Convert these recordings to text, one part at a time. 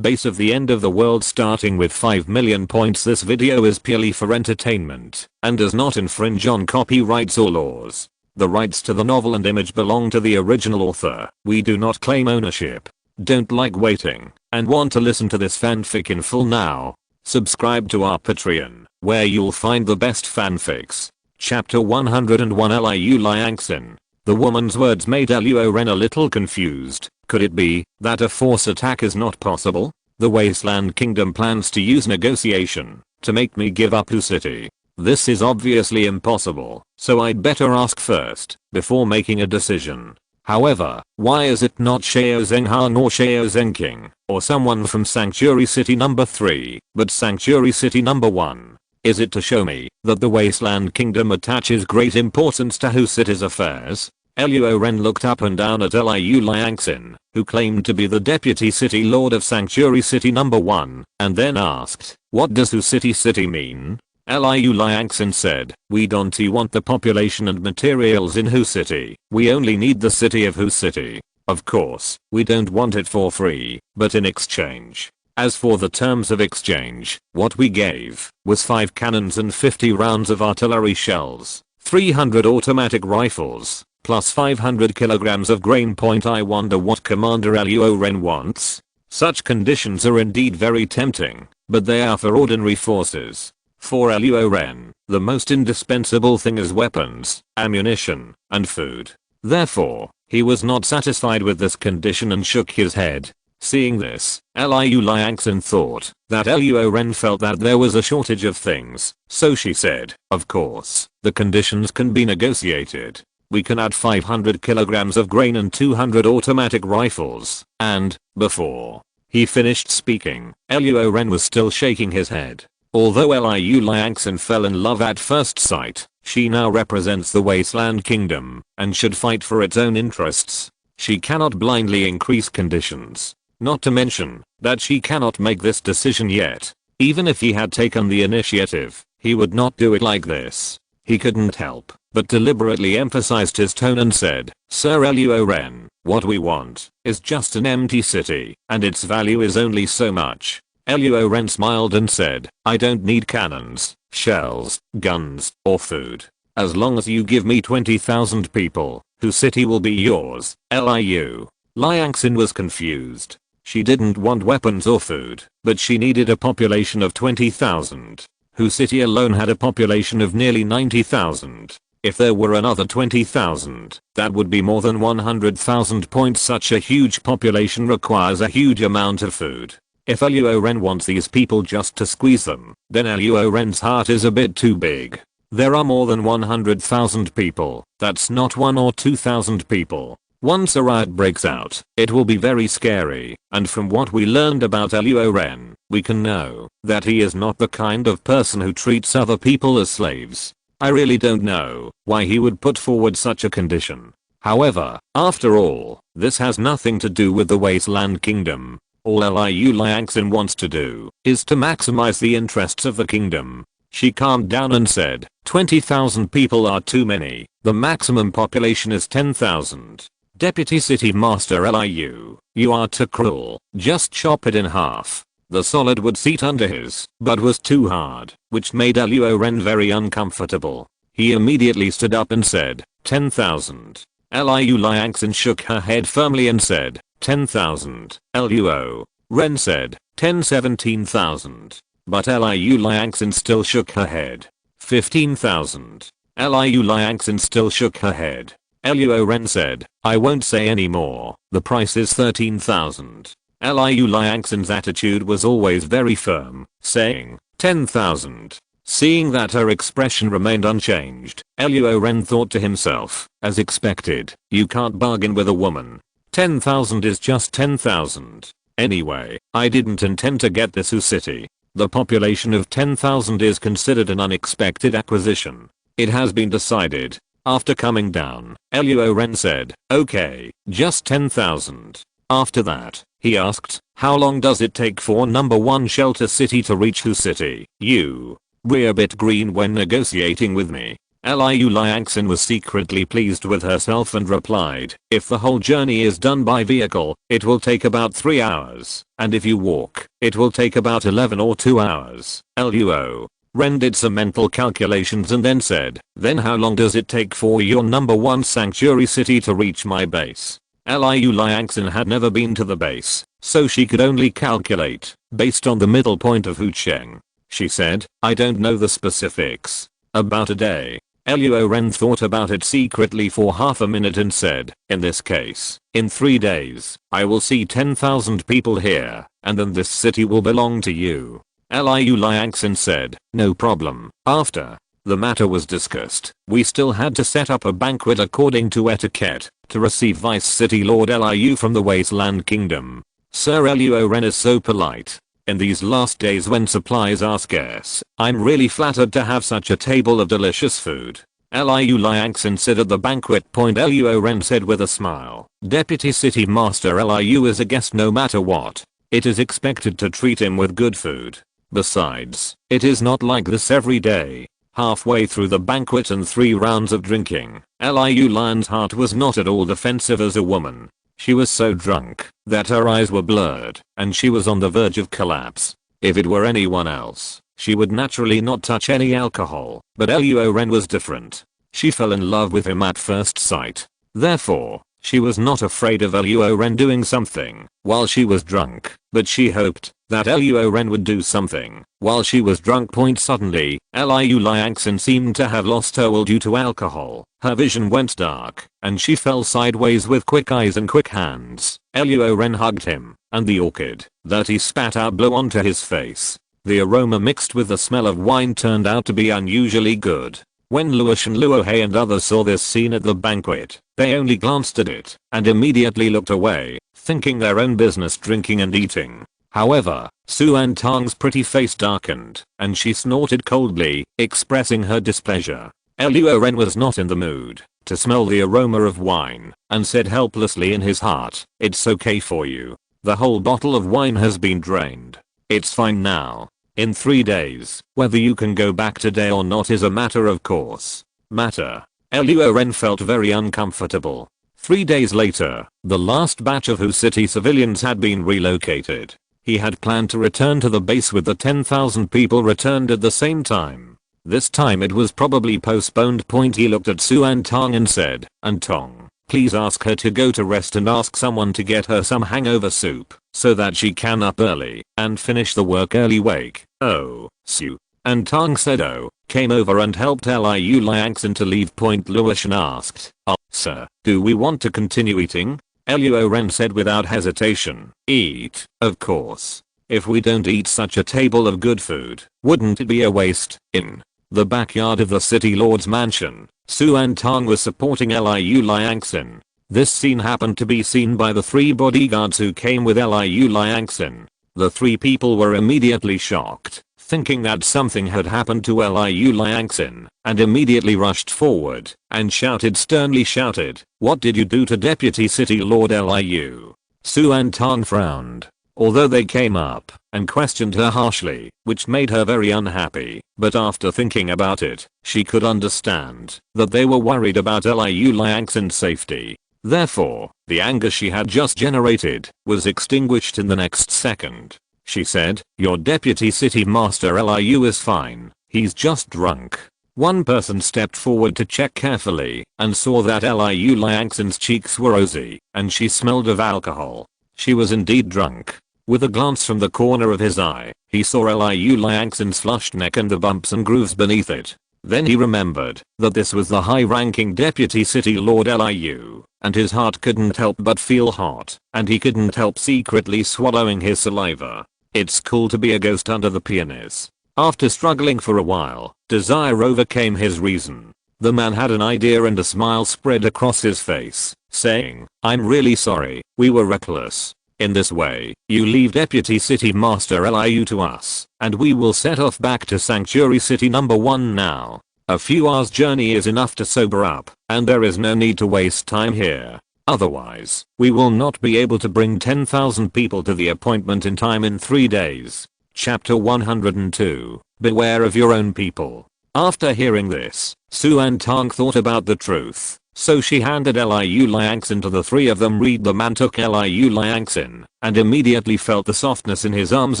base of the end of the world starting with 5 million points. This video is purely for entertainment and does not infringe on copyrights or laws. The rights to the novel and image belong to the original author. We do not claim ownership. Don't like waiting and want to listen to this fanfic in full now? Subscribe to our Patreon, where you'll find the best fanfics. Chapter 101 Liu Liangxin. The woman's words made Luo Ren a little confused. Could it be that a force attack is not possible? The Wasteland Kingdom plans to use negotiation to make me give up Hu City. This is obviously impossible, so I'd better ask first before making a decision. However, why is it not Xiao Zhengha nor Xiao Zhengqing or someone from Sanctuary City number 3, but Sanctuary City number 1? Is it to show me that the Wasteland Kingdom attaches great importance to Hu City's affairs? Luo Ren looked up and down at Liu Liangxin, who claimed to be the deputy city lord of Sanctuary City number 1, and then asked, what does Hu City mean? Liu Liangxin said, we don't want the population and materials in Hu City, we only need the city of Hu City. Of course, we don't want it for free, but in exchange. As for the terms of exchange, what we gave was 5 cannons and 50 rounds of artillery shells, 300 automatic rifles, plus 500 kilograms of grain. I wonder what Commander Luo Ren wants. Such conditions are indeed very tempting, but they are for ordinary forces. For Luo Ren, the most indispensable thing is weapons, ammunition, and food. Therefore, he was not satisfied with this condition and shook his head. Seeing this, Liu Liangxin thought that Luo Ren felt that there was a shortage of things, so she said, of course, the conditions can be negotiated. We can add 500 kilograms of grain and 200 automatic rifles, and, before he finished speaking, Luo Ren was still shaking his head. Although Liu Liangxin fell in love at first sight, she now represents the Wasteland Kingdom and should fight for its own interests. She cannot blindly increase conditions. Not to mention that she cannot make this decision yet. Even if he had taken the initiative, he would not do it like this. He couldn't help but deliberately emphasized his tone and said, Sir Luo Ren, what we want is just an empty city, and its value is only so much. Luo Ren smiled and said, I don't need cannons, shells, guns, or food. As long as you give me 20,000 people, Hu City will be yours. Liu Liangxin was confused. She didn't want weapons or food, but she needed a population of 20,000. Hu City alone had a population of nearly 90,000. If there were another 20,000, that would be more than 100,000 points. Such a huge population requires a huge amount of food. If Luo Ren wants these people just to squeeze them, then Luo Ren's heart is a bit too big. There are more than 100,000 people. That's not 1 or 2,000 people. Once a riot breaks out, it will be very scary, and from what we learned about Luo Ren, we can know that he is not the kind of person who treats other people as slaves. I really don't know why he would put forward such a condition. However, after all, this has nothing to do with the Wasteland Kingdom. All Liu Liangxin wants to do is to maximize the interests of the kingdom. She calmed down and said, 20,000 people are too many. The maximum population is 10,000. Deputy City Master Liu, you are too cruel. Just chop it in half. The solid wood seat under his butt was too hard, which made Luo Ren very uncomfortable. He immediately stood up and said, 10,000. Liu Liangxin shook her head firmly and said, 10,000. Luo Ren said, 17,000. But Liu Liangxin still shook her head. 15,000. Liu Liangxin still shook her head. Luo Ren said, I won't say any more. The price is 13,000. Liu Liangxin's attitude was always very firm, saying, 10,000. Seeing that her expression remained unchanged, Luo Ren thought to himself, as expected, you can't bargain with a woman. 10,000 is just 10,000. Anyway, I didn't intend to get this Hu City. The population of 10,000 is considered an unexpected acquisition. It has been decided. After coming down, Luo Ren said, okay, just 10,000. After that, he asked, how long does it take for number 1 shelter city to reach Hu City? You were a bit green when negotiating with me. Liu Liangxin was secretly pleased with herself and replied, if the whole journey is done by vehicle, it will take about 3 hours, and if you walk, it will take about 11 or 2 hours. Luo Ren did some mental calculations and then said, then how long does it take for your number 1 sanctuary city to reach my base? Liu Liangxin had never been to the base, so she could only calculate, based on the middle point of Hucheng. She said, I don't know the specifics. About a day. Luo Ren thought about it secretly for half a minute and said, in this case, in 3 days, I will see 10,000 people here, and then this city will belong to you. Liu Liangxin said, no problem. After the matter was discussed, we still had to set up a banquet according to etiquette, to receive Vice City Lord Liu from the Wasteland Kingdom. Sir Luo Ren is so polite. In these last days when supplies are scarce, I'm really flattered to have such a table of delicious food. Liu Liangxin said at the banquet point. Luo Ren said with a smile, Deputy City Master Liu is a guest no matter what. It is expected to treat him with good food. Besides, it is not like this every day. Halfway through the banquet and 3 rounds of drinking, Liu Lian's heart was not at all defensive as a woman. She was so drunk that her eyes were blurred and she was on the verge of collapse. If it were anyone else, she would naturally not touch any alcohol, but Luo Ren was different. She fell in love with him at first sight. Therefore, she was not afraid of Luo Ren doing something while she was drunk, but she hoped that Luo Ren would do something while she was drunk. Suddenly, Liu Liangxin seemed to have lost her will due to alcohol. Her vision went dark, and she fell sideways with quick eyes and quick hands. Luo Ren hugged him, and the orchid that he spat out blew onto his face. The aroma mixed with the smell of wine turned out to be unusually good. When Luo Shen, Luo He and others saw this scene at the banquet, they only glanced at it and immediately looked away, thinking their own business drinking and eating. However, Suan Tong's pretty face darkened, and she snorted coldly, expressing her displeasure. Luo Ren was not in the mood to smell the aroma of wine, and said helplessly in his heart, it's okay for you. The whole bottle of wine has been drained. It's fine now. In 3 days, whether you can go back today or not is a matter of course. Luo Ren felt very uncomfortable. 3 days later, the last batch of Hu City civilians had been relocated. He had planned to return to the base with the 10,000 people returned at the same time. This time it was probably postponed. He looked at Suan Tong and said, Tong, please ask her to go to rest and ask someone to get her some hangover soup, so that she can up early and finish the work early. Wake. Oh, Su. And Tong said came over and helped Liu Liangxin to leave. Luo Shen asked, sir, do we want to continue eating? Luo Ren said without hesitation, eat, of course. If we don't eat such a table of good food, wouldn't it be a waste? In the backyard of the city lord's mansion, Suan Tong was supporting Liu Liangxin. This scene happened to be seen by the 3 bodyguards who came with Liu Liangxin. The 3 people were immediately shocked, thinking that something had happened to Liu Liangxin, and immediately rushed forward and sternly shouted, what did you do to Deputy City Lord Liu? Suan Tong frowned. Although they came up and questioned her harshly, which made her very unhappy, but after thinking about it, she could understand that they were worried about Liu Liangxin's safety. Therefore, the anger she had just generated was extinguished in the next second. She said, your Deputy City Master Liu is fine, he's just drunk. One person stepped forward to check carefully and saw that Liu Liangxin's cheeks were rosy and she smelled of alcohol. She was indeed drunk. With a glance from the corner of his eye, he saw Liu Liangxin's flushed neck and the bumps and grooves beneath it. Then he remembered that this was the high-ranking Deputy City Lord Liu, and his heart couldn't help but feel hot, and he couldn't help secretly swallowing his saliva. It's cool to be a ghost under the peonies. After struggling for a while, desire overcame his reason. The man had an idea and a smile spread across his face, saying, I'm really sorry, we were reckless. In this way, you leave Deputy City Master Liu to us, and we will set off back to Sanctuary City number 1 now. A few hours journey is enough to sober up, and there is no need to waste time here. Otherwise, we will not be able to bring 10,000 people to the appointment in time in 3 days. Chapter 102. Beware of your own people. After hearing this, Suan Tong thought about the truth, so she handed Liu Liangxin to the three of them. The man took Liu Liangxin and immediately felt the softness in his arms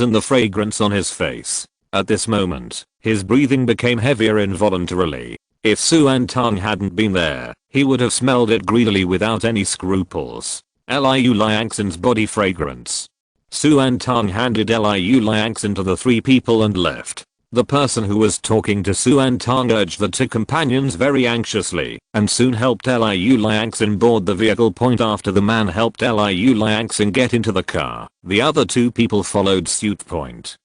and the fragrance on his face. At this moment, his breathing became heavier involuntarily. If Suan Tong hadn't been there, he would have smelled it greedily without any scruples. Liu Liangxin's body fragrance. Suan Tong handed Liu Liangxin to the three people and left. The person who was talking to Suan Tong urged the two companions very anxiously and soon helped Liu Liangxin board the vehicle. After the man helped Liu Liangxin get into the car, the other two people followed suit.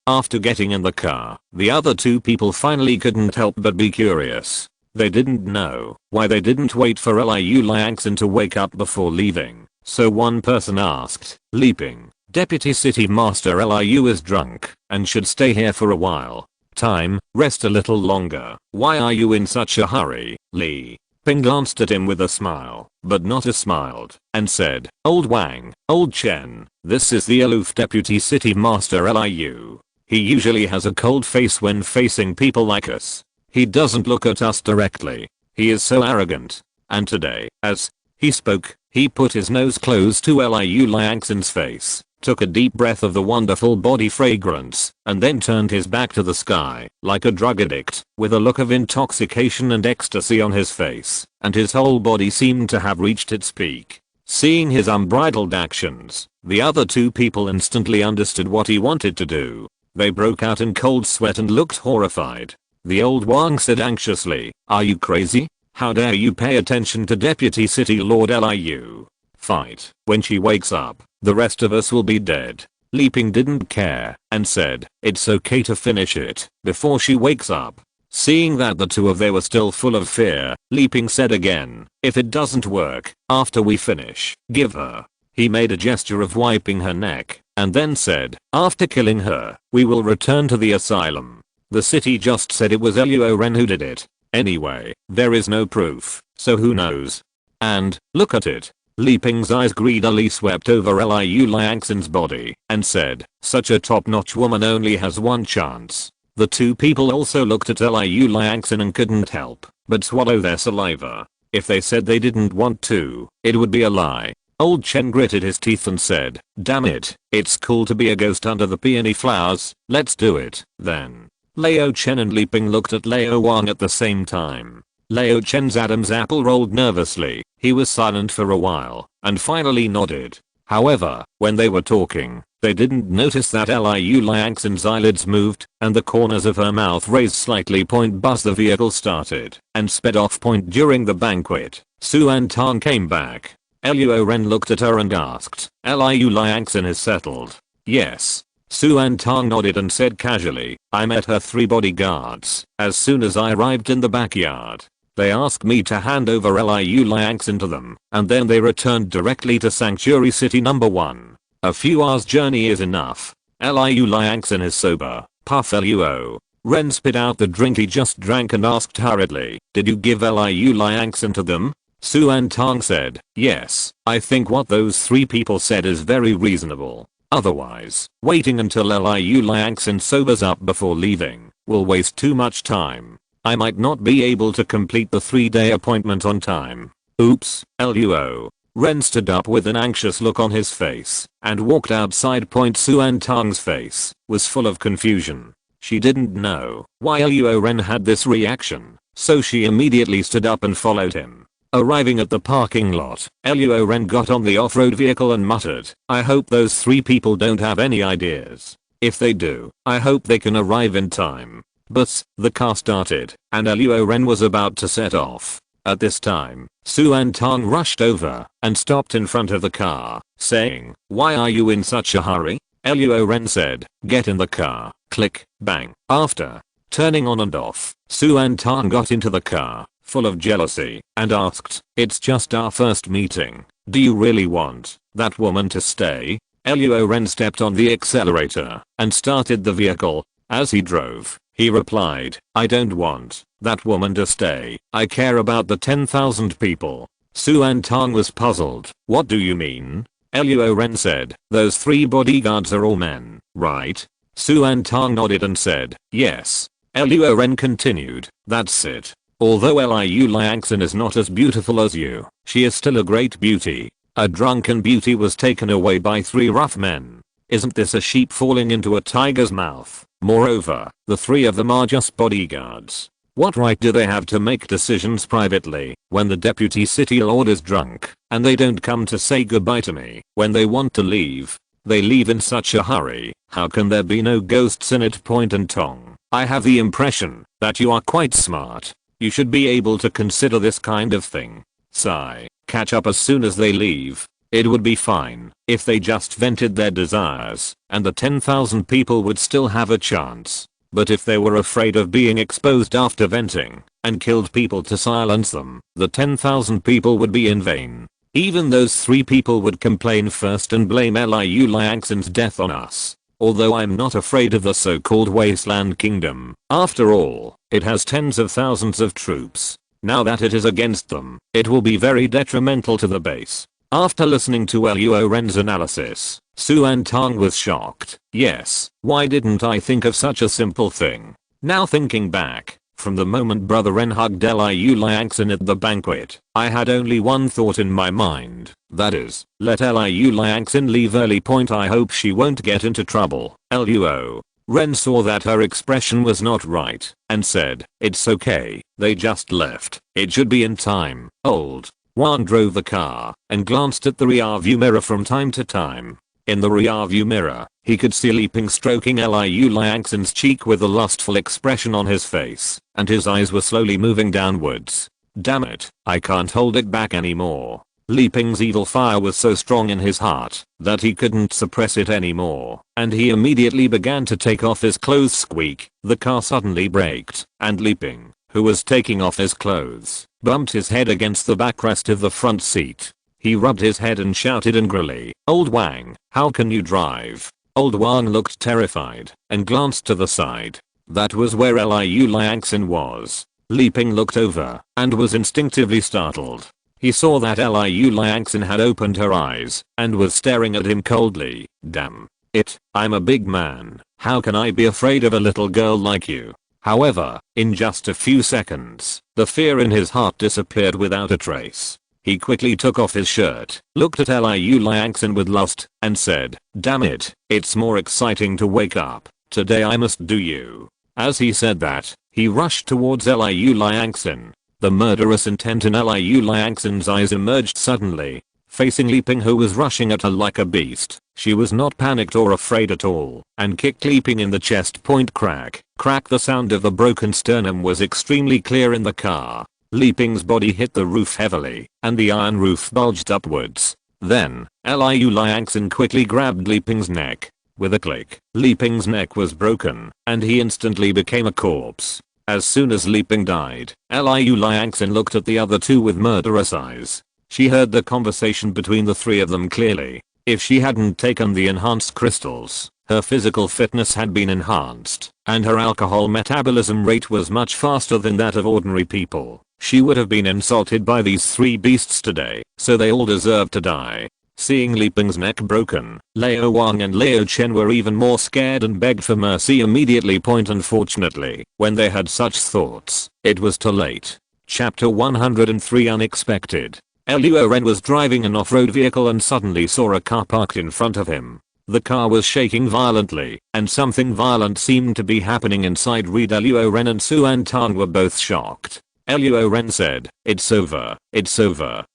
After getting in the car, the other two people finally couldn't help but be curious. They didn't know why they didn't wait for Liu Liangxin to wake up before leaving, so one person asked, leaping, Deputy City Master Liu is drunk and should stay here for a while. Time, rest a little longer. Why are you in such a hurry, Li? Ping glanced at him with a smile, but not as smiled, and said, Old Wang, Old Chen, this is the aloof Deputy City Master Liu. He usually has a cold face when facing people like us. He doesn't look at us directly. He is so arrogant. And today, as he spoke, he put his nose close to Liu Liangxin's face, took a deep breath of the wonderful body fragrance, and then turned his back to the sky, like a drug addict, with a look of intoxication and ecstasy on his face, and his whole body seemed to have reached its peak. Seeing his unbridled actions, the other two people instantly understood what he wanted to do. They broke out in cold sweat and looked horrified. The old Wang said anxiously, Are you crazy? How dare you pay attention to Deputy City Lord Liu? Fight. When she wakes up, the rest of us will be dead. Li Ping didn't care and said, It's okay to finish it before she wakes up. Seeing that the two of them were still full of fear, Li Ping said again, If it doesn't work, after we finish, give her. He made a gesture of wiping her neck and then said, After killing her, we will return to the asylum. The city just said it was Luo Ren who did it. Anyway, there is no proof, so who knows? And, look at it. Li Ping's eyes greedily swept over Liu Liangxin's body and said, Such a top-notch woman only has one chance. The two people also looked at Liu Liangxin and couldn't help but swallow their saliva. If they said they didn't want to, it would be a lie. Old Chen gritted his teeth and said, Damn it, it's cool to be a ghost under the peony flowers, let's do it, then. Lao Chen and Li Ping looked at Lao Wang at the same time. Lao Chen's Adam's apple rolled nervously. He was silent for a while and finally nodded. However, when they were talking, they didn't notice that Liu Liangxin's eyelids moved and the corners of her mouth raised slightly. Buzz the vehicle started and sped off. During the banquet, Suan Tong came back. Luo Ren looked at her and asked, Liu Liangxin is settled? Yes. Suan Tong nodded and said casually, I met her 3 bodyguards as soon as I arrived in the backyard. They asked me to hand over Liu Liangxin to them, and then they returned directly to Sanctuary City number 1. A few hours journey is enough. Liu Liangxin is sober. Puff Luo Ren spit out the drink he just drank and asked hurriedly, Did you give Liu Liangxin to them? Suan Tong said, Yes, I think what those 3 people said is very reasonable. Otherwise, waiting until Liu Liangxin sobers up before leaving will waste too much time. I might not be able to complete the 3-day appointment on time. Oops, Luo Ren stood up with an anxious look on his face and walked outside. Suan Tong's face was full of confusion. She didn't know why Luo Ren had this reaction, so she immediately stood up and followed him. Arriving at the parking lot, Luo Ren got on the off-road vehicle and muttered, I hope those 3 people don't have any ideas. If they do, I hope they can arrive in time. But, the car started, and Luo Ren was about to set off. At this time, Suan Tong rushed over and stopped in front of the car, saying, Why are you in such a hurry? Luo Ren said, Get in the car. Click, bang. After turning on and off, Suan Tong got into the car, full of jealousy, and asked, It's just our first meeting. Do you really want that woman to stay? Luo Ren stepped on the accelerator and started the vehicle. As he drove, he replied, I don't want that woman to stay. I care about the 10,000 people. Suan Tong was puzzled. What do you mean? Luo Ren said, Those 3 bodyguards are all men, right? Suan Tong nodded and said, Yes. Luo Ren continued, That's it. Although Liu Liangxin is not as beautiful as you, she is still a great beauty. A drunken beauty was taken away by 3 rough men. Isn't this a sheep falling into a tiger's mouth? Moreover, the 3 of them are just bodyguards. What right do they have to make decisions privately when the deputy city lord is drunk and they don't come to say goodbye to me when they want to leave? They leave in such a hurry. How can there be no ghosts in it? Point and Tong. I have the impression that you are quite smart. You should be able to consider this kind of thing. Sigh. Catch up as soon as they leave. It would be fine if they just vented their desires and the 10,000 people would still have a chance. But if they were afraid of being exposed after venting and killed people to silence them, the 10,000 people would be in vain. Even those 3 people would complain first and blame Liu Liangxin's death on us. Although I'm not afraid of the so-called Wasteland Kingdom. After all, it has tens of thousands of troops. Now that it is against them, it will be very detrimental to the base. After listening to Luo Ren's analysis, Suan Tong was shocked. Yes, why didn't I think of such a simple thing? Now thinking back, from the moment Brother Ren hugged Liu Liangxin at the banquet, I had only one thought in my mind. That is, let Liu Liangxin leave early. I hope she won't get into trouble. Luo Ren saw that her expression was not right and said, it's okay, they just left. It should be in time. Old Wan drove the car and glanced at the rear view mirror from time to time. In the rear view mirror, he could see Li Ping stroking Liu Liangxin's cheek with a lustful expression on his face, and his eyes were slowly moving downwards. Damn it, I can't hold it back anymore. Li Ping's evil fire was so strong in his heart that he couldn't suppress it anymore, and he immediately began to take off his clothes. Squeak. The car suddenly braked, and Li Ping, who was taking off his clothes, bumped his head against the backrest of the front seat. He rubbed his head and shouted angrily, "Old Wang, how can you drive?" Old Wang looked terrified and glanced to the side. That was where Liu Liangxin was. Li Ping looked over and was instinctively startled. He saw that Liu Liangxin had opened her eyes and was staring at him coldly. Damn it, I'm a big man. How can I be afraid of a little girl like you? However, in just a few seconds, the fear in his heart disappeared without a trace. He quickly took off his shirt, looked at Liu Liangxin with lust, and said, damn it, it's more exciting to wake up. Today I must do you. As he said that, he rushed towards Liu Liangxin. The murderous intent in Liu Liangxin's eyes emerged suddenly. Facing Li Ping, who was rushing at her like a beast, she was not panicked or afraid at all, and kicked Li Ping in the chest. Crack. Crack. The sound of the broken sternum was extremely clear in the car. Li Ping's body hit the roof heavily, and the iron roof bulged upwards. Then, Liu Liangxin quickly grabbed Li Ping's neck. With a click, Li Ping's neck was broken, and he instantly became a corpse. As soon as Li Ping died, Liu Liangxin looked at the other 2 with murderous eyes. She heard the conversation between the 3 of them clearly. If she hadn't taken the enhanced crystals, her physical fitness had been enhanced, and her alcohol metabolism rate was much faster than that of ordinary people. She would have been insulted by these 3 beasts today, so they all deserve to die. Seeing Li Ping's neck broken, Liu Wang and Liu Chen were even more scared and begged for mercy immediately. Unfortunately, when they had such thoughts, it was too late. Chapter 103 Unexpected. Luo Ren was driving an off-road vehicle and suddenly saw a car parked in front of him. The car was shaking violently, and something violent seemed to be happening inside. Luo Ren and Suan Tong were both shocked. Luo Ren said, it's over,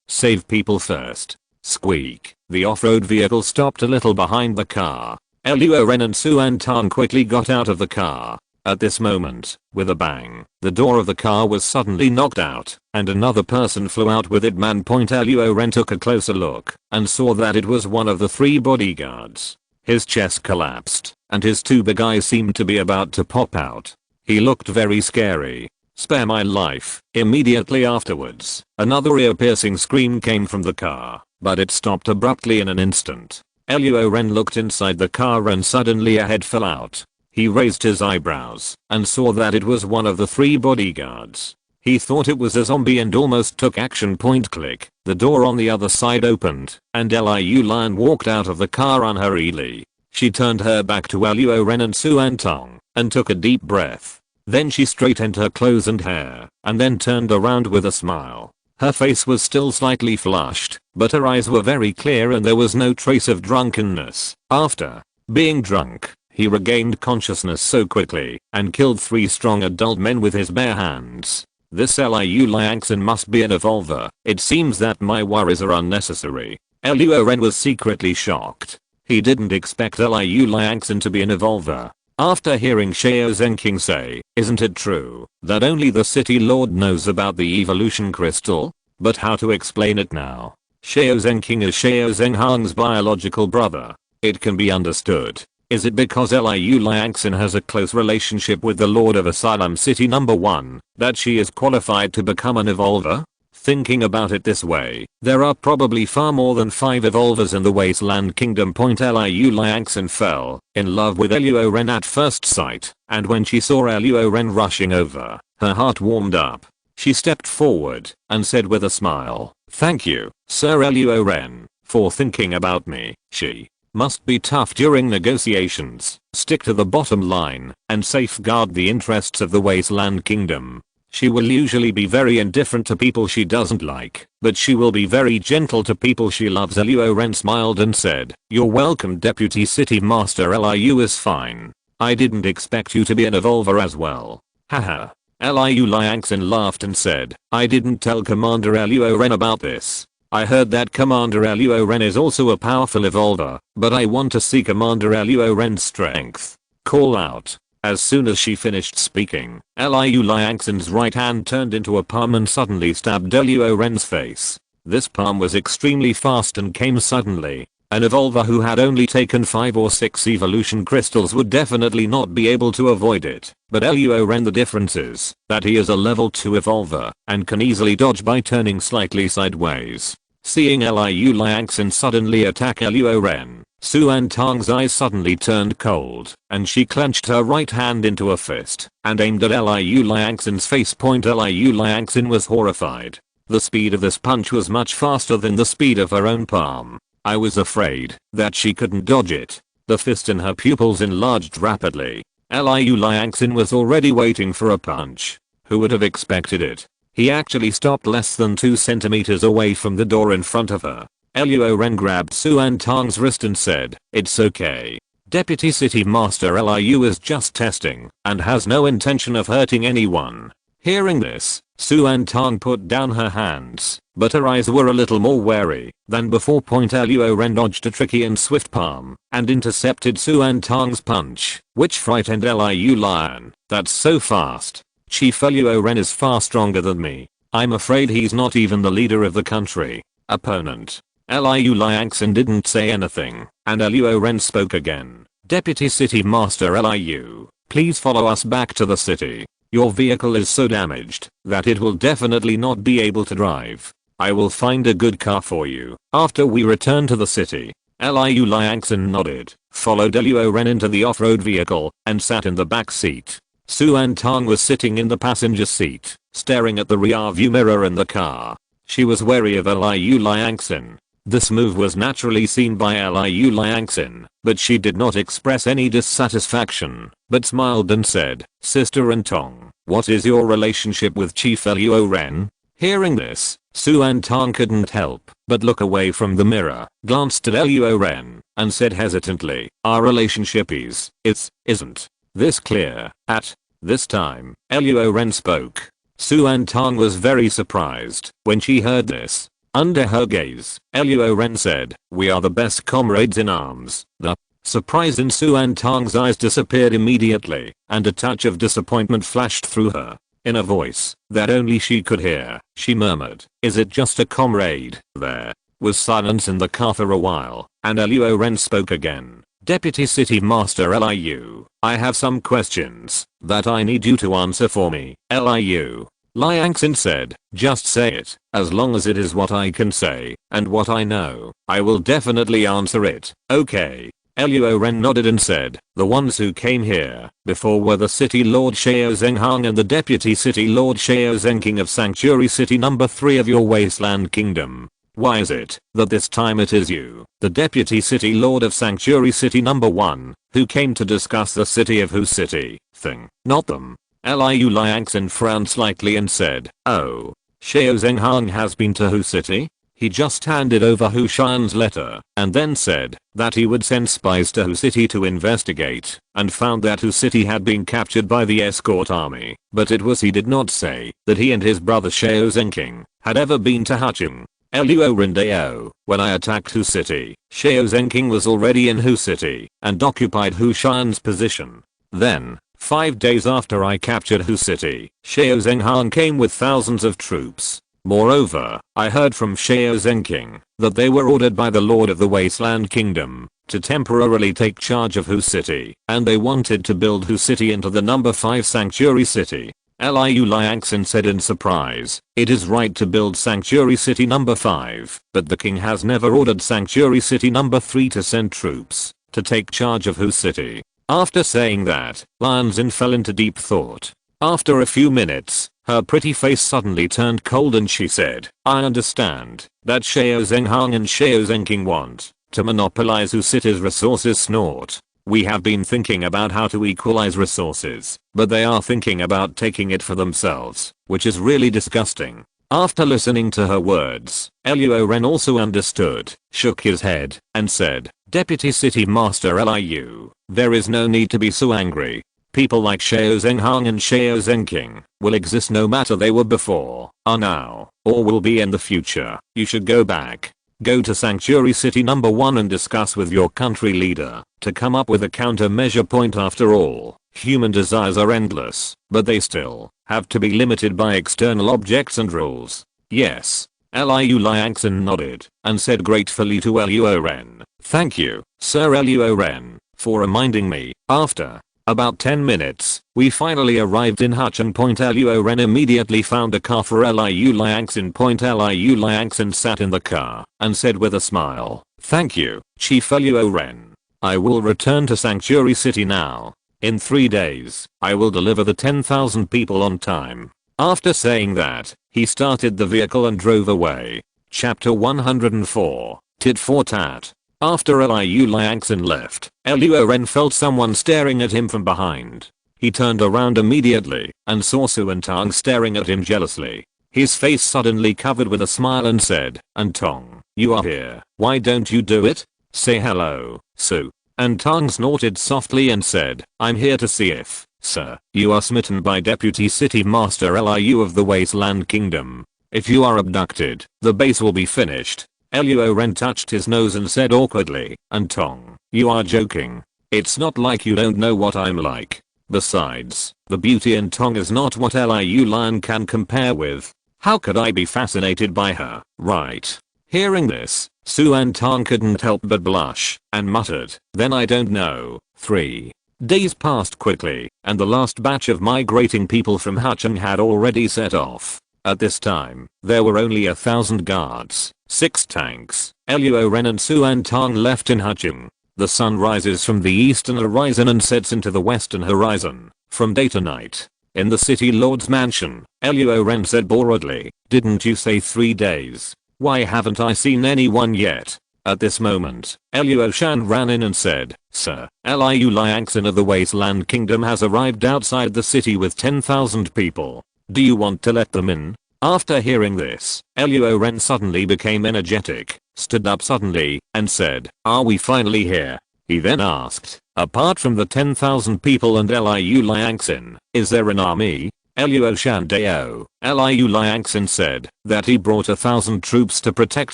save people first. Squeak. The off-road vehicle stopped a little behind the car. Luo Ren and Suan Tong quickly got out of the car. At this moment, with a bang, the door of the car was suddenly knocked out, and another person flew out with it. Luo Ren took a closer look, and saw that it was one of the 3 bodyguards. His chest collapsed, and his 2 big eyes seemed to be about to pop out. He looked very scary. Spare my life. Immediately afterwards, another ear-piercing scream came from the car, but it stopped abruptly in an instant. Luo Ren looked inside the car and suddenly a head fell out. He raised his eyebrows and saw that it was one of the 3 bodyguards. He thought it was a zombie and almost took action. Click. The door on the other side opened, and Liu Lian walked out of the car unhurriedly. She turned her back to Luo Ren and Suan Tong, and took a deep breath. Then she straightened her clothes and hair, and then turned around with a smile. Her face was still slightly flushed, but her eyes were very clear and there was no trace of drunkenness. After being drunk, he regained consciousness so quickly and killed 3 strong adult men with his bare hands. This Luo Ren must be an evolver. It seems that my worries are unnecessary. Luo Ren was secretly shocked. He didn't expect Luo Ren to be an evolver. After hearing Xiao Zhenking say, isn't it true that only the city lord knows about the evolution crystal? But how to explain it now? Xiao Zhenking is Xiao Zhenghang's biological brother. It can be understood. Is it because Luo Ren has a close relationship with the Lord of Asylum City number 1 that she is qualified to become an evolver? Thinking about it this way, there are probably far more than 5 evolvers in the Wasteland Kingdom. Luo Ren fell in love with Luo Ren at first sight, and when she saw Luo Ren rushing over, her heart warmed up. She stepped forward and said with a smile, "Thank you, Sir Luo Ren, for thinking about me." She must be tough during negotiations, stick to the bottom line, and safeguard the interests of the Wasteland Kingdom. She will usually be very indifferent to people she doesn't like, but she will be very gentle to people she loves. Luo Ren smiled and said, "You're welcome, Deputy City Master. Liu is fine. I didn't expect you to be an evolver as well." Haha. Luo Ren laughed and said, "I didn't tell Commander Luo Ren about this. I heard that Commander Luo Ren is also a powerful evolver, but I want to see Commander Luo Ren's strength. Call out." As soon as she finished speaking, Luo Ren's right hand turned into a palm and suddenly stabbed Luo Ren's face. This palm was extremely fast and came suddenly. An evolver who had only taken 5 or 6 evolution crystals would definitely not be able to avoid it. But Luo Ren, the difference is that he is a level 2 evolver and can easily dodge by turning slightly sideways. Seeing Luo Ren suddenly attack Luo Ren, Suan Tang's eyes suddenly turned cold, and she clenched her right hand into a fist and aimed at Luo Ren's face. Luo Ren was horrified. The speed of this punch was much faster than the speed of her own palm. I was afraid that she couldn't dodge it. The fist in her pupils enlarged rapidly. Luo Ren was already waiting for a punch. Who would have expected it? He actually stopped less than 2 centimeters away from the door in front of her. Luo Ren grabbed Suan Tang's wrist and said, "It's okay. Deputy City Master Liu is just testing and has no intention of hurting anyone." Hearing this, Suan Tang put down her hands, but her eyes were a little more wary than before. Luo Ren dodged a tricky and swift palm and intercepted Suan Tang's punch, which frightened Luo Ren. "That's so fast. Chief Luo Ren is far stronger than me. I'm afraid he's not even the leader of the country." Opponent. Luo Ren didn't say anything, and Luo Ren spoke again. "Deputy City Master Liu, please follow us back to the city. Your vehicle is so damaged that it will definitely not be able to drive. I will find a good car for you after we return to the city." Luo Ren nodded, followed Luo Ren into the off-road vehicle, and sat in the back seat. Suan Tang was sitting in the passenger seat, staring at the rear view mirror in the car. She was wary of Luo Ren. This move was naturally seen by Luo Ren, but she did not express any dissatisfaction, but smiled and said, "Sister Tong, what is your relationship with Chief Luo Ren?" Hearing this, Suan Tang couldn't help but look away from the mirror, glanced at Luo Ren, and said hesitantly, "Our relationship isn't this clear." At this time, Luo Ren spoke. Suan Tang was very surprised when she heard this. Under her gaze, Luo Ren said, "We are the best comrades in arms." The surprise in Suan Tang's eyes disappeared immediately, and a touch of disappointment flashed through her. In a voice that only she could hear, she murmured, "Is it just a comrade?" There was silence in the car for a while, and Luo Ren spoke again. "Deputy City Master Liu, I have some questions that I need you to answer for me." Luo Ren said, "Just say it. As long as it is what I can say and what I know, I will definitely answer it." "Okay." Luo Ren nodded and said, "The ones who came here before were the City Lord Xiao Zhenghang and the Deputy City Lord Xiao Zhenking of Sanctuary City number 3 of your Wasteland Kingdom. Why is it that this time it is you, the Deputy City Lord of Sanctuary City number 1, who came to discuss the City of Whose City thing, not them?" Liu Liangxin frowned slightly and said, "Oh. Xiao Zhenghang has been to Hu City?" He just handed over Hu Shan's letter and then said that he would send spies to Hu City to investigate and found that Hu City had been captured by the escort army, but he did not say that he and his brother Xiao Zhenking had ever been to Hucheng. Luo Ren. When I attacked Hu City, Xiao Zhenking was already in Hu City and occupied Hu Shan's position. Then, 5 days after I captured Hu City, Xiao Zhenghang came with thousands of troops. Moreover, I heard from Xiao Zhenking that they were ordered by the Lord of the Wasteland Kingdom to temporarily take charge of Hu City, and they wanted to build Hu City into the number 5 sanctuary city. Liu Liangxin said in surprise, "It is right to build sanctuary city number 5, but the king has never ordered sanctuary city number 3 to send troops to take charge of Hu City." After saying that, Lianxin fell into deep thought. After a few minutes, her pretty face suddenly turned cold and she said, "I understand that Xiao Zhenghang and Xiao Zhenking want to monopolize Hu City's resources. Snort. We have been thinking about how to equalize resources, but they are thinking about taking it for themselves, which is really disgusting." After listening to her words, Luo Ren also understood, shook his head, and said, "Deputy City Master Liu, there is no need to be so angry. People like Xiao Zhenghang and Xiao Zhenking will exist no matter they were before, are now, or will be in the future. You should go back. Go to Sanctuary City number 1 and discuss with your country leader to come up with a countermeasure point. After all, human desires are endless, but they still have to be limited by external objects and rules." Yes. Liu Liangxin nodded and said gratefully to Luo Ren, "Thank you, Sir Luo Ren, for reminding me." After about 10 minutes, we finally arrived in Hucheng. Luo Ren immediately found a car for Liu Liangxin. Liu Liangxin sat in the car and said with a smile, "Thank you, Chief Luo Ren. I will return to Sanctuary City now. In 3 days, I will deliver the 10,000 people on time." After saying that, he started the vehicle and drove away. Chapter 104, Tit for Tat. After Liu Liangxin left, Luo Ren felt someone staring at him from behind. He turned around immediately and saw Su and Tang staring at him jealously. His face suddenly covered with a smile and said, "And Tong, you are here. Why don't you do it? Say hello, Su." And Tang snorted softly and said, "I'm here to see if, sir, you are smitten by Deputy City Master Liu of the Wasteland Kingdom. If you are abducted, the base will be finished." Luo Ren touched his nose and said awkwardly, "And Tong, you are joking. It's not like you don't know what I'm like. Besides, the beauty in Tong is not what Liu Lian can compare with. How could I be fascinated by her, right?" Hearing this, Su and Tang couldn't help but blush and muttered, "Then I don't know." 3 days passed quickly, and the last batch of migrating people from Hucheng had already set off. At this time, there were only 1,000 guards, 6 tanks. Luo Ren and Su and Tang left in Hucheng. The sun rises from the eastern horizon and sets into the western horizon, from day to night. In the city lord's mansion, Luo Ren said boredly, "Didn't you say 3 days? Why haven't I seen anyone yet?" At this moment, Luo Shan ran in and said, "Sir, Liu Liangxin of the Wasteland Kingdom has arrived outside the city with 10,000 people. Do you want to let them in?" After hearing this, Luo Ren suddenly became energetic, stood up suddenly, and said, "Are we finally here?" He then asked, "Apart from the 10,000 people and Liu Liangxin, is there an army?" Luo Shan Dao. Liu Liangxin said that he brought 1,000 troops to protect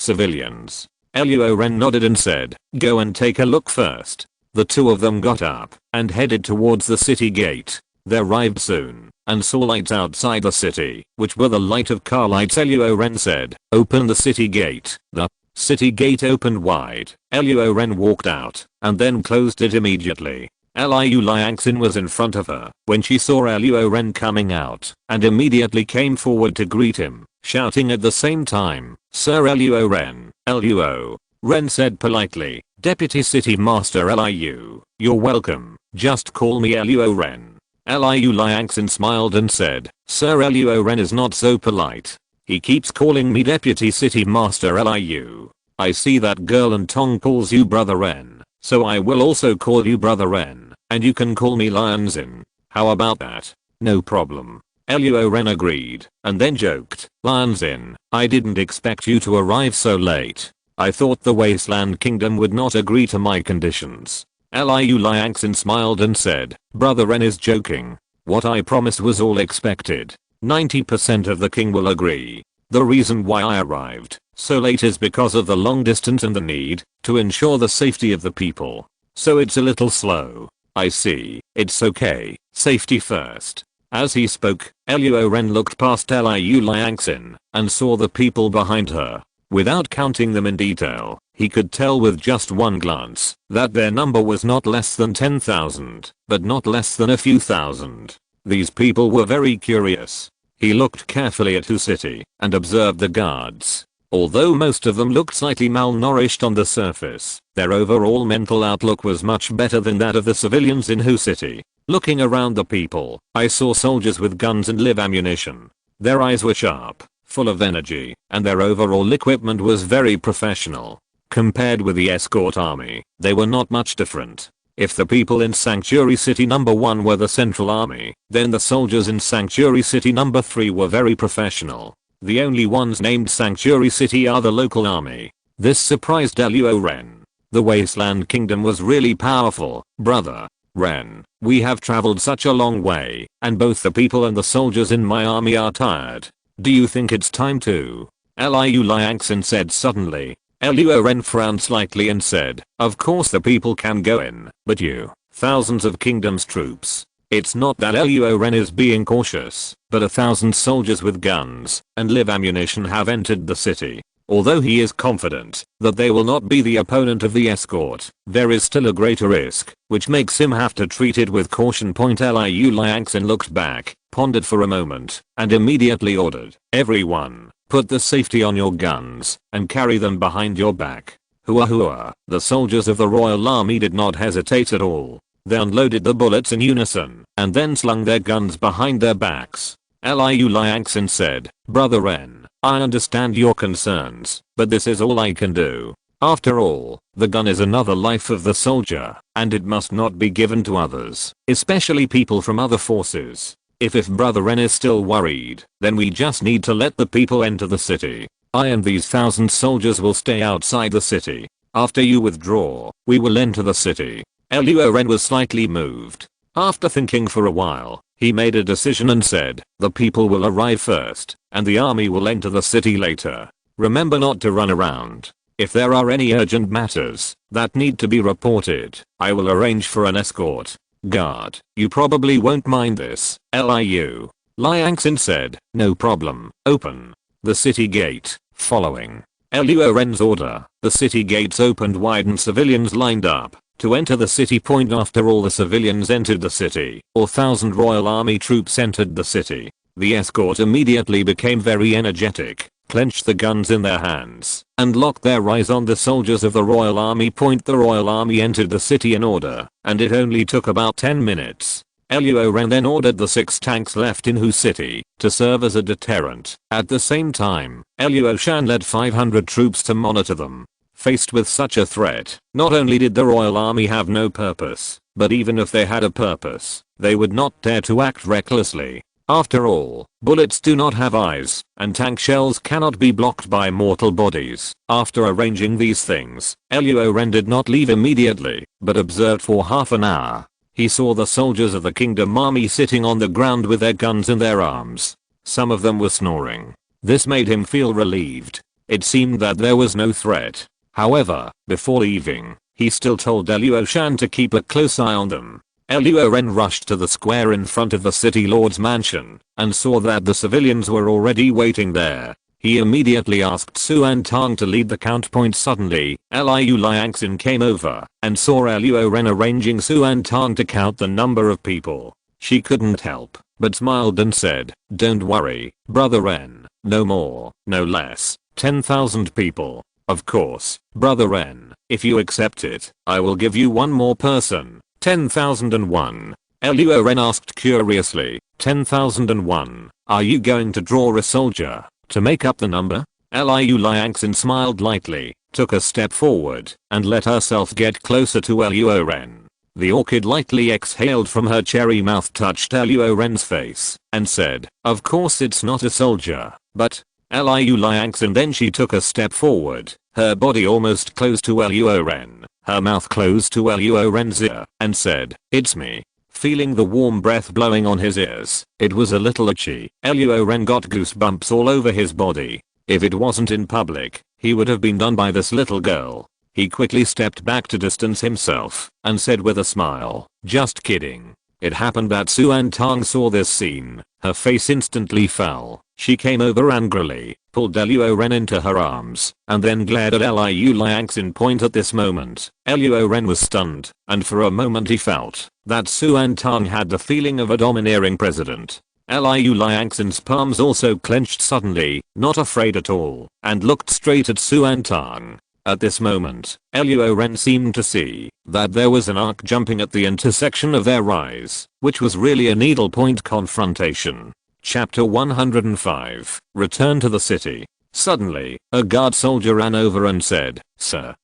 civilians. Luo Ren nodded and said, "Go and take a look first." The two of them got up and headed towards the city gate. They arrived soon and saw lights outside the city, which were the light of car lights. Luo Ren said, "Open the city gate." The city gate opened wide. Luo Ren walked out and then closed it immediately. Liu Liangxin was in front of her when she saw Luo Ren coming out and immediately came forward to greet him, shouting at the same time, "Sir Luo Ren." Luo Ren said politely, "Deputy City Master Liu, you're welcome. Just call me Luo Ren." Liu Liangxin smiled and said, "Sir Luo Ren is not so polite. He keeps calling me Deputy City Master Liu. I see that girl and Tong calls you Brother Ren, so I will also call you Brother Ren, and you can call me Lianxin. How about that?" No problem. Luo Ren agreed, and then joked, "Lions in, I didn't expect you to arrive so late. I thought the Wasteland Kingdom would not agree to my conditions." Liu Liangxin smiled and said, "Brother Ren is joking. What I promised was all expected. 90% of the king will agree. The reason why I arrived so late is because of the long distance and the need to ensure the safety of the people. So it's a little slow." "I see. It's okay. Safety first." As he spoke, Luo Ren looked past Liu Liangxin and saw the people behind her. Without counting them in detail, he could tell with just one glance that their number was not less than 10,000, but not less than a few thousand. These people were very curious. He looked carefully at Hu City and observed the guards. Although most of them looked slightly malnourished on the surface, their overall mental outlook was much better than that of the civilians in Hu City. Looking around the people, I saw soldiers with guns and live ammunition. Their eyes were sharp, full of energy, and their overall equipment was very professional. Compared with the escort army, they were not much different. If the people in Sanctuary City number 1 were the Central Army, then the soldiers in Sanctuary City number 3 were very professional. The only ones named Sanctuary City are the local army. This surprised Luo Ren. The Wasteland Kingdom was really powerful, brother Ren. We have traveled such a long way, and both the people and the soldiers in my army are tired. Do you think it's time to? Liu Liangxin said suddenly. Luo Ren frowned slightly and said, "Of course the people can go in, but you, thousands of kingdom's troops." It's not that Luo Ren is being cautious, but 1,000 soldiers with guns and live ammunition have entered the city. Although he is confident that they will not be the opponent of the escort, there is still a greater risk, which makes him have to treat it with caution. Liu Liangxin looked back, pondered for a moment, and immediately ordered, "Everyone, put the safety on your guns and carry them behind your back." Hua hua. The soldiers of the Royal Army did not hesitate at all. They unloaded the bullets in unison and then slung their guns behind their backs. Liu Liangxin said, "Brother Ren, I understand your concerns, but this is all I can do. After all, the gun is another life of the soldier, and it must not be given to others, especially people from other forces. If Brother Ren is still worried, then we just need to let the people enter the city. I and these 1,000 soldiers will stay outside the city. After you withdraw, we will enter the city." Luo Ren was slightly moved. After thinking for a while, he made a decision and said, "The people will arrive first, and the army will enter the city later. Remember not to run around. If there are any urgent matters that need to be reported, I will arrange for an escort. Guard, you probably won't mind this." Liu Liangxin said, "No problem. Open the city gate." Following Luo Ren's order, the city gates opened wide and civilians lined up to enter the city. After all the civilians entered the city, 1,000 Royal Army troops entered the city. The escort immediately became very energetic, clenched the guns in their hands, and locked their eyes on the soldiers of the Royal Army. The Royal Army entered the city in order, and it only took about 10 minutes. Luo Ren then ordered the 6 tanks left in Hu City to serve as a deterrent. At the same time, Luo Shan led 500 troops to monitor them. Faced with such a threat, not only did the Royal Army have no purpose, but even if they had a purpose, they would not dare to act recklessly. After all, bullets do not have eyes, and tank shells cannot be blocked by mortal bodies. After arranging these things, Luo Ren did not leave immediately, but observed for half an hour. He saw the soldiers of the Kingdom Army sitting on the ground with their guns in their arms. Some of them were snoring. This made him feel relieved. It seemed that there was no threat. However, before leaving, he still told Luo Shan to keep a close eye on them. Luo Ren rushed to the square in front of the city lord's mansion and saw that the civilians were already waiting there. He immediately asked Suan Tang to lead the count. Suddenly, Liu Liangxin came over and saw Luo Ren arranging Suan Tang to count the number of people. She couldn't help but smiled and said, "Don't worry, Brother Ren, no more, no less, 10,000 people. Of course, Brother Ren, if you accept it, I will give you one more person, 10,001. Luo Ren asked curiously, 10,001, are you going to draw a soldier to make up the number? Liu Liangxin smiled lightly, took a step forward, and let herself get closer to Luo Ren. The orchid lightly exhaled from her cherry mouth, touched Luo Ren's face, and said, "Of course it's not a soldier, but Liu Liangxin." Then she took a step forward, her body almost close to Luo Ren, her mouth close to Luo Ren's ear, and said, "It's me." Feeling the warm breath blowing on his ears, it was a little itchy. Luo Ren got goosebumps all over his body. If it wasn't in public, he would have been done by this little girl. He quickly stepped back to distance himself, and said with a smile, "Just kidding." It happened that Suan Tong saw this scene. Her face instantly fell. She came over angrily, pulled Luo Ren into her arms, and then glared at Liu Liangxin. At this moment, Luo Ren was stunned, and for a moment he felt that Suan Tong had the feeling of a domineering president. Liu Liangxin's palms also clenched suddenly, not afraid at all, and looked straight at Suan Tong. At this moment, Luo Ren seemed to see that there was an arc jumping at the intersection of their eyes, which was really a needlepoint confrontation. Chapter 105. Return to the city. Suddenly, a guard soldier ran over and said, Sir,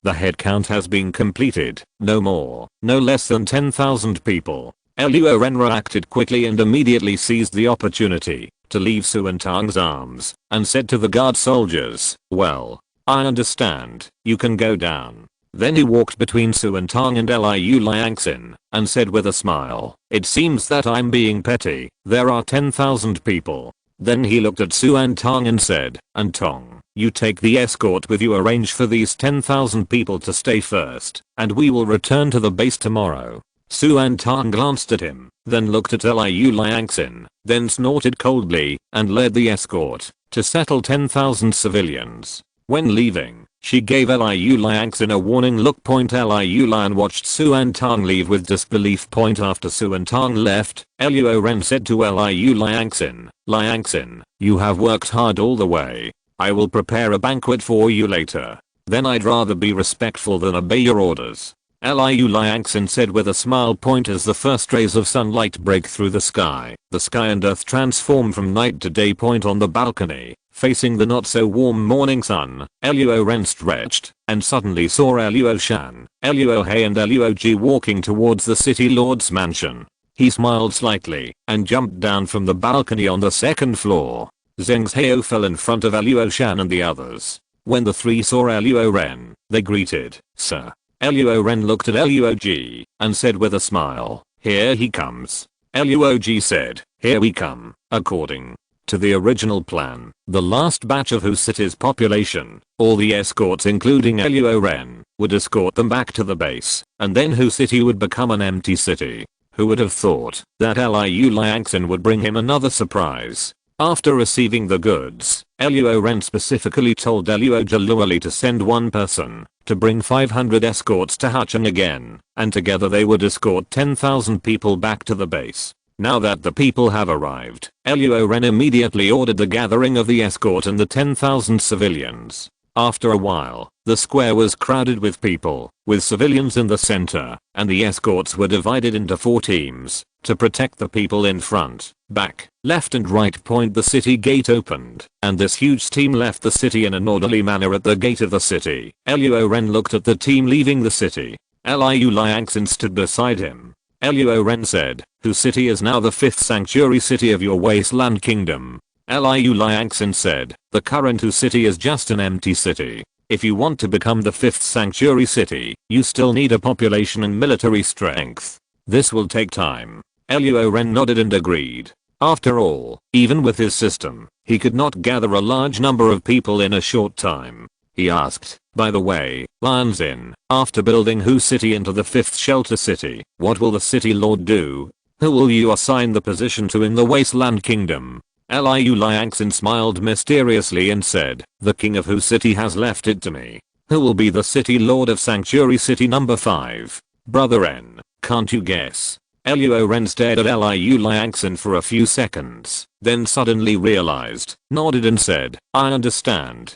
the head count has been completed. No more, no less than 10,000 people." Luo Ren reacted quickly and immediately seized the opportunity to leave Suan Tong's arms, and said to the guard soldiers, "Well, I understand, you can go down." Then he walked between Suan Tong and Liu Liangxin, and said with a smile, "It seems that I'm being petty. There are 10,000 people. Then he looked at Suan Tong and said, "And Tong, you take the escort with you. Arrange for these 10,000 people to stay first, and we will return to the base tomorrow." Suan Tong glanced at him, then looked at Liu Liangxin, then snorted coldly, and led the escort to settle 10,000 civilians. When leaving, she gave Liu Liangxin a warning look. Liu Lian watched Suan Tong leave with disbelief. After Suan Tong left, Luo Ren said to Liu Liangxin, "Liangxin, you have worked hard all the way. I will prepare a banquet for you later. Then I'd rather be respectful than obey your orders." Liu Liangxin said with a smile. As the first rays of sunlight break through the sky and earth transform from night to day. On the balcony, facing the not so warm morning sun, Luo Ren stretched, and suddenly saw Luo Shan, Luo He and Luo Ji walking towards the city lord's mansion. He smiled slightly, and jumped down from the balcony on the second floor. Zheng Hao fell in front of Luo Shan and the others. When the three saw Luo Ren, they greeted, "Sir." Luo Ren looked at Luo Ji, and said with a smile, "Here he comes." Luo Ji said, "Here we come." According to the original plan, the last batch of Hu City's population, all the escorts including Luo Ren, would escort them back to the base, and then Hu City would become an empty city. Who would have thought that Liu Liangxin would bring him another surprise? After receiving the goods, Luo Ren specifically told Luo Jaluoli to send one person to bring 500 escorts to Hacheng again, and together they would escort 10,000 people back to the base. Now that the people have arrived, Luo Ren immediately ordered the gathering of the escort and the 10,000 civilians. After a while, the square was crowded with people, with civilians in the center, and the escorts were divided into 4 teams to protect the people in front, back, left and right. The city gate opened, and this huge team left the city in an orderly manner at the gate of the city. Luo Ren looked at the team leaving the city. Liu Liangxin stood beside him. Luo Ren said, "Hu City is now the 5th sanctuary city of your wasteland kingdom." Liu Liangxin said, "The current Hu City is just an empty city. If you want to become the 5th sanctuary city, you still need a population and military strength. This will take time." Luo Ren nodded and agreed. After all, even with his system, he could not gather a large number of people in a short time. He asked, "By the way, Lianzin, after building Hu City into the 5th shelter city, what will the city lord do? Who will you assign the position to in the wasteland kingdom?" Liu Liangxin smiled mysteriously and said, "The king of Hu City has left it to me. Who will be the city lord of sanctuary city number 5? Brother Ren, can't you guess?" Luo Ren stared at Liu Liangxin for a few seconds, then suddenly realized, nodded and said, I understand.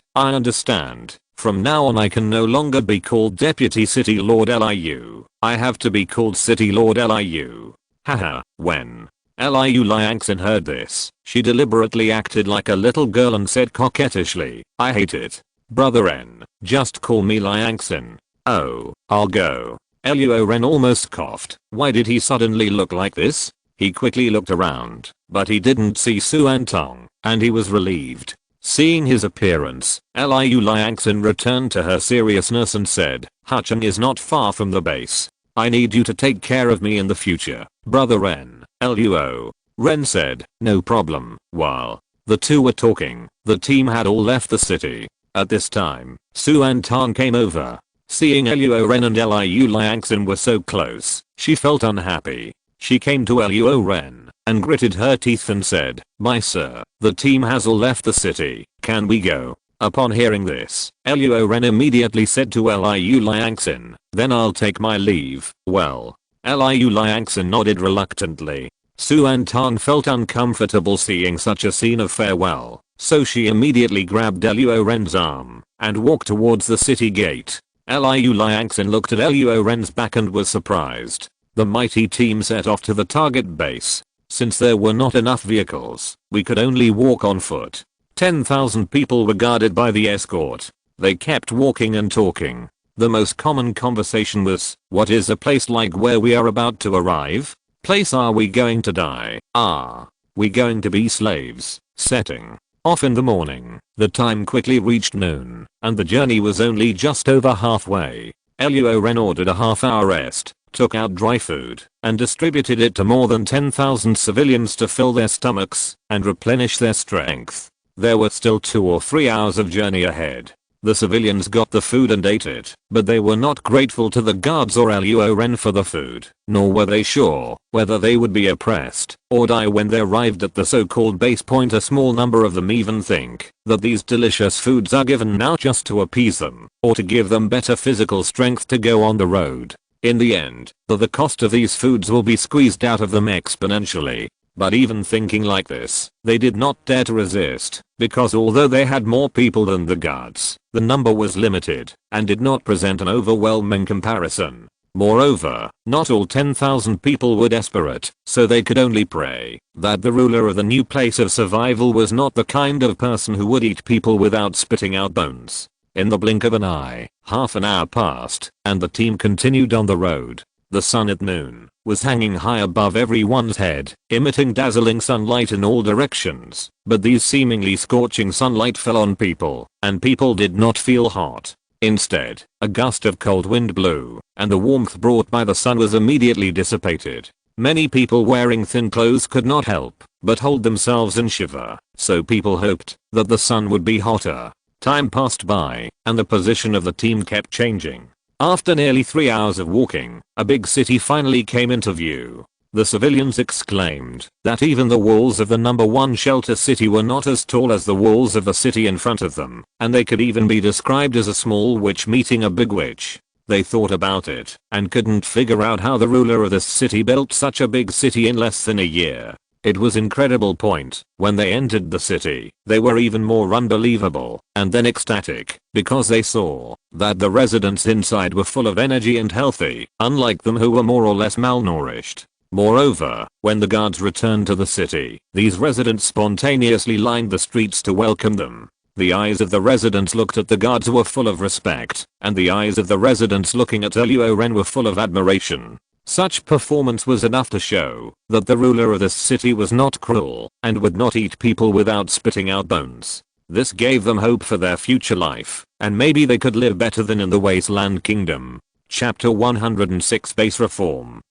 From now on I can no longer be called Deputy City Lord Liu. I have to be called City Lord Liu. Haha, when Liu Liangxin heard this, she deliberately acted like a little girl and said coquettishly, I hate it. Brother Ren, just call me Liangxin. Oh, I'll go. Luo Ren almost coughed. Why did he suddenly look like this? He quickly looked around, but he didn't see Suan Tong, and he was relieved. Seeing his appearance, Liu Liangxin returned to her seriousness and said, Hucheng is not far from the base. I need you to take care of me in the future, Brother Ren. Luo Ren said, no problem. While the two were talking, the team had all left the city. At this time, Suan Tong came over. Seeing Luo Ren and Liu Liangxin were so close, she felt unhappy. She came to Luo Ren and gritted her teeth and said, my sir, the team has all left the city. Can we go? Upon hearing this, Luo Ren immediately said to Liu Liangxin, then I'll take my leave. Well, Liu Liangxin nodded reluctantly. Suan Tong felt uncomfortable seeing such a scene of farewell, so she immediately grabbed Luo Ren's arm and walked towards the city gate. Liu Liangxin looked at Luo Ren's back and was surprised. The mighty team set off to the target base. Since there were not enough vehicles, we could only walk on foot. 10,000 people were guarded by the escort. They kept walking and talking. The most common conversation was, what is a place like where we are about to arrive? Place are we going to die? Are we going to be slaves? Setting off in the morning. The time quickly reached noon, and the journey was only just over halfway. Luo Ren ordered a half-hour rest, took out dry food, and distributed it to more than 10,000 civilians to fill their stomachs and replenish their strength. There were still 2 or 3 hours of journey ahead. The civilians got the food and ate it, but they were not grateful to the guards or Luo Ren for the food, nor were they sure whether they would be oppressed or die when they arrived at the so-called base point. A small number of them even think that these delicious foods are given now just to appease them or to give them better physical strength to go on the road. In the end, the cost of these foods will be squeezed out of them exponentially. But even thinking like this, they did not dare to resist, because although they had more people than the guards, the number was limited and did not present an overwhelming comparison. Moreover, not all 10,000 people were desperate, so they could only pray that the ruler of the new place of survival was not the kind of person who would eat people without spitting out bones. In the blink of an eye, half an hour passed, and the team continued on the road. The sun at noon was hanging high above everyone's head, emitting dazzling sunlight in all directions, but these seemingly scorching sunlight fell on people, and people did not feel hot. Instead, a gust of cold wind blew, and the warmth brought by the sun was immediately dissipated. Many people wearing thin clothes could not help but hold themselves and shiver, so people hoped that the sun would be hotter. Time passed by, and the position of the team kept changing. After nearly 3 hours of walking, a big city finally came into view. The civilians exclaimed that even the walls of the number 1 shelter city were not as tall as the walls of the city in front of them, and they could even be described as a small witch meeting a big witch. They thought about it and couldn't figure out how the ruler of this city built such a big city in less than a year. It was incredible point. When they entered the city, they were even more unbelievable and then ecstatic because they saw that the residents inside were full of energy and healthy, unlike them who were more or less malnourished. Moreover, when the guards returned to the city, these residents spontaneously lined the streets to welcome them. The eyes of the residents looked at the guards were full of respect, and the eyes of the residents looking at Luo Ren were full of admiration. Such performance was enough to show that the ruler of this city was not cruel and would not eat people without spitting out bones. This gave them hope for their future life, and maybe they could live better than in the Wasteland Kingdom. Chapter 106 Base Reform.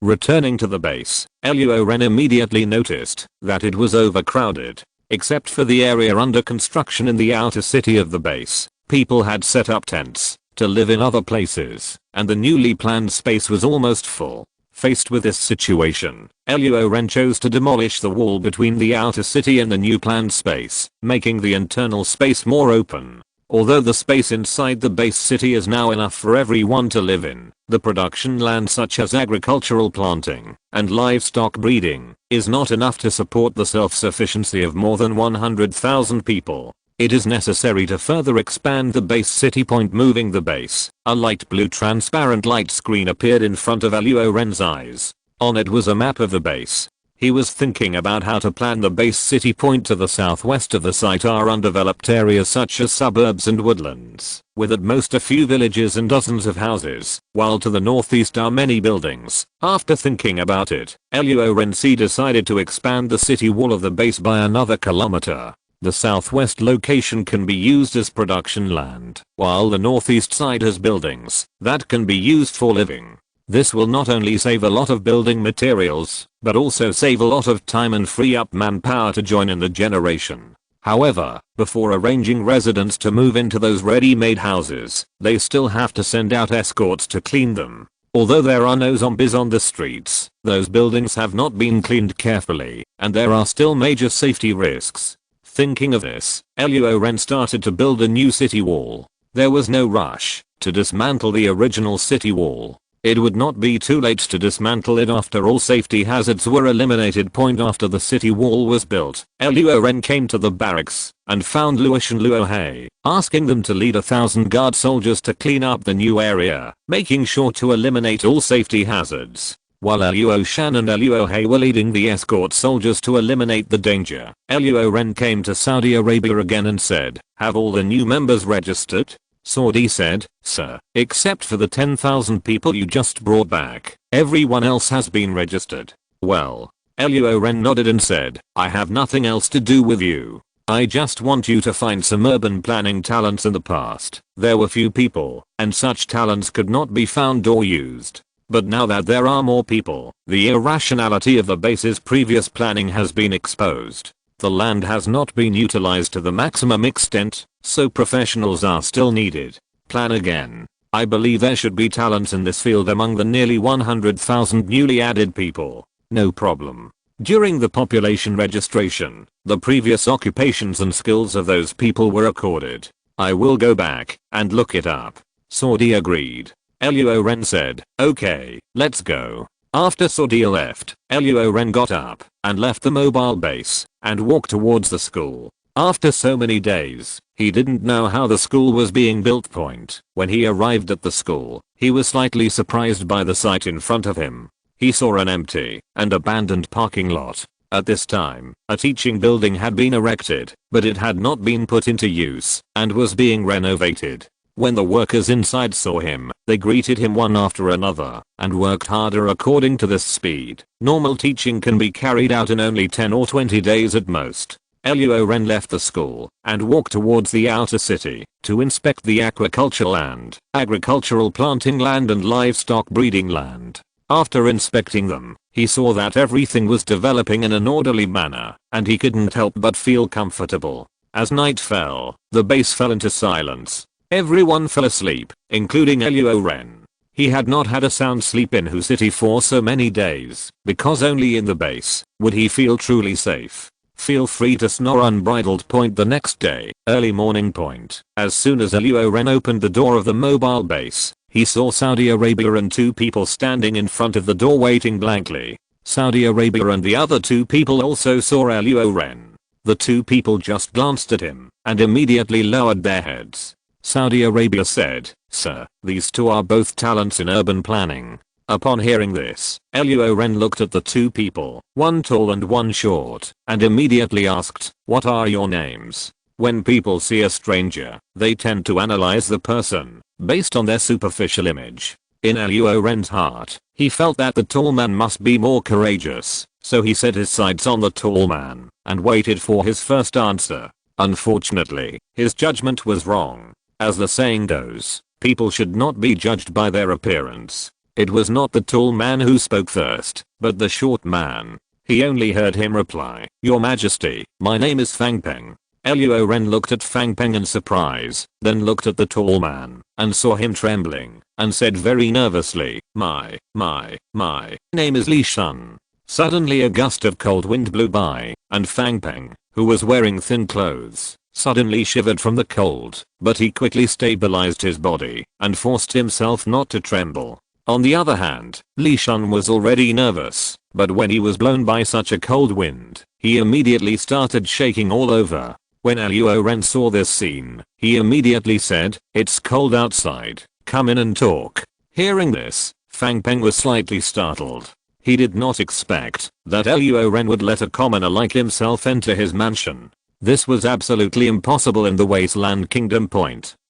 Returning to the base, Luo Ren immediately noticed that it was overcrowded. Except for the area under construction in the outer city of the base, people had set up tents to live in other places, and the newly planned space was almost full. Faced with this situation, Luo Ren chose to demolish the wall between the outer city and the new planned space, making the internal space more open. Although the space inside the base city is now enough for everyone to live in, the production land such as agricultural planting and livestock breeding is not enough to support the self-sufficiency of more than 100,000 people. It is necessary to further expand the base city point. Moving the base, a light blue transparent light screen appeared in front of Luo Ren's eyes. On it was a map of the base. He was thinking about how to plan the base city point. To the southwest of the site are undeveloped areas such as suburbs and woodlands, with at most a few villages and dozens of houses, while to the northeast are many buildings. After thinking about it, Luo Ren decided to expand the city wall of the base by another kilometer. The southwest location can be used as production land, while the northeast side has buildings that can be used for living. This will not only save a lot of building materials, but also save a lot of time and free up manpower to join in the generation. However, before arranging residents to move into those ready-made houses, they still have to send out escorts to clean them. Although there are no zombies on the streets, those buildings have not been cleaned carefully, and there are still major safety risks. Thinking of this, Luo Ren started to build a new city wall. There was no rush to dismantle the original city wall. It would not be too late to dismantle it after all safety hazards were eliminated. After the city wall was built, Luo Ren came to the barracks and found Luo Shan Luo Hei, asking them to lead 1,000 guard soldiers to clean up the new area, making sure to eliminate all safety hazards. While Luo Shan and Luo Hei were leading the escort soldiers to eliminate the danger, Luo Ren came to Saudi Arabia again and said, "Have all the new members registered?" Saudi said, "Sir, except for the 10,000 people you just brought back, everyone else has been registered." Well, Luo Ren nodded and said, "I have nothing else to do with you. I just want you to find some urban planning talents. In the past, there were few people, and such talents could not be found or used. But now that there are more people, the irrationality of the base's previous planning has been exposed. The land has not been utilized to the maximum extent, so professionals are still needed. Plan again. I believe there should be talents in this field among the nearly 100,000 newly added people." No problem. During the population registration, the previous occupations and skills of those people were recorded. I will go back and look it up. Saudi agreed. Luo Ren said, "Okay, let's go." After Saudi left, Luo Ren got up and left the mobile base and walked towards the school. After so many days, he didn't know how the school was being built. When he arrived at the school, he was slightly surprised by the sight in front of him. He saw an empty and abandoned parking lot. At this time, a teaching building had been erected, but it had not been put into use and was being renovated. When the workers inside saw him, they greeted him one after another and worked harder according to this speed. Normal teaching can be carried out in only 10 or 20 days at most. Luo Ren left the school and walked towards the outer city to inspect the aquaculture land, agricultural planting land and livestock breeding land. After inspecting them, he saw that everything was developing in an orderly manner, and he couldn't help but feel comfortable. As night fell, the base fell into silence. Everyone fell asleep, including Luo Ren. He had not had a sound sleep in Hu City for so many days, because only in the base would he feel truly safe. Feel free to snore unbridled. The next day, early morning. As soon as Luo Ren opened the door of the mobile base, he saw Saudi Arabia and two people standing in front of the door waiting blankly. Saudi Arabia and the other two people also saw Luo Ren. The two people just glanced at him and immediately lowered their heads. Saudi Arabia said, "Sir, these two are both talents in urban planning." Upon hearing this, Luo Ren looked at the two people, one tall and one short, and immediately asked, "What are your names?" When people see a stranger, they tend to analyze the person based on their superficial image. In Luo Ren's heart, he felt that the tall man must be more courageous, so he set his sights on the tall man and waited for his first answer. Unfortunately, his judgment was wrong. As the saying goes, people should not be judged by their appearance. It was not the tall man who spoke first, but the short man. He only heard him reply, "Your Majesty, my name is Fang Peng." Luo Ren looked at Fang Peng in surprise, then looked at the tall man and saw him trembling and said very nervously, My name is Li Shun." Suddenly a gust of cold wind blew by, and Fang Peng, who was wearing thin clothes, suddenly shivered from the cold, but he quickly stabilized his body and forced himself not to tremble. On the other hand, Li Shun was already nervous, but when he was blown by such a cold wind, he immediately started shaking all over. When Luo Ren saw this scene, he immediately said, "It's cold outside, come in and talk." Hearing this, Fang Peng was slightly startled. He did not expect that Luo Ren would let a commoner like himself enter his mansion. This was absolutely impossible in the Wasteland Kingdom.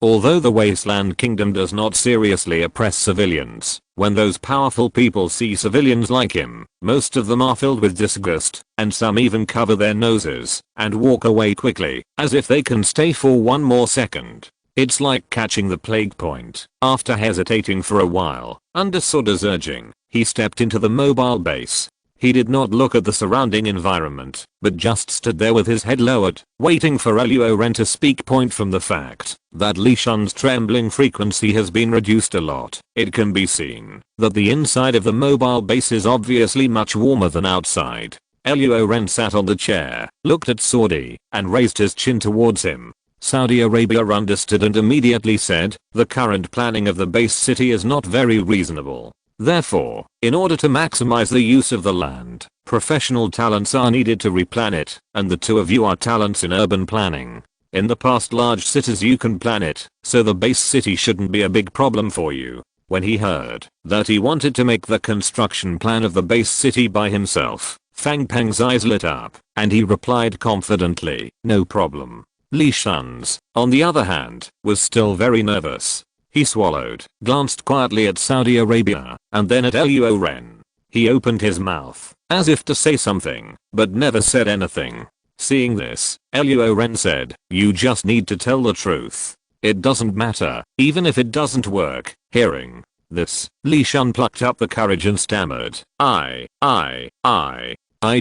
Although the Wasteland Kingdom does not seriously oppress civilians, when those powerful people see civilians like him, most of them are filled with disgust, and some even cover their noses and walk away quickly, as if they can stay for one more second. It's like catching the plague. After hesitating for a while, under Suda's urging, he stepped into the mobile base. He did not look at the surrounding environment, but just stood there with his head lowered, waiting for Luo Ren to speak. From the fact that Li Shun's trembling frequency has been reduced a lot, it can be seen that the inside of the mobile base is obviously much warmer than outside. Luo Ren sat on the chair, looked at Saudi, and raised his chin towards him. Saudi Arabia understood and immediately said, the current planning of the base city is not very reasonable. Therefore, in order to maximize the use of the land, professional talents are needed to replan it, and the two of you are talents in urban planning. In the past large cities you can plan it, so the base city shouldn't be a big problem for you. When he heard that he wanted to make the construction plan of the base city by himself, Fang Peng's eyes lit up, and he replied confidently, no problem. Li Shun's, on the other hand, was still very nervous. He swallowed, glanced quietly at Saudi Arabia, and then at Luo Ren. He opened his mouth, as if to say something, but never said anything. Seeing this, Luo Ren said, you just need to tell the truth. It doesn't matter, even if it doesn't work. Hearing this, Li Shun plucked up the courage and stammered, I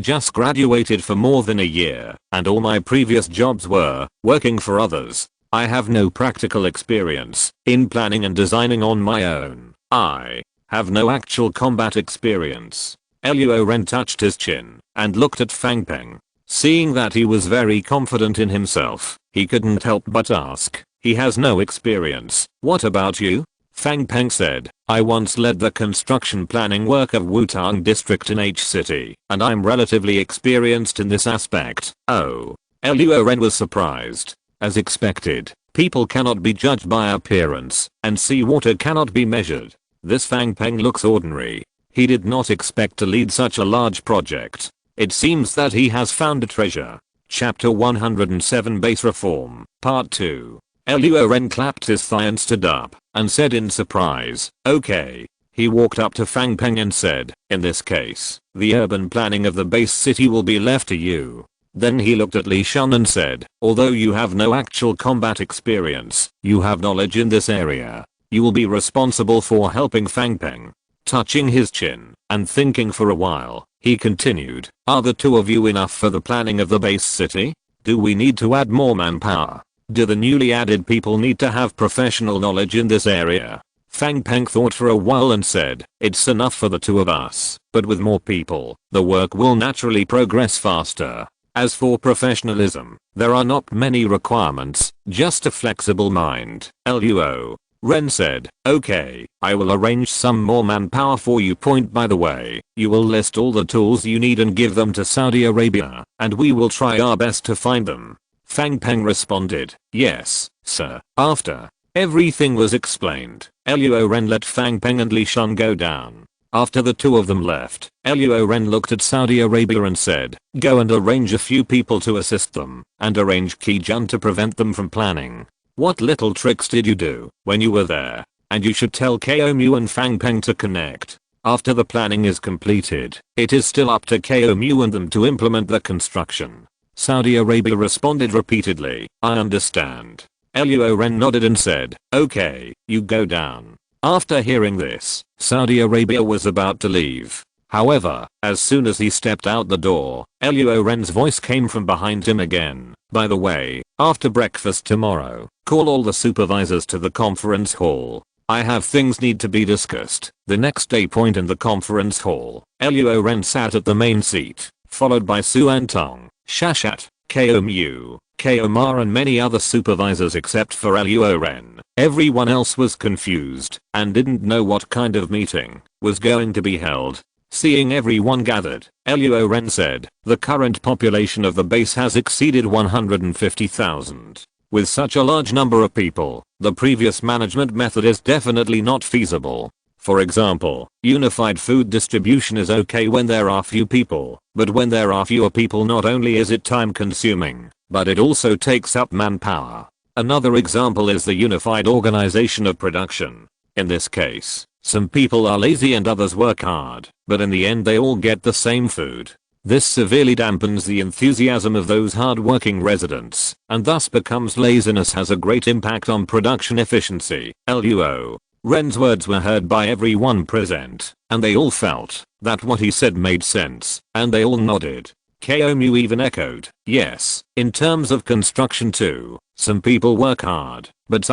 just graduated for more than a year, and all my previous jobs were working for others. I have no practical experience in planning and designing on my own. I have no actual combat experience. Luo Ren touched his chin and looked at Fang Peng. Seeing that he was very confident in himself, he couldn't help but ask, he has no experience. What about you? Fang Peng said, I once led the construction planning work of Wutang district in H City, and I'm relatively experienced in this aspect. Oh. Luo Ren was surprised. As expected, people cannot be judged by appearance, and seawater cannot be measured. This Fang Peng looks ordinary. He did not expect to lead such a large project. It seems that he has found a treasure. Chapter 107 Base Reform, Part 2. Luo Ren clapped his thigh and stood up, and said in surprise, okay. He walked up to Fang Peng and said, in this case, the urban planning of the base city will be left to you. Then he looked at Li Shun and said, although you have no actual combat experience, you have knowledge in this area. You will be responsible for helping Fang Peng. Touching his chin and thinking for a while, he continued, are the two of you enough for the planning of the base city? Do we need to add more manpower? Do the newly added people need to have professional knowledge in this area? Fang Peng thought for a while and said, it's enough for the two of us, but with more people, the work will naturally progress faster. As for professionalism, there are not many requirements, just a flexible mind. Luo Ren said, okay, I will arrange some more manpower for you. By the way, you will list all the tools you need and give them to Saudi Arabia, and we will try our best to find them. Fang Peng responded, yes, sir. After everything was explained, Luo Ren let Fang Peng and Li Shun go down. After the two of them left, Luo Ren looked at Saudi Arabia and said, go and arrange a few people to assist them, and arrange Kijun to prevent them from planning. What little tricks did you do when you were there? And you should tell Komu and Fang Peng to connect. After the planning is completed, it is still up to Komu and them to implement the construction. Saudi Arabia responded repeatedly, I understand. Luo Ren nodded and said, okay, you go down. After hearing this, Saudi Arabia was about to leave. However, as soon as he stepped out the door, Luo Ren's voice came from behind him again. By the way, after breakfast tomorrow, call all the supervisors to the conference hall. I have things need to be discussed. The next day. In the conference hall, Luo Ren sat at the main seat, followed by Suan Tong, Shashat, Komu, Komar and many other supervisors except for Luo Ren. Everyone else was confused and didn't know what kind of meeting was going to be held. Seeing everyone gathered, Luo Ren said, the current population of the base has exceeded 150,000. With such a large number of people, the previous management method is definitely not feasible. For example, unified food distribution is okay when there are few people, but when there are fewer people not only is it time consuming, but it also takes up manpower. Another example is the unified organization of production. In this case, some people are lazy and others work hard, but in the end they all get the same food. This severely dampens the enthusiasm of those hard-working residents, and thus becomes laziness has a great impact on production efficiency. Luo Ren's words were heard by everyone present, and they all felt that what he said made sense, and they all nodded. Komu even echoed, yes, in terms of construction too, some people work hard, but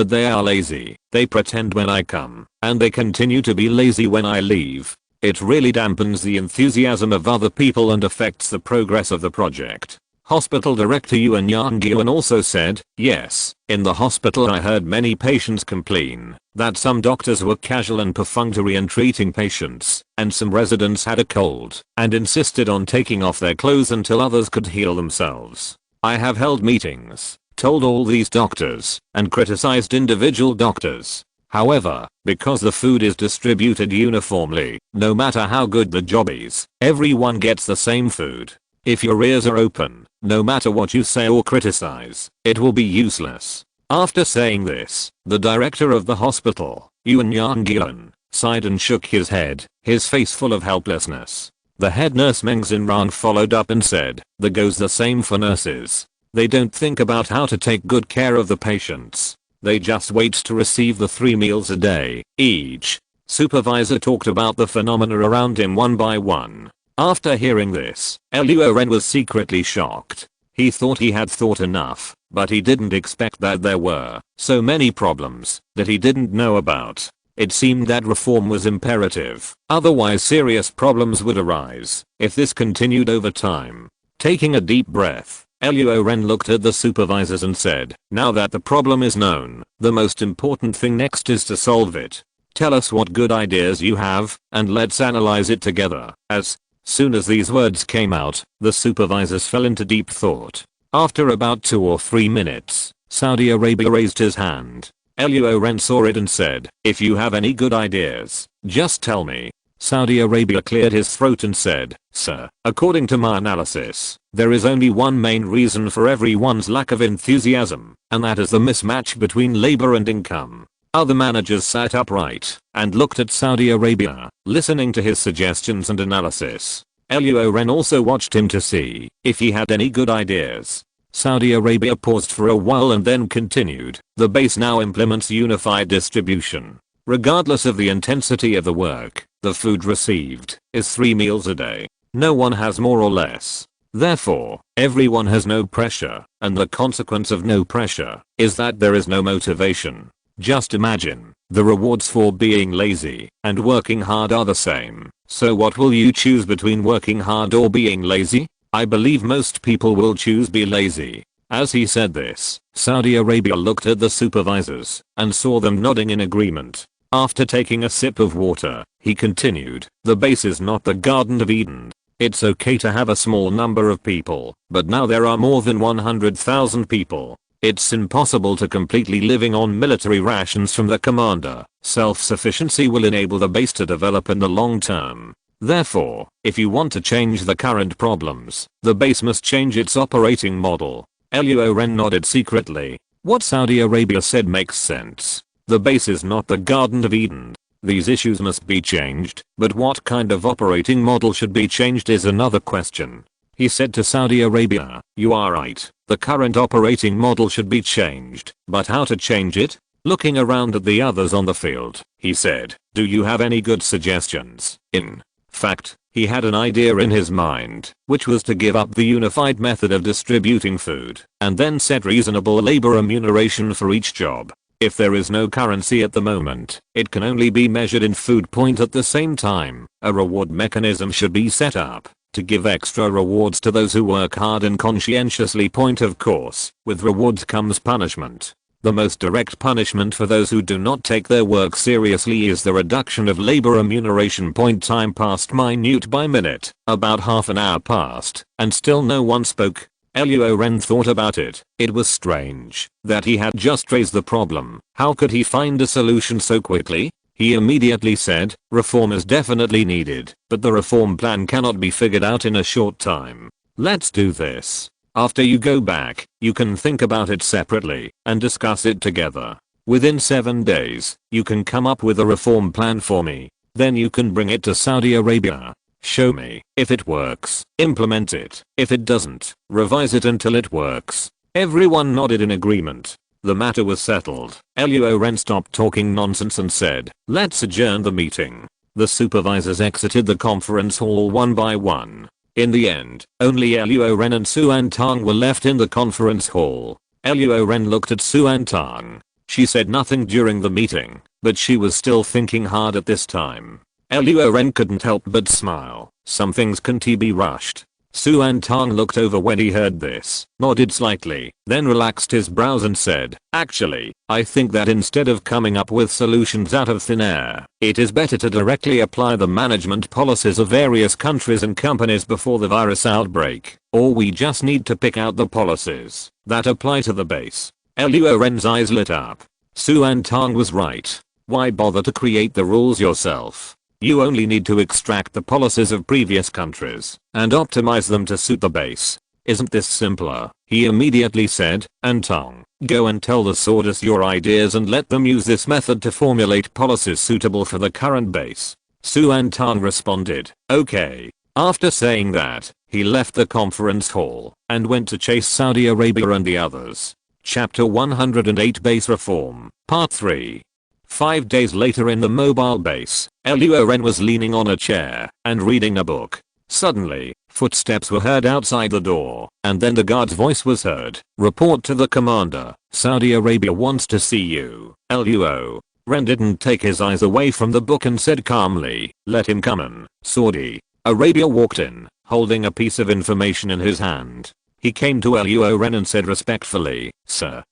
they are lazy, they pretend when I come, and they continue to be lazy when I leave. It really dampens the enthusiasm of other people and affects the progress of the project. Hospital director Yuan Yangyuan also said, yes, in the hospital I heard many patients complain that some doctors were casual and perfunctory in treating patients, and some residents had a cold and insisted on taking off their clothes until others could heal themselves. I have held meetings, told all these doctors, and criticized individual doctors. However, because the food is distributed uniformly, no matter how good the job is, everyone gets the same food. If your ears are open, no matter what you say or criticize, it will be useless. After saying this, the director of the hospital, Yuan Yangyuan, sighed and shook his head, his face full of helplessness. The head nurse Meng Xinran followed up and said, "That goes the same for nurses. They don't think about how to take good care of the patients. They just wait to receive the 3 meals a day, each." Supervisor talked about the phenomena around him one by one. After hearing this, Luo Ren was secretly shocked. He thought he had thought enough, but he didn't expect that there were so many problems that he didn't know about. It seemed that reform was imperative, otherwise serious problems would arise if this continued over time. Taking a deep breath, Luo Ren looked at the supervisors and said, "Now that the problem is known, the most important thing next is to solve it. Tell us what good ideas you have, and let's analyze it together." As soon as these words came out, the supervisors fell into deep thought. After about 2 or 3 minutes, Saudi Arabia raised his hand. Luo Ren saw it and said, "If you have any good ideas, just tell me." Saudi Arabia cleared his throat and said, "Sir, according to my analysis, there is only one main reason for everyone's lack of enthusiasm, and that is the mismatch between labor and income." Other managers sat upright and looked at Saudi Arabia, listening to his suggestions and analysis. Luo Ren also watched him to see if he had any good ideas. Saudi Arabia paused for a while and then continued, "The base now implements unified distribution. Regardless of the intensity of the work, the food received is 3 meals a day. No one has more or less. Therefore, everyone has no pressure, and the consequence of no pressure is that there is no motivation. Just imagine, the rewards for being lazy and working hard are the same. So what will you choose between working hard or being lazy? I believe most people will choose be lazy." As he said this, Saudi Arabia looked at the supervisors and saw them nodding in agreement. After taking a sip of water, he continued, "The base is not the Garden of Eden. It's okay to have a small number of people, but now there are more than 100,000 people. It's impossible to completely living on military rations from the commander. Self-sufficiency will enable the base to develop in the long term. Therefore, if you want to change the current problems, the base must change its operating model." Luo Ren nodded secretly. What Saudi Arabia said makes sense. The base is not the Garden of Eden. These issues must be changed, but what kind of operating model should be changed is another question. He said to Saudi Arabia, "You are right, the current operating model should be changed, but how to change it?" Looking around at the others on the field, he said, "Do you have any good suggestions?" In fact, he had an idea in his mind, which was to give up the unified method of distributing food, and then set reasonable labor remuneration for each job. If there is no currency at the moment, it can only be measured in food point. At the same time, a reward mechanism should be set up to give extra rewards to those who work hard and conscientiously. Point, of course, with rewards comes punishment. The most direct punishment for those who do not take their work seriously is the reduction of labor remuneration. Point, time passed minute by minute. About half an hour passed, and still no one spoke. Luo Ren thought about it. It was strange that he had just raised the problem. How could he find a solution so quickly? He immediately said, reform is definitely needed, but the reform plan cannot be figured out in a short time. Let's do this. After you go back, you can think about it separately and discuss it together. Within 7 days, you can come up with a reform plan for me. Then you can bring it to Saudi Arabia. Show me. If it works, implement it. If it doesn't, revise it until it works. Everyone nodded in agreement. The matter was settled. Luo Ren stopped talking nonsense and said, let's adjourn the meeting. The supervisors exited the conference hall one by one. In the end, only Luo Ren and Suan Tang were left in the conference hall. Luo Ren looked at Suan Tang. She said nothing during the meeting, but she was still thinking hard at this time. Luo Ren couldn't help but smile. Some things can't be rushed. Suan Tang looked over when he heard this, nodded slightly, then relaxed his brows and said, actually, I think that instead of coming up with solutions out of thin air, it is better to directly apply the management policies of various countries and companies before the virus outbreak, or we just need to pick out the policies that apply to the base. Luo Ren's eyes lit up. Suan Tang was right. Why bother to create the rules yourself? You only need to extract the policies of previous countries and optimize them to suit the base. Isn't this simpler? He immediately said, and Tang, go and tell the Swordists your ideas and let them use this method to formulate policies suitable for the current base. Suan Tang responded, okay. After saying that, he left the conference hall and went to chase Saudi Arabia and the others. Chapter 108 Base Reform, Part 3. 5 days later in the mobile base, Luo Ren was leaning on a chair and reading a book. Suddenly, footsteps were heard outside the door, and then the guard's voice was heard. Report to the commander. Saudi Arabia wants to see you. Luo Ren didn't take his eyes away from the book and said calmly, let him come in. Saudi Arabia walked in, holding a piece of information in his hand. He came to Luo Ren and said respectfully, sir,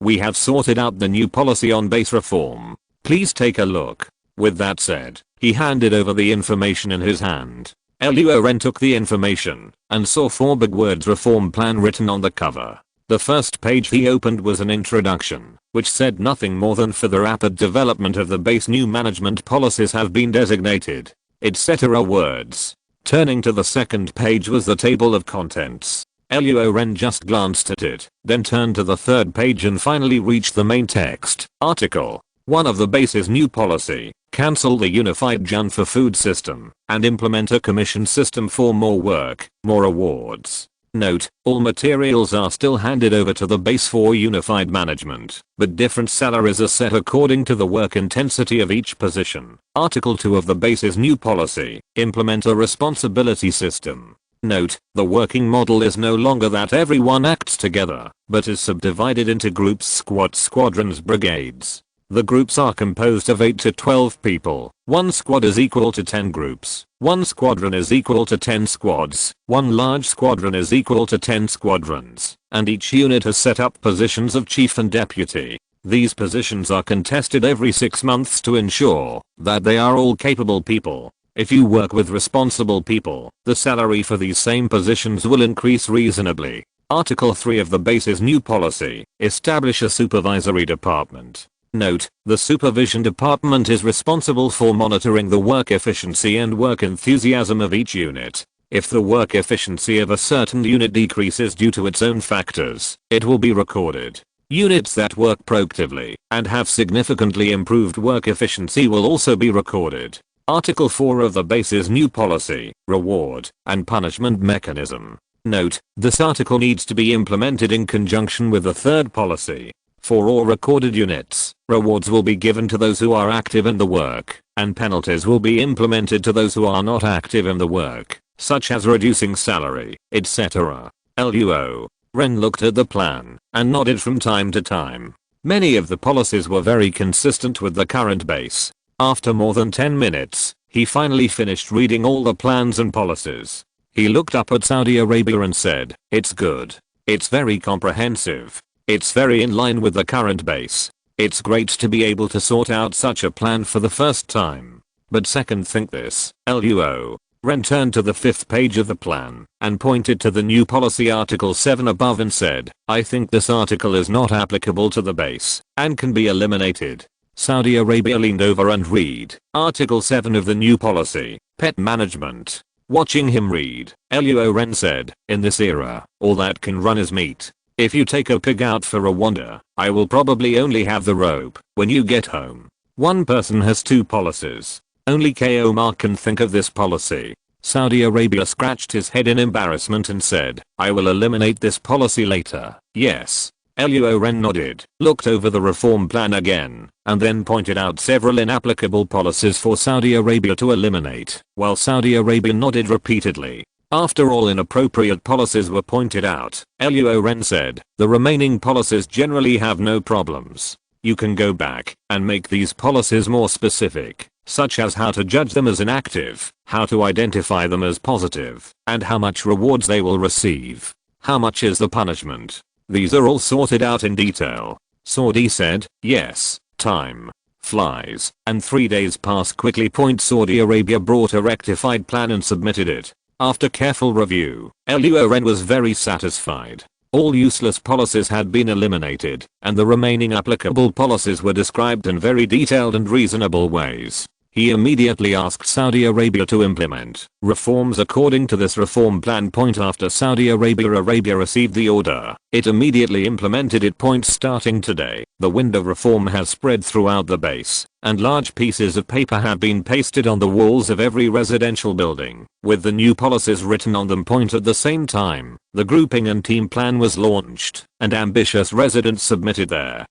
we have sorted out the new policy on base reform. Please take a look. With that said, he handed over the information in his hand. Luo Ren took the information and saw 4 big words reform plan written on the cover. The first page he opened was an introduction, which said nothing more than for the rapid development of the base new management policies have been designated, etc. words. Turning to the second page was the table of contents. Luo Ren just glanced at it, then turned to the third page and finally reached the main text. Article 1 of the base's new policy, cancel the unified Jun for food system, and implement a commission system for more work, more awards. Note, all materials are still handed over to the base for unified management, but different salaries are set according to the work intensity of each position. Article 2 of the base's new policy, implement a responsibility system. Note, the working model is no longer that everyone acts together, but is subdivided into groups, squads, squadrons, brigades. The groups are composed of 8 to 12 people. 1 squad is equal to 10 groups. 1 squadron is equal to 10 squads. 1 large squadron is equal to 10 squadrons. And each unit has set up positions of chief and deputy. These positions are contested every 6 months to ensure that they are all capable people. If you work with responsible people, the salary for these same positions will increase reasonably. Article 3 of the base's new policy, establish a supervisory department. Note, the supervision department is responsible for monitoring the work efficiency and work enthusiasm of each unit. If the work efficiency of a certain unit decreases due to its own factors, it will be recorded. Units that work proactively and have significantly improved work efficiency will also be recorded. Article 4 of the base's new policy, reward and punishment mechanism. Note, this article needs to be implemented in conjunction with the third policy. For all recorded units, rewards will be given to those who are active in the work, and penalties will be implemented to those who are not active in the work, such as reducing salary, etc. Luo Ren looked at the plan and nodded from time to time. Many of the policies were very consistent with the current base. After more than 10 minutes, he finally finished reading all the plans and policies. He looked up at Saudi Arabia and said, it's good. It's very comprehensive. It's very in line with the current base. It's great to be able to sort out such a plan for the first time. But second think this. Luo Ren turned to the 5th page of the plan and pointed to the new policy article 7 above and said, I think this article is not applicable to the base and can be eliminated. Saudi Arabia leaned over and read Article 7 of the new policy, pet management. Watching him read, Luo Ren said, in this era, all that can run is meat. If you take a pig out for a wander, I will probably only have the rope when you get home. One person has two policies. Only Omar can think of this policy. Saudi Arabia scratched his head in embarrassment and said, I will eliminate this policy later. Yes. Luo Ren nodded, looked over the reform plan again, and then pointed out several inapplicable policies for Saudi Arabia to eliminate, while Saudi Arabia nodded repeatedly. After all inappropriate policies were pointed out, Luo Ren said, the remaining policies generally have no problems. You can go back and make these policies more specific, such as how to judge them as inactive, how to identify them as positive, and how much rewards they will receive. How much is the punishment? These are all sorted out in detail. Saudi said, yes. Time flies, and 3 days pass quickly. Saudi Arabia brought a rectified plan and submitted it. After careful review, Luo Ren was very satisfied. All useless policies had been eliminated, and the remaining applicable policies were described in very detailed and reasonable ways. He immediately asked Saudi Arabia to implement reforms according to this reform plan. After Saudi Arabia received the order, it immediately implemented it. Starting today, the wind of reform has spread throughout the base, and large pieces of paper have been pasted on the walls of every residential building, with the new policies written on them. At the same time, the grouping and team plan was launched, and ambitious residents submitted their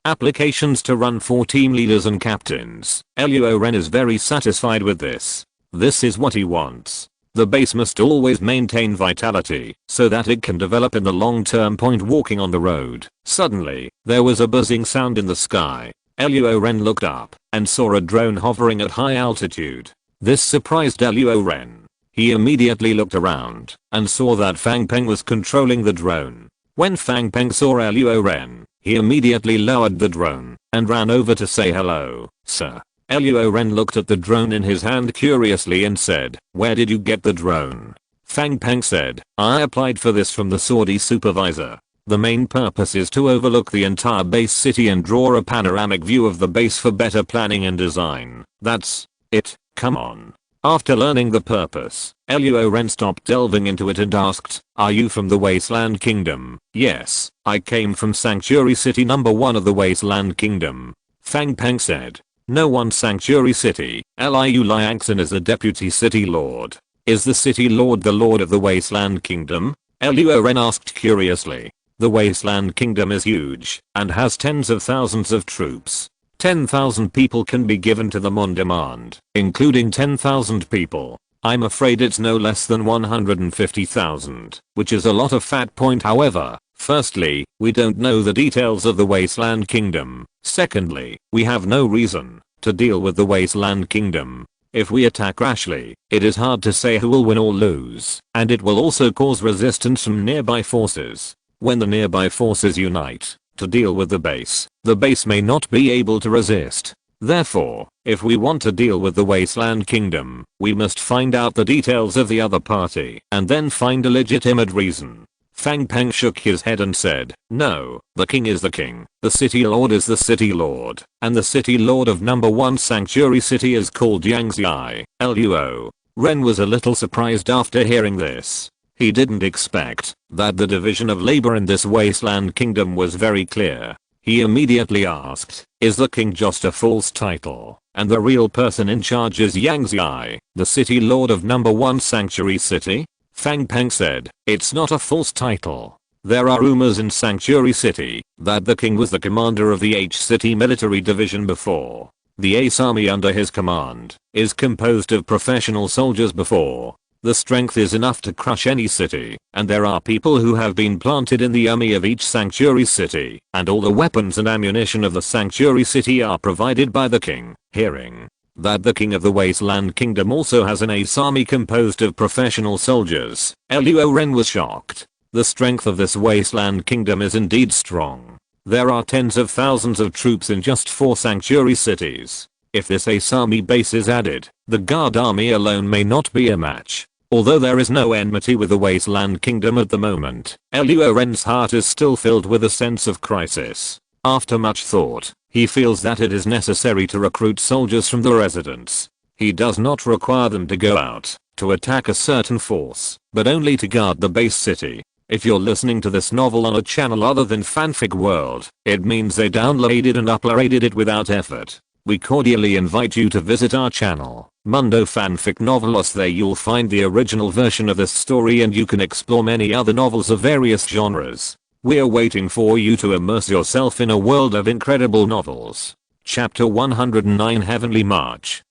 applications to run for team leaders and captains. Luo Ren is very satisfied with this. This is what he wants. The base must always maintain vitality so that it can develop in the long term. Walking on the road, suddenly, there was a buzzing sound in the sky. Luo Ren looked up and saw a drone hovering at high altitude. This surprised Luo Ren. He immediately looked around and saw that Fang Peng was controlling the drone. When Fang Peng saw Luo Ren, he immediately lowered the drone and ran over to say hello, sir. Luo Ren looked at the drone in his hand curiously and said, where did you get the drone? Fang Peng said, I applied for this from the Saudi supervisor. The main purpose is to overlook the entire base city and draw a panoramic view of the base for better planning and design. That's it, come on. After learning the purpose, Luo Ren stopped delving into it and asked, are you from the Wasteland Kingdom? Yes, I came from Sanctuary City number 1 of the Wasteland Kingdom. Fang Peng said, no one Sanctuary City. Liu Liangson is the deputy city lord. Is the city lord the lord of the Wasteland Kingdom? Luo Ren asked curiously. The Wasteland Kingdom is huge and has tens of thousands of troops. 10,000 people can be given to them on demand, including 10,000 people. I'm afraid it's no less than 150,000, which is a lot of fat. However, firstly, we don't know the details of the Wasteland Kingdom. Secondly, we have no reason to deal with the Wasteland Kingdom. If we attack rashly, it is hard to say who will win or lose, and it will also cause resistance from nearby forces. When the nearby forces unite to deal with the base may not be able to resist. Therefore, if we want to deal with the Wasteland Kingdom, we must find out the details of the other party and then find a legitimate reason. Fang Peng shook his head and said, no, the king is the king, the city lord is the city lord, and the city lord of number 1 Sanctuary City is called Yangzi. Luo Ren was a little surprised after hearing this. He didn't expect that the division of labor in this Wasteland Kingdom was very clear. He immediately asked, is the king just a false title, and the real person in charge is Yangzi, the city lord of number 1 Sanctuary City? Fang Peng said, it's not a false title. There are rumors in Sanctuary City that the king was the commander of the H-City military division before. The Ace army under his command is composed of professional soldiers before. The strength is enough to crush any city, and there are people who have been planted in the army of each Sanctuary City, and all the weapons and ammunition of the Sanctuary City are provided by the king. Hearing that the king of the Wasteland Kingdom also has an ace army composed of professional soldiers, Luo Ren was shocked. The strength of this Wasteland Kingdom is indeed strong. There are tens of thousands of troops in just 4 Sanctuary cities. If this ace army base is added, the guard army alone may not be a match. Although there is no enmity with the Wasteland Kingdom at the moment, Luo Ren's heart is still filled with a sense of crisis. After much thought, He feels that it is necessary to recruit soldiers from the residents. He does not require them to go out to attack a certain force, but only to guard the base city. If you're listening to this novel on a channel other than Fanfic World, it means they downloaded and uploaded it without effort. We cordially invite you to visit our channel, Mundo Fanfic Novelos. There you'll find the original version of this story and you can explore many other novels of various genres. We're waiting for you to immerse yourself in a world of incredible novels. Chapter 109 Heavenly March.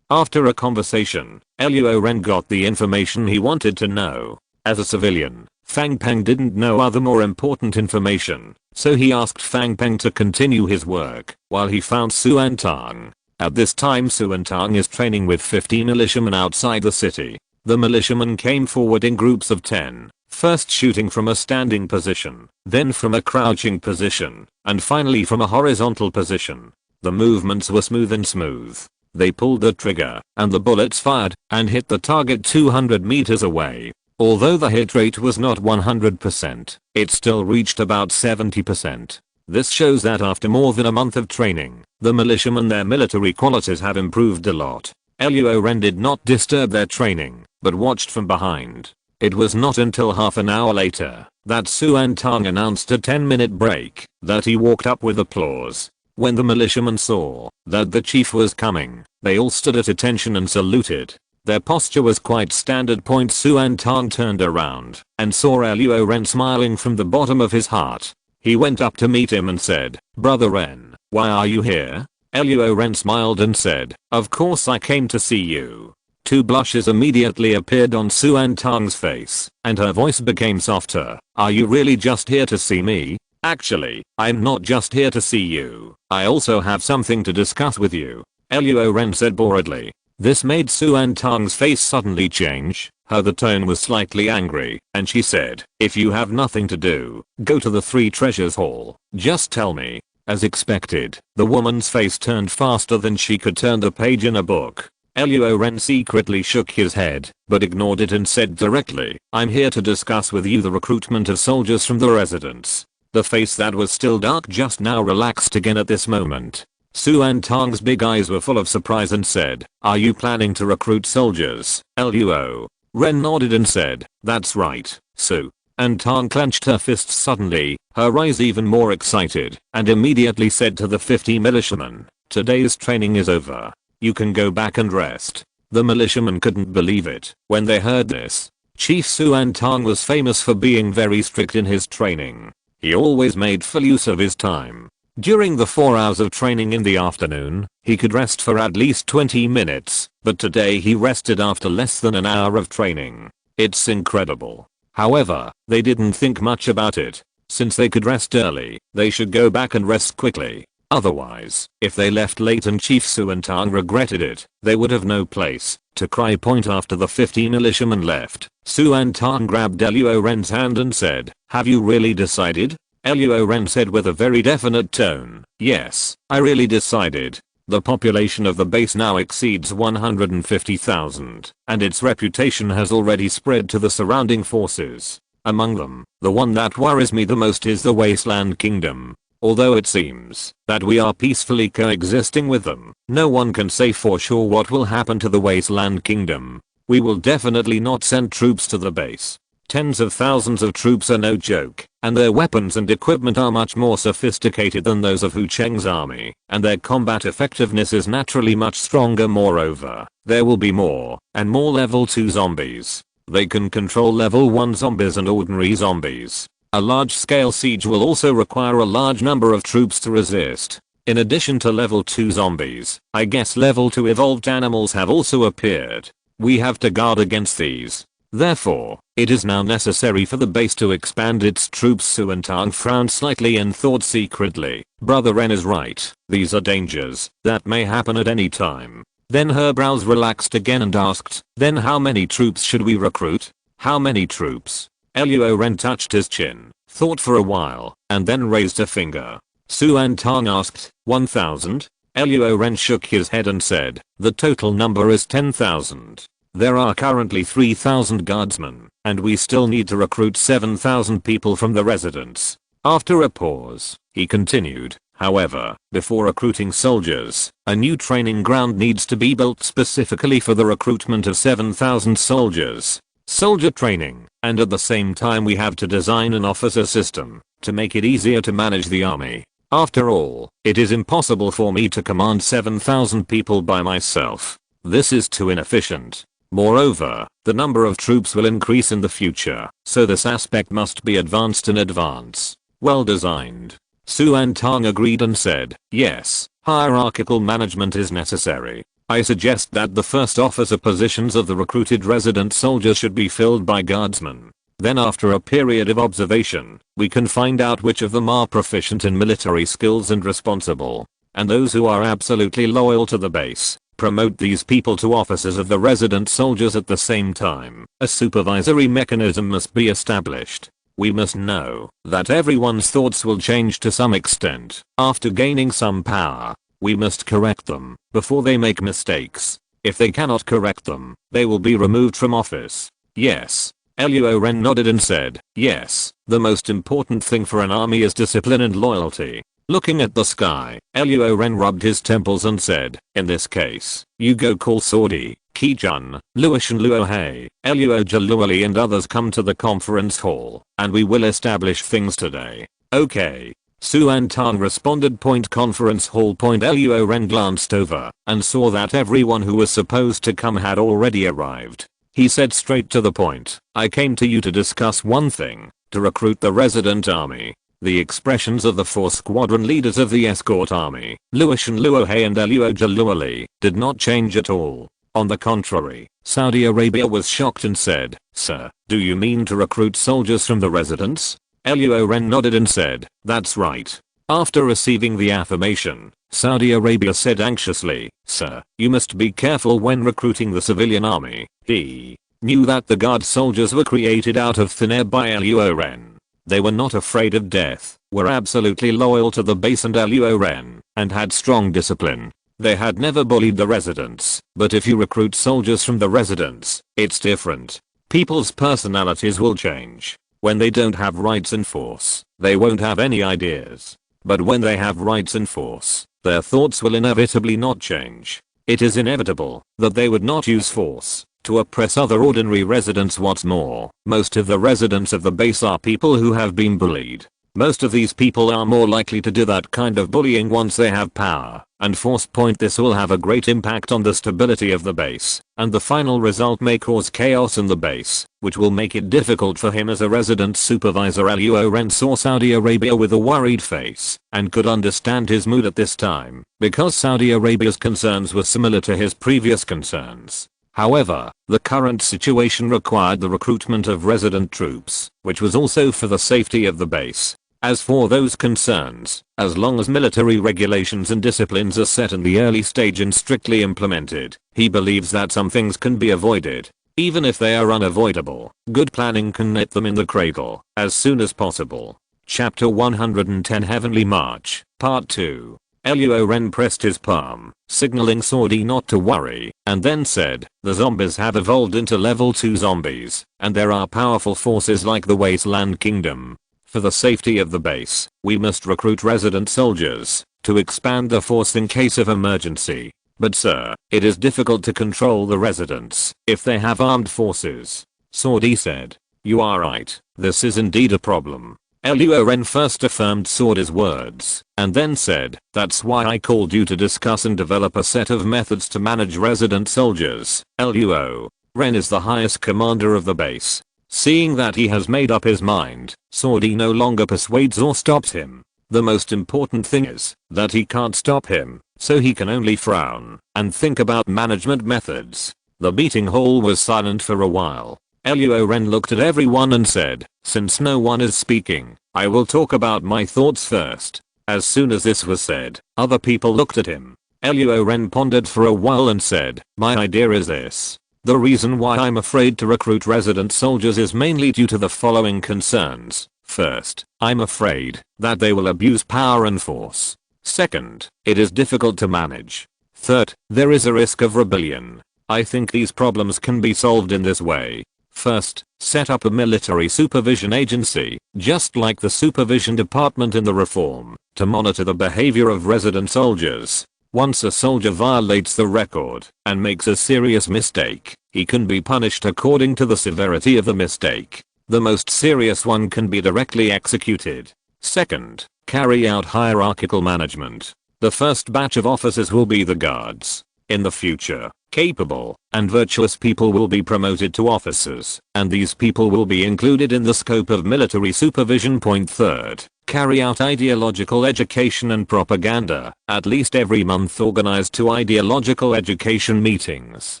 After a conversation, Luo Ren got the information he wanted to know. As a civilian, Fang Peng didn't know other more important information, so he asked Fang Peng to continue his work while he found Suan Tang. At this time Suan Tang is training with 50 militiamen outside the city. The militiamen came forward in groups of 10, first shooting from a standing position, then from a crouching position, and finally from a horizontal position. The movements were smooth. They pulled the trigger, and the bullets fired and hit the target 200 meters away. Although the hit rate was not 100%, it still reached about 70%. This shows that after more than a month of training, the militiamen their military qualities have improved a lot. Luo Ren did not disturb their training, but watched from behind. It was not until half an hour later that Suan Tang announced a 10-minute break that he walked up with applause. When the militiamen saw that the chief was coming, they all stood at attention and saluted. Their posture was quite standard. Suan Tang turned around and saw Luo Ren smiling from the bottom of his heart. He went up to meet him and said, "Brother Ren, why are you here?" Luo Ren smiled and said, "Of course I came to see you." Two blushes immediately appeared on Suan Tang's face, and her voice became softer. "Are you really just here to see me?" "Actually, I'm not just here to see you. I also have something to discuss with you," Luo Ren said boredly. This made Suan Tang's face suddenly change. The tone was slightly angry, and she said, "If you have nothing to do, go to the Three Treasures Hall. Just tell me." As expected, the woman's face turned faster than she could turn the page in a book. Luo Ren secretly shook his head, but ignored it and said directly, "I'm here to discuss with you the recruitment of soldiers from the residents." The face that was still dark just now relaxed again at this moment. Suan Tang's big eyes were full of surprise and said, "Are you planning to recruit soldiers?" Luo Ren nodded and said, "That's right, Su." And Tang clenched her fists suddenly, her eyes even more excited, and immediately said to the 50 militiamen, "Today's training is over. You can go back and rest." The militiamen couldn't believe it when they heard this. Chief Suan Tang was famous for being very strict in his training. He always made full use of his time. During the 4 hours of training in the afternoon, he could rest for at least 20 minutes, but today he rested after less than an hour of training. It's incredible. However, they didn't think much about it. Since they could rest early, they should go back and rest quickly. Otherwise, if they left late and Chief Suan Tang regretted it, they would have no place to cry. After the 50 militiamen left, Suan Tang grabbed Luo Ren's hand and said, "Have you really decided?" Luo Ren said with a very definite tone, "Yes, I really decided. The population of the base now exceeds 150,000, and its reputation has already spread to the surrounding forces. Among them, the one that worries me the most is the Wasteland Kingdom. Although it seems that we are peacefully coexisting with them, no one can say for sure what will happen to the Wasteland Kingdom. We will definitely not send troops to the base. Tens of thousands of troops are no joke, and their weapons and equipment are much more sophisticated than those of Hu Cheng's army, and their combat effectiveness is naturally much stronger. Moreover, there will be more and more level 2 zombies. They can control level 1 zombies and ordinary zombies. A large-scale siege will also require a large number of troops to resist. In addition to level 2 zombies, I guess level 2 evolved animals have also appeared. We have to guard against these. Therefore, it is now necessary for the base to expand its troops." Suan Tang frowned slightly and thought secretly, "Brother Ren is right. These are dangers that may happen at any time." Then her brows relaxed again and asked, "Then how many troops should we recruit?" "How many troops?" Luo Ren touched his chin, thought for a while, and then raised a finger. Suan Tang asked, 1,000? Luo Ren shook his head and said, "The total number is 10,000. There are currently 3,000 guardsmen, and we still need to recruit 7,000 people from the residents." After a pause, he continued, However, before recruiting soldiers, a new training ground needs to be built specifically for the recruitment of 7,000 soldiers. Soldier training, and at the same time we have to design an officer system to make it easier to manage the army. After all, it is impossible for me to command 7,000 people by myself. This is too inefficient. Moreover, the number of troops will increase in the future, so this aspect must be advanced in advance. Well designed. Suan Tang agreed and said, yes, hierarchical management is necessary. I suggest that the first officer positions of the recruited resident soldiers should be filled by guardsmen. Then after a period of observation, we can find out which of them are proficient in military skills and responsible. And those who are absolutely loyal to the base, promote these people to officers of the resident soldiers at the same time. A supervisory mechanism must be established. We must know that everyone's thoughts will change to some extent. After gaining some power, we must correct them before they make mistakes. If they cannot correct them, they will be removed from office. Yes. Luo Ren nodded and said, yes, the most important thing for an army is discipline and loyalty. Looking at the sky, Luo Ren rubbed his temples and said, in this case, you go call Saudi, Kijun, Luoshan Luohei, Luo Jaluali and others come to the conference hall, and we will establish things today. Okay. Suan Tang responded. Conference hall. Luo Ren glanced over and saw that everyone who was supposed to come had already arrived. He said straight to the point, I came to you to discuss one thing, to recruit the resident army. The expressions of the 4 squadron leaders of the escort army, Luoshan Luohei and Luo Jaluali, did not change at all. On the contrary, Saudi Arabia was shocked and said, sir, do you mean to recruit soldiers from the residents? Luo Ren nodded and said, that's right. After receiving the affirmation, Saudi Arabia said anxiously, sir, you must be careful when recruiting the civilian army. He knew that the guard soldiers were created out of thin air by Luo Ren. They were not afraid of death, were absolutely loyal to the base and Luo Ren, and had strong discipline. They had never bullied the residents, but if you recruit soldiers from the residents, it's different. People's personalities will change. When they don't have rights in force, they won't have any ideas. But when they have rights in force, their thoughts will inevitably not change. It is inevitable that they would not use force to oppress other ordinary residents. What's more, most of the residents of the base are people who have been bullied. Most of these people are more likely to do that kind of bullying once they have power and force. This will have a great impact on the stability of the base, and the final result may cause chaos in the base, which will make it difficult for him as a resident supervisor. Luo Ren saw Saudi Arabia with a worried face and could understand his mood at this time, because Saudi Arabia's concerns were similar to his previous concerns. However, the current situation required the recruitment of resident troops, which was also for the safety of the base. As for those concerns, as long as military regulations and disciplines are set in the early stage and strictly implemented, he believes that some things can be avoided. Even if they are unavoidable, good planning can nip them in the cradle as soon as possible. Chapter 110 Heavenly March, Part 2. Luo Ren pressed his palm, signaling Saudi not to worry, and then said, the zombies have evolved into level 2 zombies, and there are powerful forces like the Wasteland Kingdom. For the safety of the base, we must recruit resident soldiers to expand the force in case of emergency. But sir, it is difficult to control the residents if they have armed forces. Saudi said. You are right, this is indeed a problem. Luo Ren first affirmed Saudi's words, and then said, that's why I called you to discuss and develop a set of methods to manage resident soldiers. Luo Ren is the highest commander of the base. Seeing that he has made up his mind, Saudi no longer persuades or stops him. The most important thing is that he can't stop him, so he can only frown and think about management methods. The meeting hall was silent for a while. Luo Ren looked at everyone and said, since no one is speaking, I will talk about my thoughts first. As soon as this was said, other people looked at him. Luo Ren pondered for a while and said, my idea is this. The reason why I'm afraid to recruit resident soldiers is mainly due to the following concerns. First, I'm afraid that they will abuse power and force. Second, it is difficult to manage. Third, there is a risk of rebellion. I think these problems can be solved in this way. First, set up a military supervision agency, just like the supervision department in the reform. to monitor the behavior of resident soldiers. Once a soldier violates the record and makes a serious mistake, he can be punished according to the severity of the mistake. The most serious one can be directly executed. Second, carry out hierarchical management. The first batch of officers will be the guards. In the future, capable and virtuous people will be promoted to officers, and these people will be included in the scope of military supervision. Third, carry out ideological education and propaganda, at least every month organized to ideological education meetings.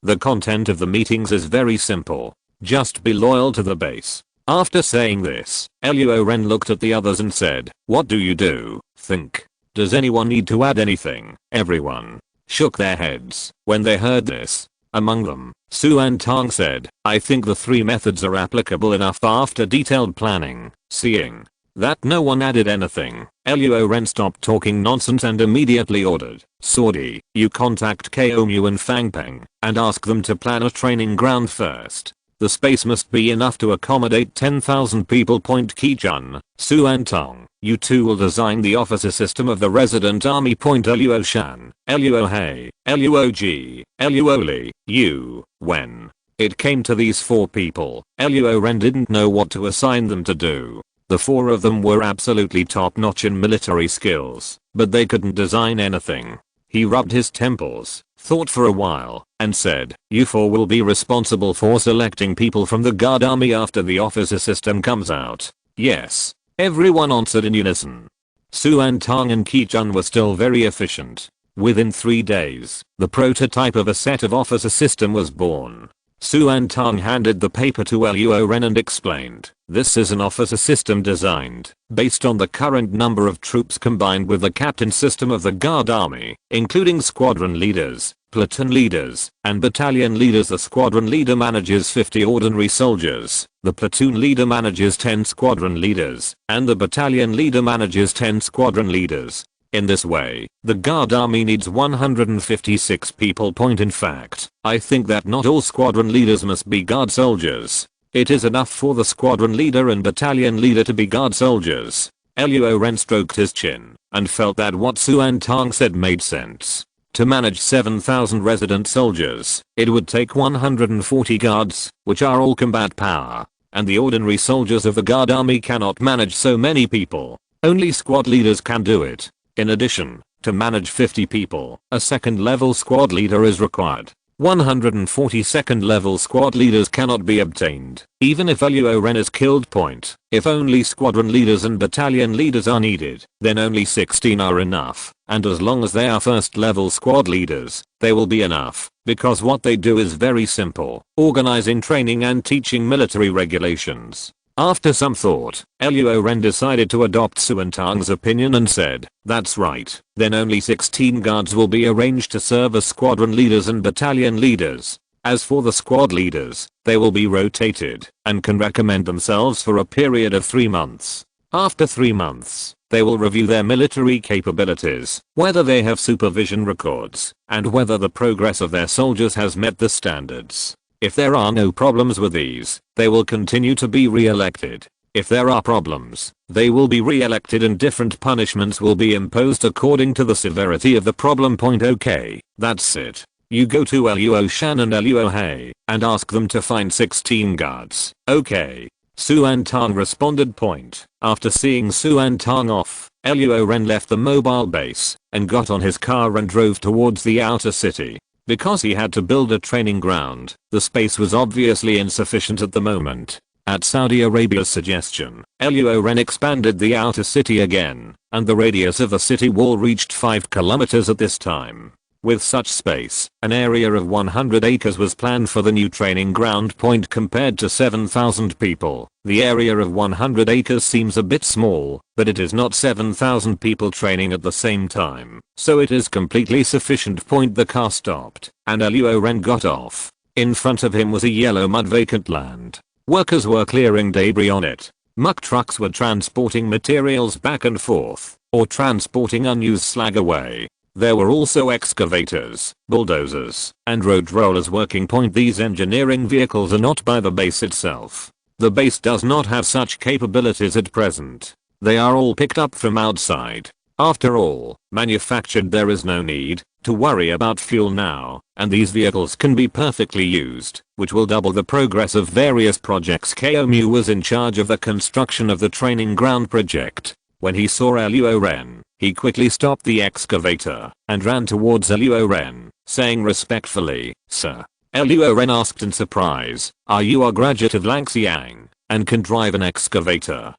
The content of the meetings is very simple. Just be loyal to the base. After saying this, Luo Ren looked at the others and said, "What do you do? Think. Does anyone need to add anything?" Everyone shook their heads when they heard this. Among them, Suan Tong said, "I think the three methods are applicable enough after detailed planning." Seeing that no one added anything, Luo Ren stopped talking nonsense and immediately ordered, "Sordi, you contact Komu and Fangpeng and ask them to plan a training ground first. The space must be enough to accommodate 10,000 people. Kichun, Suan Tong, you two will design the officer system of the resident army. Luo Shan, Luo Hei, Luo Ji, Luo Li, Yu, Wen." It came to these four people. Luo Ren didn't know what to assign them to do. The four of them were absolutely top-notch in military skills, but they couldn't design anything. He rubbed his temples, thought for a while, and said, "You four will be responsible for selecting people from the guard army after the officer system comes out." "Yes." Everyone answered in unison. Suan Tong and Kichun were still very efficient. Within 3 days, the prototype of a set of officer system was born. Suan Tong handed the paper to Luo Ren and explained, "This is an officer system designed based on the current number of troops combined with the captain system of the guard army, including squadron leaders, platoon leaders, and battalion leaders. The squadron leader manages 50 ordinary soldiers, the platoon leader manages 10 squadron leaders, and the battalion leader manages 10 squadron leaders. In this way, the guard army needs 156 people. In fact, I think that not all squadron leaders must be guard soldiers. It is enough for the squadron leader and battalion leader to be guard soldiers." Luo Ren stroked his chin and felt that what Suan Tong said made sense. To manage 7,000 resident soldiers, it would take 140 guards, which are all combat power, and the ordinary soldiers of the guard army cannot manage so many people. Only squad leaders can do it. In addition, to manage 50 people, a second level squad leader is required. 142nd level squad leaders cannot be obtained, even if Luo Ren is killed. If only squadron leaders and battalion leaders are needed, then only 16 are enough, and as long as they are first level squad leaders, they will be enough, because what they do is very simple, organizing training and teaching military regulations. After some thought, Luo Ren decided to adopt Suan Tong's opinion and said, "That's right, then only 16 guards will be arranged to serve as squadron leaders and battalion leaders. As for the squad leaders, they will be rotated and can recommend themselves for a period of 3 months. After 3 months, they will review their military capabilities, whether they have supervision records, and whether the progress of their soldiers has met the standards. If there are no problems with these, they will continue to be re-elected. If there are problems, they will be re-elected and different punishments will be imposed according to the severity of the problem. Okay, that's it. You go to Luo Shan and Luo Hei and ask them to find 16 guards." "Okay." Suan Tong responded. After seeing Suan Tong off, Luo Ren left the mobile base and got on his car and drove towards the outer city. Because he had to build a training ground, the space was obviously insufficient at the moment. At Saudi Arabia's suggestion, Luo Ren expanded the outer city again, and the radius of the city wall reached 5 kilometers at this time. With such space, an area of 100 acres was planned for the new training ground. Compared to 7,000 people, the area of 100 acres seems a bit small, but it is not 7,000 people training at the same time, so it is completely sufficient. The car stopped, and Luo Ren got off. In front of him was a yellow mud vacant land. Workers were clearing debris on it. Muck trucks were transporting materials back and forth, or transporting unused slag away. There were also excavators, bulldozers, and road rollers working. These engineering vehicles are not by the base itself. The base does not have such capabilities at present. They are all picked up from outside. After all, manufactured, there is no need to worry about fuel now, and these vehicles can be perfectly used, which will double the progress of various projects. Luo was in charge of the construction of the training ground project. When he saw Luo Ren, he quickly stopped the excavator and ran towards Luo Ren, saying respectfully, "Sir." Luo Ren asked in surprise, "Are you a graduate of Langxiang and can drive an excavator?"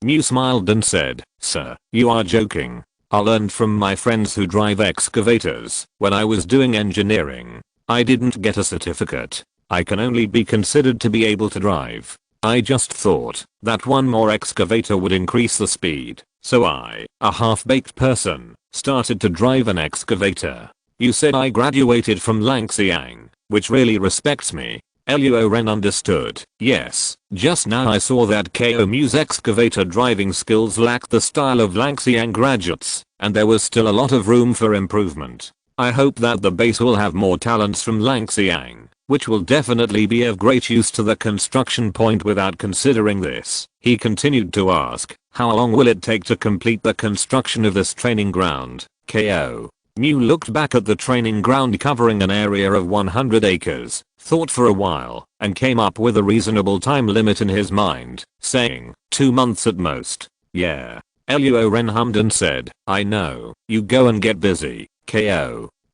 Mu smiled and said, "Sir, you are joking. I learned from my friends who drive excavators when I was doing engineering. I didn't get a certificate. I can only be considered to be able to drive. I just thought that one more excavator would increase the speed, so I, a half-baked person, started to drive an excavator. You said I graduated from Langxiang, which really respects me." Luo Ren understood. Yes, just now I saw that Mu's excavator driving skills lacked the style of Langxiang graduates, and there was still a lot of room for improvement. I hope that the base will have more talents from Langxiang, which will definitely be of great use to the construction point. Without considering this, he continued to ask, "How long will it take to complete the construction of this training ground?" Mu looked back at the training ground covering an area of 100 acres, thought for a while, and came up with a reasonable time limit in his mind, saying, 2 months at most. "Yeah." Luo Ren hummed and said, "I know, you go and get busy."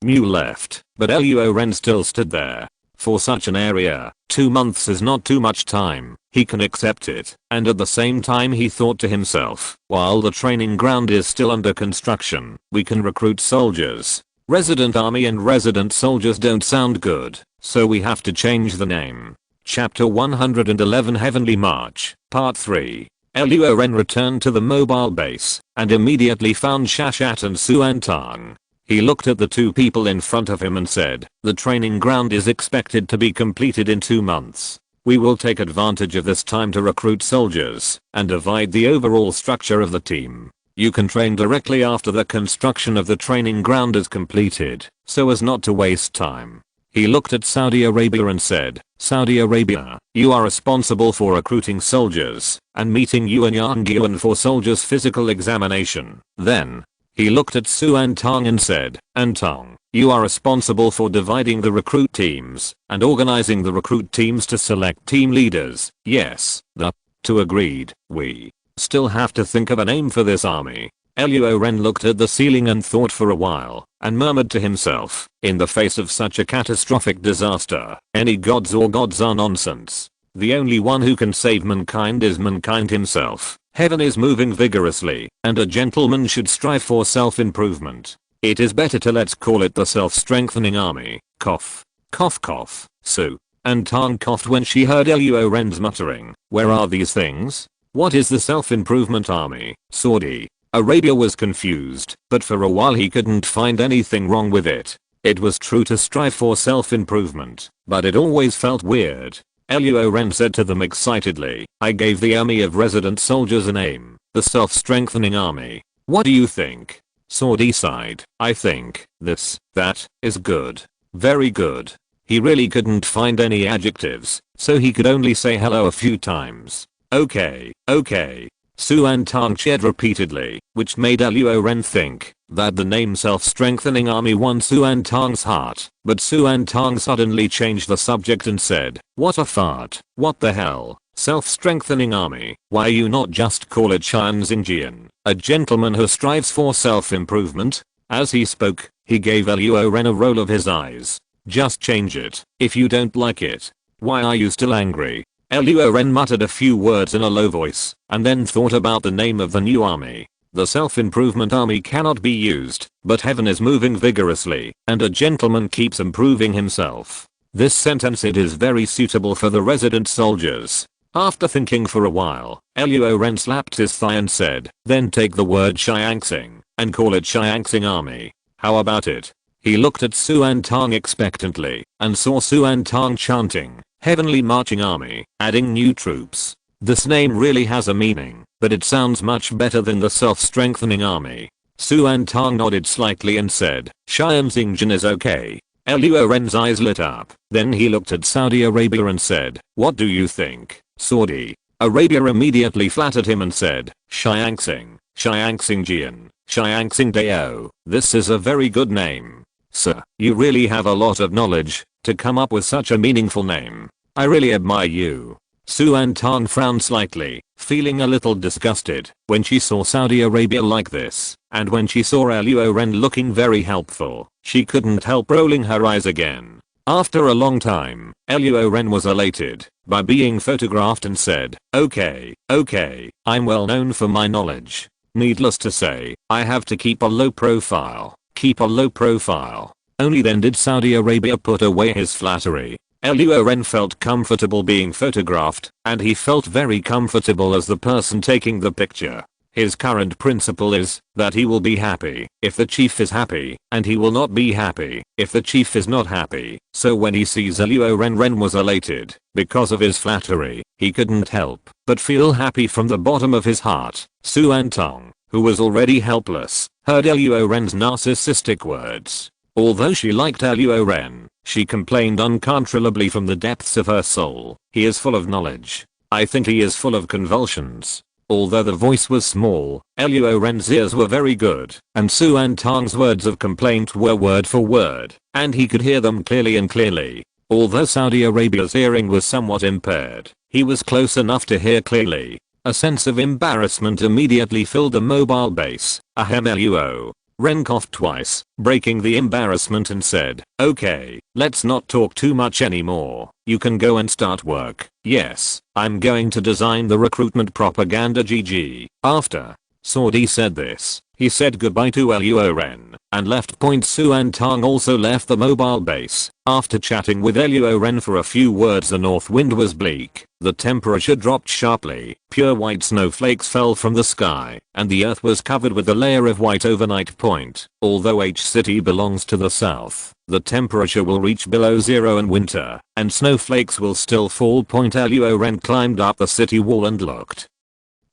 Mu left, but Luo Ren still stood there. For such an area, 2 months is not too much time. He can accept it, and at the same time he thought to himself, while the training ground is still under construction, we can recruit soldiers. Resident army and resident soldiers don't sound good, so we have to change the name. Chapter 111 Heavenly March, Part 3. Luo Ren returned to the mobile base, and immediately found Shashat and Suantang. He looked at the two people in front of him and said, "The training ground is expected to be completed in 2 months. We will take advantage of this time to recruit soldiers and divide the overall structure of the team. You can train directly after the construction of the training ground is completed, so as not to waste time." He looked at Saudi Arabia and said, "Saudi Arabia, you are responsible for recruiting soldiers and meeting Yuan Yangyuan for soldiers' physical examination." Then, he looked at Suantong and said, "Antong, you are responsible for dividing the recruit teams and organizing the recruit teams to select team leaders." "Yes, the two agreed. "We still have to think of a name for this army." Luo Ren looked at the ceiling and thought for a while, and murmured to himself, "In the face of such a catastrophic disaster, any gods or gods are nonsense. The only one who can save mankind is mankind himself. Heaven is moving vigorously, and a gentleman should strive for self-improvement. It is better to let's call it the self-strengthening army." Cough. Cough cough. And Tang coughed when she heard Luo Ren's muttering, "Where are these things? What is the self-improvement army?" Saudi Arabia was confused, but for a while he couldn't find anything wrong with it. It was true to strive for self-improvement, but it always felt weird. Luo Ren said to them excitedly, "I gave the army of resident soldiers a name, the self-strengthening army. What do you think?" Saudi sighed, "I think that is good. Very good." He really couldn't find any adjectives, so he could only say hello a few times. Okay. Suantang cheered repeatedly, which made Luo Ren think that the name self-strengthening army won Suantang's heart, but Suantang suddenly changed the subject and said, "What a fart. What the hell? Self-strengthening army, why you not just call it Qian Xingjian, a gentleman who strives for self-improvement?" As he spoke, he gave Luo Ren a roll of his eyes. "Just change it, if you don't like it. Why are you still angry?" Luo Ren muttered a few words in a low voice, and then thought about the name of the new army. The self-improvement army cannot be used, but heaven is moving vigorously, and a gentleman keeps improving himself. This sentence it is very suitable for the resident soldiers. After thinking for a while, Luo Ren slapped his thigh and said, "Then take the word Xiangxing, and call it Xiangxing army. How about it?" He looked at Suantang expectantly, and saw Suantang chanting, "Heavenly Marching Army," adding new troops. This name really has a meaning, but it sounds much better than the self-strengthening army. Suantang nodded slightly and said, "Qian Xingjian is okay." Luo Ren's eyes lit up, then he looked at Saudi Arabia and said, "What do you think?" Saudi Arabia immediately flattered him and said, Xiangxing Xingjian. Xiang Dao, this is a very good name. Sir, you really have a lot of knowledge to come up with such a meaningful name. I really admire you. Suan Tong frowned slightly, feeling a little disgusted when she saw Saudi Arabia like this, and when she saw Luo Ren looking very helpful, she couldn't help rolling her eyes again. After a long time, Luo Ren was elated by being photographed and said, okay, I'm well known for my knowledge. Needless to say, I have to keep a low profile. Only then did Saudi Arabia put away his flattery. Luo Ren felt comfortable being photographed, and he felt very comfortable as the person taking the picture. His current principle is that he will be happy if the chief is happy, and he will not be happy if the chief is not happy. So when he sees Luo Ren was elated because of his flattery, he couldn't help but feel happy from the bottom of his heart. Suan Tong, who was already helpless, heard Luo Ren's narcissistic words. Although she liked Luo Ren, she complained uncontrollably from the depths of her soul. He is full of knowledge. I think he is full of convulsions. Although the voice was small, Luo Ren's ears were very good, and Suan Tong's words of complaint were word for word, and he could hear them clearly. Although Saudi Arabia's hearing was somewhat impaired, he was close enough to hear clearly. A sense of embarrassment immediately filled the mobile base. Ahem. Luo Ren coughed twice, breaking the embarrassment, and said, okay, let's not talk too much anymore. You can go and start work. Yes, I'm going to design the recruitment propaganda GG. After Saudi said this, he said goodbye to Luo Ren and left. Suan Tong also left the mobile base. After chatting with Luo Ren for a few words, the north wind was bleak. The temperature dropped sharply. Pure white snowflakes fell from the sky, and the earth was covered with a layer of white overnight. Although H City belongs to the south, the temperature will reach below zero in winter, and snowflakes will still fall. Luo Ren climbed up the city wall and looked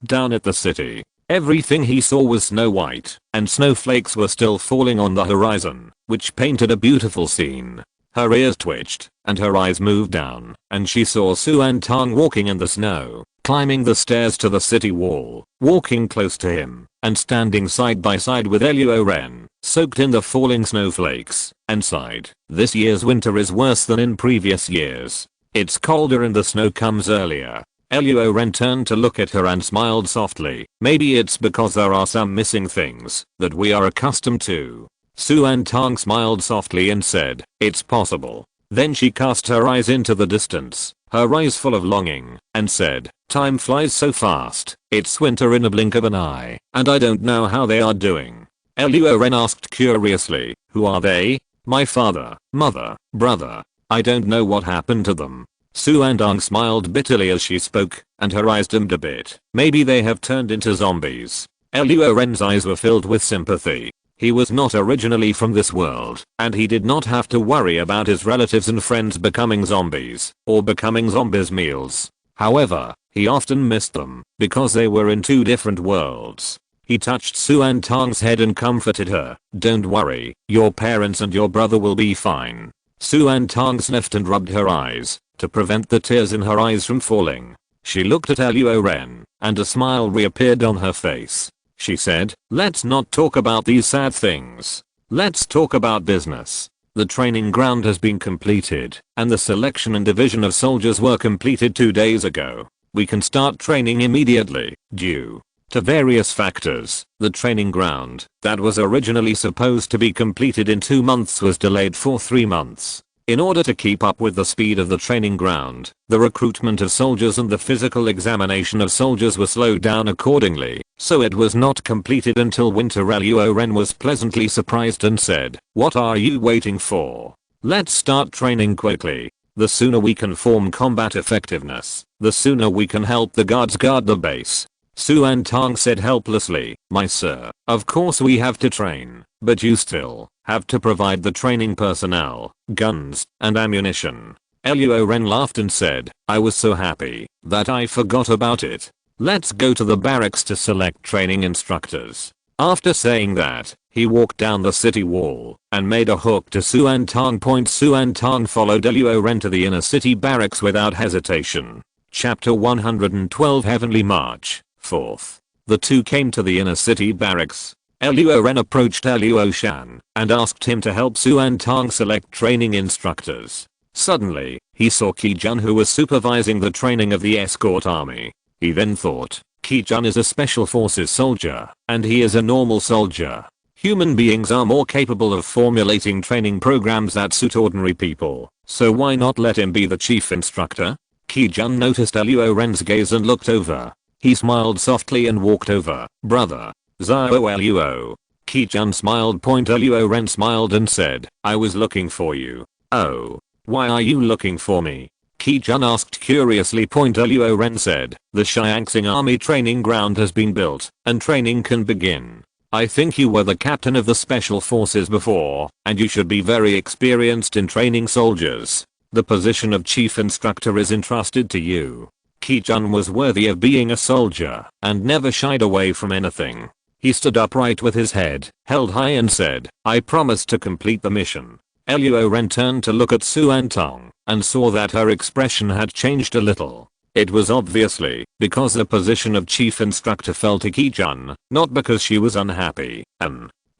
down at the city. Everything he saw was snow white, and snowflakes were still falling on the horizon, which painted a beautiful scene. Her ears twitched, and her eyes moved down, and she saw Suan Tong walking in the snow, climbing the stairs to the city wall, walking close to him, and standing side by side with Luo Ren, soaked in the falling snowflakes, and sighed. This year's winter is worse than in previous years. It's colder and the snow comes earlier. Luo Ren turned to look at her and smiled softly. Maybe it's because there are some missing things that we are accustomed to. Suan Tong smiled softly and said, it's possible. Then she cast her eyes into the distance, her eyes full of longing, and said, time flies so fast. It's winter in a blink of an eye, and I don't know how they are doing. Luo Ren asked curiously, who are they? My father, mother, brother. I don't know what happened to them. Suan Tong smiled bitterly as she spoke, and her eyes dimmed a bit. Maybe they have turned into zombies. Luo Ren's eyes were filled with sympathy. He was not originally from this world, and he did not have to worry about his relatives and friends becoming zombies, or becoming zombies' meals. However, he often missed them, because they were in two different worlds. He touched Suan Tong's head and comforted her. Don't worry, your parents and your brother will be fine. Suan Tong sniffed and rubbed her eyes to prevent the tears in her eyes from falling. She looked at Luo Ren, and a smile reappeared on her face. She said, let's not talk about these sad things. Let's talk about business. The training ground has been completed, and the selection and division of soldiers were completed 2 days ago. We can start training immediately. Due to various factors, the training ground that was originally supposed to be completed in 2 months was delayed for 3 months. In order to keep up with the speed of the training ground, the recruitment of soldiers and the physical examination of soldiers were slowed down accordingly, so it was not completed until winter. Luo Ren was pleasantly surprised and said, what are you waiting for? Let's start training quickly. The sooner we can form combat effectiveness, the sooner we can help the guards guard the base. Suan Tong said helplessly, my sir, of course we have to train, but you still have to provide the training personnel, guns, and ammunition. Luo Ren laughed and said, I was so happy that I forgot about it. Let's go to the barracks to select training instructors. After saying that, he walked down the city wall and made a hook to Suan Tong. Suan Tong followed Luo Ren to the inner city barracks without hesitation. Chapter 112 Heavenly March, 4th. The two came to the inner city barracks. Luo Ren approached Luo Shan and asked him to help Su and Tong select training instructors. Suddenly, he saw Ki-jun, who was supervising the training of the escort army. He then thought, Ki-jun is a special forces soldier, and he is a normal soldier. Human beings are more capable of formulating training programs that suit ordinary people, so why not let him be the chief instructor? Ki-jun noticed Luo Ren's gaze and looked over. He smiled softly and walked over. Brother. Zhao Luo. Ki-jun smiled. Luo Ren smiled and said, I was looking for you. Oh. Why are you looking for me? Ki-jun asked curiously. Luo Ren said, the Xianxing army training ground has been built, and training can begin. I think you were the captain of the special forces before, and you should be very experienced in training soldiers. The position of chief instructor is entrusted to you. Ki-jun was worthy of being a soldier, and never shied away from anything. He stood upright with his head held high and said, I promise to complete the mission. Luo Ren turned to look at Su and Tong, and saw that her expression had changed a little. It was obviously because the position of chief instructor fell to Ki-jun, not because she was unhappy.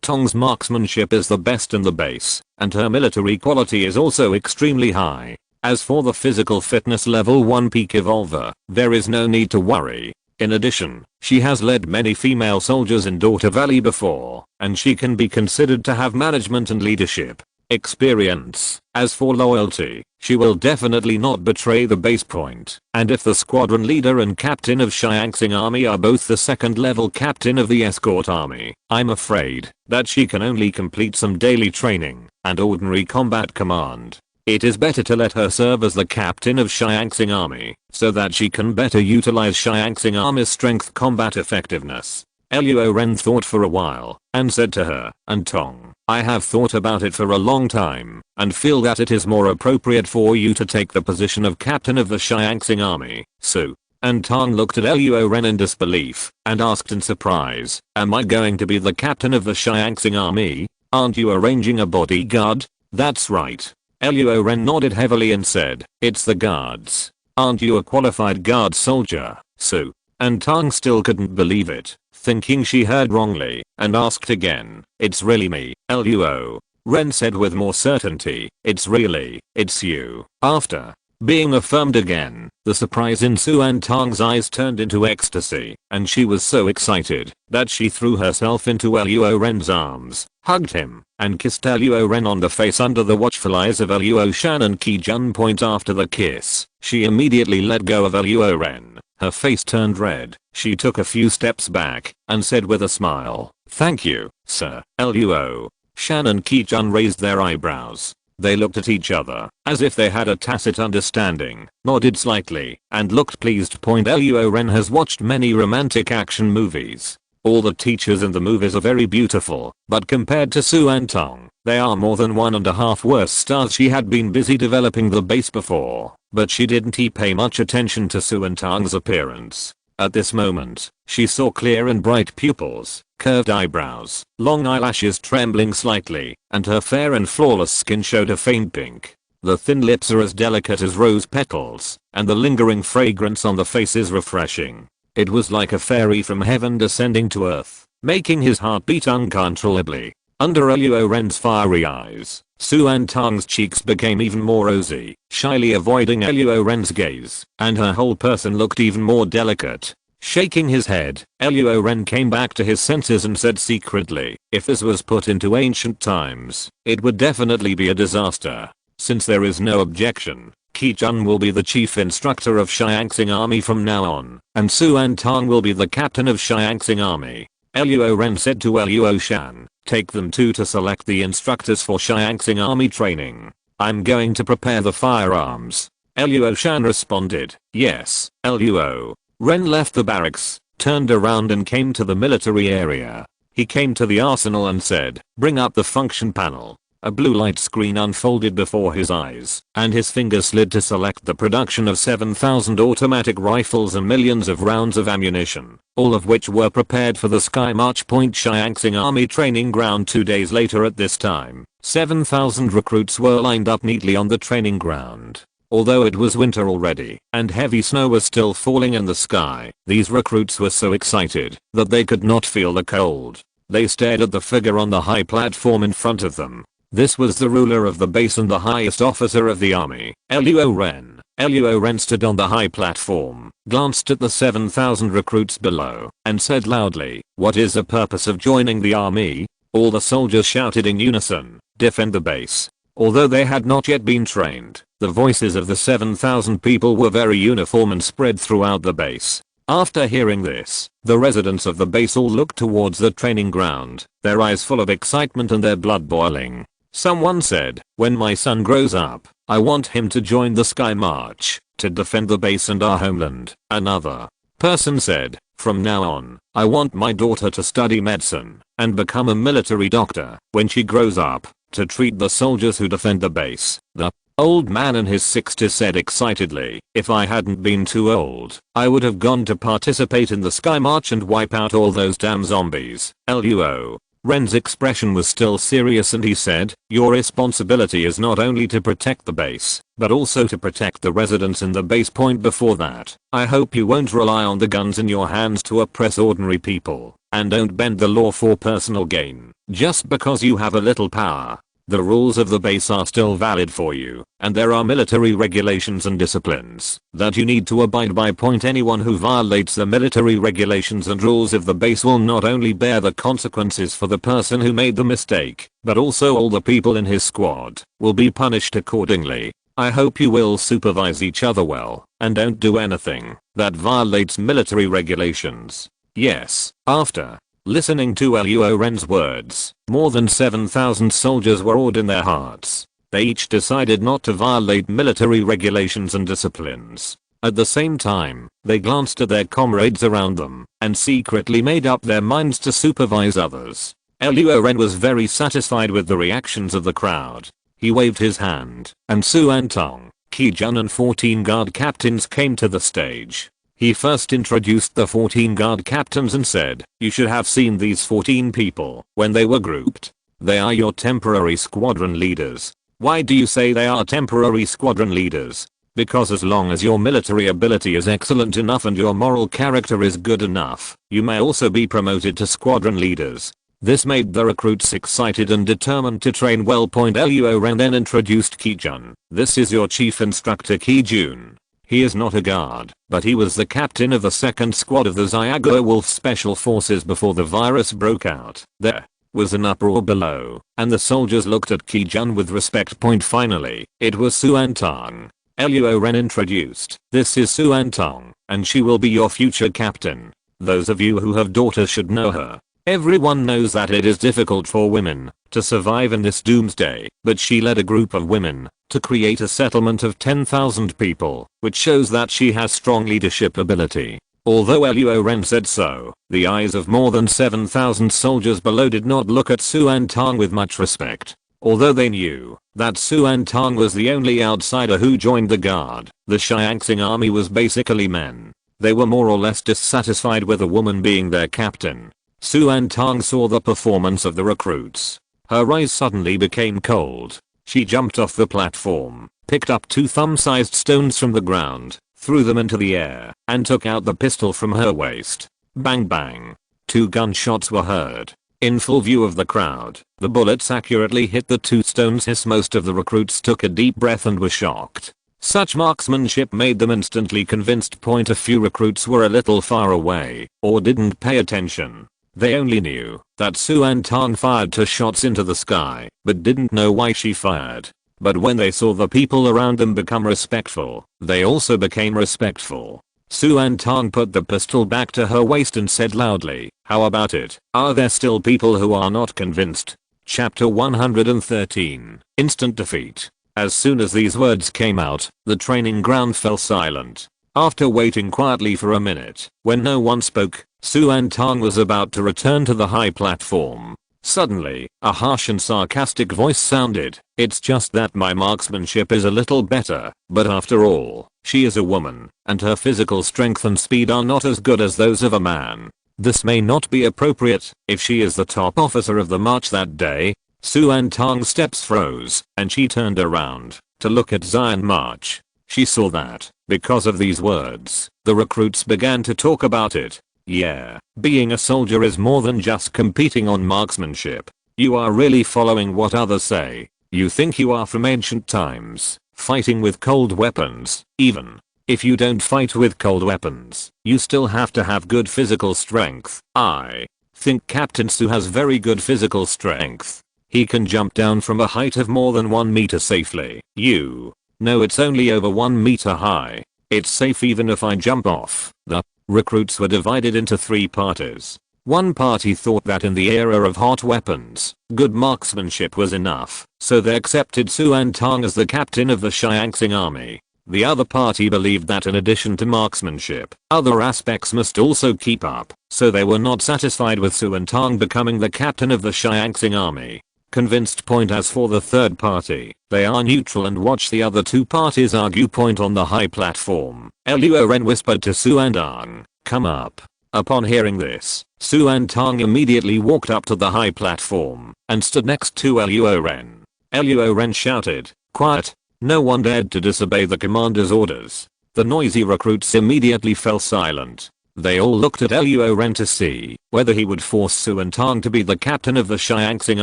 Tong's marksmanship is the best in the base, and her military quality is also extremely high. As for the physical fitness level 1 peak evolver, there is no need to worry. In addition, she has led many female soldiers in Daughter Valley before, and she can be considered to have management and leadership experience. As for loyalty, she will definitely not betray the base point, and if the squadron leader and captain of Xianxing army are both the second level captain of the escort army, I'm afraid that she can only complete some daily training and ordinary combat command. It is better to let her serve as the captain of Xianxing army, so that she can better utilize Xianxing army's strength combat effectiveness. Luo Ren thought for a while, and said to her and Tong, I have thought about it for a long time, and feel that it is more appropriate for you to take the position of captain of the Xianxing army. Su and Tong looked at Luo Ren in disbelief, and asked in surprise, am I going to be the captain of the Xianxing army? Aren't you arranging a bodyguard? That's right. Luo Ren nodded heavily and said, it's the guards. Aren't you a qualified guard soldier? Su and Tong still couldn't believe it, thinking she heard wrongly, and asked again, it's really me. Luo Ren said with more certainty, it's you. After being affirmed again, the surprise in Su and Tong's eyes turned into ecstasy, and she was so excited that she threw herself into Luo Ren's arms, hugged him, and kissed Luo Ren on the face under the watchful eyes of Luo Shan and Ki-jun. After the kiss, she immediately let go of Luo Ren. Her face turned red. She took a few steps back and said with a smile, thank you, sir. Luo Shan and Ki-jun raised their eyebrows. They looked at each other, as if they had a tacit understanding, nodded slightly, and looked pleased. Luo Ren has watched many romantic action movies. All the teachers in the movies are very beautiful, but compared to Su and Tong, they are more than 1.5 worse stars. She had been busy developing the base before, but she didn't pay much attention to Su and Tong's appearance. At this moment, she saw clear and bright pupils, curved eyebrows, long eyelashes trembling slightly, and her fair and flawless skin showed a faint pink. The thin lips are as delicate as rose petals, and the lingering fragrance on the face is refreshing. It was like a fairy from heaven descending to earth, making his heart beat uncontrollably. Under Luo Ren's fiery eyes, Su and Tong's cheeks became even more rosy, shyly avoiding Luo Ren's gaze, and her whole person looked even more delicate. Shaking his head, Luo Ren came back to his senses and said secretly, if this was put into ancient times, it would definitely be a disaster. Since there is no objection, Ki-jun will be the chief instructor of Xianxing army from now on, and Su and Tong will be the captain of Xianxing army. Luo Ren said to Luo Shan, take them two to select the instructors for Xianxing army training. I'm going to prepare the firearms. Luo Shan responded, yes. Luo Ren left the barracks, turned around and came to the military area. He came to the arsenal and said, bring up the function panel. A blue light screen unfolded before his eyes, and his fingers slid to select the production of 7,000 automatic rifles and millions of rounds of ammunition, all of which were prepared for the Sky March Point Xianxing Army training ground 2 days later. At this time, 7,000 recruits were lined up neatly on the training ground. Although it was winter already, and heavy snow was still falling in the sky, these recruits were so excited that they could not feel the cold. They stared at the figure on the high platform in front of them. This was the ruler of the base and the highest officer of the army, Luo Ren. Luo Ren stood on the high platform, glanced at the 7,000 recruits below, and said loudly, "What is the purpose of joining the army?" All the soldiers shouted in unison, "Defend the base." Although they had not yet been trained, the voices of the 7,000 people were very uniform and spread throughout the base. After hearing this, the residents of the base all looked towards the training ground, their eyes full of excitement and their blood boiling. Someone said, "When my son grows up, I want him to join the Sky March, to defend the base and our homeland." Another person said, "From now on, I want my daughter to study medicine and become a military doctor when she grows up, to treat the soldiers who defend the base." The old man in his 60s said excitedly, "If I hadn't been too old, I would have gone to participate in the Sky March and wipe out all those damn zombies." Luo Ren's expression was still serious and he said, "Your responsibility is not only to protect the base, but also to protect the residents in the base point before that. I hope you won't rely on the guns in your hands to oppress ordinary people, and don't bend the law for personal gain, just because you have a little power. The rules of the base are still valid for you, and there are military regulations and disciplines that you need to abide by. Anyone who violates the military regulations and rules of the base will not only bear the consequences for the person who made the mistake, but also all the people in his squad will be punished accordingly. I hope you will supervise each other well, and don't do anything that violates military regulations." Yes, after listening to Luo Ren's words, more than 7,000 soldiers were awed in their hearts. They each decided not to violate military regulations and disciplines. At the same time, they glanced at their comrades around them and secretly made up their minds to supervise others. Luo Ren was very satisfied with the reactions of the crowd. He waved his hand, and Suan Tong, Qi-jun and 14 guard captains came to the stage. He first introduced the 14 guard captains and said, "You should have seen these 14 people when they were grouped. They are your temporary squadron leaders." "Why do you say they are temporary squadron leaders?" "Because as long as your military ability is excellent enough and your moral character is good enough, you may also be promoted to squadron leaders." This made the recruits excited and determined to train well. Luo Ren then introduced Qi-jun. "This is your chief instructor Qi-jun. He is not a guard, but he was the captain of the 2nd Squad of the Xiaoguo Wolf Special Forces before the virus broke out." There was an uproar below, and the soldiers looked at Qi-jun with respect. Finally, it was Suan Tong. Luo Ren introduced, "This is Suan Tong, and she will be your future captain. Those of you who have daughters should know her. Everyone knows that it is difficult for women to survive in this doomsday, but she led a group of women to create a settlement of 10,000 people, which shows that she has strong leadership ability." Although Luo Ren said so, the eyes of more than 7,000 soldiers below did not look at Suan Tong with much respect. Although they knew that Suan Tong was the only outsider who joined the guard, the Xiangxing army was basically men. They were more or less dissatisfied with a woman being their captain. Suan Tong saw the performance of the recruits. Her eyes suddenly became cold. She jumped off the platform, picked up 2 thumb-sized stones from the ground, threw them into the air, and took out the pistol from her waist. Bang bang. 2 gunshots were heard. In full view of the crowd, the bullets accurately hit the 2 stones. Most of the recruits took a deep breath and were shocked. Such marksmanship made them instantly convinced. A few recruits were a little far away, or didn't pay attention. They only knew that Suan Tong fired 2 shots into the sky, but didn't know why she fired. But when they saw the people around them become respectful, they also became respectful. Suan Tong put the pistol back to her waist and said loudly, "How about it? Are there still people who are not convinced?" Chapter 113. Instant defeat. As soon as these words came out, the training ground fell silent. After waiting quietly for a minute, when no one spoke, Suan Tong was about to return to the high platform. Suddenly, a harsh and sarcastic voice sounded, "It's just that my marksmanship is a little better, but after all, she is a woman, and her physical strength and speed are not as good as those of a man. This may not be appropriate if she is the top officer of the march that day." Suan Tong's steps froze, and she turned around to look at Zion March. She saw that, because of these words, the recruits began to talk about it. Yeah, being a soldier is more than just competing on marksmanship. You are really following what others say. You think you are from ancient times, fighting with cold weapons. Even if you don't fight with cold weapons, you still have to have good physical strength. I think Captain Su has very good physical strength. He can jump down from a height of more than 1 meter safely. You know it's only over 1 meter high. It's safe even if I jump off. The recruits were divided into 3 parties. One party thought that in the era of hot weapons, good marksmanship was enough, so they accepted Suan Tong as the captain of the Xianxing army. The other party believed that in addition to marksmanship, other aspects must also keep up, so they were not satisfied with Suan Tong becoming the captain of the Xianxing army. Convinced point. As for the third party, they are neutral and watch the other 2 parties argue. Point on the high platform, Luo Ren whispered to Suan Tong, "Come up." Upon hearing this, Suan Tong immediately walked up to the high platform and stood next to Luo Ren. Luo Ren shouted, "Quiet." No one dared to disobey the commander's orders. The noisy recruits immediately fell silent. They all looked at Luo Ren to see whether he would force Suan Tong to be the captain of the Xianxing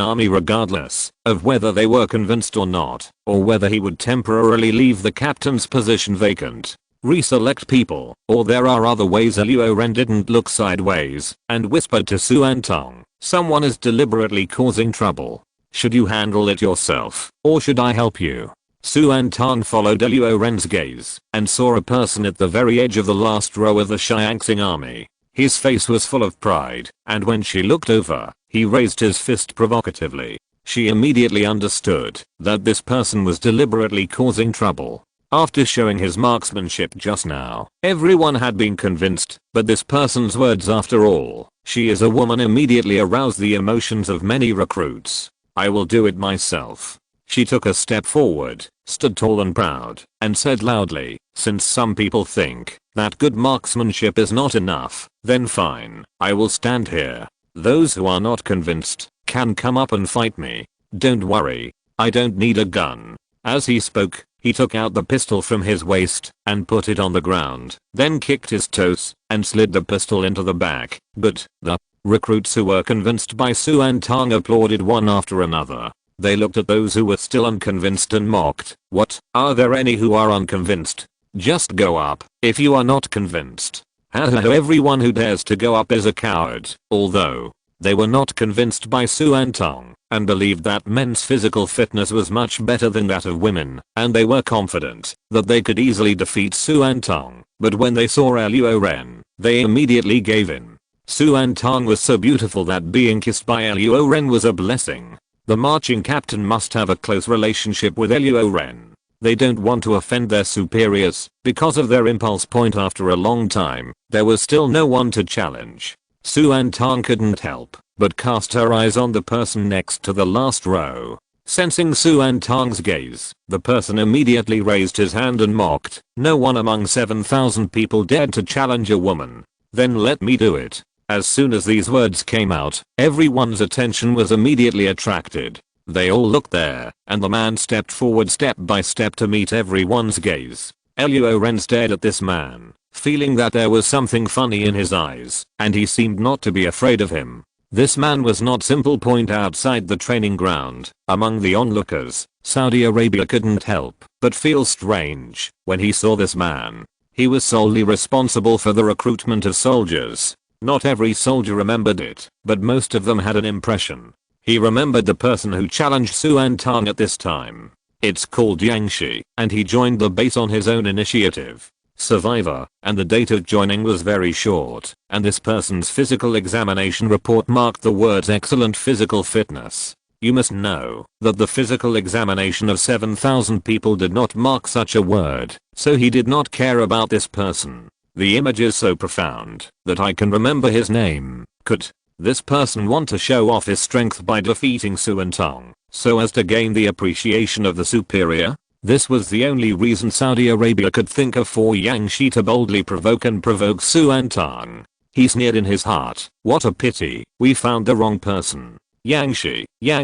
army regardless of whether they were convinced or not, or whether he would temporarily leave the captain's position vacant. Reselect people, or there are other ways. Luo Ren didn't look sideways and whispered to Suan Tong, "Someone is deliberately causing trouble. Should you handle it yourself, or should I help you?" Suan Tong followed Luo Ren's gaze and saw a person at the very edge of the last row of the Xianxing army. His face was full of pride, and when she looked over, he raised his fist provocatively. She immediately understood that this person was deliberately causing trouble. After showing his marksmanship just now, everyone had been convinced, but this person's words, after all, "She is a woman," immediately aroused the emotions of many recruits. "I will do it myself." She took a step forward, stood tall and proud, and said loudly, "Since some people think that good marksmanship is not enough, then fine, I will stand here. Those who are not convinced can come up and fight me. Don't worry, I don't need a gun." As he spoke, he took out the pistol from his waist and put it on the ground, then kicked his toes and slid the pistol into the back. But the recruits who were convinced by Suan Tong applauded one after another. They looked at those who were still unconvinced and mocked. "What? Are there any who are unconvinced? Just go up if you are not convinced." Everyone who dares to go up is a coward. Although they were not convinced by Suan Tong and believed that men's physical fitness was much better than that of women, and they were confident that they could easily defeat Suan Tong, but when they saw Luo Ren, they immediately gave in. Suan Tong was so beautiful that being kissed by Luo Ren was a blessing. The marching captain must have a close relationship with Luo Ren. They don't want to offend their superiors because of their impulse. Point. After a long time, there was still no one to challenge. Suan Tong couldn't help but cast her eyes on the person next to the last row. Sensing Suan Tong's gaze, the person immediately raised his hand and mocked. "No one among 7,000 people dared to challenge a woman. Then let me do it." As soon as these words came out, everyone's attention was immediately attracted. They all looked there, and the man stepped forward step by step to meet everyone's gaze. Luo Ren stared at this man, feeling that there was something funny in his eyes, and he seemed not to be afraid of him. This man was not simple. Point. Outside the training ground, among the onlookers, Saudi Arabia couldn't help but feel strange when he saw this man. He was solely responsible for the recruitment of soldiers. Not every soldier remembered it, but most of them had an impression. He remembered the person who challenged Suan Tong at this time. It's called Yang Shi, and he joined the base on his own initiative. Survivor, and the date of joining was very short, and this person's physical examination report marked the words "excellent physical fitness." You must know that the physical examination of 7,000 people did not mark such a word, so he did not care about this person. The image is so profound that I can remember his name. Could this person want to show off his strength by defeating Suan Tong so as to gain the appreciation of the superior? This was the only reason Saudi Arabia could think of for Yang Shi to boldly provoke Suan Tong. He sneered in his heart. "What a pity, we found the wrong person. Yang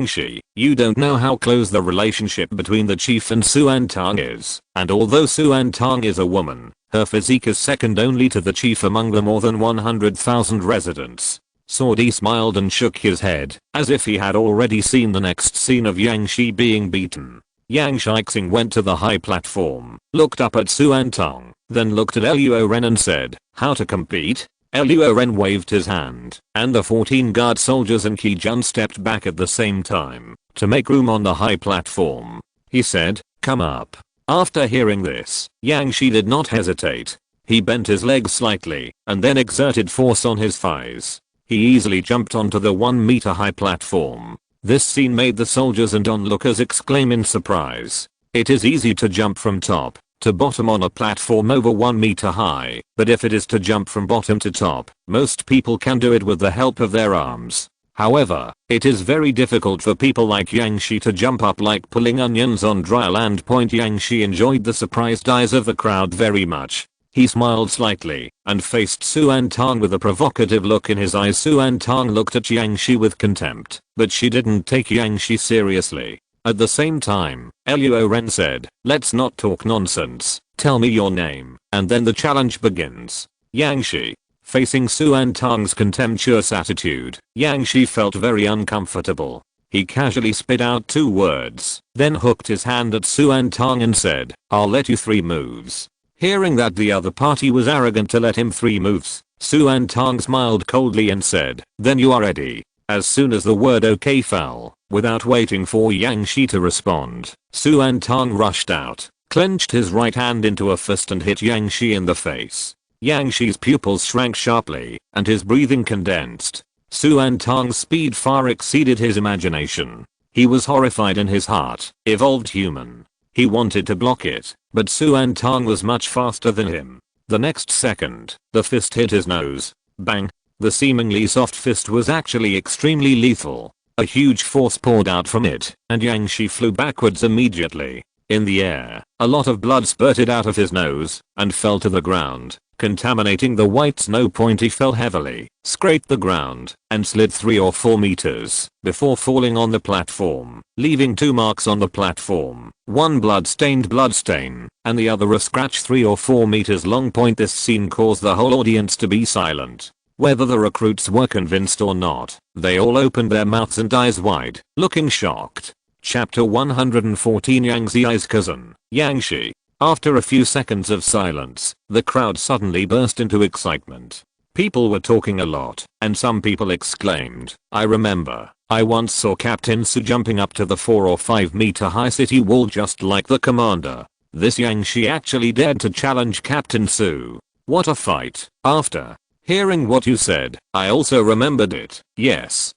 Shi, you don't know how close the relationship between the chief and Suan Tong is, and although Suan Tong is a woman, Her physique is second only to the chief among the more than 100,000 residents. Saudi smiled and shook his head, as if he had already seen the next scene of Yang Shi being beaten. Yang Shixing went to the high platform, looked up at Suan Tong, then looked at Luo Ren and said, "How to compete?" Luo Ren waved his hand, and the 14 guard soldiers and Qi Jun stepped back at the same time, to make room on the high platform. He said, "Come up." After hearing this, Yang Shi did not hesitate. He bent his legs slightly, and then exerted force on his thighs. He easily jumped onto the 1-meter high platform. This scene made the soldiers and onlookers exclaim in surprise. It is easy to jump from top to bottom on a platform over 1 meter high, but if it is to jump from bottom to top, most people can do it with the help of their arms. However, it is very difficult for people like Yang Shi to jump up like pulling onions on dry land. Yang Shi enjoyed the surprised eyes of the crowd very much. He smiled slightly and faced Suan Tong with a provocative look in his eyes. Suan Tong looked at Yang Shi with contempt, but she didn't take Yang Shi seriously. At the same time, Luo Ren said, "Let's not talk nonsense. Tell me your name, and then the challenge begins." Yang Shi. Facing Suan Tong's contemptuous attitude, Yang Shi felt very uncomfortable. He casually spit out 2 words, then hooked his hand at Suan Tong and said, "I'll let you 3 moves." Hearing that the other party was arrogant to let him 3 moves, Suan Tong smiled coldly and said, "Then you are ready." As soon as the word "okay" fell, without waiting for Yang Shi to respond, Suan Tong rushed out, clenched his right hand into a fist and hit Yang Shi in the face. Yang Shi's pupils shrank sharply, and his breathing condensed. Suan Tong's speed far exceeded his imagination. He was horrified in his heart. Evolved human. He wanted to block it, but Suan Tong was much faster than him. The next second, the fist hit his nose. Bang! The seemingly soft fist was actually extremely lethal. A huge force poured out from it, and Yang Shi flew backwards immediately. In the air, a lot of blood spurted out of his nose and fell to the ground, contaminating the white snow. He fell heavily, scraped the ground, and slid 3 or 4 meters before falling on the platform, leaving 2 marks on the platform, one blood-stained bloodstain, and the other a scratch 3 or 4 meters long. This scene caused the whole audience to be silent. Whether the recruits were convinced or not, they all opened their mouths and eyes wide, looking shocked. Chapter 114 Yang Zi's cousin, Yang Shi. After a few seconds of silence, the crowd suddenly burst into excitement. People were talking a lot, and some people exclaimed, "I remember, I once saw Captain Su jumping up to the 4 or 5 meter high city wall just like the commander. This Yang Shi actually dared to challenge Captain Su. What a fight." After hearing what you said, I also remembered it. Yes,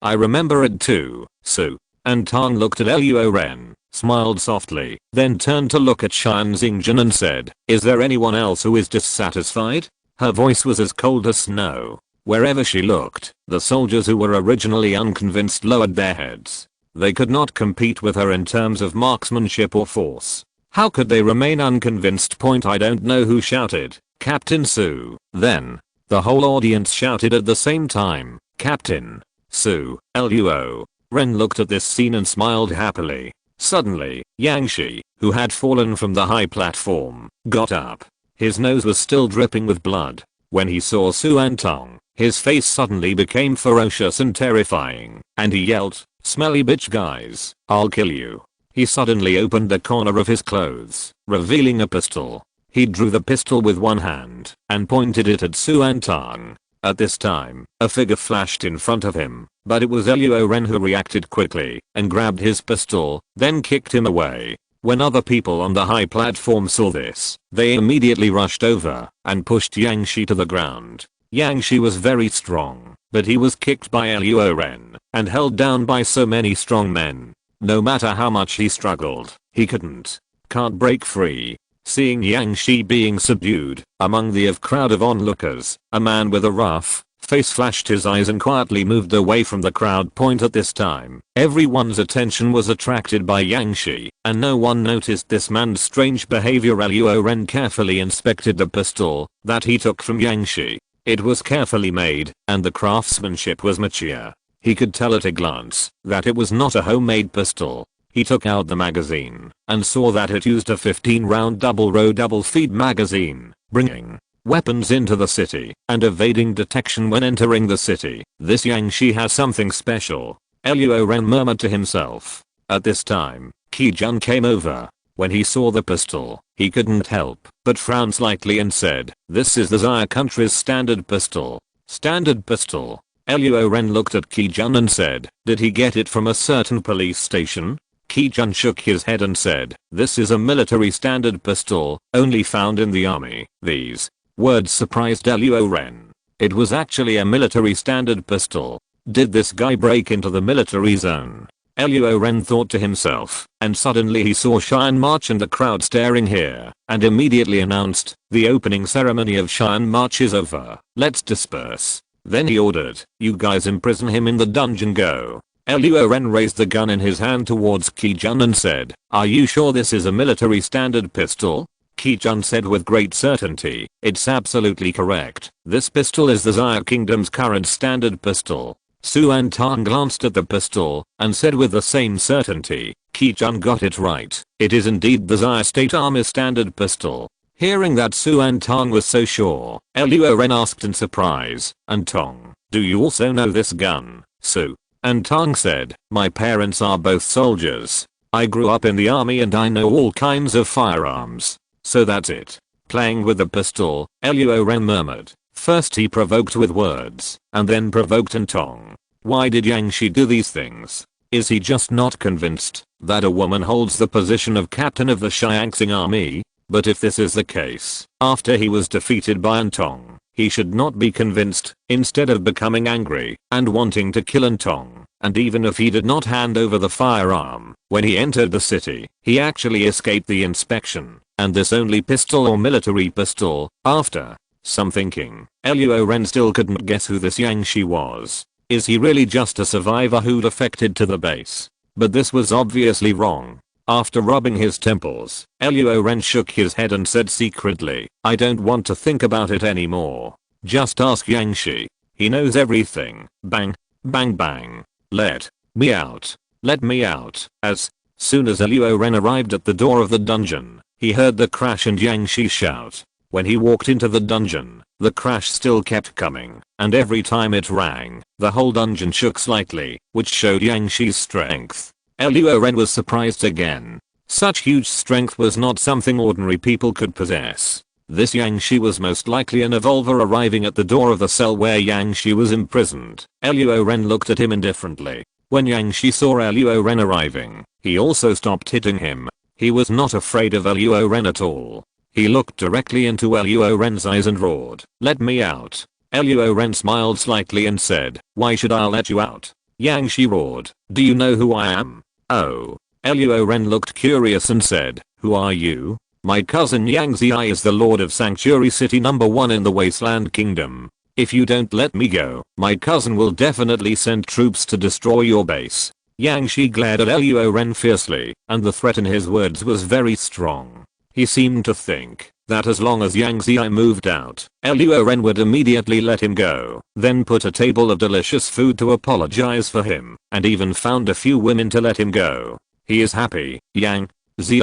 I remember it too, Su. And Tong looked at Luo Ren, smiled softly, then turned to look at Xian Xingjun and said, "Is there anyone else who is dissatisfied?" Her voice was as cold as snow. Wherever she looked, the soldiers who were originally unconvinced lowered their heads. They could not compete with her in terms of marksmanship or force. How could they remain unconvinced? I don't know who shouted, "Captain Su." Then, the whole audience shouted at the same time, "Captain Su." Luo Ren looked at this scene and smiled happily. Suddenly, Yang Shi, who had fallen from the high platform, got up. His nose was still dripping with blood. When he saw Suan Tong, his face suddenly became ferocious and terrifying, and he yelled, "Smelly bitch guys, I'll kill you." He suddenly opened the corner of his clothes, revealing a pistol. He drew the pistol with one hand and pointed it at Suan Tong. At this time, a figure flashed in front of him, but it was Luo Ren who reacted quickly and grabbed his pistol, then kicked him away. When other people on the high platform saw this, they immediately rushed over and pushed Yang Shi to the ground. Yang Shi was very strong, but he was kicked by Luo Ren and held down by so many strong men. No matter how much he struggled, he can't break free. Seeing Yang Shi being subdued, among the crowd of onlookers, a man with a rough face flashed his eyes and quietly moved away from the crowd. At this time, everyone's attention was attracted by Yang Shi, and no one noticed this man's strange behavior. Luo Ren carefully inspected the pistol that he took from Yang Shi. It was carefully made, and the craftsmanship was mature. He could tell at a glance that it was not a homemade pistol. He took out the magazine and saw that it used a 15-round double-row double-feed magazine, bringing weapons into the city and evading detection when entering the city. This Yang Shi has something special, Luo Ren murmured to himself. At this time, Ki-jun came over. When he saw the pistol, he couldn't help but frown slightly and said, "This is the Xia country's standard pistol." Standard pistol? Luo Ren looked at Ki-jun and said, "Did he get it from a certain police station?" Ki-jun shook his head and said, "This is a military standard pistol, only found in the army." These words surprised Luo Ren. It was actually a military standard pistol. Did this guy break into the military zone? Luo Ren thought to himself, and suddenly he saw Cheyenne March and the crowd staring here, and immediately announced, "The opening ceremony of Cheyenne March is over. Let's disperse." Then he ordered, "You guys imprison him in the dungeon, go." Luo Ren raised the gun in his hand towards Ki-jun and said, "Are you sure this is a military standard pistol?" Ki-jun said with great certainty, "It's absolutely correct. This pistol is the Xia Kingdom's current standard pistol." Suan Tang glanced at the pistol and said with the same certainty, "Ki-jun got it right. It is indeed the Xia State Army standard pistol." Hearing that Suan Tang was so sure, Luo Ren asked in surprise, "And Tong, do you also know this gun?" Su and Tang said, "My parents are both soldiers. I grew up in the army and I know all kinds of firearms. So that's it." Playing with the pistol, Luo Ren murmured. First he provoked with words, and then provoked in Tong. Why did Yang Shi do these things? Is he just not convinced that a woman holds the position of captain of the Xiangxing army? But if this is the case, after he was defeated by Antong, he should not be convinced, instead of becoming angry and wanting to kill Antong. And even if he did not hand over the firearm, when he entered the city, he actually escaped the inspection, and this only pistol or military pistol. After some thinking, Luo Ren still couldn't guess who this Yang Shi was. Is he really just a survivor who defected to the base? But this was obviously wrong. After rubbing his temples, Luo Ren shook his head and said secretly, "I don't want to think about it anymore. Just ask Yang Shi. He knows everything." Bang, bang bang. Let me out. Let me out. As soon as Luo Ren arrived at the door of the dungeon, he heard the crash and Yang Shi shout. When he walked into the dungeon, the crash still kept coming, and every time it rang, the whole dungeon shook slightly, which showed Yang Shi's strength. Luo Ren was surprised again. Such huge strength was not something ordinary people could possess. This Yang Shi was most likely an evolver arriving at the door of the cell where Yang Shi was imprisoned. Luo Ren looked at him indifferently. When Yang Shi saw Luo Ren arriving, he also stopped hitting him. He was not afraid of Luo Ren at all. He looked directly into Luo Ren's eyes and roared, "Let me out." Luo Ren smiled slightly and said, "Why should I let you out?" Yang Shi roared, "Do you know who I am?" "Oh." Luo Ren looked curious and said, "Who are you?" "My cousin Yang Zi is the Lord of Sanctuary City #1 in the Wasteland Kingdom. If you don't let me go, my cousin will definitely send troops to destroy your base." Yang Shi glared at Luo Ren fiercely, and the threat in his words was very strong. He seemed to think that as long as Yang Zi moved out, Luo Ren would immediately let him go, then put a table of delicious food to apologize for him, and even found a few women to let him go. "He is happy, Yang Zi."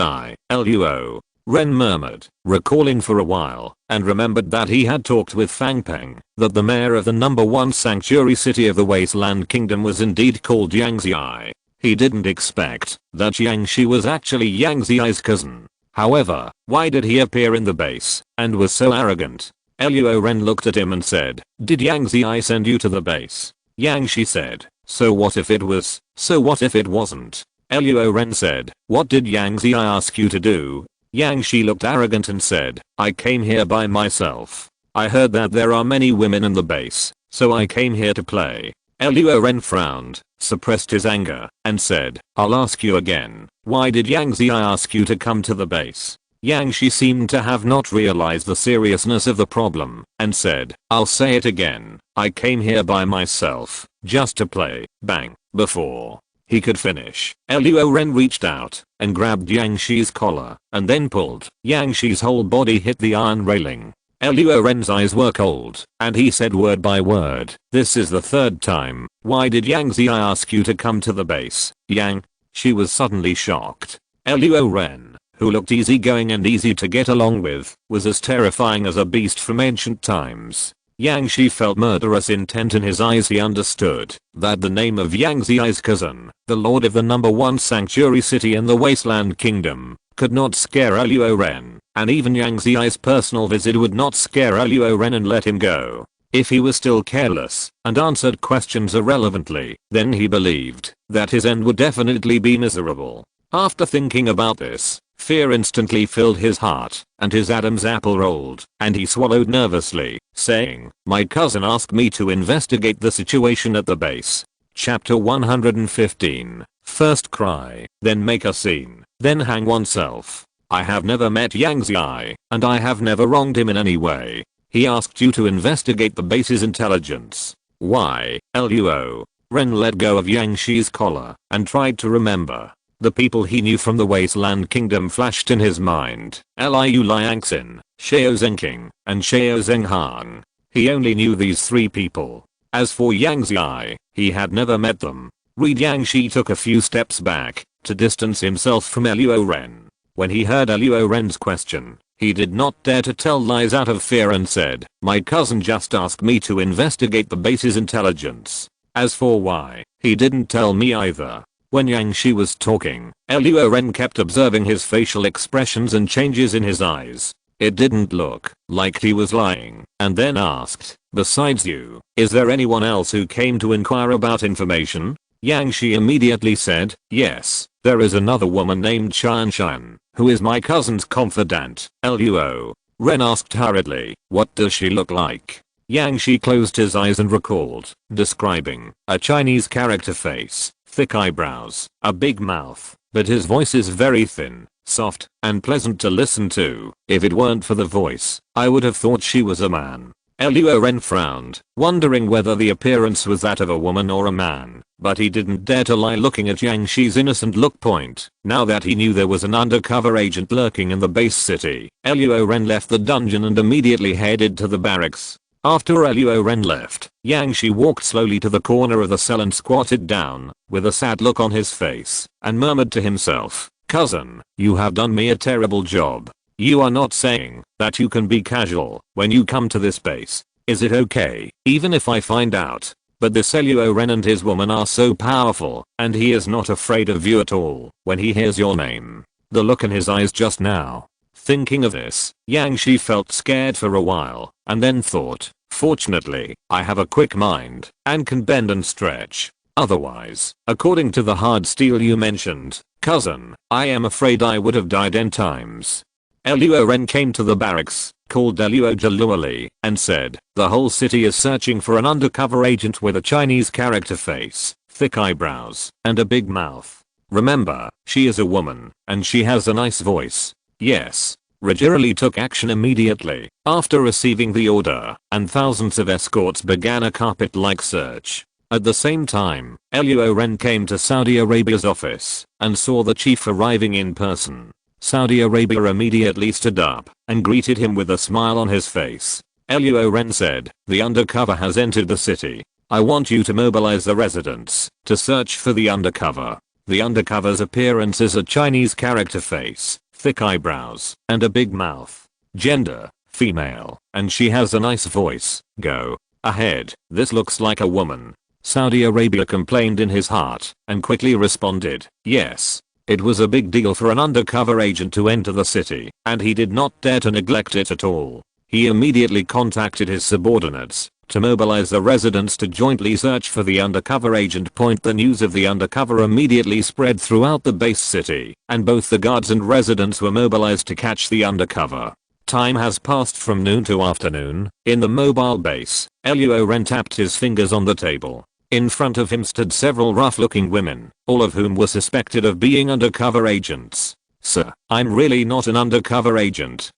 Luo Ren murmured, recalling for a while, and remembered that he had talked with Fang Peng, that the mayor of the #1 sanctuary city of the Wasteland Kingdom was indeed called Yang Zi. He didn't expect that Yang Shi was actually Yang Zi's cousin. However, why did he appear in the base and was so arrogant? Luo Ren looked at him and said, "Did Yang Zi send you to the base?" Yang Shi said, "So what if it was? So what if it wasn't?" Luo Ren said, "What did Yang Zi ask you to do?" Yang Shi looked arrogant and said, "I came here by myself. I heard that there are many women in the base, so I came here to play." Luo Ren frowned, suppressed his anger, and said, "I'll ask you again. Why did Yang Zi ask you to come to the base?" Yang Shi seemed to have not realized the seriousness of the problem, and said, "I'll say it again. I came here by myself, just to play." Bang. Before he could finish, Luo Ren reached out and grabbed Yang Shi's collar, and then pulled. Yang Shi's whole body hit the iron railing. Luo Ren's eyes were cold, and he said word by word, "This is the third time. Why did Yang Zi ask you to come to the base?" Yang She was suddenly shocked. Luo Ren, who looked easygoing and easy to get along with, was as terrifying as a beast from ancient times. Yang Shi felt murderous intent in his eyes. He understood that the name of Yang Zi's cousin, the lord of the #1 sanctuary city in the Wasteland Kingdom, could not scare Luo Ren, and even Yang Zi's personal visit would not scare Luo Ren and let him go. If he was still careless and answered questions irrelevantly, then he believed that his end would definitely be miserable. After thinking about this, fear instantly filled his heart, and his Adam's apple rolled, and he swallowed nervously, saying, "My cousin asked me to investigate the situation at the base." Chapter 115. First cry, then make a scene, then hang oneself. I have never met Yang Zi, and I have never wronged him in any way. He asked you to investigate the base's intelligence. Why? Luo Ren let go of Yang Shi's collar and tried to remember. The people he knew from the Wasteland Kingdom flashed in his mind. Liu Liangxin, Xiao Zhengqing, and Xiao Zhenghang. He only knew these 3 people. As for Yang Zi, he had never met them. Yang Shi took a few steps back to distance himself from Luo Ren. When he heard Luo Ren's question, he did not dare to tell lies out of fear and said, "My cousin just asked me to investigate the base's intelligence. As for why, he didn't tell me either." When Yang Shi was talking, Luo Ren kept observing his facial expressions and changes in his eyes. It didn't look like he was lying, and then asked, "Besides you, is there anyone else who came to inquire about information?" Yang Shi immediately said, "Yes, there is another woman named Shan Shan, who is my cousin's confidant." Luo Ren asked hurriedly, "What does she look like?" Yang Shi closed his eyes and recalled, describing a Chinese character face, thick eyebrows, a big mouth, but his voice is very thin, soft, and pleasant to listen to. If it weren't for the voice, I would have thought she was a man. Luo Ren frowned, wondering whether the appearance was that of a woman or a man, but he didn't dare to lie looking at Yang Shi's innocent look point. Now that he knew there was an undercover agent lurking in the base city, Luo Ren left the dungeon and immediately headed to the barracks. After Luo Ren left, Yang Shi walked slowly to the corner of the cell and squatted down, with a sad look on his face, and murmured to himself, "Cousin, you have done me a terrible job. You are not saying that you can be casual when you come to this base. Is it okay, even if I find out? But this Luo Ren and his woman are so powerful, and he is not afraid of you at all when he hears your name." The look in his eyes just now. Thinking of this, Yang Shi felt scared for a while, and then thought, "Fortunately, I have a quick mind, and can bend and stretch. Otherwise, according to the hard steel you mentioned, cousin, I am afraid I would have died 10 times. Luo Ren came to the barracks, called Luo Jaluoli, and said, "The whole city is searching for an undercover agent with a Chinese character face, thick eyebrows, and a big mouth. Remember, she is a woman, and she has a nice voice." Yes. Rajirali took action immediately after receiving the order, and thousands of escorts began a carpet-like search. At the same time, Luo Ren came to Saudi Arabia's office and saw the chief arriving in person. Saudi Arabia immediately stood up and greeted him with a smile on his face. Luo Ren said, "The undercover has entered the city. I want you to mobilize the residents to search for the undercover." The undercover's appearance is a Chinese character face, thick eyebrows, and a big mouth. Gender, female, and she has a nice voice. Go ahead, this looks like a woman. Saudi Arabia complained in his heart, and quickly responded, "Yes." It was a big deal for an undercover agent to enter the city, and he did not dare to neglect it at all. He immediately contacted his subordinates to mobilize the residents to jointly search for the undercover agent. The news of the undercover immediately spread throughout the base city, and both the guards and residents were mobilized to catch the undercover. Time has passed from noon to afternoon. In the mobile base, Luo Ren tapped his fingers on the table. In front of him stood several rough-looking women, all of whom were suspected of being undercover agents. "Sir, I'm really not an undercover agent.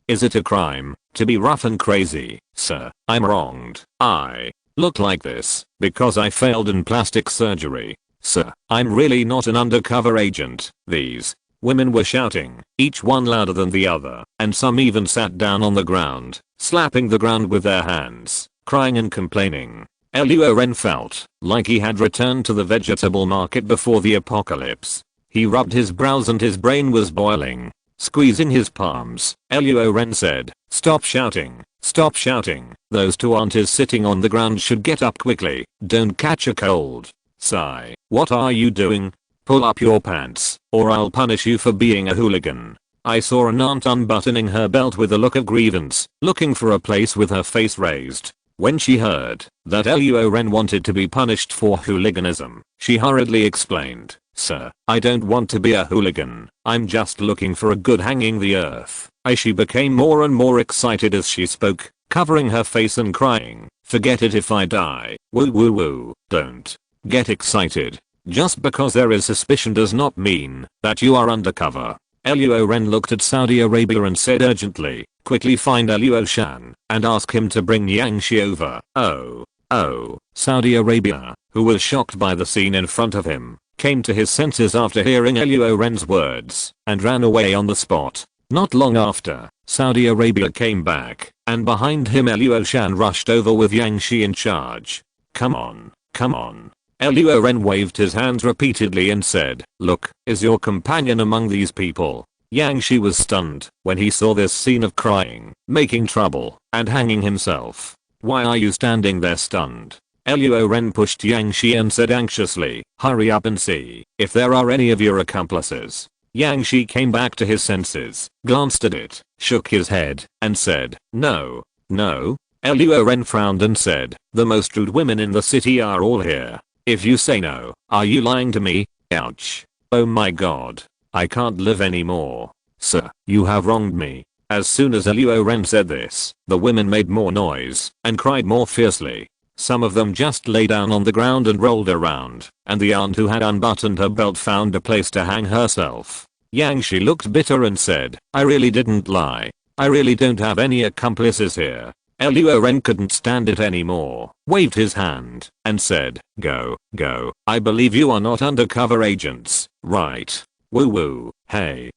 Is it a crime to be rough and crazy? Sir, I'm wronged. I look like this because I failed in plastic surgery. Sir, I'm really not an undercover agent." These women were shouting, each one louder than the other, and some even sat down on the ground, slapping the ground with their hands, crying and complaining. Luo Ren felt like he had returned to the vegetable market before the apocalypse. He rubbed his brows and his brain was boiling. Squeezing his palms, Luo Ren said, "Stop shouting, stop shouting. Those two aunties sitting on the ground should get up quickly, don't catch a cold." Sigh, what are you doing? Pull up your pants, or I'll punish you for being a hooligan. I saw an aunt unbuttoning her belt with a look of grievance, looking for a place with her face raised. When she heard that Luo Ren wanted to be punished for hooliganism, she hurriedly explained, "Sir, I don't want to be a hooligan. I'm just looking for a good hanging the earth." She became more and more excited as she spoke, covering her face and crying, "Forget it if I die. Woo woo woo, don't get excited. Just because there is suspicion does not mean that you are undercover." Luo Ren looked at Saudi Arabia and said urgently, "Quickly find Luo Shan and ask him to bring Yang Shi over." Oh, Saudi Arabia, who was shocked by the scene in front of him, came to his senses after hearing Luo Ren's words and ran away on the spot. Not long after, Saudi Arabia came back, and behind him Luo Shan rushed over with Yang Shi in charge. Come on, come on." Luo Ren waved his hands repeatedly and said, "Look, is your companion among these people?" Yang Shi was stunned when he saw this scene of crying, making trouble, and hanging himself. "Why are you standing there stunned?" Luo Ren pushed Yang Shi and said anxiously, "Hurry up and see if there are any of your accomplices." Yang Shi came back to his senses, glanced at it, shook his head, and said, "No, no." Luo Ren frowned and said, "The most rude women in the city are all here. If you say no, are you lying to me? Ouch. Oh my god. I can't live anymore. Sir, you have wronged me." As soon as Luo Ren said this, the women made more noise and cried more fiercely. Some of them just lay down on the ground and rolled around, and the aunt who had unbuttoned her belt found a place to hang herself. Yang Shi looked bitter and said, "I really didn't lie. I really don't have any accomplices here." Luo Ren couldn't stand it anymore, waved his hand, and said, "Go, go. I believe you are not undercover agents, right? Woo woo, hey,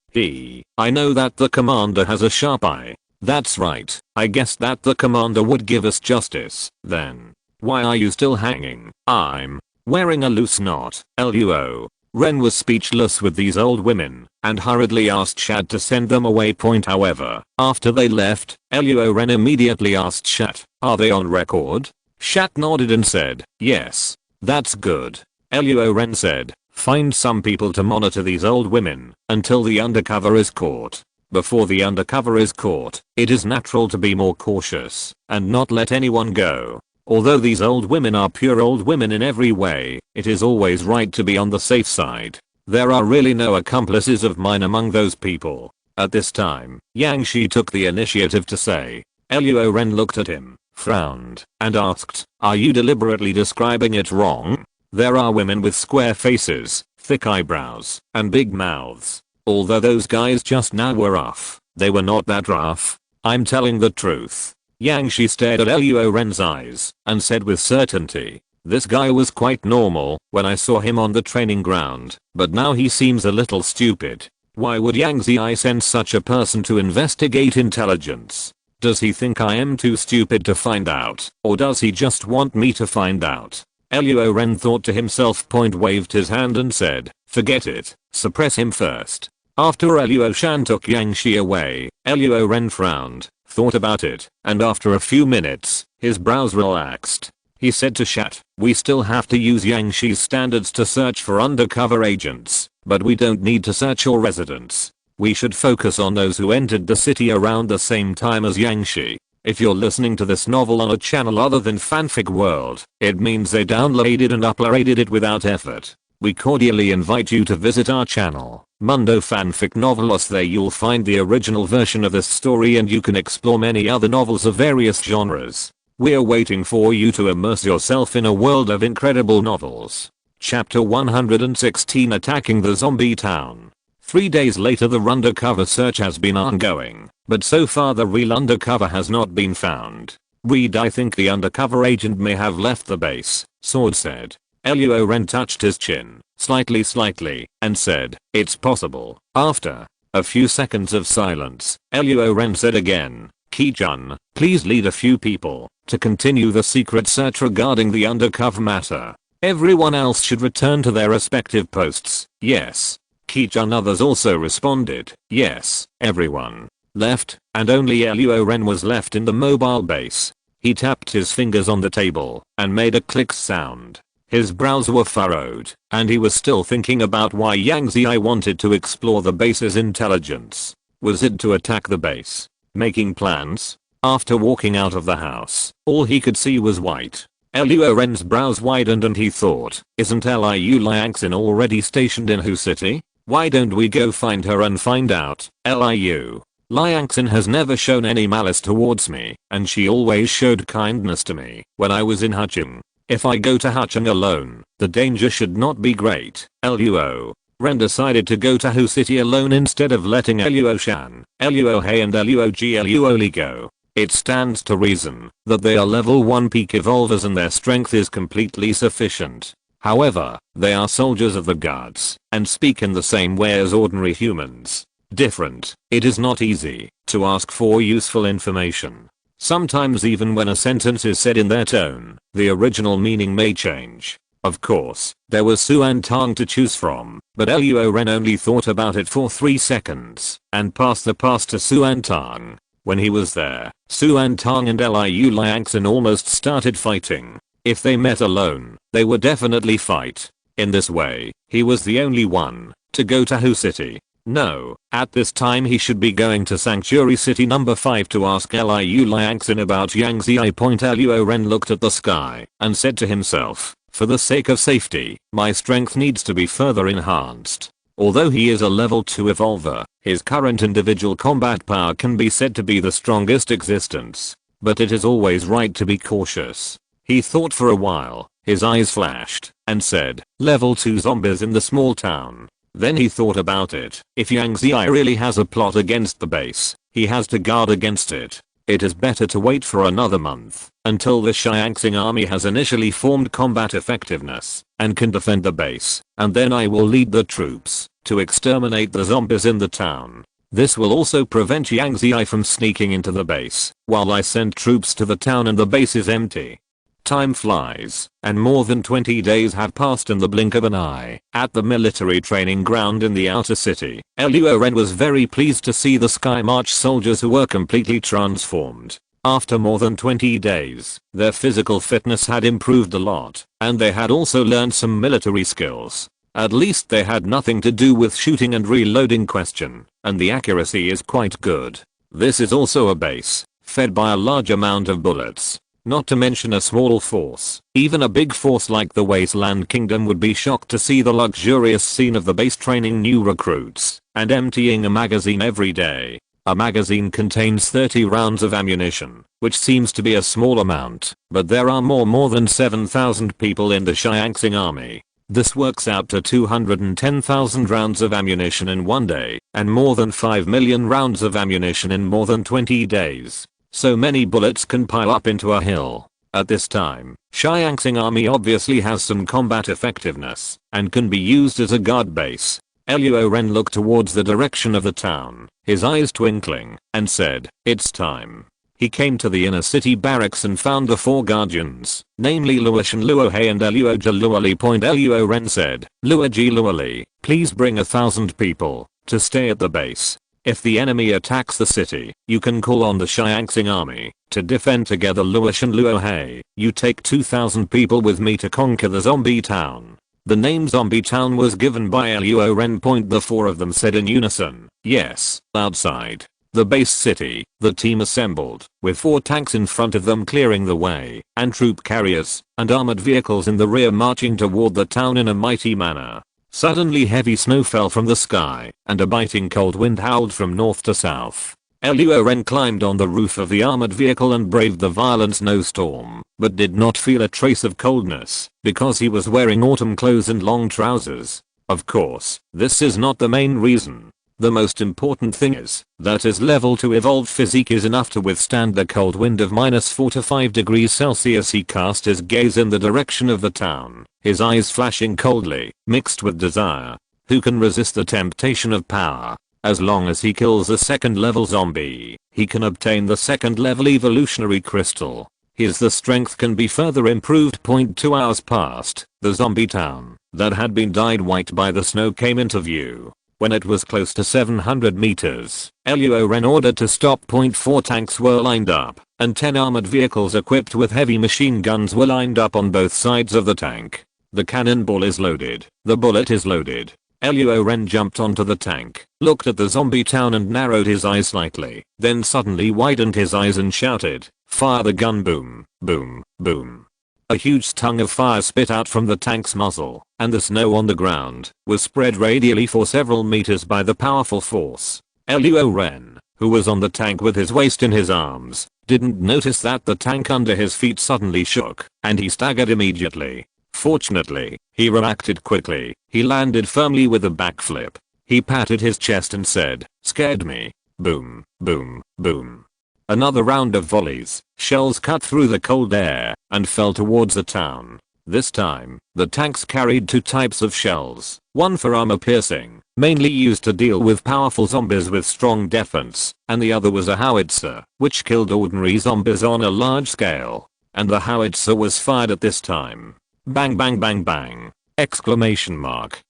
I know that the commander has a sharp eye. That's right, I guessed that the commander would give us justice, then. Why are you still hanging? I'm wearing a loose knot." Luo Ren was speechless with these old women, and hurriedly asked Shad to send them away. However, after they left, Luo Ren immediately asked Shat, "Are they on record?" Shat nodded and said, "Yes. That's good." Luo Ren said, "Find some people to monitor these old women until the undercover is caught. Before the undercover is caught, it is natural to be more cautious and not let anyone go. Although these old women are pure old women in every way, it is always right to be on the safe side. There are really no accomplices of mine among those people." At this time, Yang Shi took the initiative to say. Luo Ren looked at him, frowned, and asked, "Are you deliberately describing it wrong? There are women with square faces, thick eyebrows, and big mouths. Although those guys just now were rough, they were not that rough. I'm telling the truth." Yang Shi stared at Luo Ren's eyes and said with certainty, "This guy was quite normal when I saw him on the training ground, but now he seems a little stupid. Why would Yang Zi send such a person to investigate intelligence? Does he think I am too stupid to find out, or does he just want me to find out?" Luo Ren thought to himself. Waved his hand and said, "Forget it, suppress him first." After Luo Shan took Yang Shi away, Luo Ren frowned, thought about it, and after a few minutes, his brows relaxed. He said to Shat, "We still have to use Yang Shi's standards to search for undercover agents, but we don't need to search your residence. We should focus on those who entered the city around the same time as Yang Shi. If you're listening to this novel on a channel other than Fanfic World, it means they downloaded and uploaded it without effort. We cordially invite you to visit our channel, Mundo Fanfic Novelos. There you'll find the original version of this story and you can explore many other novels of various genres. We're waiting for you to immerse yourself in a world of incredible novels." Chapter 116, Attacking the Zombie Town. 3 days later, the undercover search has been ongoing, but so far the real undercover has not been found. "Reed, I think the undercover agent may have left the base," Sword said. Luo Ren touched his chin, slightly, and said, "It's possible." After a few seconds of silence, Luo Ren said again, "Ki-jun, please lead a few people to continue the secret search regarding the undercover matter. Everyone else should return to their respective posts. Yes. Keech and others also responded. Yes, everyone left, and only Luo Ren was left in the mobile base. He tapped his fingers on the table and made a click sound. His brows were furrowed, and he was still thinking about why Yang Ziyi wanted to explore the base's intelligence. Was it to attack the base? Making plans? After walking out of the house, all he could see was white. Luo Ren's brows widened and he thought, isn't Liu Liangxin already stationed in Hu City? Why don't we go find her and find out? Liu Liangxin has never shown any malice towards me, and she always showed kindness to me when I was in Hucheng. If I go to Hucheng alone, the danger should not be great. Luo Ren decided to go to Hu City alone instead of letting Luo Shan, Luo He and Luo Luo Li go. It stands to reason that they are level 1 peak evolvers and their strength is completely sufficient. However, they are soldiers of the gods and speak in the same way as ordinary humans. Different. It is not easy to ask for useful information. Sometimes even when a sentence is said in their tone, the original meaning may change. Of course, there was Suan Tang to choose from, but Luo Ren only thought about it for 3 seconds and passed the pass to Suan Tang. When he was there, Suan Tang and Liu Liangxin almost started fighting. If they met alone, they would definitely fight. In this way, he was the only one to go to Hu City. No, at this time he should be going to Sanctuary City number 5 to ask Liu Liangxin about Yang Ziyi. Luo Ren looked at the sky and said to himself, for the sake of safety, my strength needs to be further enhanced. Although he is a level 2 evolver, his current individual combat power can be said to be the strongest existence. But it is always right to be cautious. He thought for a while, his eyes flashed, and said, level 2 zombies in the small town. Then he thought about it. If Yang Ziyi really has a plot against the base, he has to guard against it. It is better to wait for another month until the Xiangxing army has initially formed combat effectiveness and can defend the base, and then I will lead the troops to exterminate the zombies in the town. This will also prevent Yang Ziyi from sneaking into the base while I send troops to the town and the base is empty. Time flies, and more than 20 days have passed in the blink of an eye. At the military training ground in the outer city, Luo Ren was very pleased to see the Sky March soldiers who were completely transformed. After more than 20 days, their physical fitness had improved a lot, and they had also learned some military skills. At least they had nothing to do with shooting and reloading question, and the accuracy is quite good. This is also a base, fed by a large amount of bullets. Not to mention a small force. Even a big force like the Wasteland Kingdom would be shocked to see the luxurious scene of the base training new recruits and emptying a magazine every day. A magazine contains 30 rounds of ammunition, which seems to be a small amount, but there are more than 7,000 people in the Xiangxing army. This works out to 210,000 rounds of ammunition in one day, and more than 5 million rounds of ammunition in more than 20 days. So many bullets can pile up into a hill. At this time, Xiangxing army obviously has some combat effectiveness and can be used as a guard base. Luo Ren looked towards the direction of the town, his eyes twinkling, and said, it's time. He came to the inner city barracks and found the 4 guardians, namely Luo Shan, Luo He and Luo Luo Li. Luo Ren said, Luo Luo Li, please bring 1,000 people to stay at the base. If the enemy attacks the city, you can call on the Xiangxing army to defend together. Luo Shan, Luo He, you take 2,000 people with me to conquer the zombie town. The name Zombie Town was given by Luo Ren. The 4 of them said in unison, yes. Outside the base city, the team assembled, with 4 tanks in front of them clearing the way, and troop carriers and armored vehicles in the rear marching toward the town in a mighty manner. Suddenly heavy snow fell from the sky, and a biting cold wind howled from north to south. Luo Ren climbed on the roof of the armored vehicle and braved the violent snowstorm, but did not feel a trace of coldness, because he was wearing autumn clothes and long trousers. Of course, this is not the main reason. The most important thing is that his level 2 evolved physique is enough to withstand the cold wind of -45 degrees Celsius. He cast his gaze in the direction of the town, his eyes flashing coldly, mixed with desire. Who can resist the temptation of power? As long as he kills a 2nd level zombie, he can obtain the 2nd level evolutionary crystal. Here's the strength can be further improved. 2 hours passed. The zombie town that had been dyed white by the snow came into view. When it was close to 700 meters, Luo Ren ordered to stop. 4 tanks were lined up, and 10 armored vehicles equipped with heavy machine guns were lined up on both sides of the tank. The cannonball is loaded. The bullet is loaded. Luo Ren jumped onto the tank, looked at the zombie town and narrowed his eyes slightly, then suddenly widened his eyes and shouted, "Fire the gun!" Boom, boom, boom. A huge tongue of fire spit out from the tank's muzzle, and the snow on the ground was spread radially for several meters by the powerful force. Luo Ren, who was on the tank with his waist in his arms, didn't notice that the tank under his feet suddenly shook, and he staggered immediately. Fortunately, he reacted quickly. He landed firmly with a backflip. He patted his chest and said, "Scared me." Boom, boom, boom. Another round of volleys. Shells cut through the cold air and fell towards the town. This time, the tanks carried 2 types of shells, one for armor piercing, mainly used to deal with powerful zombies with strong defense, and the other was a howitzer, which killed ordinary zombies on a large scale. And the howitzer was fired at this time. Bang bang bang bang! Exclamation mark.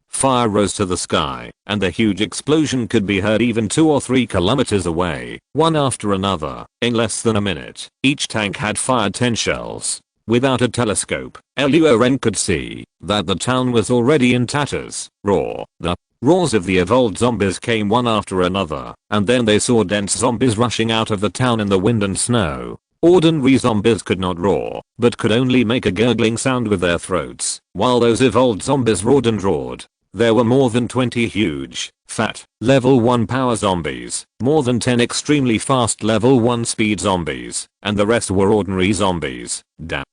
Fire rose to the sky, and the huge explosion could be heard even 2 or 3 kilometers away, one after another. In less than a minute, each tank had fired 10 shells. Without a telescope, Luo Ren could see that the town was already in tatters. The roars of the evolved zombies came one after another, and then they saw dense zombies rushing out of the town in the wind and snow. Ordinary zombies could not roar, but could only make a gurgling sound with their throats, while those evolved zombies roared and roared. There were more than 20 huge, fat, level 1 power zombies, more than 10 extremely fast level 1 speed zombies, and the rest were ordinary zombies. The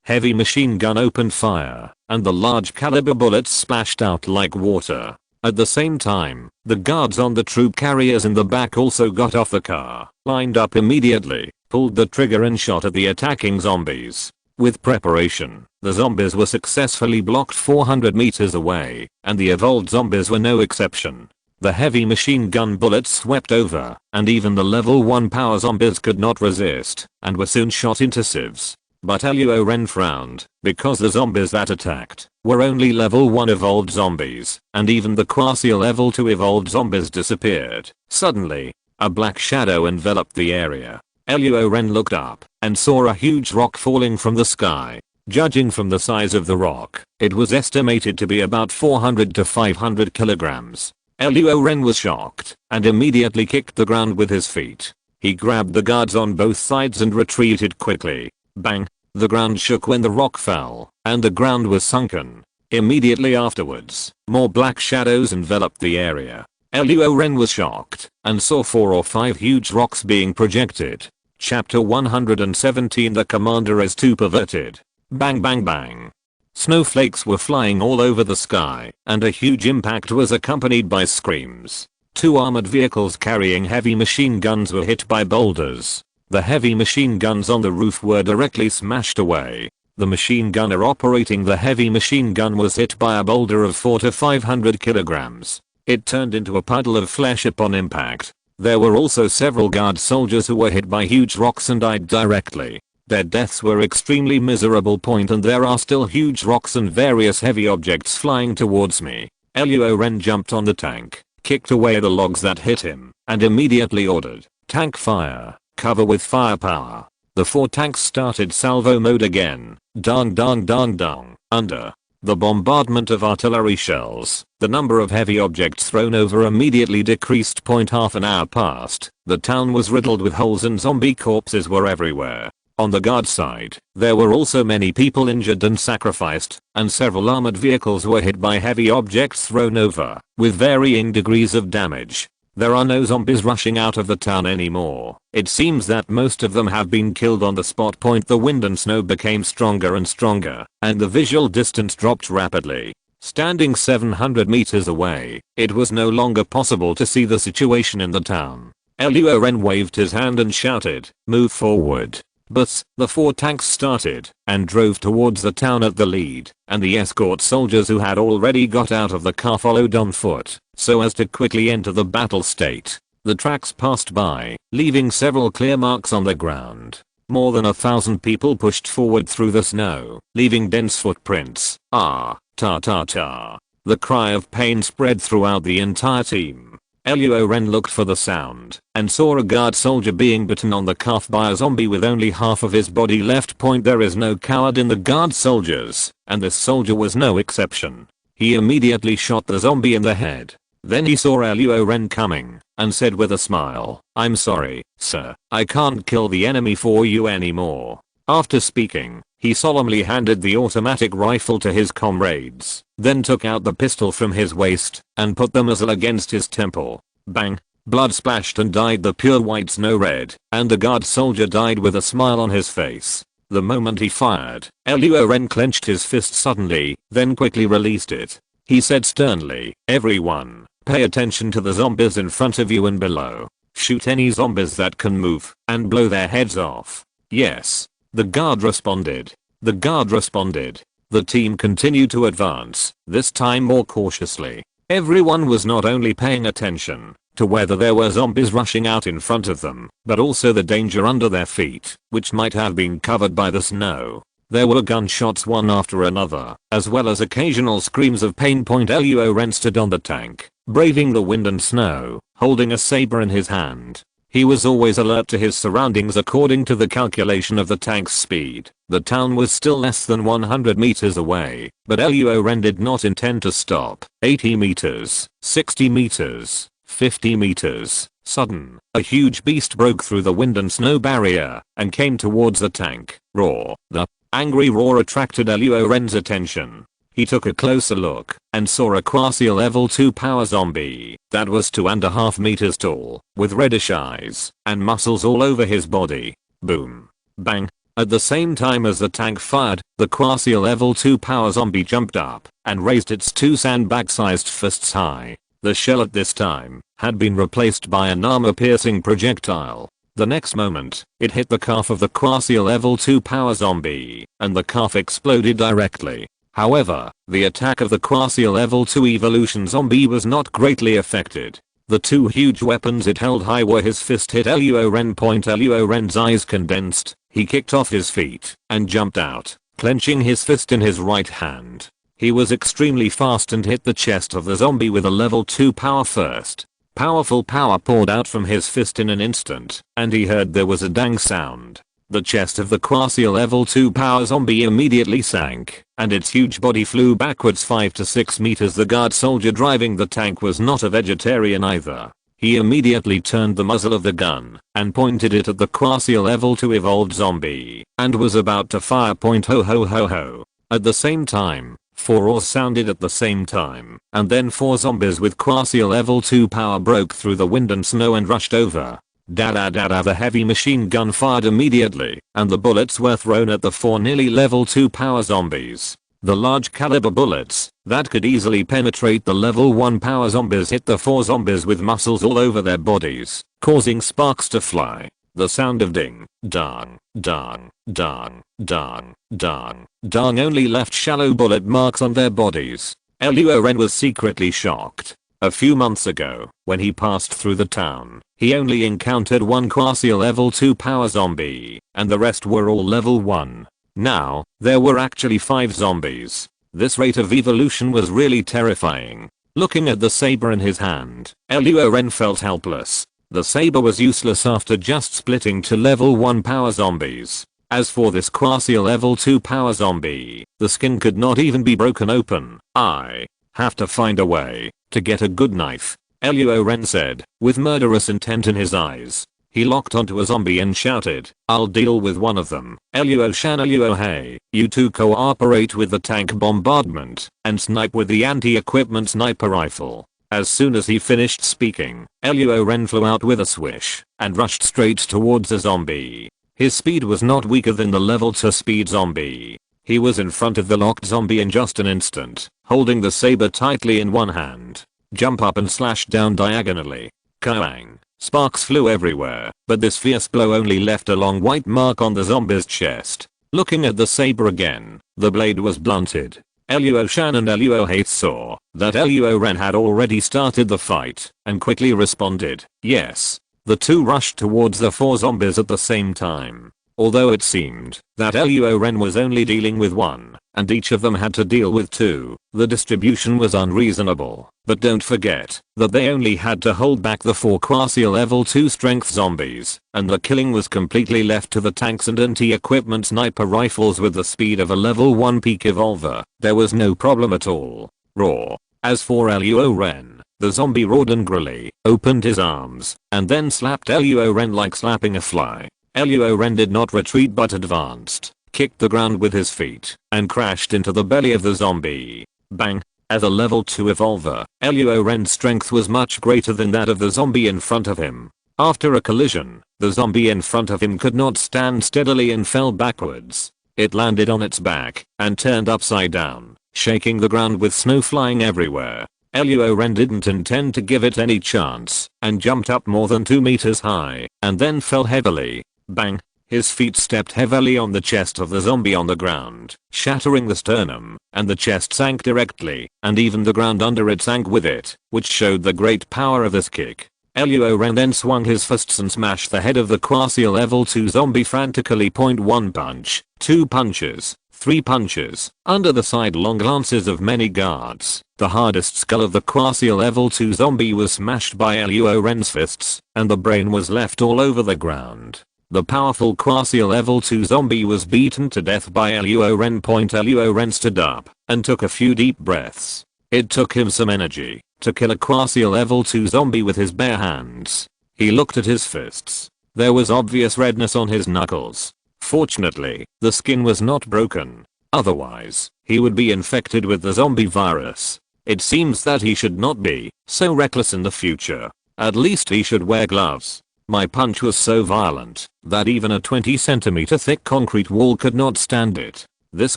heavy machine gun opened fire, and the large caliber bullets splashed out like water. At the same time, the guards on the troop carriers in the back also got off the car, lined up immediately, pulled the trigger and shot at the attacking zombies. With preparation, the zombies were successfully blocked 400 meters away, and the evolved zombies were no exception. The heavy machine gun bullets swept over, and even the level 1 power zombies could not resist, and were soon shot into sieves. But Luo Ren frowned, because the zombies that attacked were only level 1 evolved zombies, and even the quasi level 2 evolved zombies disappeared. Suddenly, a black shadow enveloped the area. Luo Ren looked up and saw a huge rock falling from the sky. Judging from the size of the rock, it was estimated to be about 400 to 500 kilograms. Luo Ren was shocked and immediately kicked the ground with his feet. He grabbed the guards on both sides and retreated quickly. Bang! The ground shook when the rock fell, and the ground was sunken. Immediately afterwards, more black shadows enveloped the area. Luo Ren was shocked and saw 4 or 5 huge rocks being projected. Chapter 117. The commander is too perverted. Bang bang bang. Snowflakes were flying all over the sky, and a huge impact was accompanied by screams. 2 armored vehicles carrying heavy machine guns were hit by boulders. The heavy machine guns on the roof were directly smashed away. The machine gunner operating the heavy machine gun was hit by a boulder of 4 to 500 kilograms. It turned into a puddle of flesh upon impact. There were also several guard soldiers who were hit by huge rocks and died directly. Their deaths were extremely miserable. And there are still huge rocks and various heavy objects flying towards me. Luo Ren jumped on the tank, kicked away the logs that hit him, and immediately ordered, "Tank fire, cover with firepower." The 4 tanks started salvo mode again. Dong dong dong dong. Under the bombardment of artillery shells, the number of heavy objects thrown over immediately decreased. Half an hour passed. The town was riddled with holes and zombie corpses were everywhere. On the guard side, there were also many people injured and sacrificed, and several armored vehicles were hit by heavy objects thrown over, with varying degrees of damage. There are no zombies rushing out of the town anymore. It seems that most of them have been killed on the spot. The wind and snow became stronger and stronger, and the visual distance dropped rapidly. Standing 700 meters away, it was no longer possible to see the situation in the town. Luo Ren waved his hand and shouted, "Move forward." But the 4 tanks started and drove towards the town at the lead, and the escort soldiers who had already got out of the car followed on foot, so as to quickly enter the battle state. The tracks passed by, leaving several clear marks on the ground. More than 1,000 people pushed forward through the snow, leaving dense footprints. Ah, ta ta ta. The cry of pain spread throughout the entire team. Luo Ren looked for the sound and saw a guard soldier being bitten on the calf by a zombie with only half of his body left. There is no coward in the guard soldiers, and this soldier was no exception. He immediately shot the zombie in the head. Then he saw Luo Ren coming and said with a smile, "I'm sorry, sir, I can't kill the enemy for you anymore." After speaking, he solemnly handed the automatic rifle to his comrades, then took out the pistol from his waist and put the muzzle against his temple. Bang! Blood splashed and dyed the pure white snow red, and the guard soldier died with a smile on his face. The moment he fired, Luo Ren clenched his fist suddenly, then quickly released it. He said sternly, "Everyone, pay attention to the zombies in front of you and below. Shoot any zombies that can move, and blow their heads off." "Yes." The guard responded. The team continued to advance, this time more cautiously. Everyone was not only paying attention to whether there were zombies rushing out in front of them, but also the danger under their feet, which might have been covered by the snow. There were gunshots one after another, as well as occasional screams of pain. Luo Ren stood on the tank, braving the wind and snow, holding a saber in his hand. He was always alert to his surroundings according to the calculation of the tank's speed. The town was still less than 100 meters away, but Luo Ren did not intend to stop. 80 meters, 60 meters, 50 meters. Sudden, a huge beast broke through the wind and snow barrier and came towards the tank. Roar. The angry roar attracted Luo Ren's attention. He took a closer look and saw a quasi level 2 power zombie that was 2.5 meters tall, with reddish eyes and muscles all over his body. Boom. Bang. At the same time as the tank fired, the quasi level 2 power zombie jumped up and raised its two sandbag-sized fists high. The shell at this time had been replaced by an armor-piercing projectile. The next moment, it hit the calf of the quasi level 2 power zombie, and the calf exploded directly. However, the attack of the quasi level 2 evolution zombie was not greatly affected. The two huge weapons it held high were his fist hit Luo Ren. Luo Ren's eyes condensed, he kicked off his feet and jumped out, clenching his fist in his right hand. He was extremely fast and hit the chest of the zombie with a level 2 power first. Powerful power poured out from his fist in an instant, and he heard there was a dang sound. The chest of the quasi level 2 power zombie immediately sank, and its huge body flew backwards 5 to 6 meters. The guard soldier driving the tank was not a vegetarian either. He immediately turned the muzzle of the gun and pointed it at the quasi level 2 evolved zombie, and was about to fire. Ho ho ho ho. At the same time, 4 roars sounded at the same time, and then 4 zombies with quasi level 2 power broke through the wind and snow and rushed over. Da da da da. The heavy machine gun fired immediately, and the bullets were thrown at the 4 nearly level 2 power zombies. The large caliber bullets that could easily penetrate the level 1 power zombies hit the 4 zombies with muscles all over their bodies, causing sparks to fly. The sound of ding, dong, dong, dong, dong, dong, dong only left shallow bullet marks on their bodies. Luo Ren was secretly shocked. A few months ago, when he passed through the town, he only encountered one quasi level 2 power zombie, and the rest were all level 1. Now, there were actually 5 zombies. This rate of evolution was really terrifying. Looking at the saber in his hand, Luo Ren felt helpless. The saber was useless after just splitting to level 1 power zombies. As for this quasi level 2 power zombie, the skin could not even be broken open. I have to find a way to get a good knife, Luo Ren said, with murderous intent in his eyes. He locked onto a zombie and shouted, "I'll deal with one of them. Luo Shan Luo Hey, you two cooperate with the tank bombardment and snipe with the anti-equipment sniper rifle." As soon as he finished speaking, Luo Ren flew out with a swish and rushed straight towards a zombie. His speed was not weaker than the level 2 speed zombie. He was in front of the locked zombie in just an instant, holding the saber tightly in one hand. Jump up and slash down diagonally. Kaang. Sparks flew everywhere, but this fierce blow only left a long white mark on the zombie's chest. Looking at the saber again, the blade was blunted. Luo Shan and Luo Hate saw that Luo Ren had already started the fight and quickly responded. Yes. The two rushed towards the 4 zombies at the same time. although it seemed that Luo Ren was only dealing with one, and each of them had to deal with two, the distribution was unreasonable. But don't forget that they only had to hold back the 4 quasi level 2 strength zombies, and the killing was completely left to the tanks and anti-equipment sniper rifles with the speed of a level 1 peak evolver. There was no problem at all. Roar. As for Luo Ren, the zombie roared angrily, opened his arms, and then slapped Luo Ren like slapping a fly. Luo Ren did not retreat but advanced, kicked the ground with his feet, and crashed into the belly of the zombie. Bang. As a level 2 evolver, Luo Ren's strength was much greater than that of the zombie in front of him. After a collision, the zombie in front of him could not stand steadily and fell backwards. It landed on its back and turned upside down, shaking the ground with snow flying everywhere. Luo Ren didn't intend to give it any chance and jumped up more than 2 meters high and then fell heavily. Bang. His feet stepped heavily on the chest of the zombie on the ground, shattering the sternum, and the chest sank directly, and even the ground under it sank with it, which showed the great power of this kick. Luo Ren then swung his fists and smashed the head of the quasi level 2 zombie frantically. 1 punch, 2 punches, 3 punches, under the sidelong glances of many guards. The hardest skull of the quasi level 2 zombie was smashed by Luo Ren's fists, and the brain was left all over the ground. The powerful quasi level 2 zombie was beaten to death by Luo Ren. Luo Ren stood up and took a few deep breaths. It took him some energy to kill a quasi level 2 zombie with his bare hands. He looked at his fists. There was obvious redness on his knuckles. Fortunately, the skin was not broken. Otherwise, he would be infected with the zombie virus. It seems that he should not be so reckless in the future. At least he should wear gloves. My punch was so violent that even a 20 centimeter thick concrete wall could not stand it. This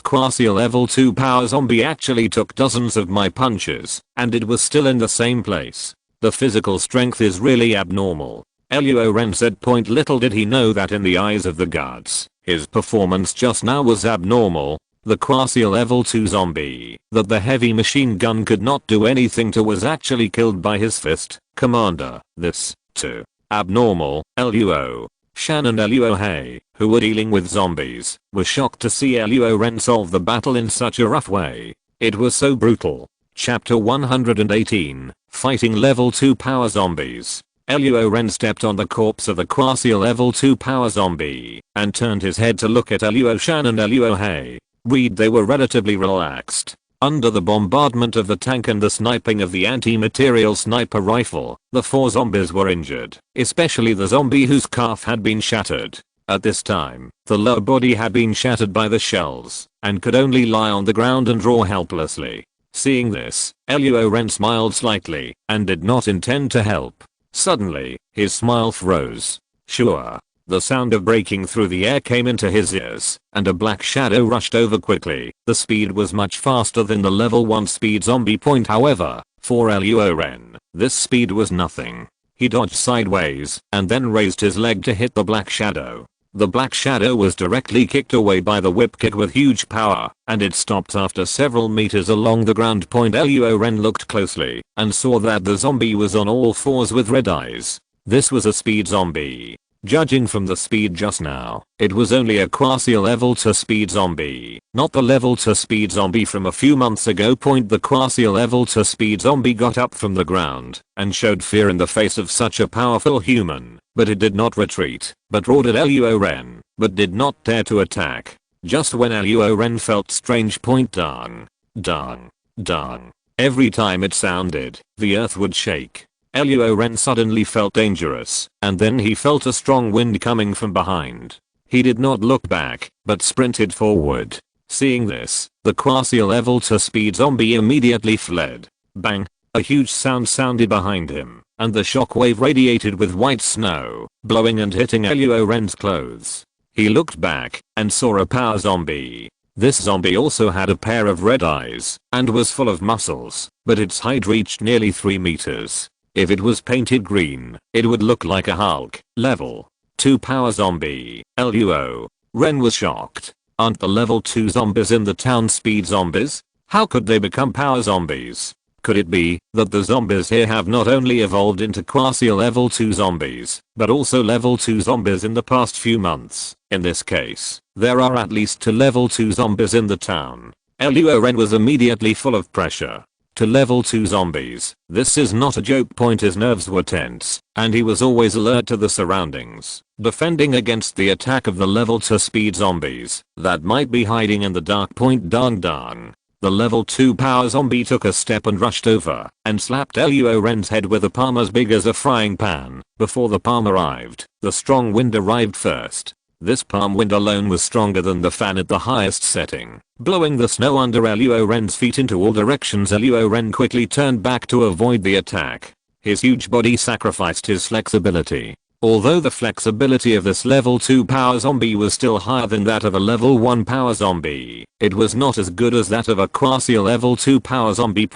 quasi level 2 power zombie actually took dozens of my punches, and it was still in the same place. The physical strength is really abnormal. Luo Ren said. Little did he know that in the eyes of the guards, his performance just now was abnormal. The quasi level 2 zombie that the heavy machine gun could not do anything to was actually killed by his fist. Commander, this, too. Abnormal. Luo, Shan and Luo Hei, who were dealing with zombies, were shocked to see Luo Ren solve the battle in such a rough way. It was so brutal. Chapter 118, Fighting Level 2 Power Zombies. Luo Ren stepped on the corpse of the quasi level 2 power zombie and turned his head to look at Luo Shan and Luo Hei. They were relatively relaxed. Under the bombardment of the tank and the sniping of the anti-material sniper rifle, the 4 zombies were injured, especially the zombie whose calf had been shattered. At this time, the lower body had been shattered by the shells and could only lie on the ground and roar helplessly. Seeing this, Luo Ren smiled slightly and did not intend to help. Suddenly, his smile froze. Sure. The sound of breaking through the air came into his ears, and a black shadow rushed over quickly. The speed was much faster than the level 1 speed zombie. However, for Luo Ren, this speed was nothing. He dodged sideways, and then raised his leg to hit the black shadow. The black shadow was directly kicked away by the whip kick with huge power, and it stopped after several meters along the ground. Luo Ren looked closely, and saw that the zombie was on all fours with red eyes. This was a speed zombie. Judging from the speed just now, it was only a quasi level 2 speed zombie, not the level 2 speed zombie from a few months ago. The quasi level 2 speed zombie got up from the ground and showed fear in the face of such a powerful human, but it did not retreat, but roared at Luo Ren, but did not dare to attack. Just when Luo Ren felt strange. Dang. Dang. Dang. Every time it sounded, the earth would shake. Luo Ren suddenly felt dangerous, and then he felt a strong wind coming from behind. He did not look back, but sprinted forward. Seeing this, the quasi level 2 speed zombie immediately fled. Bang! A huge sound sounded behind him, and the shockwave radiated with white snow, blowing and hitting Luo Ren's clothes. He looked back, and saw a power zombie. This zombie also had a pair of red eyes, and was full of muscles, but its height reached nearly 3 meters. If it was painted green, it would look like a Hulk level 2 power zombie. Luo Ren was shocked. Aren't the level 2 zombies in the town speed zombies? How could they become power zombies? Could it be that the zombies here have not only evolved into quasi level 2 zombies, but also level 2 zombies in the past few months? In this case, there are at least 2 level 2 zombies in the town. Luo Ren was immediately full of pressure. To level 2 zombies, this is not a joke. His nerves were tense, and he was always alert to the surroundings, defending against the attack of the level 2 speed zombies that might be hiding in the dark. Dang dang. The level 2 power zombie took a step and rushed over and slapped Luo Ren's head with a palm as big as a frying pan. Before the palm arrived, the strong wind arrived first. This palm wind alone was stronger than the fan at the highest setting, blowing the snow under Luo Ren's feet into all directions. Luo Ren quickly turned back to avoid the attack. His huge body sacrificed his flexibility. Although the flexibility of this level 2 power zombie was still higher than that of a level 1 power zombie, it was not as good as that of a quasi level 2 power zombie.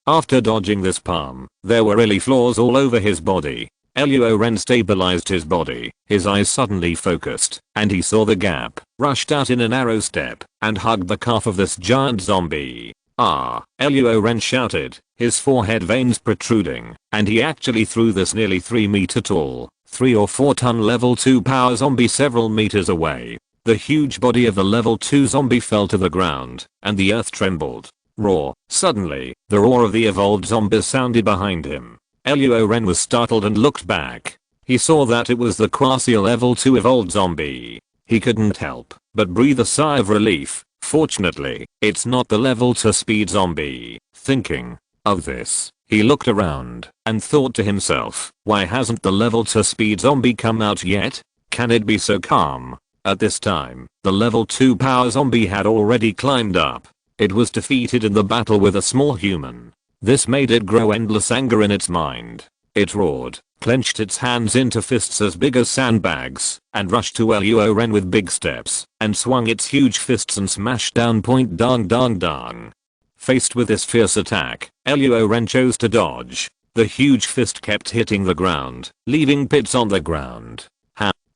After dodging this palm, there were really flaws all over his body. Luo Ren stabilized his body, his eyes suddenly focused, and he saw the gap, rushed out in a narrow step, and hugged the calf of this giant zombie. Ah, Luo Ren shouted, his forehead veins protruding, and he actually threw this nearly 3 meter tall, 3 or 4 ton level 2 power zombie several meters away. The huge body of the level 2 zombie fell to the ground, and the earth trembled. Roar. Suddenly, the roar of the evolved zombies sounded behind him. Luo Ren was startled and looked back. He saw that it was the quasi level 2 evolved zombie. He couldn't help but breathe a sigh of relief. Fortunately, it's not the level 2 speed zombie. Thinking of this, he looked around and thought to himself, why hasn't the level 2 speed zombie come out yet? Can it be so calm? At this time, the level 2 power zombie had already climbed up. It was defeated in the battle with a small human. This made it grow endless anger in its mind. It roared, clenched its hands into fists as big as sandbags, and rushed to Luo Ren with big steps, and swung its huge fists and smashed down. Dang dang dang. Faced with this fierce attack, Luo Ren chose to dodge. The huge fist kept hitting the ground, leaving pits on the ground.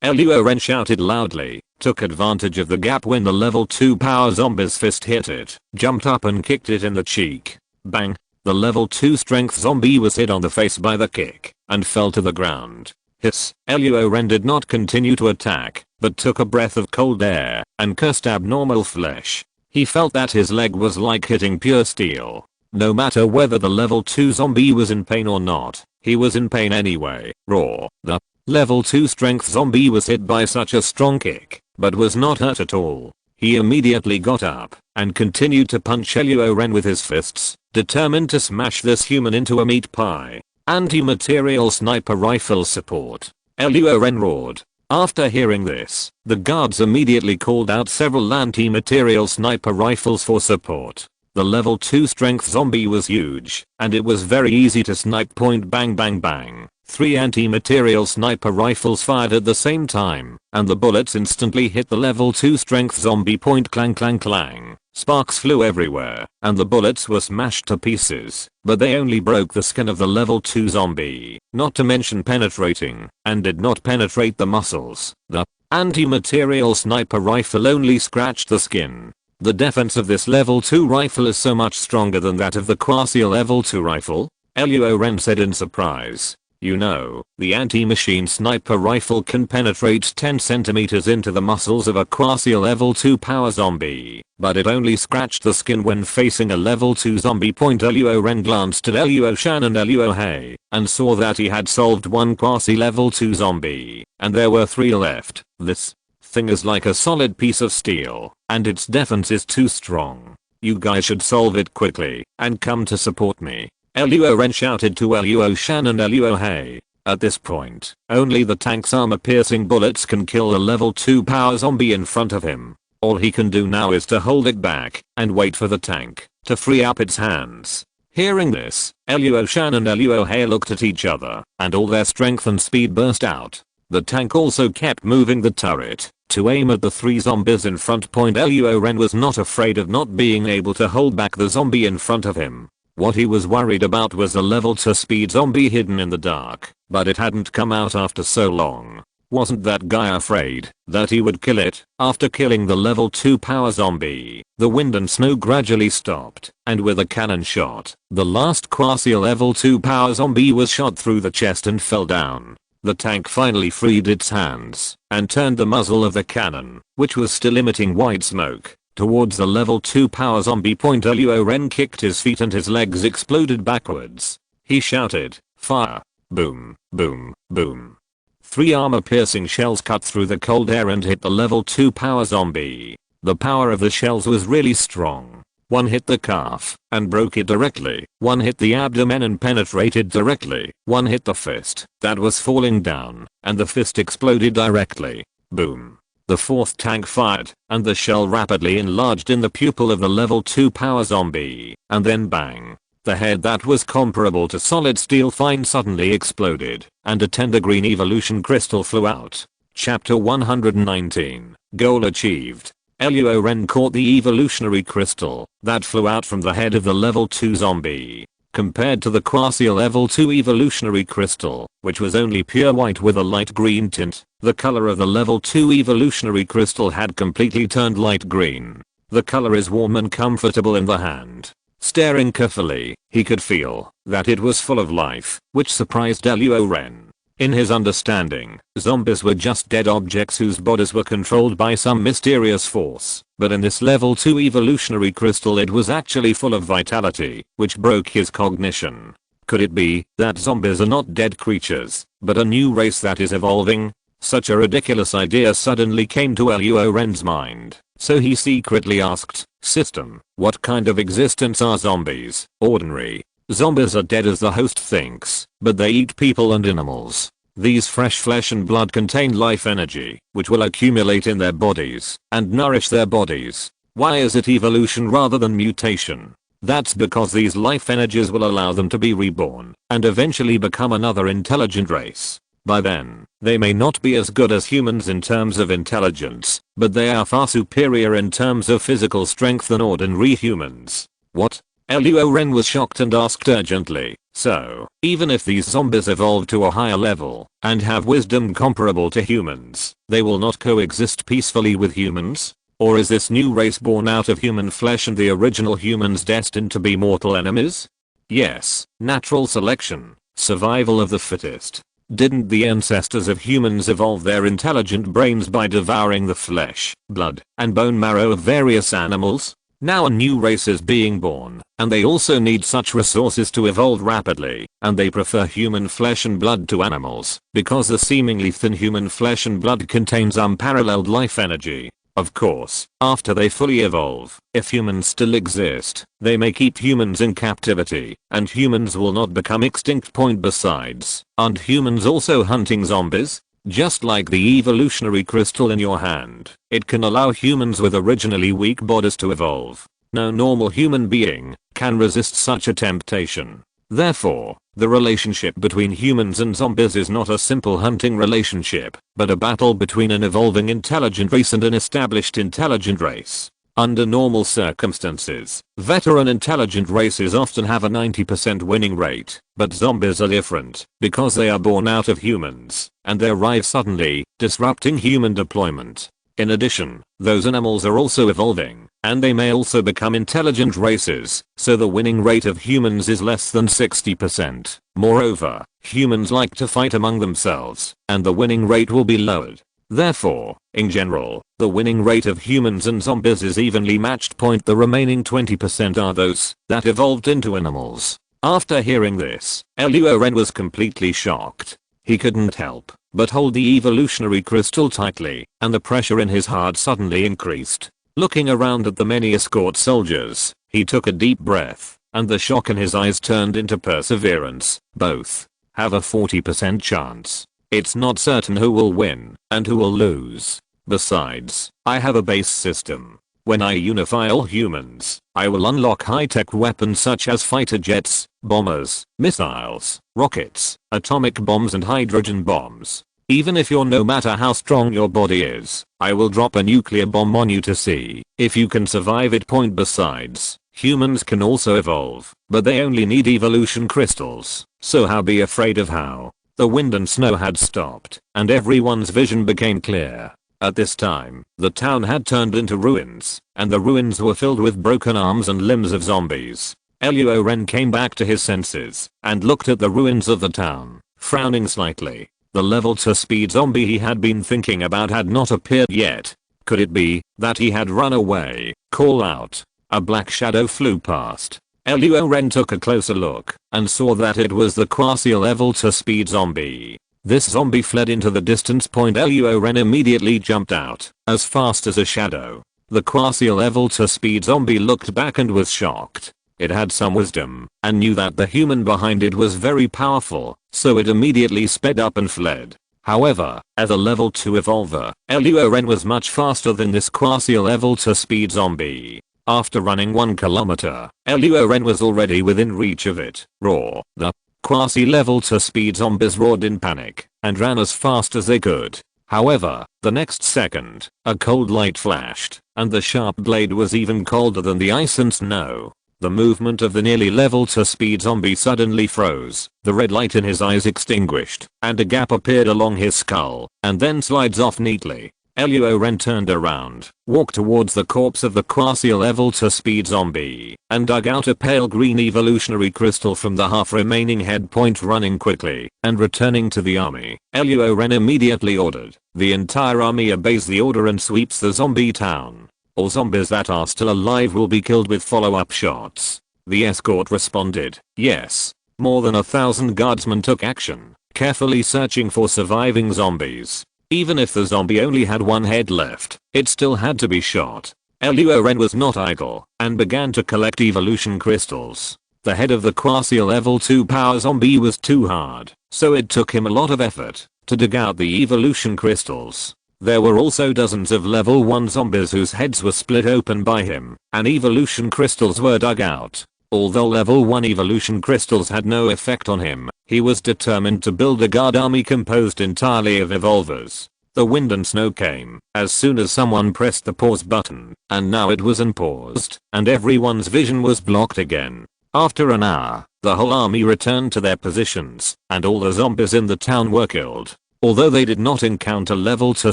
Luo Ren shouted loudly, took advantage of the gap when the level 2 power zombie's fist hit it, jumped up and kicked it in the cheek. Bang. The level 2 strength zombie was hit on the face by the kick and fell to the ground. Hiss. Luo Ren did not continue to attack, but took a breath of cold air and cursed abnormal flesh. He felt that his leg was like hitting pure steel. No matter whether the level 2 zombie was in pain or not, he was in pain anyway. Roar. The level 2 strength zombie was hit by such a strong kick, but was not hurt at all. He immediately got up and continued to punch Luo Ren with his fists, determined to smash this human into a meat pie. Anti-material sniper rifle support. Luo Ren roared. After hearing this, the guards immediately called out several anti-material sniper rifles for support. The level 2 strength zombie was huge, and it was very easy to snipe. Bang bang bang. 3 anti-material sniper rifles fired at the same time, and the bullets instantly hit the level 2 strength zombie. Clang clang clang. Sparks flew everywhere, and the bullets were smashed to pieces, but they only broke the skin of the level 2 zombie, not to mention penetrating, and did not penetrate the muscles. The anti-material sniper rifle only scratched the skin. The defense of this level 2 rifle is so much stronger than that of the quasi level 2 rifle, Luo Ren said in surprise. You know, the anti-machine sniper rifle can penetrate 10 centimeters into the muscles of a quasi level 2 power zombie, but it only scratched the skin when facing a level 2 zombie. Luo Ren glanced at Luo Shan and Luo Hei, and saw that he had solved one quasi level 2 zombie, and there were 3 left. This thing is like a solid piece of steel, and its defense is too strong. You guys should solve it quickly, and come to support me. Luo Ren shouted to Luo Shan and Luo Hei. At this point, only the tank's armor-piercing bullets can kill a level 2 power zombie in front of him. All he can do now is to hold it back and wait for the tank to free up its hands. Hearing this, Luo Shan and Luo Hei looked at each other, and all their strength and speed burst out. The tank also kept moving the turret to aim at the 3 zombies in front. Luo Ren was not afraid of not being able to hold back the zombie in front of him. What he was worried about was the level 2 speed zombie hidden in the dark, but it hadn't come out after so long. Wasn't that guy afraid that he would kill it? After killing the level 2 power zombie, the wind and snow gradually stopped, and with a cannon shot, the last quasi level 2 power zombie was shot through the chest and fell down. The tank finally freed its hands and turned the muzzle of the cannon, which was still emitting white smoke, towards the level 2 power zombie. Luo Ren kicked his feet and his legs exploded backwards. He shouted, "Fire!" Boom, boom, boom. 3 armor-piercing shells cut through the cold air and hit the level 2 power zombie. The power of the shells was really strong. One hit the calf and broke it directly. One hit the abdomen and penetrated directly. One hit the fist that was falling down, and the fist exploded directly. Boom. The 4th tank fired, and the shell rapidly enlarged in the pupil of the level 2 power zombie, and then bang. The head that was comparable to solid steel fine suddenly exploded, and a tender green evolution crystal flew out. Chapter 119. Goal achieved. Luo Ren caught the evolutionary crystal that flew out from the head of the level 2 zombie. Compared to the quasi level 2 evolutionary crystal, which was only pure white with a light green tint, the color of the level 2 evolutionary crystal had completely turned light green. The color is warm and comfortable in the hand. Staring carefully, he could feel that it was full of life, which surprised Luo Ren. In his understanding, zombies were just dead objects whose bodies were controlled by some mysterious force, but in this level 2 evolutionary crystal it was actually full of vitality, which broke his cognition. Could it be that zombies are not dead creatures, but a new race that is evolving? Such a ridiculous idea suddenly came to Luo Ren's mind, so he secretly asked, "System, what kind of existence are zombies?" "Ordinary. Zombies are dead as the host thinks, but they eat people and animals. These fresh flesh and blood contain life energy, which will accumulate in their bodies and nourish their bodies. Why is it evolution rather than mutation? That's because these life energies will allow them to be reborn and eventually become another intelligent race. By then, they may not be as good as humans in terms of intelligence, but they are far superior in terms of physical strength than ordinary humans." "What?" Luo Ren was shocked and asked urgently, "So, even if these zombies evolve to a higher level and have wisdom comparable to humans, they will not coexist peacefully with humans? Or is this new race born out of human flesh and the original humans destined to be mortal enemies?" "Yes, natural selection, survival of the fittest. Didn't the ancestors of humans evolve their intelligent brains by devouring the flesh, blood, and bone marrow of various animals? Now a new race is being born, and they also need such resources to evolve rapidly, and they prefer human flesh and blood to animals, because the seemingly thin human flesh and blood contains unparalleled life energy. Of course, after they fully evolve, if humans still exist, they may keep humans in captivity, and humans will not become extinct. Besides, aren't humans also hunting zombies? Just like the evolutionary crystal in your hand, it can allow humans with originally weak bodies to evolve. No normal human being can resist such a temptation. Therefore, the relationship between humans and zombies is not a simple hunting relationship, but a battle between an evolving intelligent race and an established intelligent race. Under normal circumstances, veteran intelligent races often have a 90% winning rate, but zombies are different because they are born out of humans, and they arrive suddenly, disrupting human deployment. In addition, those animals are also evolving, and they may also become intelligent races, so the winning rate of humans is less than 60%. Moreover, humans like to fight among themselves, and the winning rate will be lowered. Therefore, in general, the winning rate of humans and zombies is evenly matched. The remaining 20% are those that evolved into animals. After hearing this, Luo Ren was completely shocked. He couldn't help but hold the evolutionary crystal tightly, and the pressure in his heart suddenly increased. Looking around at the many escort soldiers, he took a deep breath, and the shock in his eyes turned into perseverance. Both have a 40% chance. It's not certain who will win and who will lose. Besides, I have a base system. When I unify all humans, I will unlock high-tech weapons such as fighter jets, bombers, missiles, rockets, atomic bombs and hydrogen bombs. Even if you're no matter how strong your body is, I will drop a nuclear bomb on you to see if you can survive it. Besides, humans can also evolve, but they only need evolution crystals, so how be afraid of how? The wind and snow had stopped, and everyone's vision became clear. At this time, the town had turned into ruins, and the ruins were filled with broken arms and limbs of zombies. Luo Ren came back to his senses, and looked at the ruins of the town, frowning slightly. The level 2 speed zombie he had been thinking about had not appeared yet. Could it be that he had run away? Call out. A black shadow flew past. Luo Ren took a closer look, and saw that it was the quasi level 2 speed zombie. This zombie fled into the distance point. Luo Ren immediately jumped out, as fast as a shadow. The quasi level 2 speed zombie looked back and was shocked. It had some wisdom, and knew that the human behind it was very powerful, so it immediately sped up and fled. However, as a level 2 evolver, Luo Ren was much faster than this quasi level 2 speed zombie. After running 1 kilometer, Luo Ren was already within reach of it. Roar. The quasi level 2 speed zombies roared in panic, and ran as fast as they could. However, the next second, a cold light flashed, and the sharp blade was even colder than the ice and snow. The movement of the nearly level 2 speed zombie suddenly froze, the red light in his eyes extinguished, and a gap appeared along his skull, and then slides off neatly. Luo Ren turned around, walked towards the corpse of the quasi level 2 speed zombie, and dug out a pale green evolutionary crystal from the half remaining head point. Running quickly, and returning to the army, Luo Ren immediately ordered the entire army obeys the order and sweeps the zombie town. All zombies that are still alive will be killed with follow-up shots. The escort responded, yes. More than 1,000 guardsmen took action, carefully searching for surviving zombies. Even if the zombie only had one head left, it still had to be shot. Luo Ren was not idle, and began to collect evolution crystals. The head of the quasi level 2 power zombie was too hard, so it took him a lot of effort to dig out the evolution crystals. There were also dozens of level 1 zombies whose heads were split open by him, and evolution crystals were dug out. Although level 1 evolution crystals had no effect on him, he was determined to build a guard army composed entirely of evolvers. The wind and snow came as soon as someone pressed the pause button, and now it was unpaused, and everyone's vision was blocked again. After an hour, the whole army returned to their positions, and all the zombies in the town were killed. Although they did not encounter level 2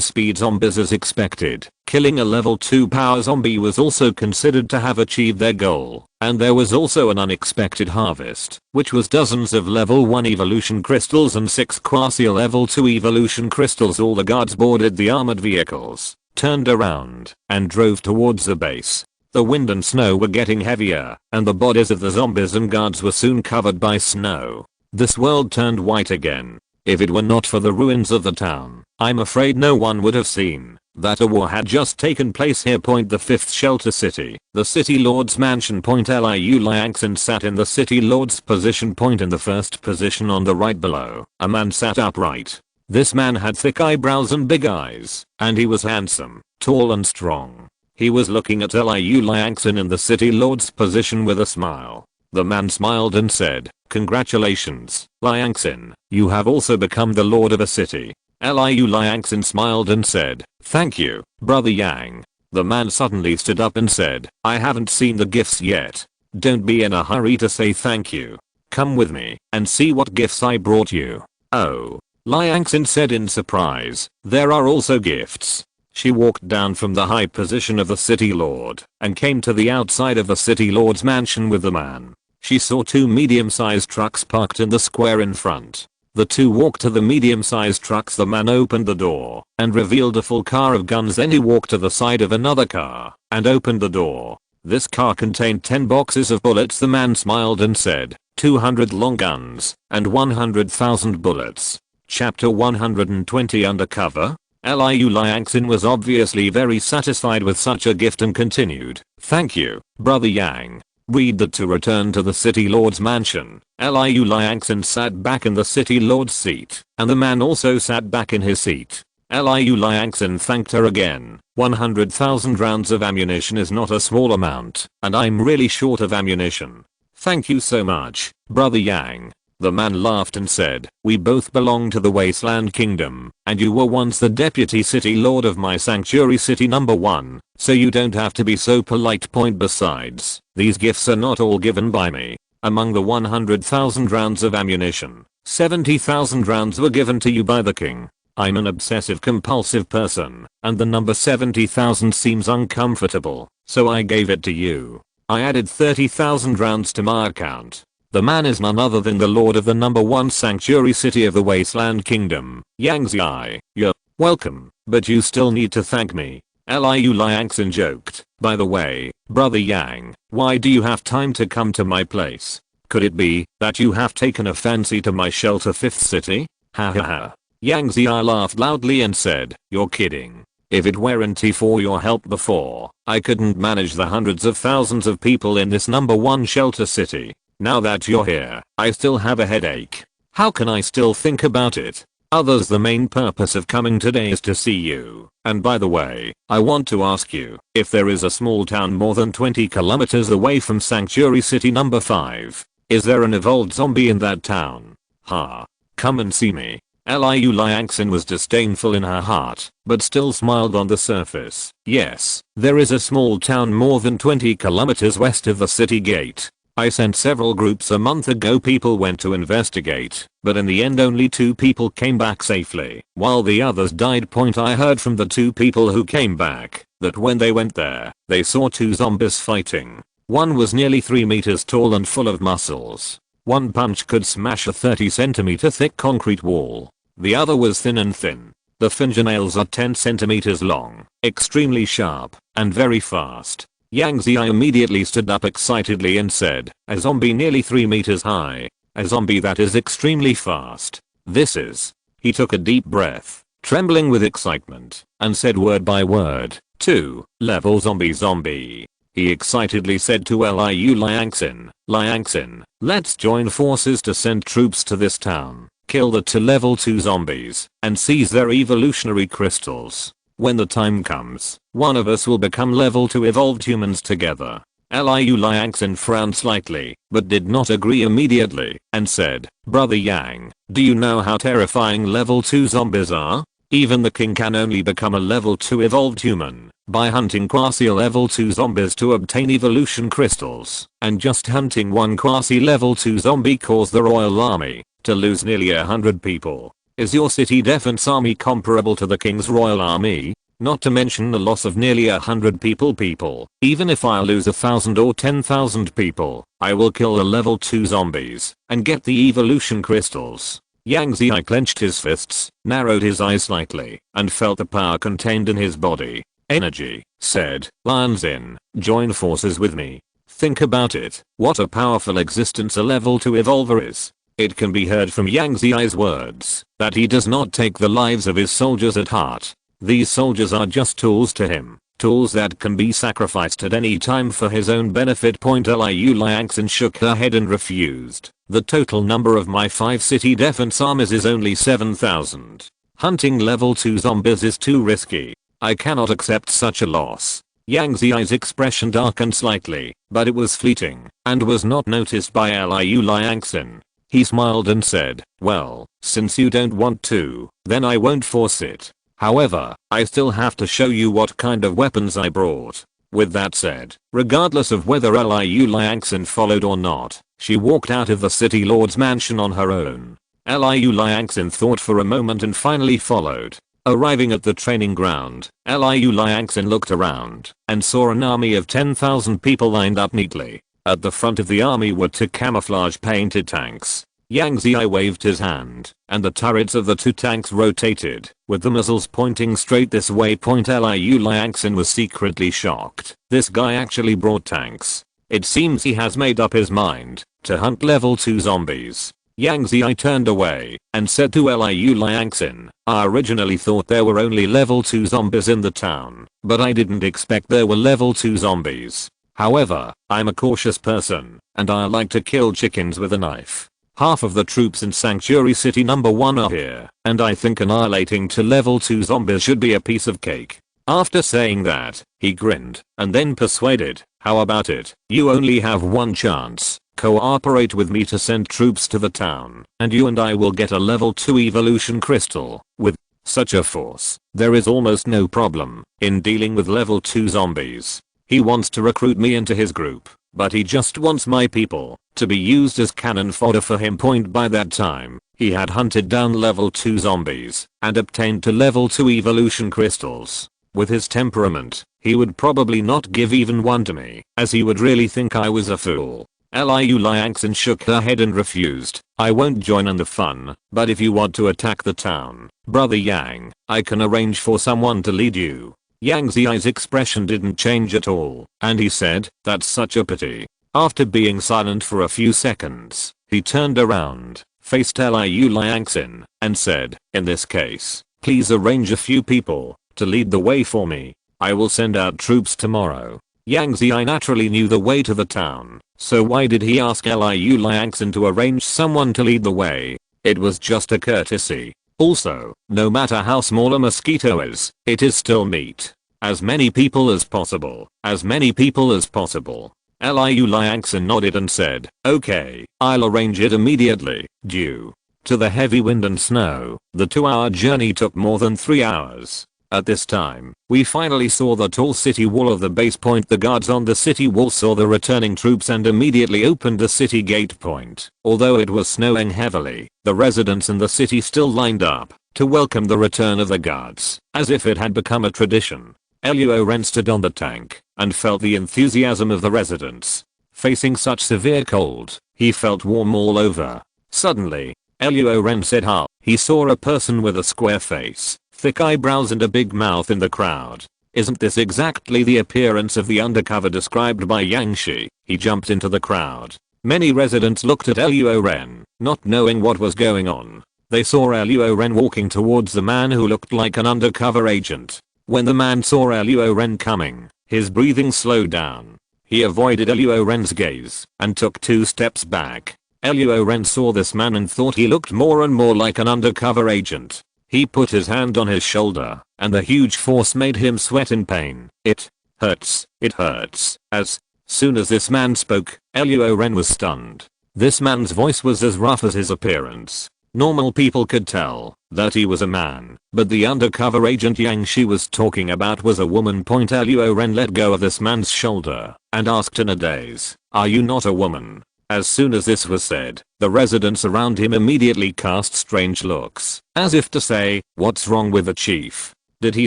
speed zombies as expected, killing a level 2 power zombie was also considered to have achieved their goal, and there was also an unexpected harvest, which was dozens of level 1 evolution crystals and 6 quasi level 2 evolution crystals. All the guards boarded the armored vehicles, turned around, and drove towards the base. The wind and snow were getting heavier, and the bodies of the zombies and guards were soon covered by snow. This world turned white again. If it were not for the ruins of the town, I'm afraid no one would have seen that a war had just taken place here. The 5th shelter city, the city lord's mansion. Liu Liangxin sat in the city lord's position. In the first position on the right below, a man sat upright. This man had thick eyebrows and big eyes, and he was handsome, tall and strong. He was looking at Liu Liangxin in the city lord's position with a smile. The man smiled and said, "Congratulations, Liangxin, you have also become the lord of a city." Liu Liangxin smiled and said, "Thank you, brother Yang." The man suddenly stood up and said, "I haven't seen the gifts yet. Don't be in a hurry to say thank you. Come with me and see what gifts I brought you." "Oh," Liangxin said in surprise, "there are also gifts." She walked down from the high position of the city lord and came to the outside of the city lord's mansion with the man. She saw 2 medium-sized trucks parked in the square in front. The two walked to the medium-sized trucks. The man opened the door and revealed a full car of guns. Then he walked to the side of another car and opened the door. This car contained 10 boxes of bullets. The man smiled and said, 200 long guns and 100,000 bullets. Chapter 120 Undercover. Liu Liangxin was obviously very satisfied with such a gift and continued, "Thank you, brother Yang." Read that to return to the city lord's mansion, Liu Liangxin sat back in the city lord's seat, and the man also sat back in his seat. Liu Liangxin thanked her again. 100,000 rounds of ammunition is not a small amount, and I'm really short of ammunition. Thank you so much, brother Yang. The man laughed and said, "We both belong to the Wasteland Kingdom, and you were once the deputy city lord of my sanctuary city number 1, so you don't have to be so polite. Besides, these gifts are not all given by me. Among the 100,000 rounds of ammunition, 70,000 rounds were given to you by the king. I'm an obsessive compulsive person, and the number 70,000 seems uncomfortable, so I gave it to you. I added 30,000 rounds to my account. The man is none other than the lord of the number 1 sanctuary city of the Wasteland Kingdom, Yang Zi. You're welcome, but you still need to thank me. Liu Liangxin joked. By the way, brother Yang, why do you have time to come to my place? Could it be that you have taken a fancy to my shelter 5th city? Ha ha ha. Yang Zi laughed loudly and said, you're kidding. If it weren't for your help before, I couldn't manage the hundreds of thousands of people in this number 1 shelter city. Now that you're here, I still have a headache. How can I still think about it? Others, the main purpose of coming today is to see you. And by the way, I want to ask you, if there is a small town more than 20 kilometers away from Sanctuary City number 5, is there an evolved zombie in that town? Ha. Come and see me. Liu Liangxin was disdainful in her heart, but still smiled on the surface. Yes, there is a small town more than 20 kilometers west of the city gate. I sent several groups a month ago. People went to investigate, but in the end only 2 people came back safely, while the others died. I heard from the 2 people who came back that when they went there, they saw 2 zombies fighting. One was nearly 3 meters tall and full of muscles. One punch could smash a 30 centimeter thick concrete wall. The other was thin and thin. The fingernails are 10 centimeters long, extremely sharp, and very fast. Yang Zi immediately stood up excitedly and said, a zombie nearly 3 meters high. A zombie that is extremely fast. This is. He took a deep breath, trembling with excitement, and said word by word, 2 level zombie. He excitedly said to Liu Liangxin, Liangxin, let's join forces to send troops to this town, kill the 2 level 2 zombies, and seize their evolutionary crystals. When the time comes, one of us will become level 2 evolved humans together. Liu Liangxin frowned slightly, but did not agree immediately, and said, Brother Yang, do you know how terrifying level 2 zombies are? Even the king can only become a level 2 evolved human by hunting quasi-level 2 zombies to obtain evolution crystals, and just hunting one quasi-level 2 zombie caused the royal army to lose nearly 100 people. Is your city defense army comparable to the king's royal army? Not to mention the loss of nearly 100 people. Even if I lose 1,000 or 10,000 people, I will kill the level 2 zombies and get the evolution crystals. Yang Zi clenched his fists, narrowed his eyes slightly, and felt the power contained in his body. Energy, said, Lianxin, join forces with me. Think about it, what a powerful existence a level 2 evolver is. It can be heard from Yang Zi's words that he does not take the lives of his soldiers at heart. These soldiers are just tools to him, tools that can be sacrificed at any time for his own benefit. Liu Liangxin shook her head and refused. The total number of my 5 city defense armies is only 7,000. Hunting level 2 zombies is too risky. I cannot accept such a loss. Yang Zi's expression darkened slightly, but it was fleeting, and was not noticed by Liu Liangxin. He smiled and said, well, since you don't want to, then I won't force it. However, I still have to show you what kind of weapons I brought. With that said, regardless of whether Liu Liangxin followed or not, she walked out of the city lord's mansion on her own. Liu Liangxin thought for a moment and finally followed. Arriving at the training ground, Liu Liangxin looked around and saw an army of 10,000 people lined up neatly. At the front of the army were 2 camouflage painted tanks. Yang Zi waved his hand, and the turrets of the 2 tanks rotated, with the muzzles pointing straight this way. Liu Liangxin was secretly shocked. This guy actually brought tanks. It seems he has made up his mind to hunt level 2 zombies. Yang Zi turned away and said to Liu Liangxin, I originally thought there were only level 2 zombies in the town, but I didn't expect there were level 2 zombies. However, I'm a cautious person, and I like to kill chickens with a knife. Half of the troops in Sanctuary City number 1 are here, and I think annihilating 2 level 2 zombies should be a piece of cake. After saying that, he grinned, and then persuaded, how about it, you only have one chance. Cooperate with me to send troops to the town, and you and I will get a level 2 evolution crystal. With such a force, there is almost no problem in dealing with level 2 zombies. He wants to recruit me into his group, but he just wants my people to be used as cannon fodder for him. By that time, He had hunted down level 2 zombies and obtained to level 2 evolution crystals. With his temperament, he would probably not give even one to me, as he would really think I was a fool. Liu Liangxin shook her head and refused. I won't join in the fun, but if you want to attack the town, brother Yang, I can arrange for someone to lead you. Yang Zi's expression didn't change at all, and he said, that's such a pity. After being silent for a few seconds, he turned around, faced Liu Liangxin, and said, in this case, please arrange a few people to lead the way for me. I will send out troops tomorrow. Yang Zi naturally knew the way to the town, so why did he ask Liu Liangxin to arrange someone to lead the way? It was just a courtesy. Also, no matter how small a mosquito is, it is still meat. As many people as possible. As many people as possible. Liu Liangxin nodded and said, okay, I'll arrange it immediately. Due to the heavy wind and snow, the 2-hour journey took more than 3 hours. At this time, we finally saw the tall city wall of the base point. The guards on the city wall saw the returning troops and immediately opened the city gate point. Although it was snowing heavily, the residents in the city still lined up to welcome the return of the guards, as if it had become a tradition. Luo Ren stood on the tank and felt the enthusiasm of the residents. Facing such severe cold, he felt warm all over. Suddenly, Luo Ren said how he saw a person with a square face, thick eyebrows and a big mouth in the crowd. Isn't this exactly the appearance of the undercover described by Yang Shi? He jumped into the crowd. Many residents looked at Luo Ren, not knowing what was going on. They saw Luo Ren walking towards the man who looked like an undercover agent. When the man saw Luo Ren coming, his breathing slowed down. He avoided Luo Ren's gaze and took 2 steps back. Luo Ren saw this man and thought he looked more and more like an undercover agent. He put his hand on his shoulder, and the huge force made him sweat in pain. It hurts. It hurts. As soon as this man spoke, Luo Ren was stunned. This man's voice was as rough as his appearance. Normal people could tell that he was a man, but the undercover agent Yang Shi was talking about was a woman. Luo Ren let go of this man's shoulder and asked in a daze, are you not a woman? As soon as this was said, the residents around him immediately cast strange looks, as if to say, what's wrong with the chief? Did he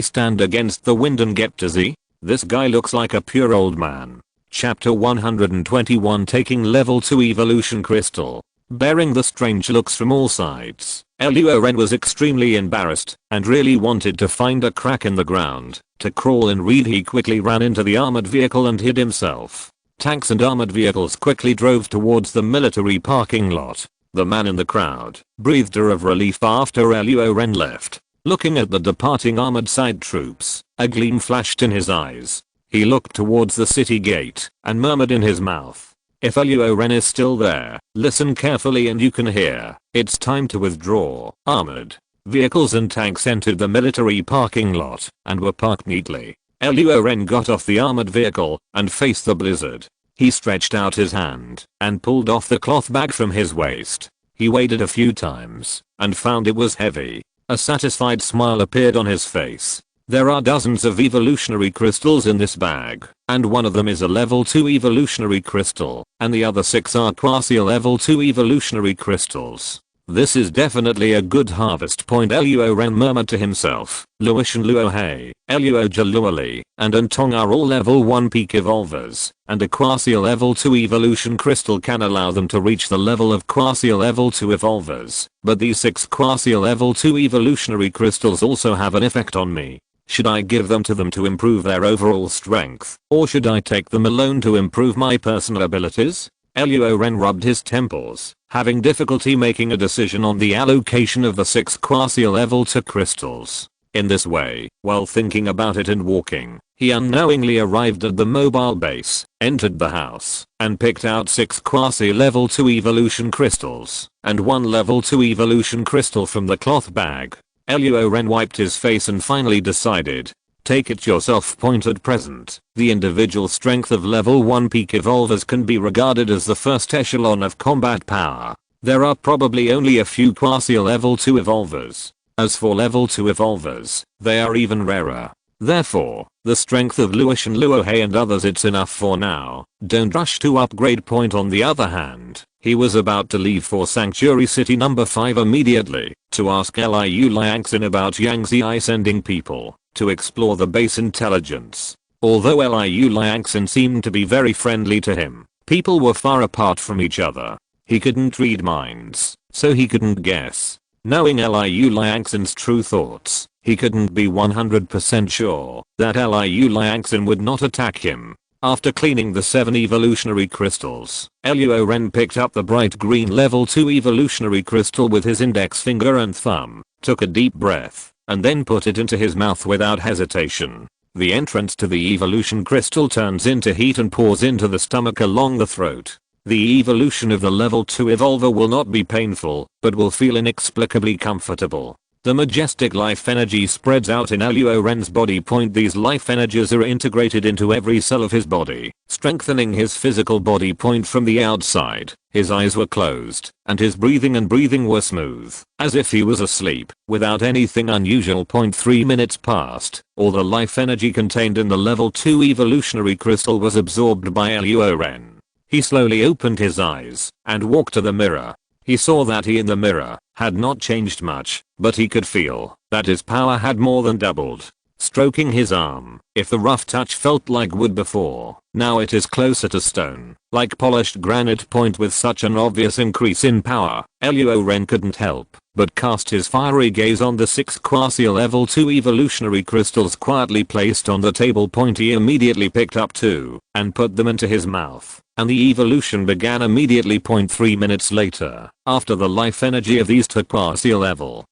stand against the wind and get dizzy? This guy looks like a pure old man. Chapter 121 Taking level 2 evolution crystal. Bearing the strange looks from all sides, Luo Ren was extremely embarrassed and really wanted to find a crack in the ground to crawl and read. He quickly ran into the armored vehicle and hid himself. Tanks and armored vehicles quickly drove towards the military parking lot. The man in the crowd breathed a of relief after Luo Ren left. Looking at the departing armored side troops, a gleam flashed in his eyes. He looked towards the city gate and murmured in his mouth, if Luo Ren is still there, listen carefully and you can hear, it's time to withdraw. Armored vehicles and tanks entered the military parking lot and were parked neatly. Luo Ren got off the armored vehicle and faced the blizzard. He stretched out his hand and pulled off the cloth bag from his waist. He weighed it a few times and found it was heavy. A satisfied smile appeared on his face. There are dozens of evolutionary crystals in this bag, and one of them is a level 2 evolutionary crystal, and the other 6 are quasi level 2 evolutionary crystals. This is definitely a good harvest. Luo Ren murmured to himself. Luotian Luo Hei, Luo Jaluoli, and Antong are all level 1 peak evolvers, and a quasi level 2 evolution crystal can allow them to reach the level of quasi level 2 evolvers. But these 6 quasi level 2 evolutionary crystals also have an effect on me. Should I give them to improve their overall strength, or should I take them alone to improve my personal abilities? Luo Ren rubbed his temples, having difficulty making a decision on the allocation of the 6 quasi level 2 crystals. In this way, while thinking about it and walking, he unknowingly arrived at the mobile base, entered the house, and picked out 6 quasi level 2 evolution crystals, and 1 level 2 evolution crystal from the cloth bag. Luo Ren wiped his face and finally decided, take it yourself. At present, the individual strength of level 1 peak evolvers can be regarded as the first echelon of combat power. There are probably only a few quasi level 2 evolvers. As for level 2 evolvers, they are even rarer. Therefore, the strength of Luo Ren, Luo He and others, it's enough for now. Don't rush to upgrade point. On the other hand, he was about to leave for Sanctuary City number 5 immediately to ask Liu Liangxin about Yang Ziyi sending people to explore the base intelligence. Although Liu Liangxin seemed to be very friendly to him, people were far apart from each other. He couldn't read minds, so he couldn't guess. Knowing Liu Liangxin's true thoughts, he couldn't be 100% sure that Liu Liangxin would not attack him. After cleaning the 7 evolutionary crystals, Luo Ren picked up the bright green level 2 evolutionary crystal with his index finger and thumb, took a deep breath, and then put it into his mouth without hesitation. The entrance to the evolution crystal turns into heat and pours into the stomach along the throat. The evolution of the level 2 evolver will not be painful, but will feel inexplicably comfortable. The majestic life energy spreads out in Luo Ren's body. These life energies are integrated into every cell of his body, strengthening his physical body. From the outside, his eyes were closed, and his breathing were smooth, as if he was asleep, without anything unusual. 3 minutes passed. All the life energy contained in the level 2 evolutionary crystal was absorbed by Luo Ren. He slowly opened his eyes and walked to the mirror. He saw that he in the mirror had not changed much, but he could feel that his power had more than doubled. Stroking his arm, if the rough touch felt like wood before, now it is closer to stone, like polished granite. With such an obvious increase in power, Luo Ren couldn't help but cast his fiery gaze on the 6 quasi level 2 evolutionary crystals quietly placed on the table. He immediately picked up 2 and put them into his mouth, and the evolution began immediately. 3 minutes later, after the life energy of these 2 quasi level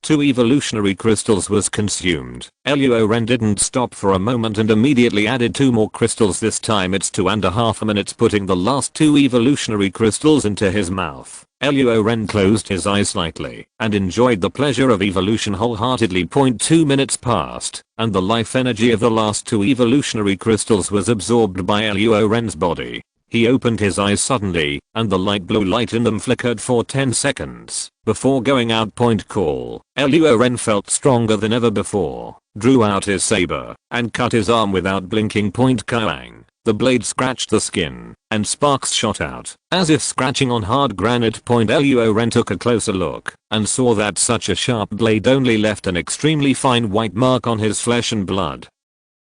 2 evolutionary crystals was consumed, Luo Ren didn't stop for a moment and immediately added 2 more crystals. This time it's 2.5 minutes, putting the last 2 evolutionary crystals into his mouth. Luo Ren closed his eyes slightly and enjoyed the pleasure of evolution wholeheartedly. 2 minutes passed, and the life energy of the last 2 evolutionary crystals was absorbed by Luo Ren's body. He opened his eyes suddenly, and the light blue light in them flickered for 10 seconds before going out. Call. Luo Ren felt stronger than ever before, drew out his saber, and cut his arm without blinking. Clang. The blade scratched the skin, and sparks shot out, as if scratching on hard granite. Luo Ren took a closer look, and saw that such a sharp blade only left an extremely fine white mark on his flesh and blood,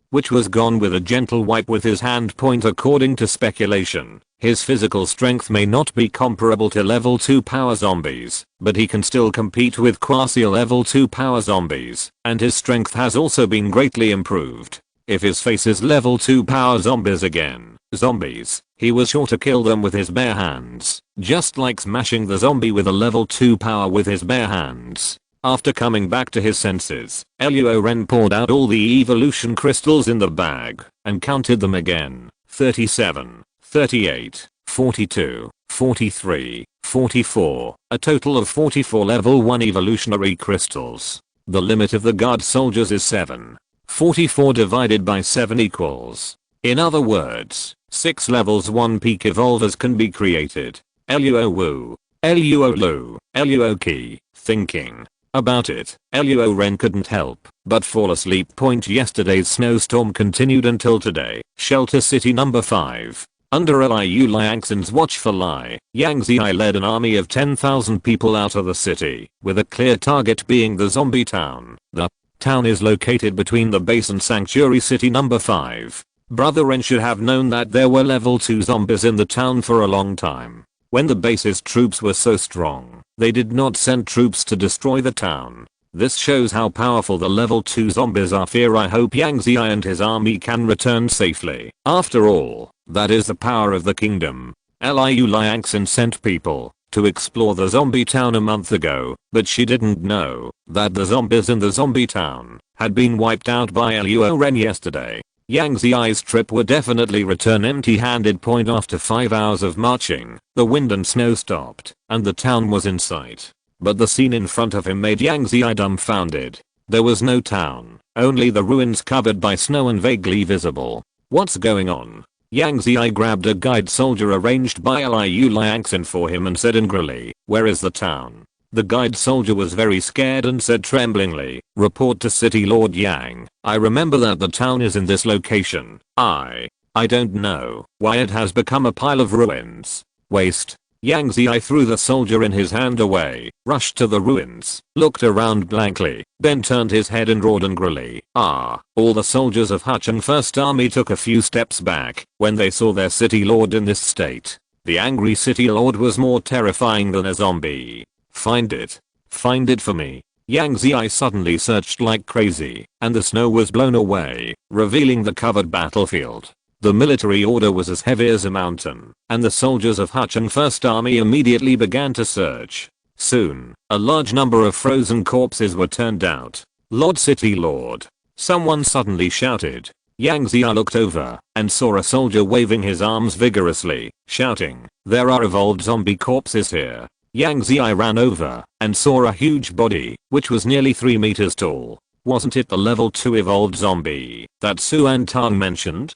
which was gone with a gentle wipe with his hand. According to speculation, his physical strength may not be comparable to level 2 power zombies, but he can still compete with quasi level 2 power zombies, and his strength has also been greatly improved. If his faces level 2 power zombies, he was sure to kill them with his bare hands, just like smashing the zombie with a level 2 power with his bare hands. After coming back to his senses, Luo Ren poured out all the evolution crystals in the bag and counted them again. 37, 38, 42, 43, 44, a total of 44 level 1 evolutionary crystals. The limit of the guard soldiers is 7. 44 divided by 7 equals. In other words, 6 levels 1 peak evolvers can be created. Luo Wu. Luo Lu. Luo Qi. Thinking about it, Luo Ren couldn't help but fall asleep. Yesterday's snowstorm continued until today. Shelter City number 5. Under Liu Liangxin's watchful eye, Yang Ziyi led an army of 10,000 people out of the city, with a clear target being the zombie town. The town is located between the base and Sanctuary City number 5. Brother Ren should have known that there were level 2 zombies in the town for a long time. When the base's troops were so strong, they did not send troops to destroy the town. This shows how powerful the level 2 zombies are. I hope Yang Ziyi and his army can return safely. After all, that is the power of the kingdom. Liu Liangxin sent people to explore the zombie town a month ago, but she didn't know that the zombies in the zombie town had been wiped out by Luo Ren yesterday. Yang Ziyi's trip would definitely return empty-handed. After 5 hours of marching, the wind and snow stopped, and the town was in sight. But the scene in front of him made Yang Ziyi dumbfounded. There was no town, only the ruins covered by snow and vaguely visible. What's going on? Yang Ziyi grabbed a guide soldier arranged by Liu Liangxin for him and said angrily, "Where is the town?" The guide soldier was very scared and said tremblingly, "Report to City Lord Yang. I remember that the town is in this location. I don't know why it has become a pile of ruins. Waste." Yang Ziai threw the soldier in his hand away, rushed to the ruins, looked around blankly, then turned his head and roared angrily. All the soldiers of Hucheng First Army took a few steps back when they saw their city lord in this state. The angry city lord was more terrifying than a zombie. "Find it. Find it for me." Yang Ziai suddenly searched like crazy, and the snow was blown away, revealing the covered battlefield. The military order was as heavy as a mountain, and the soldiers of Hucheng First Army immediately began to search. Soon, a large number of frozen corpses were turned out. "Lord City Lord," someone suddenly shouted. Yang Ziai looked over and saw a soldier waving his arms vigorously, shouting, "There are evolved zombie corpses here." Yang Ziai ran over and saw a huge body, which was nearly 3 meters tall. Wasn't it the level 2 evolved zombie that Suan Tang mentioned?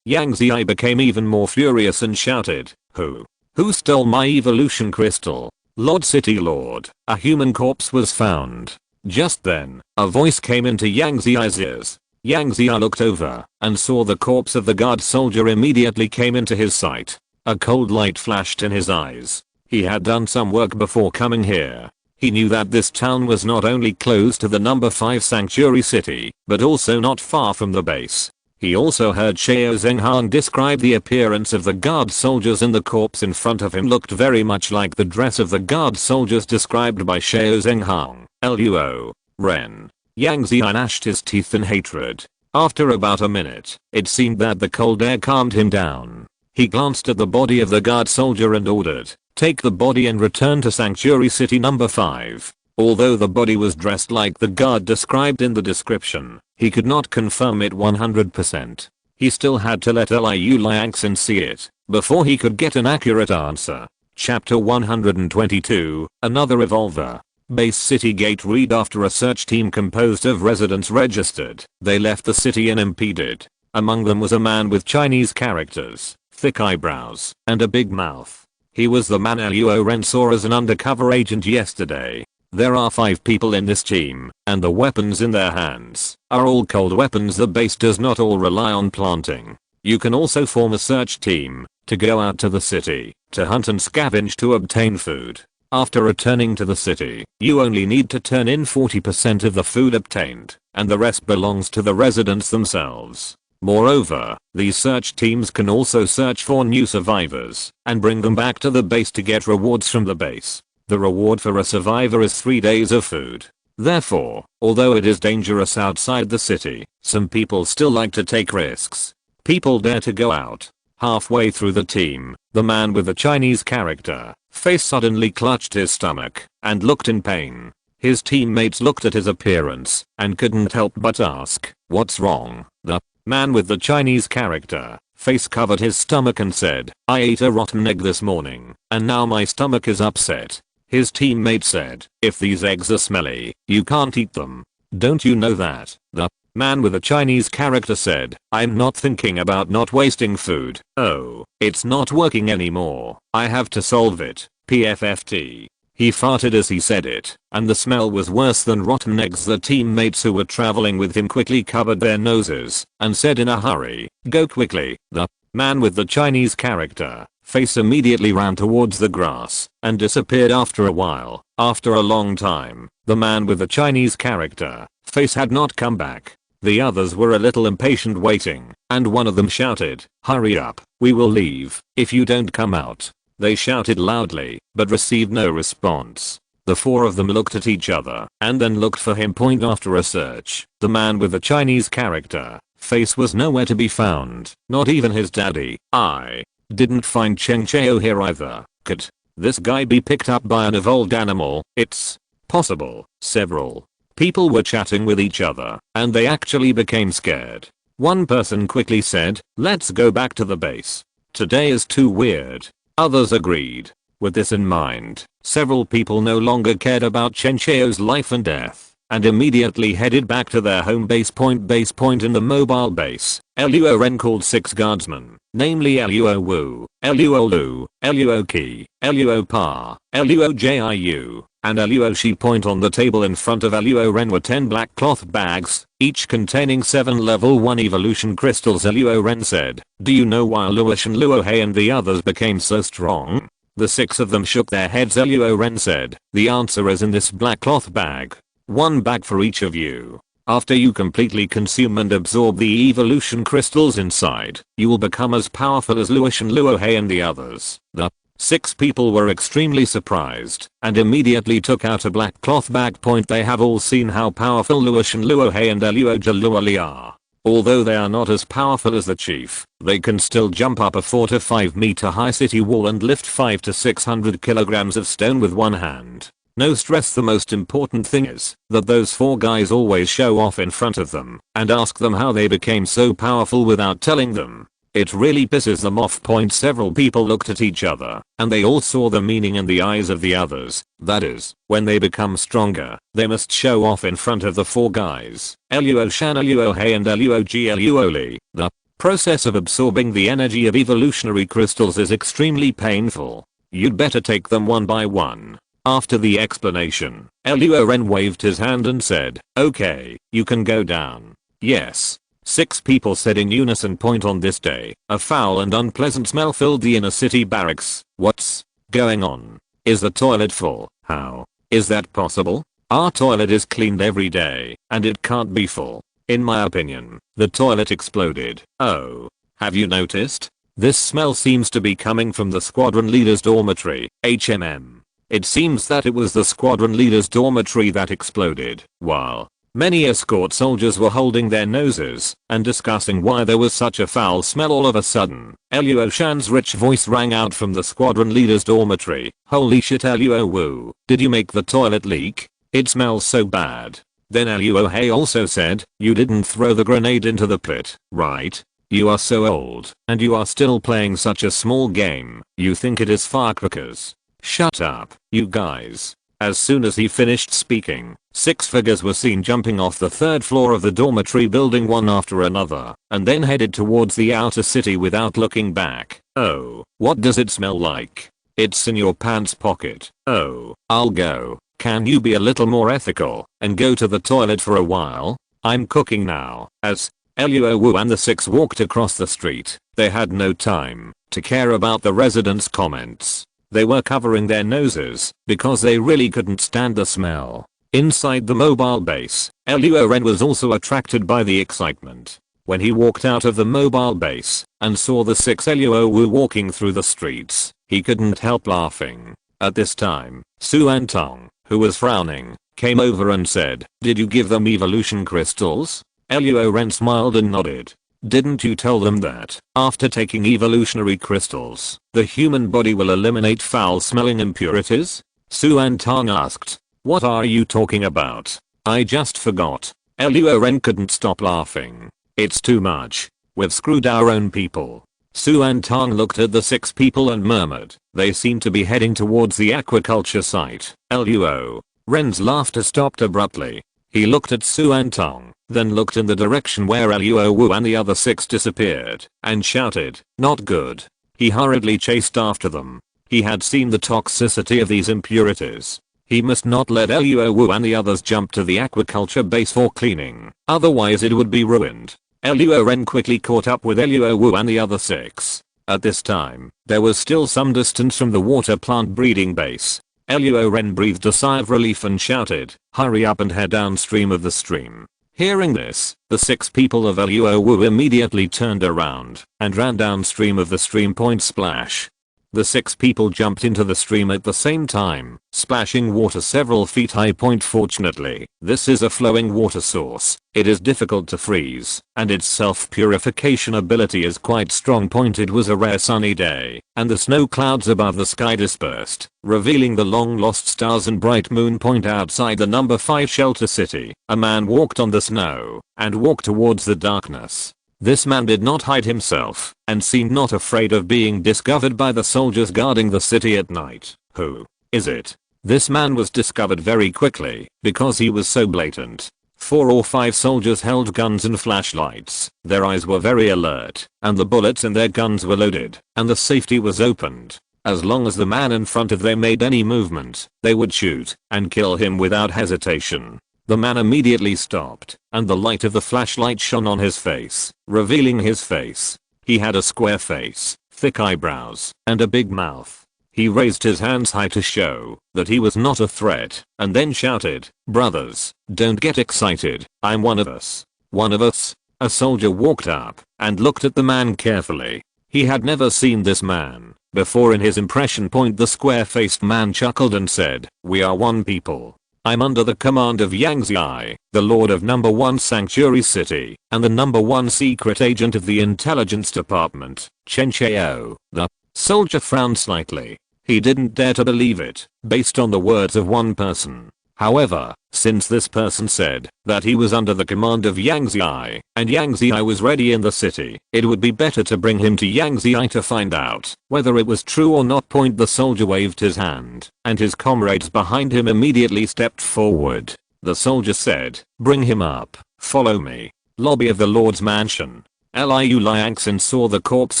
Yang Ziai became even more furious and shouted, Who stole my evolution crystal? Lord City Lord, a human corpse was found." Just then, a voice came into Yang Ziai's ears. Yang Ziai looked over and saw the corpse of the guard soldier immediately came into his sight. A cold light flashed in his eyes. He had done some work before coming here. He knew that this town was not only close to the number 5 sanctuary city, but also not far from the base. He also heard Xiao Zhenghang describe the appearance of the guard soldiers, and the corpse in front of him looked very much like the dress of the guard soldiers described by Xiao Zhenghang. Luo Ren. Yang Ziai gnashed his teeth in hatred. After about a minute, it seemed that the cold air calmed him down. He glanced at the body of the guard soldier and ordered, "Take the body and return to Sanctuary City number 5. Although the body was dressed like the guard described in the description, he could not confirm it 100%. He still had to let Liu Liangxin see it before he could get an accurate answer. Chapter 122, Another Evolver. Base City Gate read. After a search team composed of residents registered, they left the city unimpeded. Among them was a man with Chinese characters, thick eyebrows, and a big mouth. He was the man Luo Ren saw as an undercover agent yesterday. There are 5 people in this team, and the weapons in their hands are all cold weapons. The base does not all rely on planting. You can also form a search team to go out to the city to hunt and scavenge to obtain food. After returning to the city, you only need to turn in 40% of the food obtained, and the rest belongs to the residents themselves. Moreover, these search teams can also search for new survivors and bring them back to the base to get rewards from the base. The reward for a survivor is 3 days of food. Therefore, although it is dangerous outside the city, some people still like to take risks. People dare to go out. Halfway through the team, the man with the Chinese character face suddenly clutched his stomach and looked in pain. His teammates looked at his appearance and couldn't help but ask, "What's wrong?" The man with the Chinese character face covered his stomach and said, "I ate a rotten egg this morning, and now my stomach is upset." His teammate said, "If these eggs are smelly, you can't eat them. Don't you know that?" The man with a Chinese character said, "I'm not thinking about not wasting food. Oh, it's not working anymore. I have to solve it. PFFT. He farted as he said it, and the smell was worse than rotten eggs. The teammates who were traveling with him quickly covered their noses and said in a hurry, "Go quickly." The man with the Chinese character face immediately ran towards the grass and disappeared after a while. After a long time, the man with the Chinese character face had not come back. The others were a little impatient waiting, and one of them shouted, "Hurry up, we will leave if you don't come out." They shouted loudly, but received no response. The 4 of them looked at each other and then looked for him. Point after a search, the man with the Chinese character face was nowhere to be found, not even his daddy. I didn't find Cheng Cheo here either. Could this guy be picked up by an evolved animal? It's possible. Several people were chatting with each other, and they actually became scared. One person quickly said, "Let's go back to the base. Today is too weird." Others agreed. With this in mind, several people no longer cared about Chen Cheo's life and death, and immediately headed back to their home base point in the mobile base. Luo Ren called 6 guardsmen, namely Luo Wu, Luo Lu, Luo Ki, Luo Pa, Luo Jiu, and Luo Shi. Point on the table in front of Luo Ren were 10 black cloth bags, each containing 7 level 1 evolution crystals. Luo Ren said, "Do you know why Luo Shen, Luo He and the others became so strong?" The 6 of them shook their heads. Luo Ren said, "The answer is in this black cloth bag. 1 bag for each of you. After you completely consume and absorb the evolution crystals inside, you will become as powerful as Luo Shen, Luo He and the others." The 6 people were extremely surprised and immediately took out a black cloth bag. Point, they have all seen how powerful Luo Shen, Luo He and Luo Jia, Luo Li are. Although they are not as powerful as the chief, they can still jump up a 4 to 5 meter high city wall and lift 5 to 600 kilograms of stone with one hand. No stress. The most important thing is that those 4 guys always show off in front of them and ask them how they became so powerful without telling them. It really pisses them off. Point, several people looked at each other and they all saw the meaning in the eyes of the others. That is, when they become stronger, they must show off in front of the 4 guys. Luo Shan, Luo He and Luo Jia, Luo Li. The process of absorbing the energy of evolutionary crystals is extremely painful. You'd better take them one by one. After the explanation, Luo Ren waved his hand and said, "Okay, you can go down." "Yes." 6 people said in unison. Point, on this day, a foul and unpleasant smell filled the inner city barracks. "What's going on? Is the toilet full? How is that possible? Our toilet is cleaned every day, and it can't be full. In my opinion, the toilet exploded." "Oh, have you noticed? This smell seems to be coming from the squadron leader's dormitory, HMM. It seems that it was the squadron leader's dormitory that exploded." While many escort soldiers were holding their noses and discussing why there was such a foul smell, all of a sudden, Luo Shan's rich voice rang out from the squadron leader's dormitory. "Holy shit, Luo Wu, did you make the toilet leak? It smells so bad." Then Luo He also said, "You didn't throw the grenade into the pit, right? You are so old, and you are still playing such a small game. You think it is firecrackers. Shut up, you guys." As soon as he finished speaking, 6 figures were seen jumping off the 3rd floor of the dormitory building one after another, and then headed towards the outer city without looking back. "Oh, what does it smell like? It's in your pants pocket." "Oh, I'll go. Can you be a little more ethical and go to the toilet for a while? I'm cooking now." As Luo Wu and the 6 walked across the street, they had no time to care about the residents' comments. They were covering their noses because they really couldn't stand the smell. Inside the mobile base, Luo Ren was also attracted by the excitement. When he walked out of the mobile base and saw the 6 Luo Wu walking through the streets, he couldn't help laughing. At this time, Suan Tong, who was frowning, came over and said, "Did you give them evolution crystals?" Luo Ren smiled and nodded. "Didn't you tell them that, after taking evolutionary crystals, the human body will eliminate foul-smelling impurities?" Suan Tong asked. "What are you talking about? I just forgot." Luo Ren couldn't stop laughing. "It's too much. We've screwed our own people." Suan Tong looked at the 6 people and murmured, "They seem to be heading towards the aquaculture site." Luo Ren's laughter stopped abruptly. He looked at Suan Tong, then looked in the direction where Luo Wu and the other 6 disappeared, and shouted, "Not good." He hurriedly chased after them. He had seen the toxicity of these impurities. He must not let Luo Wu and the others jump to the aquaculture base for cleaning, otherwise it would be ruined. Luo Ren quickly caught up with Luo Wu and the other 6. At this time, there was still some distance from the water plant breeding base. Luo Ren breathed a sigh of relief and shouted, "Hurry up and head downstream of the stream." Hearing this, the 6 people of Luo Wu immediately turned around and ran downstream of the stream. Point, splash. The 6 people jumped into the stream at the same time, splashing water several feet high. Point, fortunately, this is a flowing water source. It is difficult to freeze, and its self-purification ability is quite strong. Point, it was a rare sunny day, and the snow clouds above the sky dispersed, revealing the long-lost stars and bright moon. Point, outside the number 5 shelter city, a man walked on the snow and walked towards the darkness. This man did not hide himself and seemed not afraid of being discovered by the soldiers guarding the city at night. Who is it? This man was discovered very quickly because he was so blatant. 4 or 5 soldiers held guns and flashlights. Their eyes were very alert, and the bullets in their guns were loaded, and the safety was opened. As long as the man in front of them made any movement, they would shoot and kill him without hesitation. The man immediately stopped, and the light of the flashlight shone on his face, revealing his face. He had a square face, thick eyebrows, and a big mouth. He raised his hands high to show that he was not a threat, and then shouted, "Brothers, don't get excited, I'm one of us." One of us? A soldier walked up and looked at the man carefully. He had never seen this man before. In his impression point, the square-faced man chuckled and said, "We are one people. I'm under the command of Yang Ziai, the lord of number 1 Sanctuary City, and the number 1 secret agent of the intelligence department, Chen Chao." The soldier frowned slightly. He didn't dare to believe it, based on the words of one person. However, since this person said that he was under the command of Yang Ziai, and Yang Ziai was ready in the city, it would be better to bring him to Yang Ziai to find out whether it was true or not. The soldier waved his hand, and his comrades behind him immediately stepped forward. The soldier said, "Bring him up, follow me." Lobby of the Lord's mansion. Liu Liangxin saw the corpse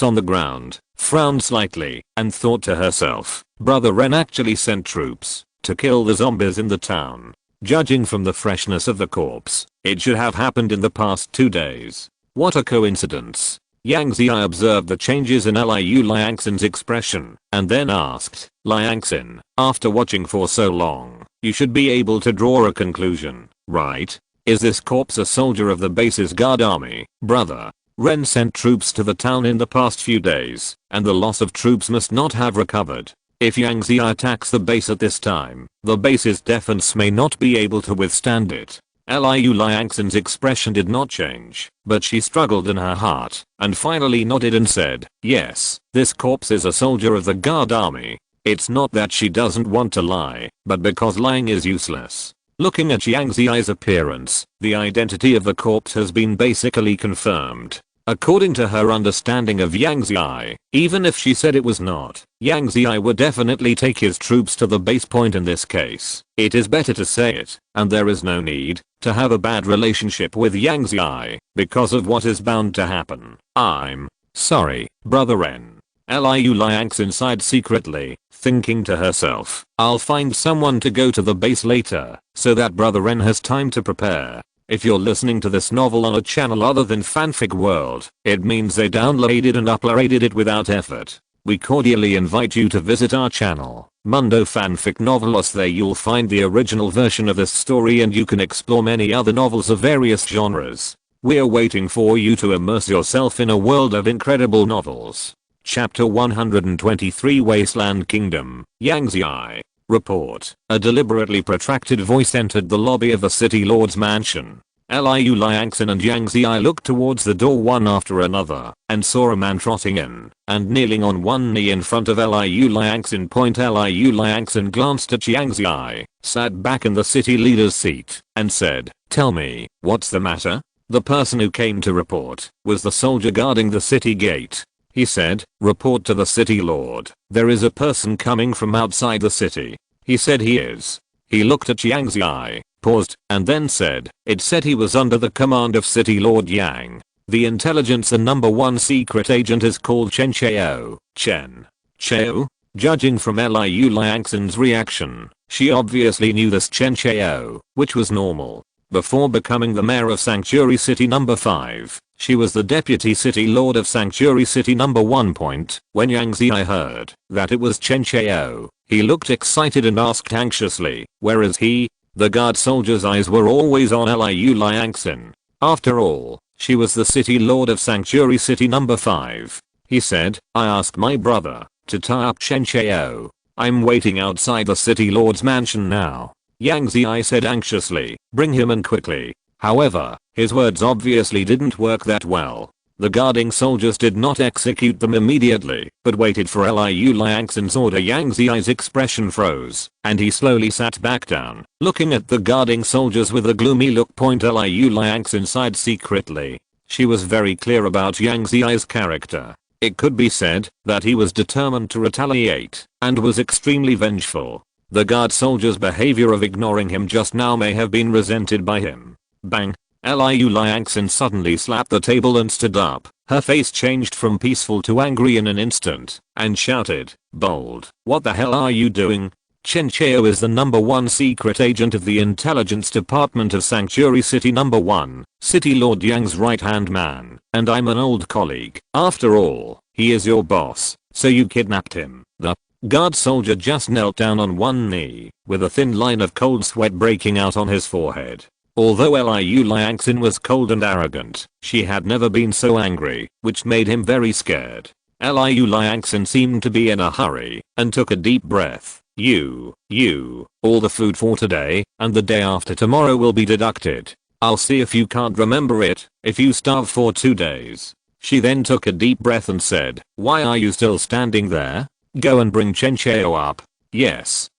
on the ground, frowned slightly, and thought to herself, Brother Ren actually sent troops to kill the zombies in the town. Judging from the freshness of the corpse, it should have happened in the past 2 days. What a coincidence. Yang Ziai observed the changes in Liu Liangxin's expression, and then asked, "Liangxin, after watching for so long, you should be able to draw a conclusion, right? Is this corpse a soldier of the base's guard army, brother?" Ren sent troops to the town in the past few days, and the loss of troops must not have recovered. If Yang Ziai attacks the base at this time, the base's defense may not be able to withstand it. Liu Liangxin's expression did not change, but she struggled in her heart, and finally nodded and said, "Yes, this corpse is a soldier of the guard army." It's not that she doesn't want to lie, but because lying is useless. Looking at Yang Ziai's appearance, the identity of the corpse has been basically confirmed. According to her understanding of Yang Ziai, even if she said it was not, Yang Ziai would definitely take his troops to the base point in this case. It is better to say it, and there is no need to have a bad relationship with Yang Ziai because of what is bound to happen. "I'm sorry, Brother Ren." Liu Liangxin sighed secretly, thinking to herself, "I'll find someone to go to the base later, so that Brother Ren has time to prepare." If you're listening to this novel on a channel other than Fanfic World, it means they downloaded and uploaded it without effort. We cordially invite you to visit our channel, Mundo Fanfic Novelos. There you'll find the original version of this story, and you can explore many other novels of various genres. We're waiting for you to immerse yourself in a world of incredible novels. Chapter 123, Wasteland Kingdom, Yang Ziai. Report. A deliberately protracted voice entered the lobby of the city lord's mansion. Liu Liangxin and Yang Ziai looked towards the door one after another, and saw a man trotting in, and kneeling on one knee in front of Liu Liangxin. Liu Liangxin glanced at Yang Ziai, sat back in the city leader's seat, and said, "Tell me, what's the matter?" The person who came to report was the soldier guarding the city gate. He said, "Report to the city lord. There is a person coming from outside the city." He said he is. He looked at Yang Ziai, paused, and then said, "It said he was under the command of City Lord Yang. The intelligence and number 1 secret agent is called Chen Chao." Chen Chao? Judging from Liu Liangxin's reaction, she obviously knew this Chen Chao, which was normal. Before becoming the mayor of Sanctuary City number 5, she was the deputy city lord of Sanctuary City number 1. When Yang Ziai heard that it was Chen Chao, he looked excited and asked anxiously, "Where is he?" The guard soldier's eyes were always on Liu Liangxin. After all, she was the city lord of Sanctuary City number 5. He said, "I asked my brother to tie up Chen Chao. I'm waiting outside the city lord's mansion now." Yang Ziai said anxiously, "Bring him in quickly." However, his words obviously didn't work that well. The guarding soldiers did not execute them immediately, but waited for Liu Liangxin's order. Yang Ziai's expression froze, and he slowly sat back down, looking at the guarding soldiers with a gloomy look. Liu Liangxin sighed secretly. She was very clear about Yang Ziai's character. It could be said that he was determined to retaliate, and was extremely vengeful. The guard soldier's behavior of ignoring him just now may have been resented by him. Bang. Liu Liangxin suddenly slapped the table and stood up. Her face changed from peaceful to angry in an instant, and shouted, "Bold, what the hell are you doing? Chen Chao is the #1 secret agent of the intelligence department of Sanctuary City #1, City Lord Yang's right-hand man, and I'm an old colleague. After all, he is your boss, so you kidnapped him." The guard soldier just knelt down on one knee, with a thin line of cold sweat breaking out on his forehead. Although Liu Liangxin was cold and arrogant, she had never been so angry, which made him very scared. Liu Liangxin seemed to be in a hurry, and took a deep breath. All the food for today, and the day after tomorrow will be deducted. I'll see if you can't remember it, if you starve for 2 days. She then took a deep breath and said, "Why are you still standing there? Go and bring Chen Chao up." Yes.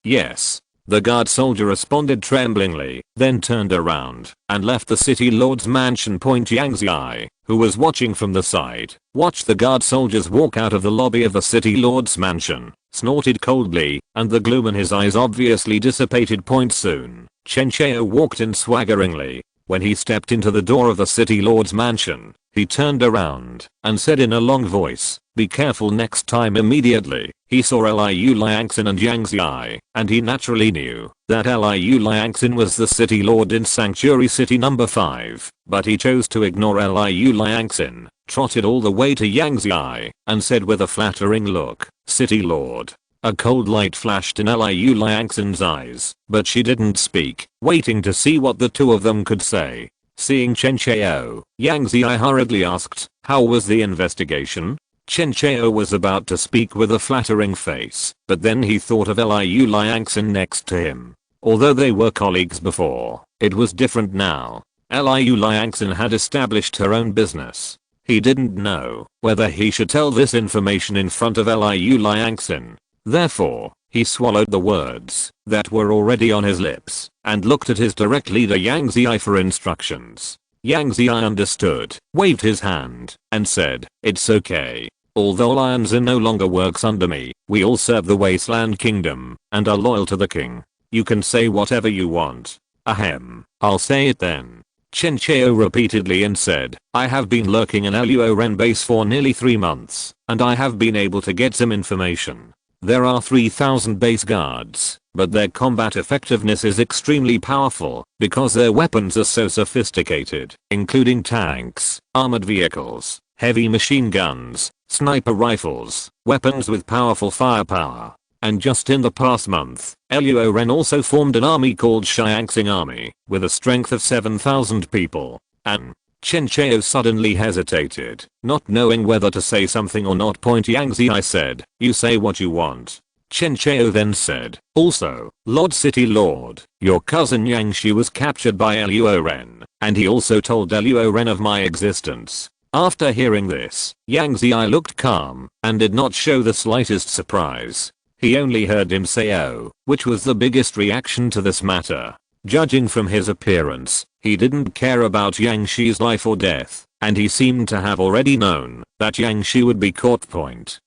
The guard soldier responded tremblingly, then turned around and left the city lord's mansion. Yang Ziai, who was watching from the side, watched the guard soldiers walk out of the lobby of the city lord's mansion, snorted coldly, and the gloom in his eyes obviously dissipated. Soon, Chen Chao walked in swaggeringly. When he stepped into the door of the city lord's mansion, he turned around and said in a long voice, "Be careful next time." Immediately, he saw Liu Liangxin and Yang Ziai, and he naturally knew that Liu Liangxin was the city lord in Sanctuary City #5, but he chose to ignore Liu Liangxin, trotted all the way to Yang Ziai, and said with a flattering look, "City lord." A cold light flashed in Liu Liangxin's eyes, but she didn't speak, waiting to see what the two of them could say. Seeing Chen Chao, Yang Ziai hurriedly asked, "How was the investigation?" Chen Chao was about to speak with a flattering face, but then he thought of Liu Liangxin next to him. Although they were colleagues before, it was different now. Liu Liangxin had established her own business. He didn't know whether he should tell this information in front of Liu Liangxin. Therefore, he swallowed the words that were already on his lips and looked at his direct leader Yang Ziai for instructions. Yang Ziai understood, waved his hand, and said, "It's okay. Although Lianzi no longer works under me, we all serve the Wasteland Kingdom and are loyal to the king. You can say whatever you want." "Ahem, I'll say it then." Chen Chao repeatedly and said, "I have been lurking in Luo Ren base for nearly 3 months, and I have been able to get some information. There are 3,000 base guards, but their combat effectiveness is extremely powerful because their weapons are so sophisticated, including tanks, armored vehicles, heavy machine guns, sniper rifles, weapons with powerful firepower. And just in the past month, Luo Ren also formed an army called Xiangxing Army, with a strength of 7,000 people. And Chen Chao suddenly hesitated, not knowing whether to say something or not. Yang Ziai said, "You say what you want." Chen Chao then said, "Also, Lord City Lord, your cousin Yang Shi was captured by Luo Ren, and he also told Luo Ren of my existence." After hearing this, Yang Ziai looked calm and did not show the slightest surprise. He only heard him say "oh," which was the biggest reaction to this matter. Judging from his appearance, he didn't care about Yang Shi's life or death, and he seemed to have already known that Yang Shi would be caught.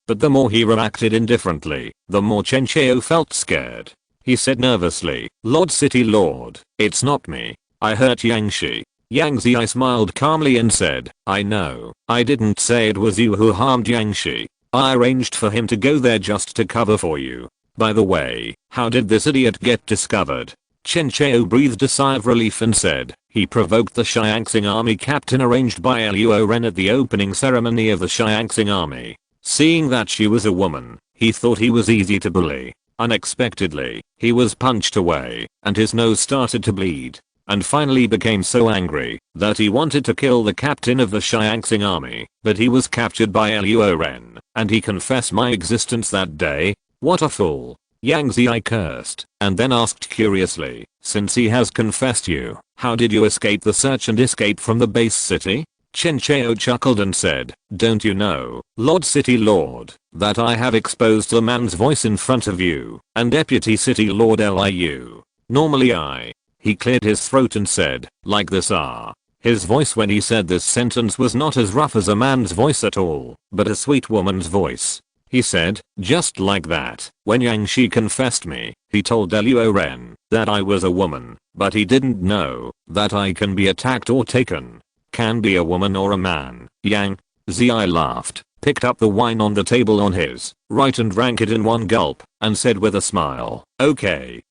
But the more he reacted indifferently, the more Chen Chao felt scared. He said nervously, "Lord City Lord, it's not me. I hurt Yang Shi." Yang Ziai smiled calmly and said, "I know. I didn't say it was you who harmed Yang Shi. I arranged for him to go there just to cover for you. By the way, how did this idiot get discovered?" Chen Chao breathed a sigh of relief and said, "He provoked the Xiangxing army captain arranged by Luo Ren at the opening ceremony of the Xiangxing army." Seeing that she was a woman, he thought he was easy to bully. Unexpectedly, he was punched away, and his nose started to bleed, and finally became so angry that he wanted to kill the captain of the Xiangxing army, but he was captured by Luo Ren, and he confessed my existence that day. What a fool. Yang Ziai cursed, and then asked curiously, "Since he has confessed you, how did you escape the search and escape from the base city?" Chen Chao chuckled and said, "Don't you know, Lord City Lord, that I have exposed the man's voice in front of you, and Deputy City Lord Liu. Normally He cleared his throat and said, "Like this His voice when he said this sentence was not as rough as a man's voice at all, but a sweet woman's voice. he said, just like that. When Yang Shi confessed me, he told Luo Ren that I was a woman, but he didn't know that I can be attacked or taken. Can be a woman or a man. Yang Zi laughed, picked up the wine on the table on his right and drank it in one gulp, and said with a smile, okay.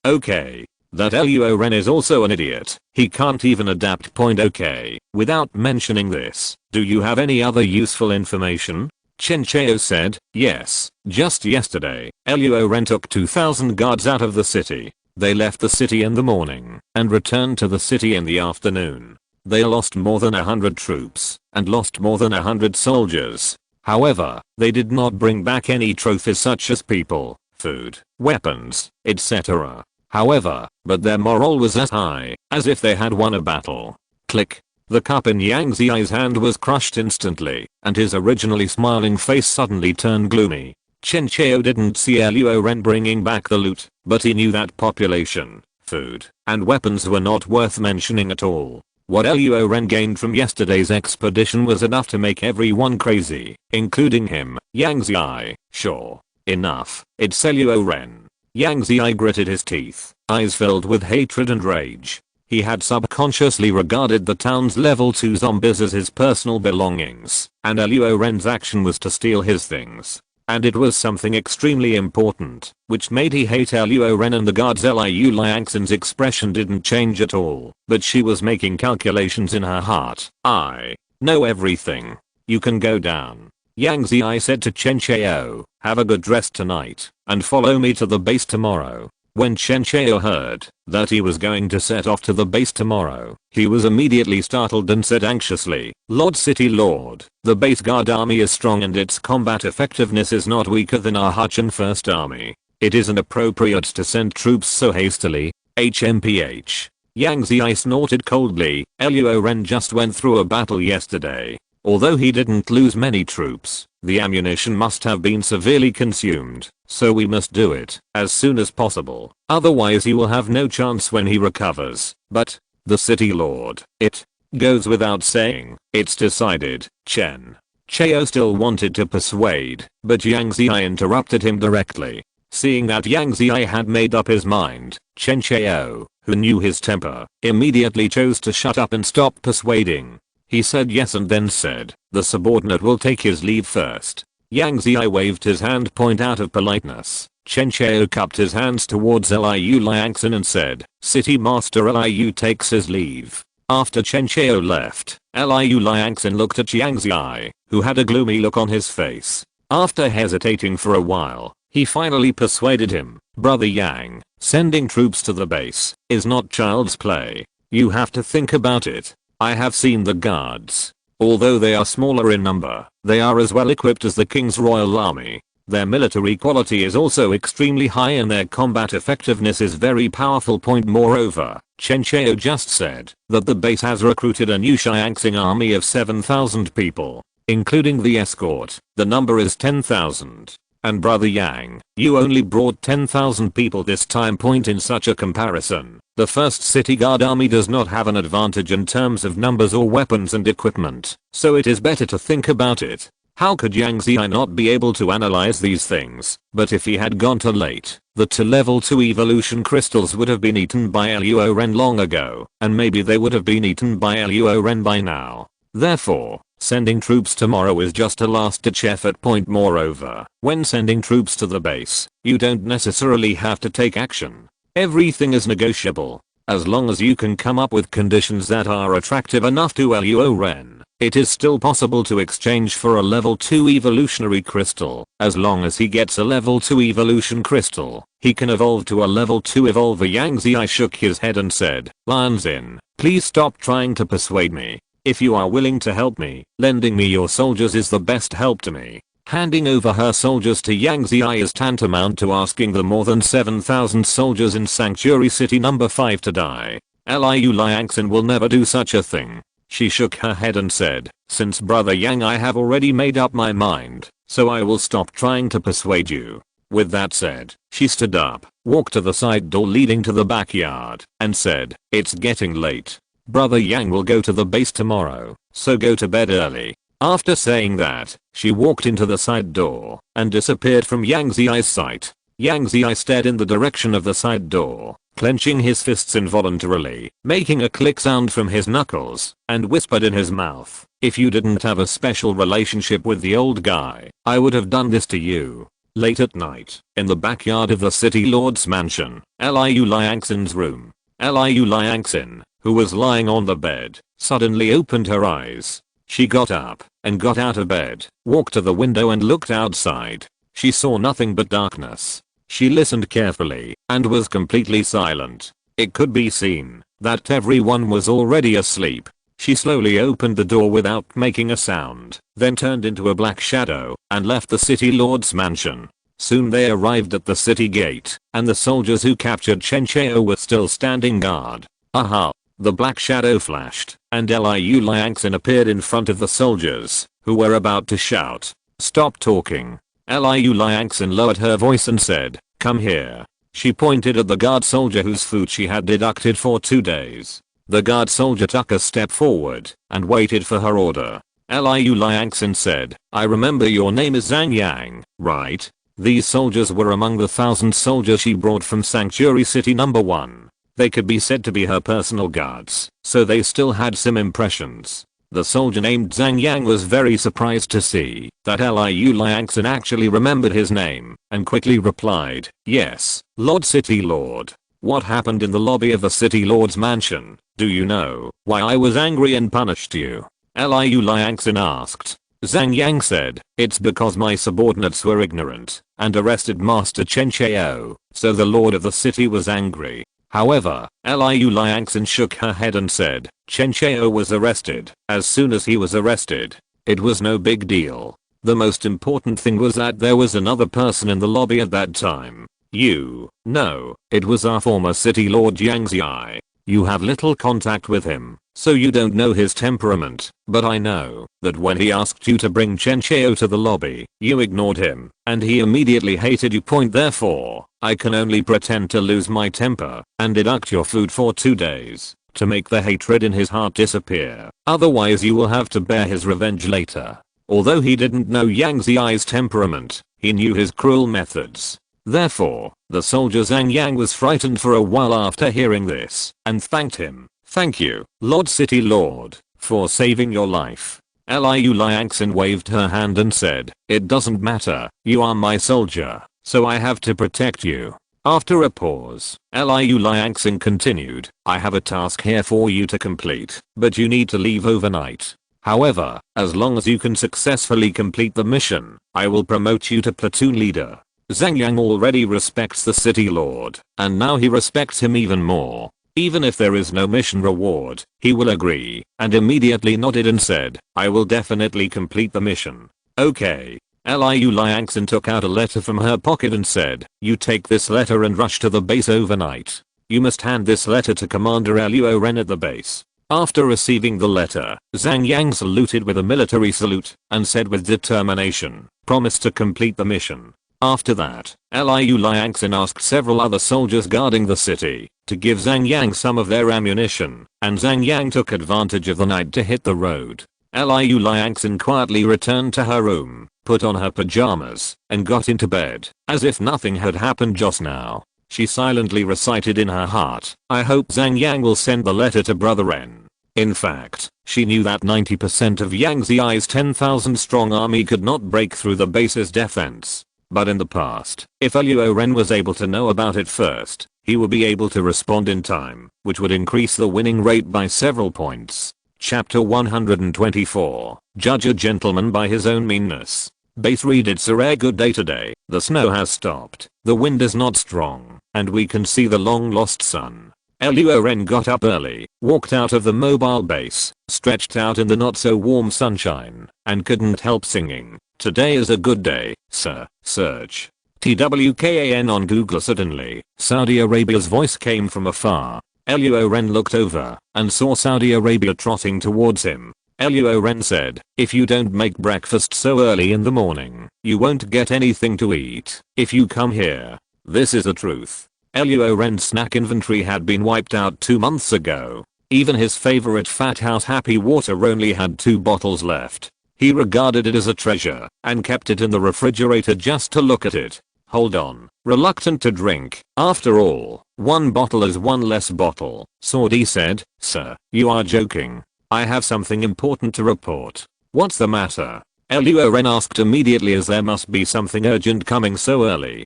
That Luo Ren is also an idiot. He can't even adapt. Okay. Without mentioning this, do you have any other useful information? Chen Chao said, yes. Just yesterday, Luo Ren took 2,000 guards out of the city. They left the city in the morning and returned to the city in the afternoon. They lost more than 100 troops and lost more than 100 soldiers. However, they did not bring back any trophies such as people, food, weapons, etc. However, but their morale was as high as if they had won a battle. Click. The cup in Yang Zi's hand was crushed instantly, and his originally smiling face suddenly turned gloomy. Chen Chao didn't see Luo Ren bringing back the loot, but he knew that population, food, and weapons were not worth mentioning at all. What Luo Ren gained from yesterday's expedition was enough to make everyone crazy, including him. Yang Zi, sure. Enough. It's Luo Ren. Yang Zi gritted his teeth, eyes filled with hatred and rage. He had subconsciously regarded the town's level 2 zombies as his personal belongings, and Luo Ren's action was to steal his things. And it was something extremely important, which made he hate Luo Ren, and the guards. Liu Liangxin's expression didn't change at all, but she was making calculations in her heart. I know everything. You can go down. Yang Zi said to Chen Chao, have a good rest tonight, and follow me to the base tomorrow. When Chen Chao heard that he was going to set off to the base tomorrow, he was immediately startled and said anxiously, Lord City Lord, the base guard army is strong and its combat effectiveness is not weaker than our Hutchin First Army. It isn't appropriate to send troops so hastily. HMPH. Yang Zi snorted coldly. Luo Ren just went through a battle yesterday. Although he didn't lose many troops, the ammunition must have been severely consumed, so we must do it as soon as possible. Otherwise he will have no chance when he recovers. But, the city lord, it goes without saying, it's decided. Chen Chao still wanted to persuade, but Yang Zi interrupted him directly. Seeing that Yang Zi had made up his mind, Chen Chao, who knew his temper, immediately chose to shut up and stop persuading. He said yes and then said, the subordinate will take his leave first. Yang Zi waved his hand point out of politeness. Chen Chao cupped his hands towards Liu Liangxin and said, City Master Liu takes his leave. After Chen Chao left, Liu Liangxin looked at Yang Zi, who had a gloomy look on his face. After hesitating for a while, he finally persuaded him, Brother Yang, sending troops to the base is not child's play. You have to think about it. I have seen the guards. Although they are smaller in number, they are as well equipped as the King's Royal Army. Their military quality is also extremely high and their combat effectiveness is very powerful. Moreover, Chen Chao just said that the base has recruited a new Xiangxing army of 7,000 people, including the escort. The number is 10,000. And Brother Yang, you only brought 10,000 people this time. In such a comparison, the first city guard army does not have an advantage in terms of numbers or weapons and equipment, so it is better to think about it. How could Yang Zi not be able to analyze these things? But if he had gone too late, the 2 level 2 evolution crystals would have been eaten by Luo Ren long ago, and maybe they would have been eaten by Luo Ren by now. Therefore, sending troops tomorrow is just a last-ditch effort. Moreover, when sending troops to the base, you don't necessarily have to take action. Everything is negotiable. As long as you can come up with conditions that are attractive enough to Luo Ren, it is still possible to exchange for a level 2 evolutionary crystal. As long as he gets a level 2 evolution crystal, he can evolve to a level 2 evolver. Yang Zi shook his head and said, Lianzin, please stop trying to persuade me. If you are willing to help me, lending me your soldiers is the best help to me. Handing over her soldiers to Yang Zi is tantamount to asking the more than 7,000 soldiers in Sanctuary City number 5 to die. Liu Liangxin will never do such a thing. She shook her head and said, since Brother Yang, I have already made up my mind, so I will stop trying to persuade you. With that said, she stood up, walked to the side door leading to the backyard, and said, it's getting late. Brother Yang will go to the base tomorrow, so go to bed early. After saying that, She walked into the side door and disappeared from Yang Zi's sight. Yang Zi stared in the direction of the side door, clenching his fists involuntarily, making a click sound from his knuckles, and whispered in his mouth, "If you didn't have a special relationship with the old guy, I would have done this to you." Late at night, in the backyard of the city lord's mansion, Liu Liangxin's room, Liu Liangxin, who was lying on the bed, suddenly opened her eyes. She got up and got out of bed, walked to the window and looked outside. She saw nothing but darkness. She listened carefully and was completely silent. It could be seen that everyone was already asleep. She slowly opened the door without making a sound, then turned into a black shadow and left the city lord's mansion. Soon they arrived at the city gate, and the soldiers who captured Chen Chao were still standing guard. Aha! The black shadow flashed, and Liu Liangxin appeared in front of the soldiers, who were about to shout, "Stop talking." Liu Liangxin lowered her voice and said, "Come here." She pointed at the guard soldier whose food she had deducted for 2 days. The guard soldier took a step forward and waited for her order. Liu Liangxin said, "I remember your name is Zhang Yang, right?" These soldiers were among the 1,000 soldiers she brought from Sanctuary City number 1. They could be said to be her personal guards, so they still had some impressions. The soldier named Zhang Yang was very surprised to see that Liu Liangxin actually remembered his name, and quickly replied, "Yes, Lord City Lord. What happened in the lobby of the City Lord's mansion? Do you know why I was angry and punished you?" Liu Liangxin asked. Zhang Yang said, "It's because my subordinates were ignorant and arrested Master Chen Chao, so the lord of the city was angry." However, Liu Liangxin shook her head and said, "Chen Chao was arrested as soon as he was arrested. It was no big deal. The most important thing was that there was another person in the lobby at that time. You. No, it was our former city lord Yang Zi. You have little contact with him, so you don't know his temperament, but I know that when he asked you to bring Chen Chao to the lobby, you ignored him, and he immediately hated you. Therefore, I can only pretend to lose my temper and deduct your food for 2 days to make the hatred in his heart disappear. Otherwise you will have to bear his revenge later." Although he didn't know Yang Zi's temperament, he knew his cruel methods. Therefore, the soldier Zhang Yang was frightened for a while after hearing this, and thanked him. "Thank you, Lord City Lord, for saving your life." Liu Liangxin waved her hand and said, "It doesn't matter, you are my soldier, so I have to protect you." After a pause, Liu Liangxin continued, "I have a task here for you to complete, but you need to leave overnight. However, as long as you can successfully complete the mission, I will promote you to platoon leader." Zhang Yang already respects the city lord, and now he respects him even more. Even if there is no mission reward, he will agree, and immediately nodded and said, "I will definitely complete the mission." "Okay." Liu Liangxin took out a letter from her pocket and said, "You take this letter and rush to the base overnight. You must hand this letter to Commander Luo Ren at the base." After receiving the letter, Zhang Yang saluted with a military salute and said with determination, "Promise to complete the mission." After that, Liu Liangxin asked several other soldiers guarding the city to give Zhang Yang some of their ammunition, and Zhang Yang took advantage of the night to hit the road. Liu Liangxin quietly returned to her room, put on her pajamas, and got into bed, as if nothing had happened just now. She silently recited in her heart, "I hope Zhang Yang will send the letter to Brother Ren." In fact, she knew that 90% of Yang Zi's 10,000 strong army could not break through the base's defense. But in the past, if Luo Ren was able to know about it first, he would be able to respond in time, which would increase the winning rate by several points. Chapter 124, Judge a Gentleman by His Own Meanness. Base read: It's a rare good day today. The snow has stopped, the wind is not strong, and we can see the long lost sun. Luo Ren got up early, walked out of the mobile base, stretched out in the not so warm sunshine, and couldn't help singing, "Today is a good day, sir." Search. TWKAN on Google. Suddenly, Saudi Arabia's voice came from afar. Luo Ren looked over and saw Saudi Arabia trotting towards him. Luo Ren said, "If you don't make breakfast so early in the morning, you won't get anything to eat if you come here." This is the truth. Luo Ren's snack inventory had been wiped out 2 months ago. Even his favorite Fat House Happy Water only had 2 bottles left. He regarded it as a treasure and kept it in the refrigerator just to look at it. Hold on, reluctant to drink. After all, one bottle is one less bottle. Saudi said, "Sir, you are joking. I have something important to report." "What's the matter?" Luo Ren asked immediately, as there must be something urgent coming so early.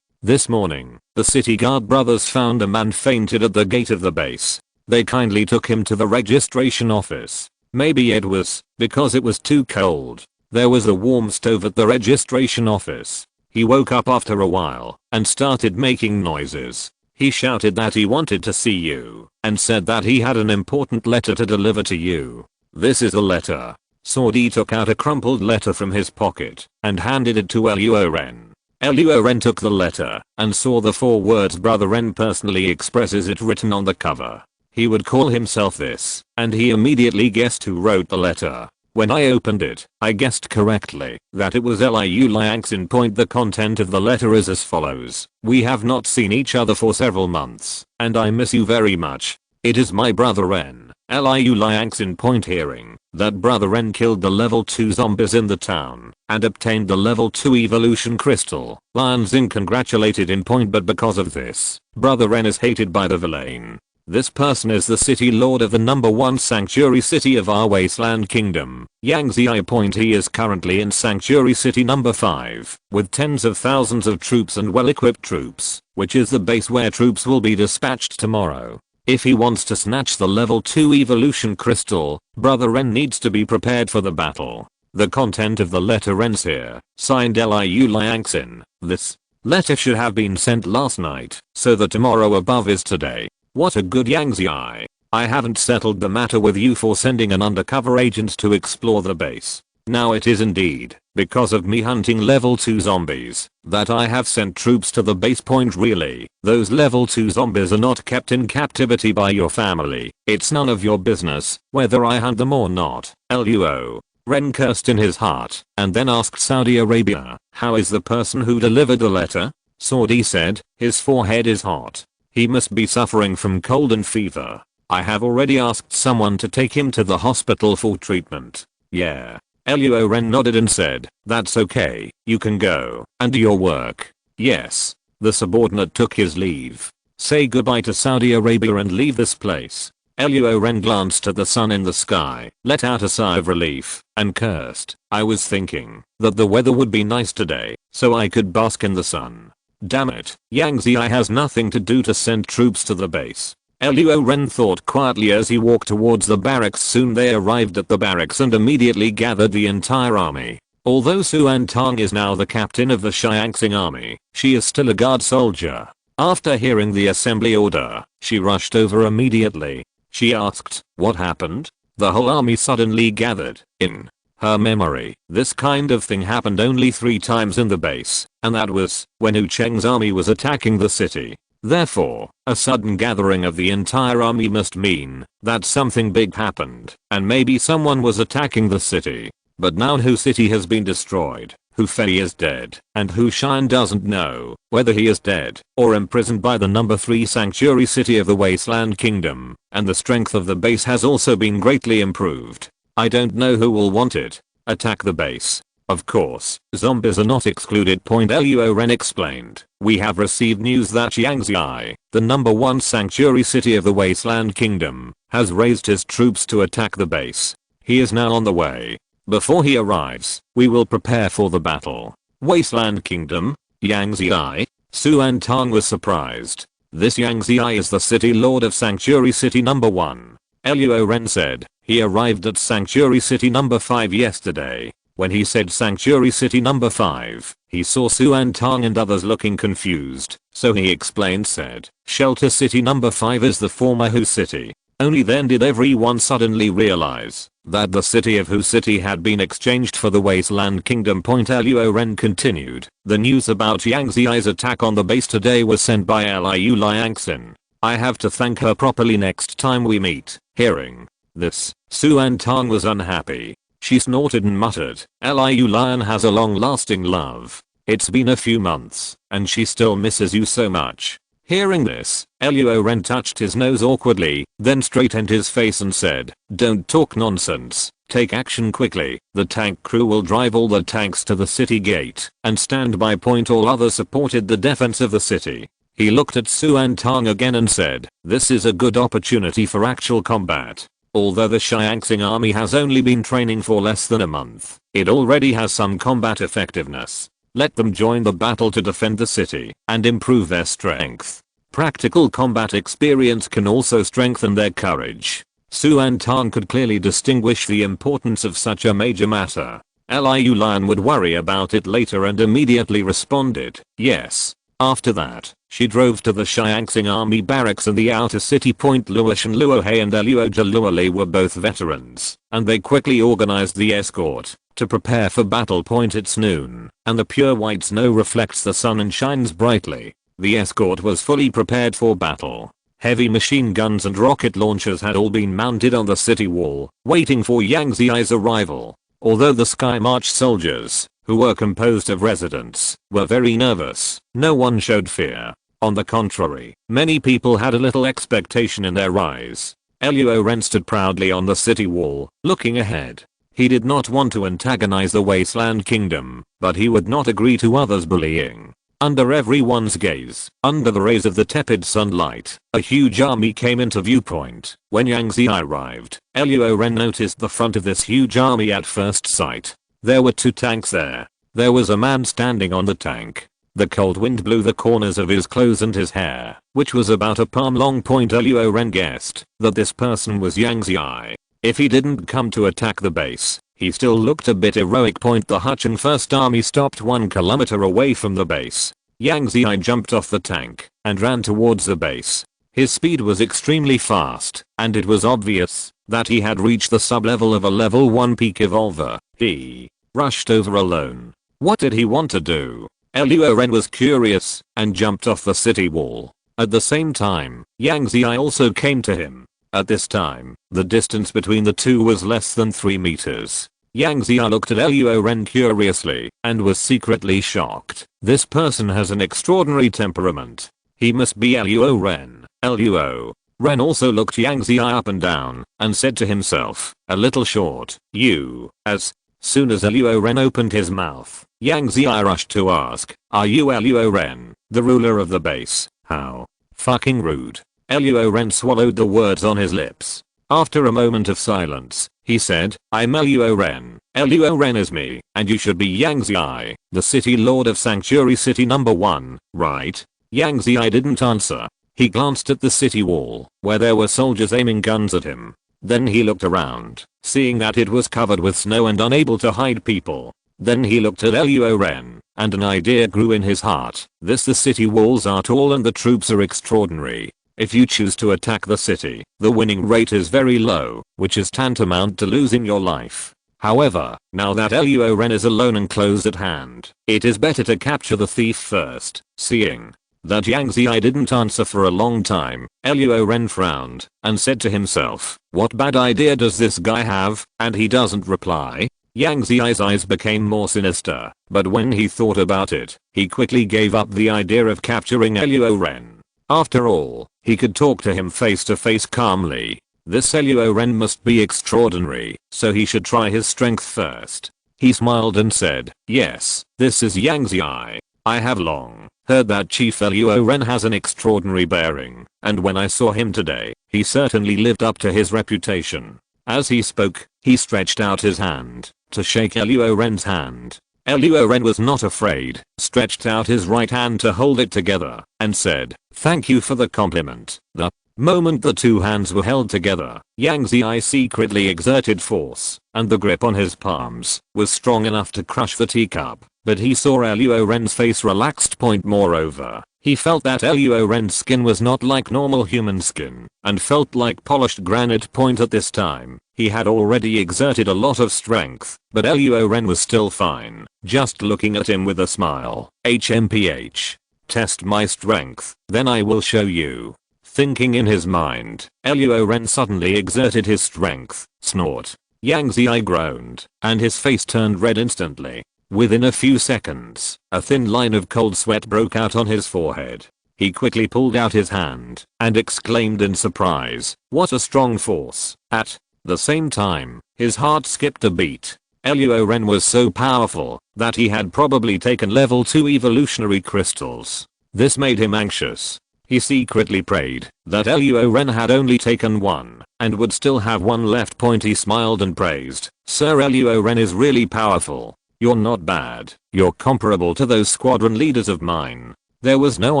This morning, the city guard brothers found a man fainted at the gate of the base. They kindly took him to the registration office. Maybe it was because it was too cold. There was a warm stove at the registration office. He woke up after a while and started making noises. He shouted that he wanted to see you and said that he had an important letter to deliver to you. This is the letter. Saudi took out a crumpled letter from his pocket and handed it to Luo Ren. Luo Ren took the letter and saw the 4 words "Brother Ren personally expresses it" written on the cover. He would call himself this, and he immediately guessed who wrote the letter. When I opened it, I guessed correctly that it was Liu Liangxin. The content of the letter is as follows: "We have not seen each other for several months, and I miss you very much. It is my brother Ren, Liu Liangxin. Hearing that brother Ren killed the level 2 zombies in the town and obtained the level 2 evolution crystal, Liangxin congratulated him. But because of this, brother Ren is hated by the villain. This person is the city lord of the number 1 sanctuary city of our wasteland kingdom, Yangzi. He is currently in sanctuary city number 5, with tens of thousands of troops and well-equipped troops, which is the base where troops will be dispatched tomorrow. If he wants to snatch the level 2 evolution crystal, brother Ren needs to be prepared for the battle." The content of the letter ends here. Signed Liu Liangxin. This letter should have been sent last night, so the tomorrow above is today. What a good Yangzi. I haven't settled the matter with you for sending an undercover agent to explore the base. Now it is indeed because of me hunting level 2 zombies that I have sent troops to the base. Really, those level 2 zombies are not kept in captivity by your family. It's none of your business whether I hunt them or not. Luo Ren cursed in his heart and then asked Saudi Arabia, "How is the person who delivered the letter?" Saudi said, "His forehead is hot. He must be suffering from cold and fever. I have already asked someone to take him to the hospital for treatment." "Yeah." Luo Ren nodded and said, "That's okay, you can go and do your work." "Yes." The subordinate took his leave. "Say goodbye to Saudi Arabia and leave this place." Luo Ren glanced at the sun in the sky, let out a sigh of relief, and cursed. "I was thinking that the weather would be nice today, so I could bask in the sun. Damn it, Yangzi has nothing to do to send troops to the base." Luo Ren thought quietly as he walked towards the barracks. Soon they arrived at the barracks and immediately gathered the entire army. Although Suan Tong is now the captain of the Xiangxing army, she is still a guard soldier. After hearing the assembly order, she rushed over immediately. She asked, "What happened?" The whole army suddenly gathered. In her memory, this kind of thing happened only 3 times in the base, and that was when Hu Cheng's army was attacking the city. Therefore, a sudden gathering of the entire army must mean that something big happened, and maybe someone was attacking the city. But now Hu City has been destroyed, Hu Fei is dead, and Hu Shan doesn't know whether he is dead or imprisoned by the number 3 sanctuary city of the Wasteland Kingdom, and the strength of the base has also been greatly improved. I don't know who will want it. Attack the base. Of course, zombies are not excluded. Luo Ren explained. "We have received news that Yangzi, the number 1 sanctuary city of the Wasteland Kingdom, has raised his troops to attack the base. He is now on the way. Before he arrives, we will prepare for the battle." Wasteland Kingdom? Yangzi? Suan Tong was surprised. This Yangzi is the city lord of sanctuary city number 1. Luo Ren said he arrived at sanctuary city number 5 yesterday. When he said sanctuary city number 5, he saw Suan Tong and others looking confused, so he explained said, "Shelter city number 5 is the former Hu city." Only then did everyone suddenly realize that the city of Hu City had been exchanged for the Wasteland Kingdom. Luo Ren continued. "The news about Yangzi's attack on the base today was sent by Liu Liangxin. I have to thank her properly next time we meet." Hearing this, Suan Tong was unhappy. She snorted and muttered, "Liu Lion has a long-lasting love. It's been a few months, and she still misses you so much." Hearing this, Luo Ren touched his nose awkwardly, then straightened his face and said, "Don't talk nonsense. Take action quickly. The tank crew will drive all the tanks to the city gate and stand by. All others supported the defense of the city. He looked at Suan Tong again and said, this is a good opportunity for actual combat. Although the Xiangxing army has only been training for less than a month, it already has some combat effectiveness. Let them join the battle to defend the city and improve their strength. Practical combat experience can also strengthen their courage. Suan Tong could clearly distinguish the importance of such a major matter. Liu Lian would worry about it later and immediately responded, yes. After that, she drove to the Xiangxing army barracks in the outer city. Luo Shen Luo He and Luo Luo were both veterans, and they quickly organized the escort to prepare for battle. It's noon, and the pure white snow reflects the sun and shines brightly. The escort was fully prepared for battle. Heavy machine guns and rocket launchers had all been mounted on the city wall, waiting for Yang Zi's arrival. Although the Sky March soldiers, who were composed of residents, were very nervous, no one showed fear. On the contrary, many people had a little expectation in their eyes. Luo Ren stood proudly on the city wall, looking ahead. He did not want to antagonize the Wasteland Kingdom, but he would not agree to others bullying. Under everyone's gaze, under the rays of the tepid sunlight, a huge army came into viewpoint. When Yang Zi arrived, Luo Ren noticed the front of this huge army at first sight. There were 2 tanks there. There was a man standing on the tank. The cold wind blew the corners of his clothes and his hair, which was about a palm long. Luo Ren guessed that this person was Yang Zi. If he didn't come to attack the base, he still looked a bit heroic. The Huchin First Army stopped 1 kilometer away from the base. Yang Zi jumped off the tank and ran towards the base. His speed was extremely fast, and it was obvious that he had reached the sub-level of a level 1 peak evolver. He rushed over alone. What did he want to do? Luo Ren was curious and jumped off the city wall. At the same time, Yang Zi also came to him. At this time, the distance between the two was less than 3 meters. Yang Zi looked at Luo Ren curiously and was secretly shocked. This person has an extraordinary temperament. He must be Luo Ren. Luo Ren also looked Yang Zi up and down and said to himself, a little short, you. As soon as Luo Ren opened his mouth, Yang Zi rushed to ask, are you Luo Ren, the ruler of the base? How fucking rude. Luo Ren swallowed the words on his lips. After a moment of silence, he said, I'm Luo Ren. Luo Ren is me, and you should be Yang Zi, the city lord of Sanctuary City number 1, right? Yang Zi didn't answer. He glanced at the city wall, where there were soldiers aiming guns at him. Then he looked around, seeing that it was covered with snow and unable to hide people. Then he looked at Luo Ren, and an idea grew in his heart. The city walls are tall and the troops are extraordinary. If you choose to attack the city, the winning rate is very low, which is tantamount to losing your life. However, now that Luo Ren is alone and close at hand, it is better to capture the thief first. Seeing that Yang Zi didn't answer for a long time, Luo Ren frowned and said to himself, what bad idea does this guy have, and he doesn't reply? Yang Zi's eyes became more sinister, but when he thought about it, he quickly gave up the idea of capturing Luo Ren. After all, he could talk to him face to face calmly. This Luo Ren must be extraordinary, so he should try his strength first. He smiled and said, yes, this is Yang Zi. I have long heard that Chief Luo Ren has an extraordinary bearing, and when I saw him today, he certainly lived up to his reputation. As he spoke, he stretched out his hand to shake Luo Ren's hand. Luo Ren was not afraid, stretched out his right hand to hold it together, and said, thank you for the compliment. The moment the two hands were held together, Yang Zi secretly exerted force, and the grip on his palms was strong enough to crush the teacup. But he saw Luo Ren's face relaxed. Moreover, he felt that Luo Ren's skin was not like normal human skin, and felt like polished granite. At this time, he had already exerted a lot of strength, but Luo Ren was still fine, just looking at him with a smile. HMPH. Test my strength, then I will show you. Thinking in his mind, Luo Ren suddenly exerted his strength. Snort. Yang Zi groaned, and his face turned red instantly. Within a few seconds, a thin line of cold sweat broke out on his forehead. He quickly pulled out his hand and exclaimed in surprise, what a strong force. At the same time, His heart skipped a beat. Luo Ren was so powerful that he had probably taken level 2 evolutionary crystals. This made him anxious. He secretly prayed that Luo Ren had only taken one and would still have one left. He smiled and praised, "Sir, Luo Ren is really powerful. You're not bad. You're comparable to those squadron leaders of mine." There was no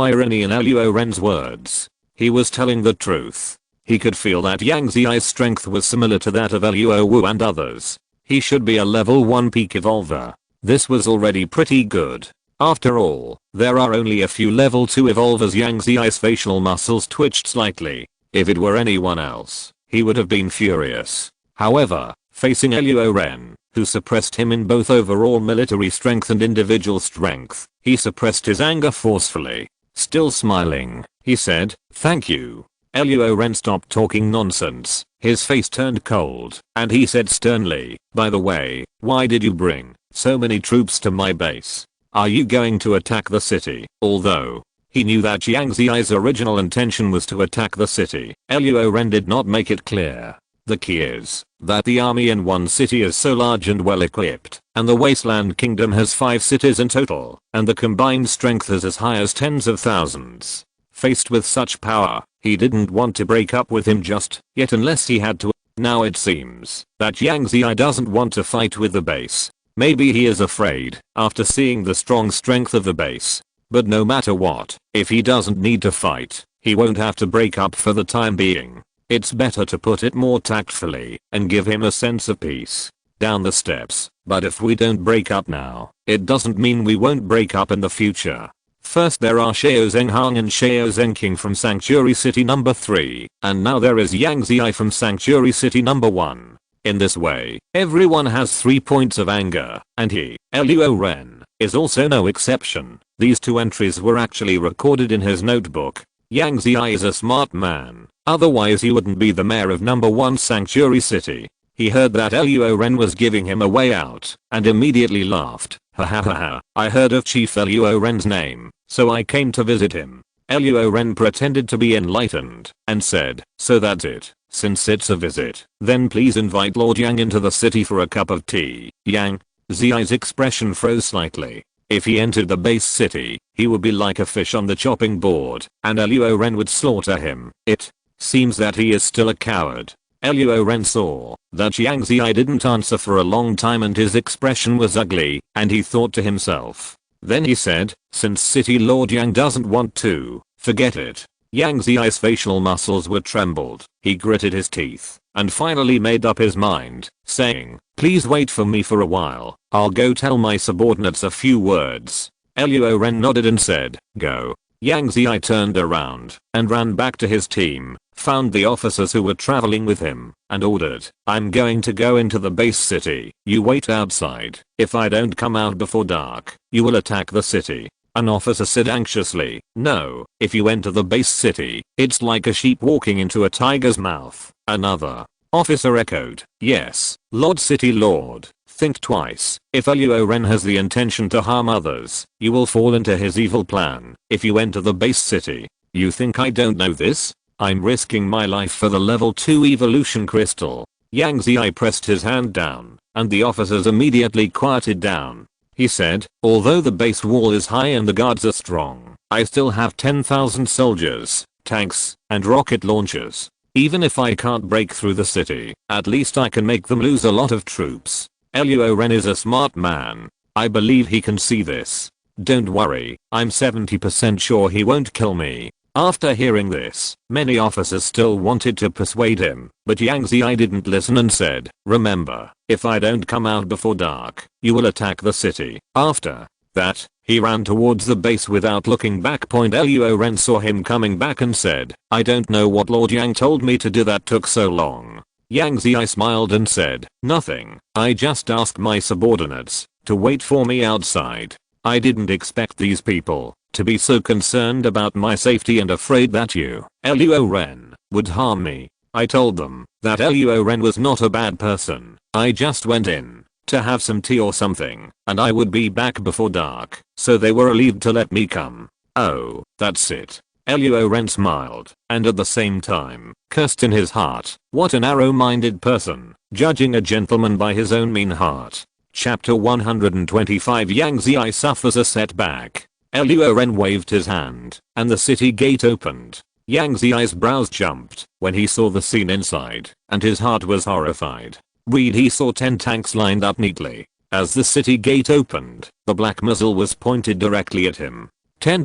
irony in Luo Ren's words. He was telling the truth. He could feel that Yang Zi's strength was similar to that of Luo Wu and others. He should be a level 1 peak evolver. This was already pretty good. After all, there are only a few level 2 evolvers. Yang Zi's facial muscles twitched slightly. If it were anyone else, he would have been furious. However, facing Luo Ren, who suppressed him in both overall military strength and individual strength, he suppressed his anger forcefully. Still smiling, he said, "Thank you." Luo Ren stopped talking nonsense. His face turned cold, and he said sternly, "By the way, why did you bring so many troops to my base? Are you going to attack the city?" Although he knew that Yang Zi's original intention was to attack the city, Luo Ren did not make it clear. The key is that the army in one city is so large and well equipped, and the Wasteland Kingdom has 5 cities in total, and the combined strength is as high as tens of thousands. Faced with such power, he didn't want to break up with him just yet unless he had to. Now it seems that Yang Zi doesn't want to fight with the base. Maybe he is afraid after seeing the strong strength of the base. But no matter what, if he doesn't need to fight, he won't have to break up for the time being. It's better to put it more tactfully and give him a sense of peace. Down the steps. But if we don't break up now, it doesn't mean we won't break up in the future. First there are Xiao Zhenghang and Xiao Zhenqing from Sanctuary City number 3, and now there is Yang Zi from Sanctuary City number 1. In this way, everyone has 3 points of anger, and he, Luo Ren, is also no exception. These 2 entries were actually recorded in his notebook. Yang Zi is a smart man, otherwise he wouldn't be the mayor of number 1 Sanctuary City. He heard that Luo Ren was giving him a way out, and immediately laughed. "Ha ha ha ha, I heard of Chief Luo Ren's name, so I came to visit him." Luo Ren pretended to be enlightened, and said, "So that's it. Since it's a visit, then please invite Lord Yang into the city for a cup of tea." Yang Zi's expression froze slightly. If he entered the base city, he would be like a fish on the chopping board, and Luo Ren would slaughter him. It seems that he is still a coward. Luo Ren saw that Yang Zi didn't answer for a long time and his expression was ugly, and he thought to himself. Then he said, "Since City Lord Yang doesn't want to, forget it." Yang Zi's facial muscles were trembled. He gritted his teeth and finally made up his mind, saying, "Please wait for me for a while. I'll go tell my subordinates a few words." Luo Ren nodded and said, "Go." Yang Zi turned around and ran back to his team, found the officers who were traveling with him, and ordered, "I'm going to go into the base city. You wait outside. If I don't come out before dark, you will attack the city." An officer said anxiously, "No, if you enter the base city, it's like a sheep walking into a tiger's mouth." Another officer echoed, "Yes, Lord City Lord, think twice. If Luo Ren has the intention to harm others, you will fall into his evil plan if you enter the base city." "You think I don't know this? I'm risking my life for the level 2 evolution crystal." Yang Zi pressed his hand down, and the officers immediately quieted down. He said, "Although the base wall is high and the guards are strong, I still have 10,000 soldiers, tanks, and rocket launchers. Even if I can't break through the city, at least I can make them lose a lot of troops." Luo Ren is a smart man. I believe he can see this. "Don't worry, I'm 70% sure he won't kill me." After hearing this, many officers still wanted to persuade him, but Yang Zi didn't listen and said, "Remember, if I don't come out before dark, you will attack the city." After that, he ran towards the base without looking back. Luo Ren saw him coming back and said, "I don't know what Lord Yang told me to do that took so long." Yang Zi smiled and said, "Nothing, I just asked my subordinates to wait for me outside. I didn't expect these people to be so concerned about my safety and afraid that you, Luo Ren, would harm me. I told them that Luo Ren was not a bad person. I just went in to have some tea or something, and I would be back before dark, so they were relieved to let me come." "Oh, that's it." Luo Ren smiled, and at the same time, cursed in his heart. What a narrow-minded person, judging a gentleman by his own mean heart. Chapter 125 Yang Ziyi suffers a setback. Luo Ren waved his hand, and the city gate opened. Yang Ziyi's brows jumped when he saw the scene inside, and his heart was horrified. He saw 10 tanks lined up neatly. As the city gate opened, the black muzzle was pointed directly at him. 10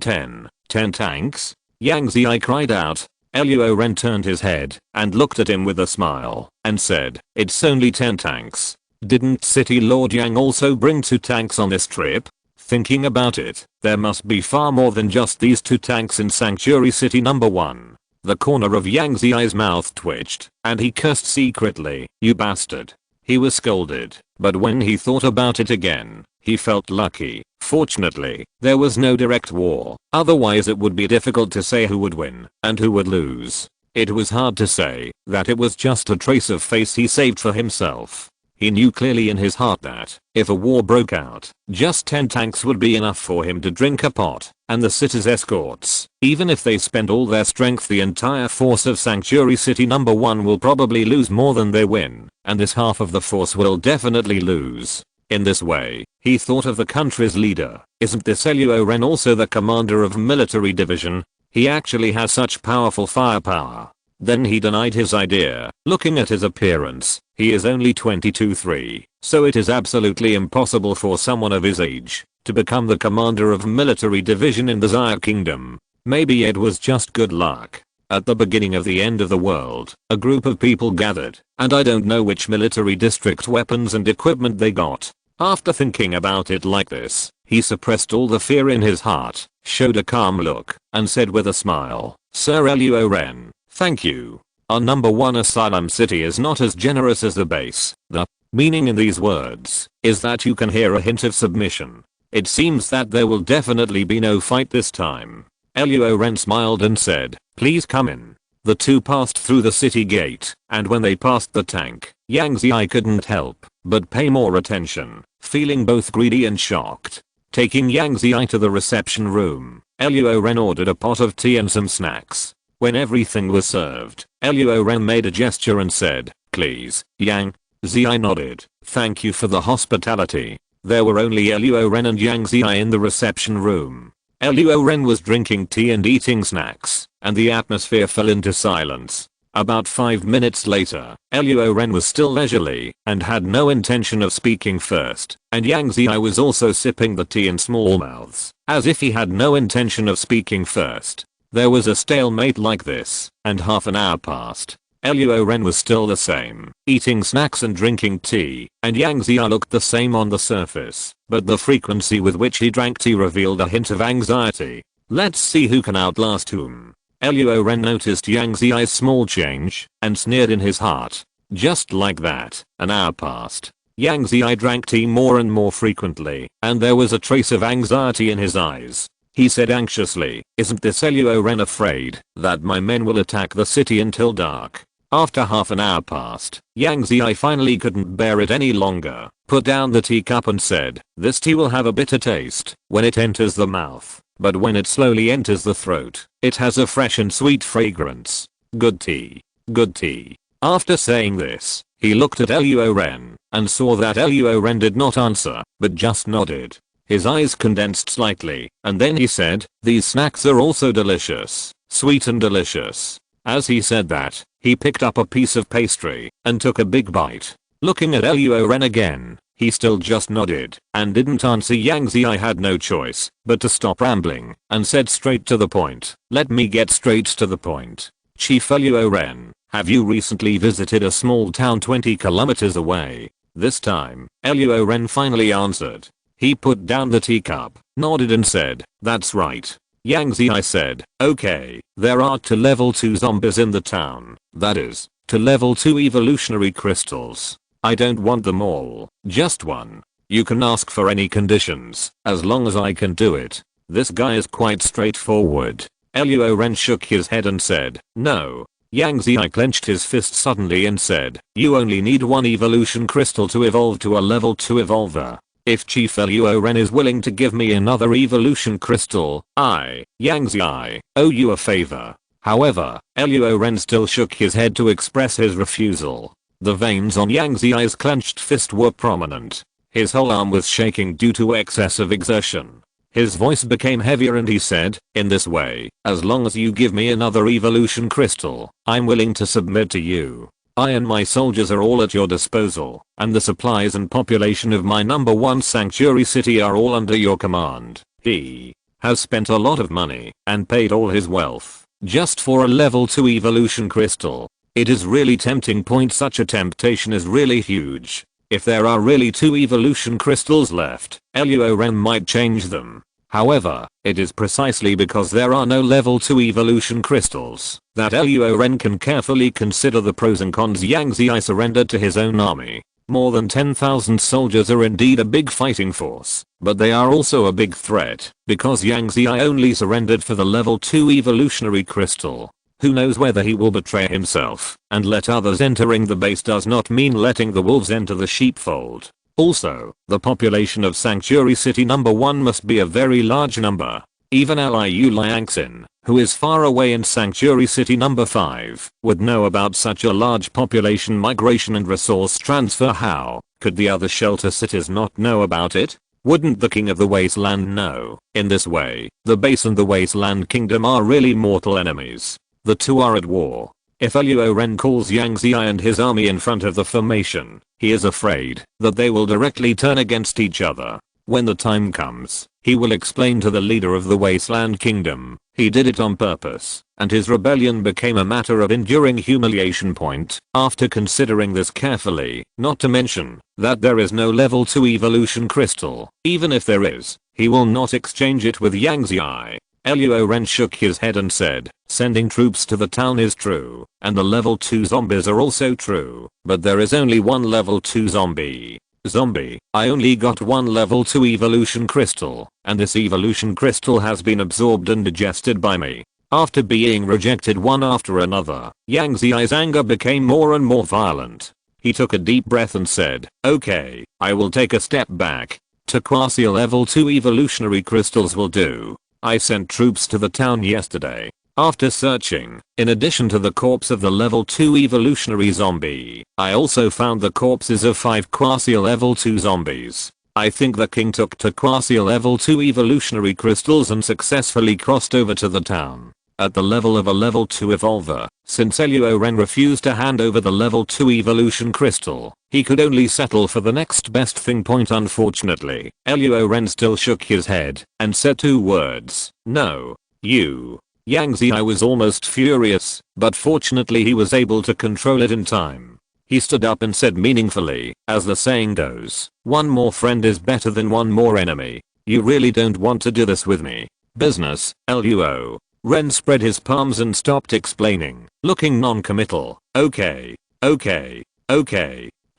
tanks? Yang Ziyi cried out. Luo Ren turned his head and looked at him with a smile and said, "It's only 10 tanks. Didn't City Lord Yang also bring 2 tanks on this trip? Thinking about it, there must be far more than just these 2 tanks in Sanctuary City number 1. The corner of Yang Ziyi's mouth twitched, and he cursed secretly, "You bastard." He was scolded, but when he thought about it again, he felt lucky. Fortunately, there was no direct war, otherwise it would be difficult to say who would win and who would lose. It was hard to say that it was just a trace of face he saved for himself. He knew clearly in his heart that, if a war broke out, just 10 tanks would be enough for him to drink a pot, and the city's escorts, even if they spend all their strength, the entire force of Sanctuary City number 1 will probably lose more than they win, and this half of the force will definitely lose. In this way, he thought of the country's leader. Isn't this Luo Ren also the commander of military division? He actually has such powerful firepower. Then he denied his idea. Looking at his appearance, he is only 22-3, so it is absolutely impossible for someone of his age to become the commander of military division in the Ziyi Kingdom. Maybe it was just good luck. At the beginning of the end of the world, a group of people gathered, and I don't know which military district weapons and equipment they got. After thinking about it like this, he suppressed all the fear in his heart, showed a calm look, and said with a smile, "Sir Luo Ren, thank you. Our number 1 asylum city is not as generous as the base." The meaning in these words is that you can hear a hint of submission. It seems that there will definitely be no fight this time. Luo Ren smiled and said, "Please come in." The two passed through the city gate, and when they passed the tank, Yang Ziyi couldn't help but pay more attention, feeling both greedy and shocked. Taking Yang Ziyi to the reception room, Luo Ren ordered a pot of tea and some snacks. When everything was served, Luo Ren made a gesture and said, "Please, Yang." Ziyi nodded. "Thank you for the hospitality." There were only Luo Ren and Yang Ziyi in the reception room. Luo Ren was drinking tea and eating snacks, and the atmosphere fell into silence. About 5 minutes later, Luo Ren was still leisurely and had no intention of speaking first, and Yang Ziyi was also sipping the tea in small mouths, as if he had no intention of speaking first. There was a stalemate like this, and half an hour passed. Luo Ren was still the same, eating snacks and drinking tea, and Yang Ziyi looked the same on the surface, but the frequency with which he drank tea revealed a hint of anxiety. Let's see who can outlast whom. Luo Ren noticed Yang Ziyi's small change, and sneered in his heart. Just like that, an hour passed. Yang Ziyi drank tea more and more frequently, and there was a trace of anxiety in his eyes. He said anxiously, "Isn't this Luo Ren afraid that my men will attack the city until dark?" After half an hour passed, Yang Ziyi finally couldn't bear it any longer, put down the teacup and said, "This tea will have a bitter taste when it enters the mouth, but when it slowly enters the throat, it has a fresh and sweet fragrance. Good tea. Good tea." After saying this, he looked at Luo Ren and saw that Luo Ren did not answer, but just nodded. His eyes condensed slightly, and then he said, "These snacks are also delicious, sweet and delicious." As he said that, he picked up a piece of pastry and took a big bite. Looking at Luo Ren again, he still just nodded and didn't answer. Yang Ziyi had no choice but to stop rambling and said straight to the point, "Let me get straight to the point. Chief Luo Ren, have you recently visited a small town 20 kilometers away?" This time, Luo Ren finally answered. He put down the teacup, nodded and said, "That's right." Yang Ziyi said, "Okay, there are 2 level 2 zombies in the town. That is, 2 level 2 evolutionary crystals. I don't want them all, just one. You can ask for any conditions, as long as I can do it." This guy is quite straightforward. Luo Ren shook his head and said, "No." Yang Ziyi clenched his fist suddenly and said, "You only need 1 evolution crystal to evolve to a level 2 evolver. If Chief Luo Ren is willing to give me another evolution crystal, I, Yang Zi, owe you a favor. However, Luo Ren still shook his head to express his refusal. The veins on Yang Zi's clenched fist were prominent. His whole arm was shaking due to excessive exertion. His voice became heavier and he said, in this way, as long as you give me another evolution crystal, I'm willing to submit to you. I and my soldiers are all at your disposal, and the supplies and population of my number 1 sanctuary city are all under your command. He has spent a lot of money and paid all his wealth just for a level 2 evolution crystal. It is really tempting. Such a temptation is really huge. If there are really 2 evolution crystals left, Luo Ren might change them. However, it is precisely because there are no level 2 evolution crystals that Luo Ren can carefully consider the pros and cons. Yang Zi surrendered to his own army. More than 10,000 soldiers are indeed a big fighting force, but they are also a big threat because Yang Zi only surrendered for the level 2 evolutionary crystal. Who knows whether he will betray himself and let others. Entering the base does not mean letting the wolves enter the sheepfold. Also, the population of Sanctuary City number 1 must be a very large number. Even Liu Liangxin, who is far away in Sanctuary City number 5, would know about such a large population migration and resource transfer. How could the other shelter cities not know about it? Wouldn't the king of the wasteland know? In this way, the base and the wasteland kingdom are really mortal enemies. The two are at war. If Luo Ren calls Yang Zi and his army in front of the formation, he is afraid that they will directly turn against each other. When the time comes, he will explain to the leader of the Wasteland Kingdom, he did it on purpose, and his rebellion became a matter of enduring humiliation. After considering this carefully, not to mention that there is no level 2 evolution crystal, even if there is, he will not exchange it with Yang Zi. Luo Ren shook his head and said, sending troops to the town is true, and the level 2 zombies are also true, but there is only one level 2 zombie. I only got one level 2 evolution crystal, and this evolution crystal has been absorbed and digested by me. After being rejected one after another, Yang Zi's anger became more and more violent. He took a deep breath and said, okay, I will take a step back. Quasi level 2 evolutionary crystals will do. I sent troops to the town yesterday. After searching, in addition to the corpse of the level 2 evolutionary zombie, I also found the corpses of 5 quasi level 2 zombies. I think the king took quasi level 2 evolutionary crystals and successfully crossed over to the town. At the level of a level 2 evolver, since Luo Ren refused to hand over the level 2 evolution crystal, he could only settle for the next best thing. Unfortunately, Luo Ren still shook his head and said 2 words, no, you. Yang Zi was almost furious, but fortunately he was able to control it in time. He stood up and said meaningfully, as the saying goes, one more friend is better than one more enemy. You really don't want to do this with me. Business, Luo. Ren spread his palms and stopped explaining, looking non-committal. Okay.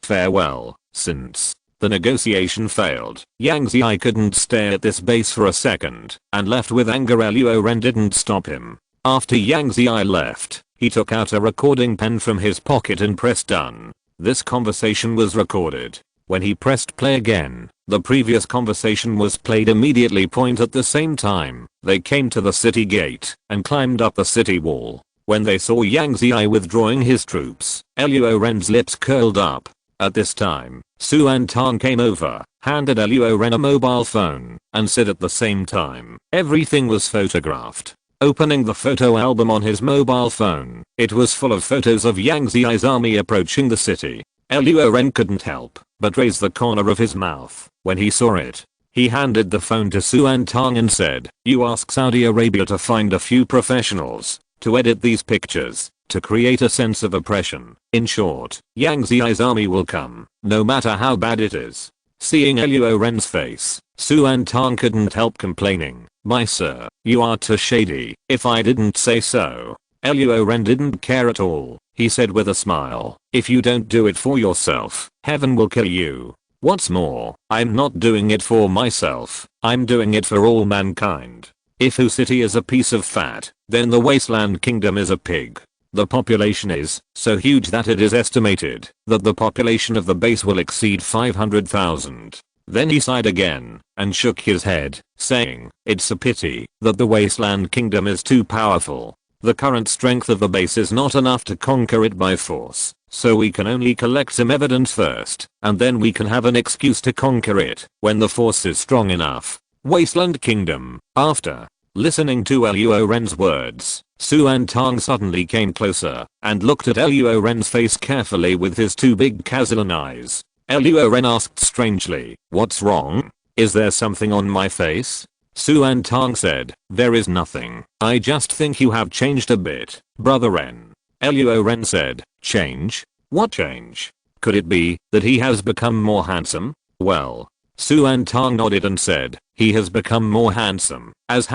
Farewell. Since the negotiation failed, Yang Zi couldn't stay at this base for a second and left with anger. Luo Ren didn't stop him. After Yang Zi left, he took out a recording pen from his pocket and pressed done. This conversation was recorded. When he pressed play again, the previous conversation was played immediately. At the same time, they came to the city gate and climbed up the city wall. When they saw Yang Zi withdrawing his troops, Luo Ren's lips curled up. At this time, Suan Tang came over, handed Luo Ren a mobile phone, and said at the same time, everything was photographed. Opening the photo album on his mobile phone, it was full of photos of Yang Zi's army approaching the city. Luo Ren couldn't help but raise the corner of his mouth when he saw it. He handed the phone to Suan Tang and said, you ask Saudi Arabia to find a few professionals to edit these pictures to create a sense of oppression. In short, Yang Zi's army will come, no matter how bad it is. Seeing Luo Ren's face, Suan Tang couldn't help complaining, my sir, you are too shady. If I didn't say so. Luo Ren didn't care at all. He said with a smile, if you don't do it for yourself, heaven will kill you. What's more, I'm not doing it for myself, I'm doing it for all mankind. If Hu City is a piece of fat, then the Wasteland Kingdom is a pig. The population is so huge that it is estimated that the population of the base will exceed 500,000. Then he sighed again and shook his head, saying, "It's a pity that the Wasteland Kingdom is too powerful. The current strength of the base is not enough to conquer it by force, so we can only collect some evidence first, and then we can have an excuse to conquer it when the force is strong enough." Wasteland Kingdom. After listening to Luo Ren's words, Suan Tong suddenly came closer and looked at Luo Ren's face carefully with his two big Kazilan eyes. Luo Ren asked strangely, "What's wrong? Is there something on my face?" Suan Tong said, "There is nothing. I just think you have changed a bit, Brother Ren." Luo Ren said, "Change? What change? Could it be that he has become more handsome?" "Well," Suan Tong nodded and said, "He has become more handsome as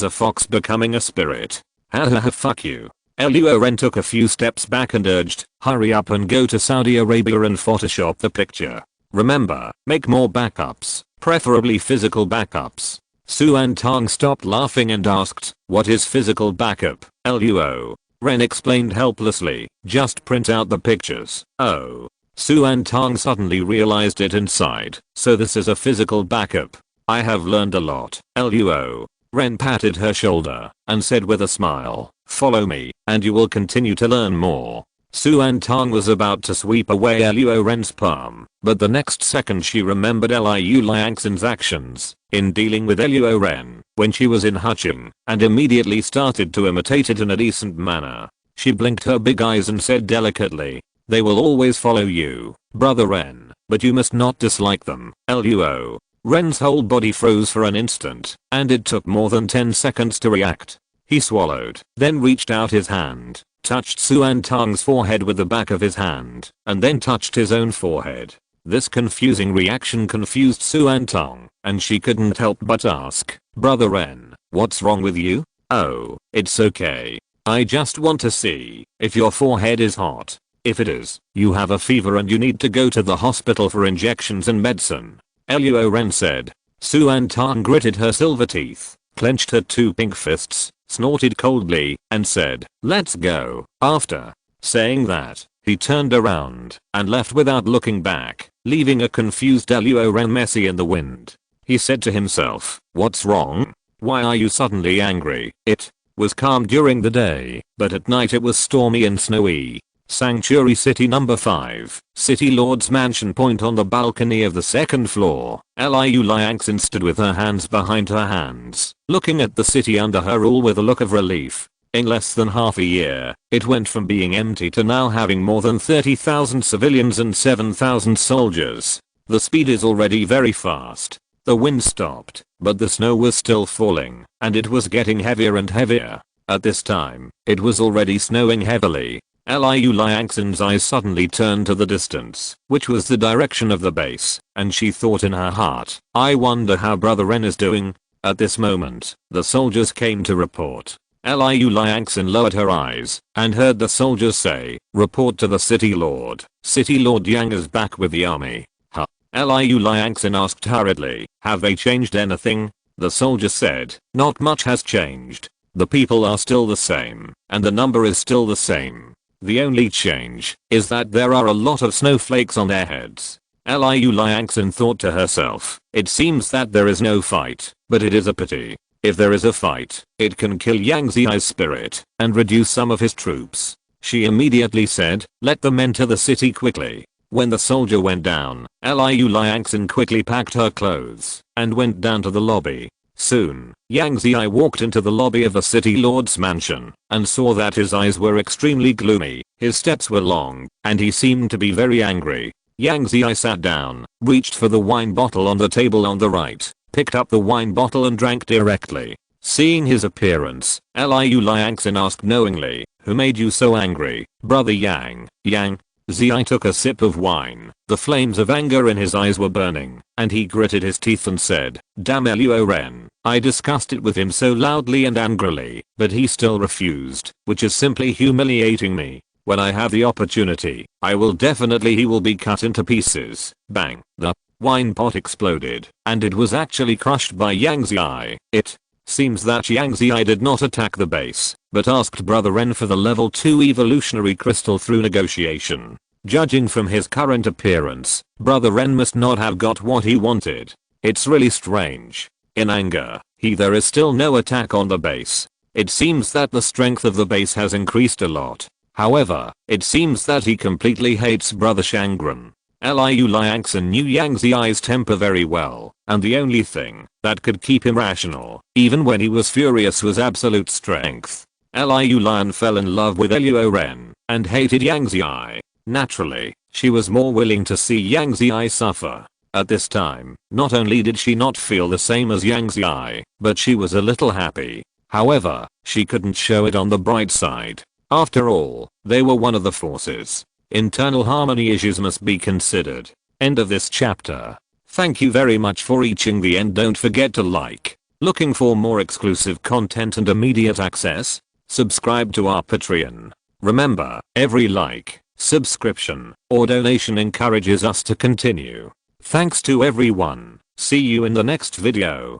a fox becoming a spirit." Hahaha, fuck you. Luo Ren took a few steps back and urged, "Hurry up and go to Saudi Arabia and Photoshop the picture. Remember, make more backups, preferably physical backups." Suan Tong stopped laughing and asked, "What is physical backup?" Luo Ren explained helplessly, "Just print out the pictures." Oh. Suan Tong suddenly realized it inside. So this is a physical backup. I have learned a lot. Luo Ren patted her shoulder and said with a smile, "Follow me, and you will continue to learn more." Suan Tong was about to sweep away Luo Ren's palm, but the next second she remembered Liu Liangxin's actions in dealing with Luo Ren when she was in Huching, and immediately started to imitate it in a decent manner. She blinked her big eyes and said delicately, "They will always follow you, Brother Ren, but you must not dislike them." Luo Ren's whole body froze for an instant, and it took more than 10 seconds to react. He swallowed, then reached out his hand, touched Suan Tong's forehead with the back of his hand, and then touched his own forehead. This confusing reaction confused Suan Tong, and she couldn't help but ask, "Brother Ren, what's wrong with you?" "Oh, it's okay. I just want to see if your forehead is hot. If it is, you have a fever and you need to go to the hospital for injections and medicine," Luo Ren said. Suan Tong gritted her silver teeth, clenched her two pink fists, snorted coldly, and said, "Let's go." After saying that, he turned around and left without looking back, leaving a confused Luo Ren messy in the wind. He said to himself, "What's wrong? Why are you suddenly angry?" It was calm during the day, but at night it was stormy and snowy. Sanctuary City number 5, City Lord's mansion. Point on the balcony of the second floor, Liu Liangxin stood with her hands behind her hands, looking at the city under her rule with a look of relief. In less than half a year, it went from being empty to now having more than 30,000 civilians and 7,000 soldiers. The speed is already very fast. The wind stopped, but the snow was still falling, and it was getting heavier and heavier. At this time, it was already snowing heavily. Liu Liangxin's eyes suddenly turned to the distance, which was the direction of the base, and she thought in her heart, "I wonder how Brother Ren is doing." At this moment, the soldiers came to report. Liu Liangxin lowered her eyes and heard the soldiers say, "Report to the City Lord. City Lord Yang is back with the army." Huh? Liu Liangxin asked hurriedly, "Have they changed anything?" The soldiers said, "Not much has changed. The people are still the same, and the number is still the same. The only change is that there are a lot of snowflakes on their heads." Liu Liangxin thought to herself, "It seems that there is no fight, but it is a pity. If there is a fight, it can kill Yang Zi's spirit and reduce some of his troops." She immediately said, "Let them enter the city quickly." When the soldier went down, Liu Liangxin quickly packed her clothes and went down to the lobby. Soon, Yang Zi walked into the lobby of the City Lord's mansion and saw that his eyes were extremely gloomy, his steps were long, and he seemed to be very angry. Yang Zi sat down, reached for the wine bottle on the table on the right, picked up the wine bottle and drank directly. Seeing his appearance, Liu Liangxin asked knowingly, "Who made you so angry, Brother Yang?" Yang Zi took a sip of wine. The flames of anger in his eyes were burning, and he gritted his teeth and said, "Damn Luo Ren. I discussed it with him so loudly and angrily, but he still refused, which is simply humiliating me. When I have the opportunity, he will be cut into pieces." Bang! The wine pot exploded, and it was actually crushed by Yang Zi. It seems that Yang Zi did not attack the base, but asked Brother Ren for the level 2 evolutionary crystal through negotiation. Judging from his current appearance, Brother Ren must not have got what he wanted. It's really strange. In anger, there is still no attack on the base. It seems that the strength of the base has increased a lot. However, it seems that he completely hates Brother Shangren. Liu Liangson knew Yang Zi's temper very well, and the only thing that could keep him rational, even when he was furious, was absolute strength. Liu Lian fell in love with Luo Ren and hated Yang Zi. Naturally, she was more willing to see Yang Zi suffer. At this time, not only did she not feel the same as Yang Zi, but she was a little happy. However, she couldn't show it on the bright side. After all, they were one of the forces. Internal harmony issues must be considered. End of this chapter. Thank you very much for reaching the end. Don't forget to like. Looking for more exclusive content and immediate access? Subscribe to our Patreon. Remember, every like, subscription, or donation encourages us to continue. Thanks to everyone. See you in the next video.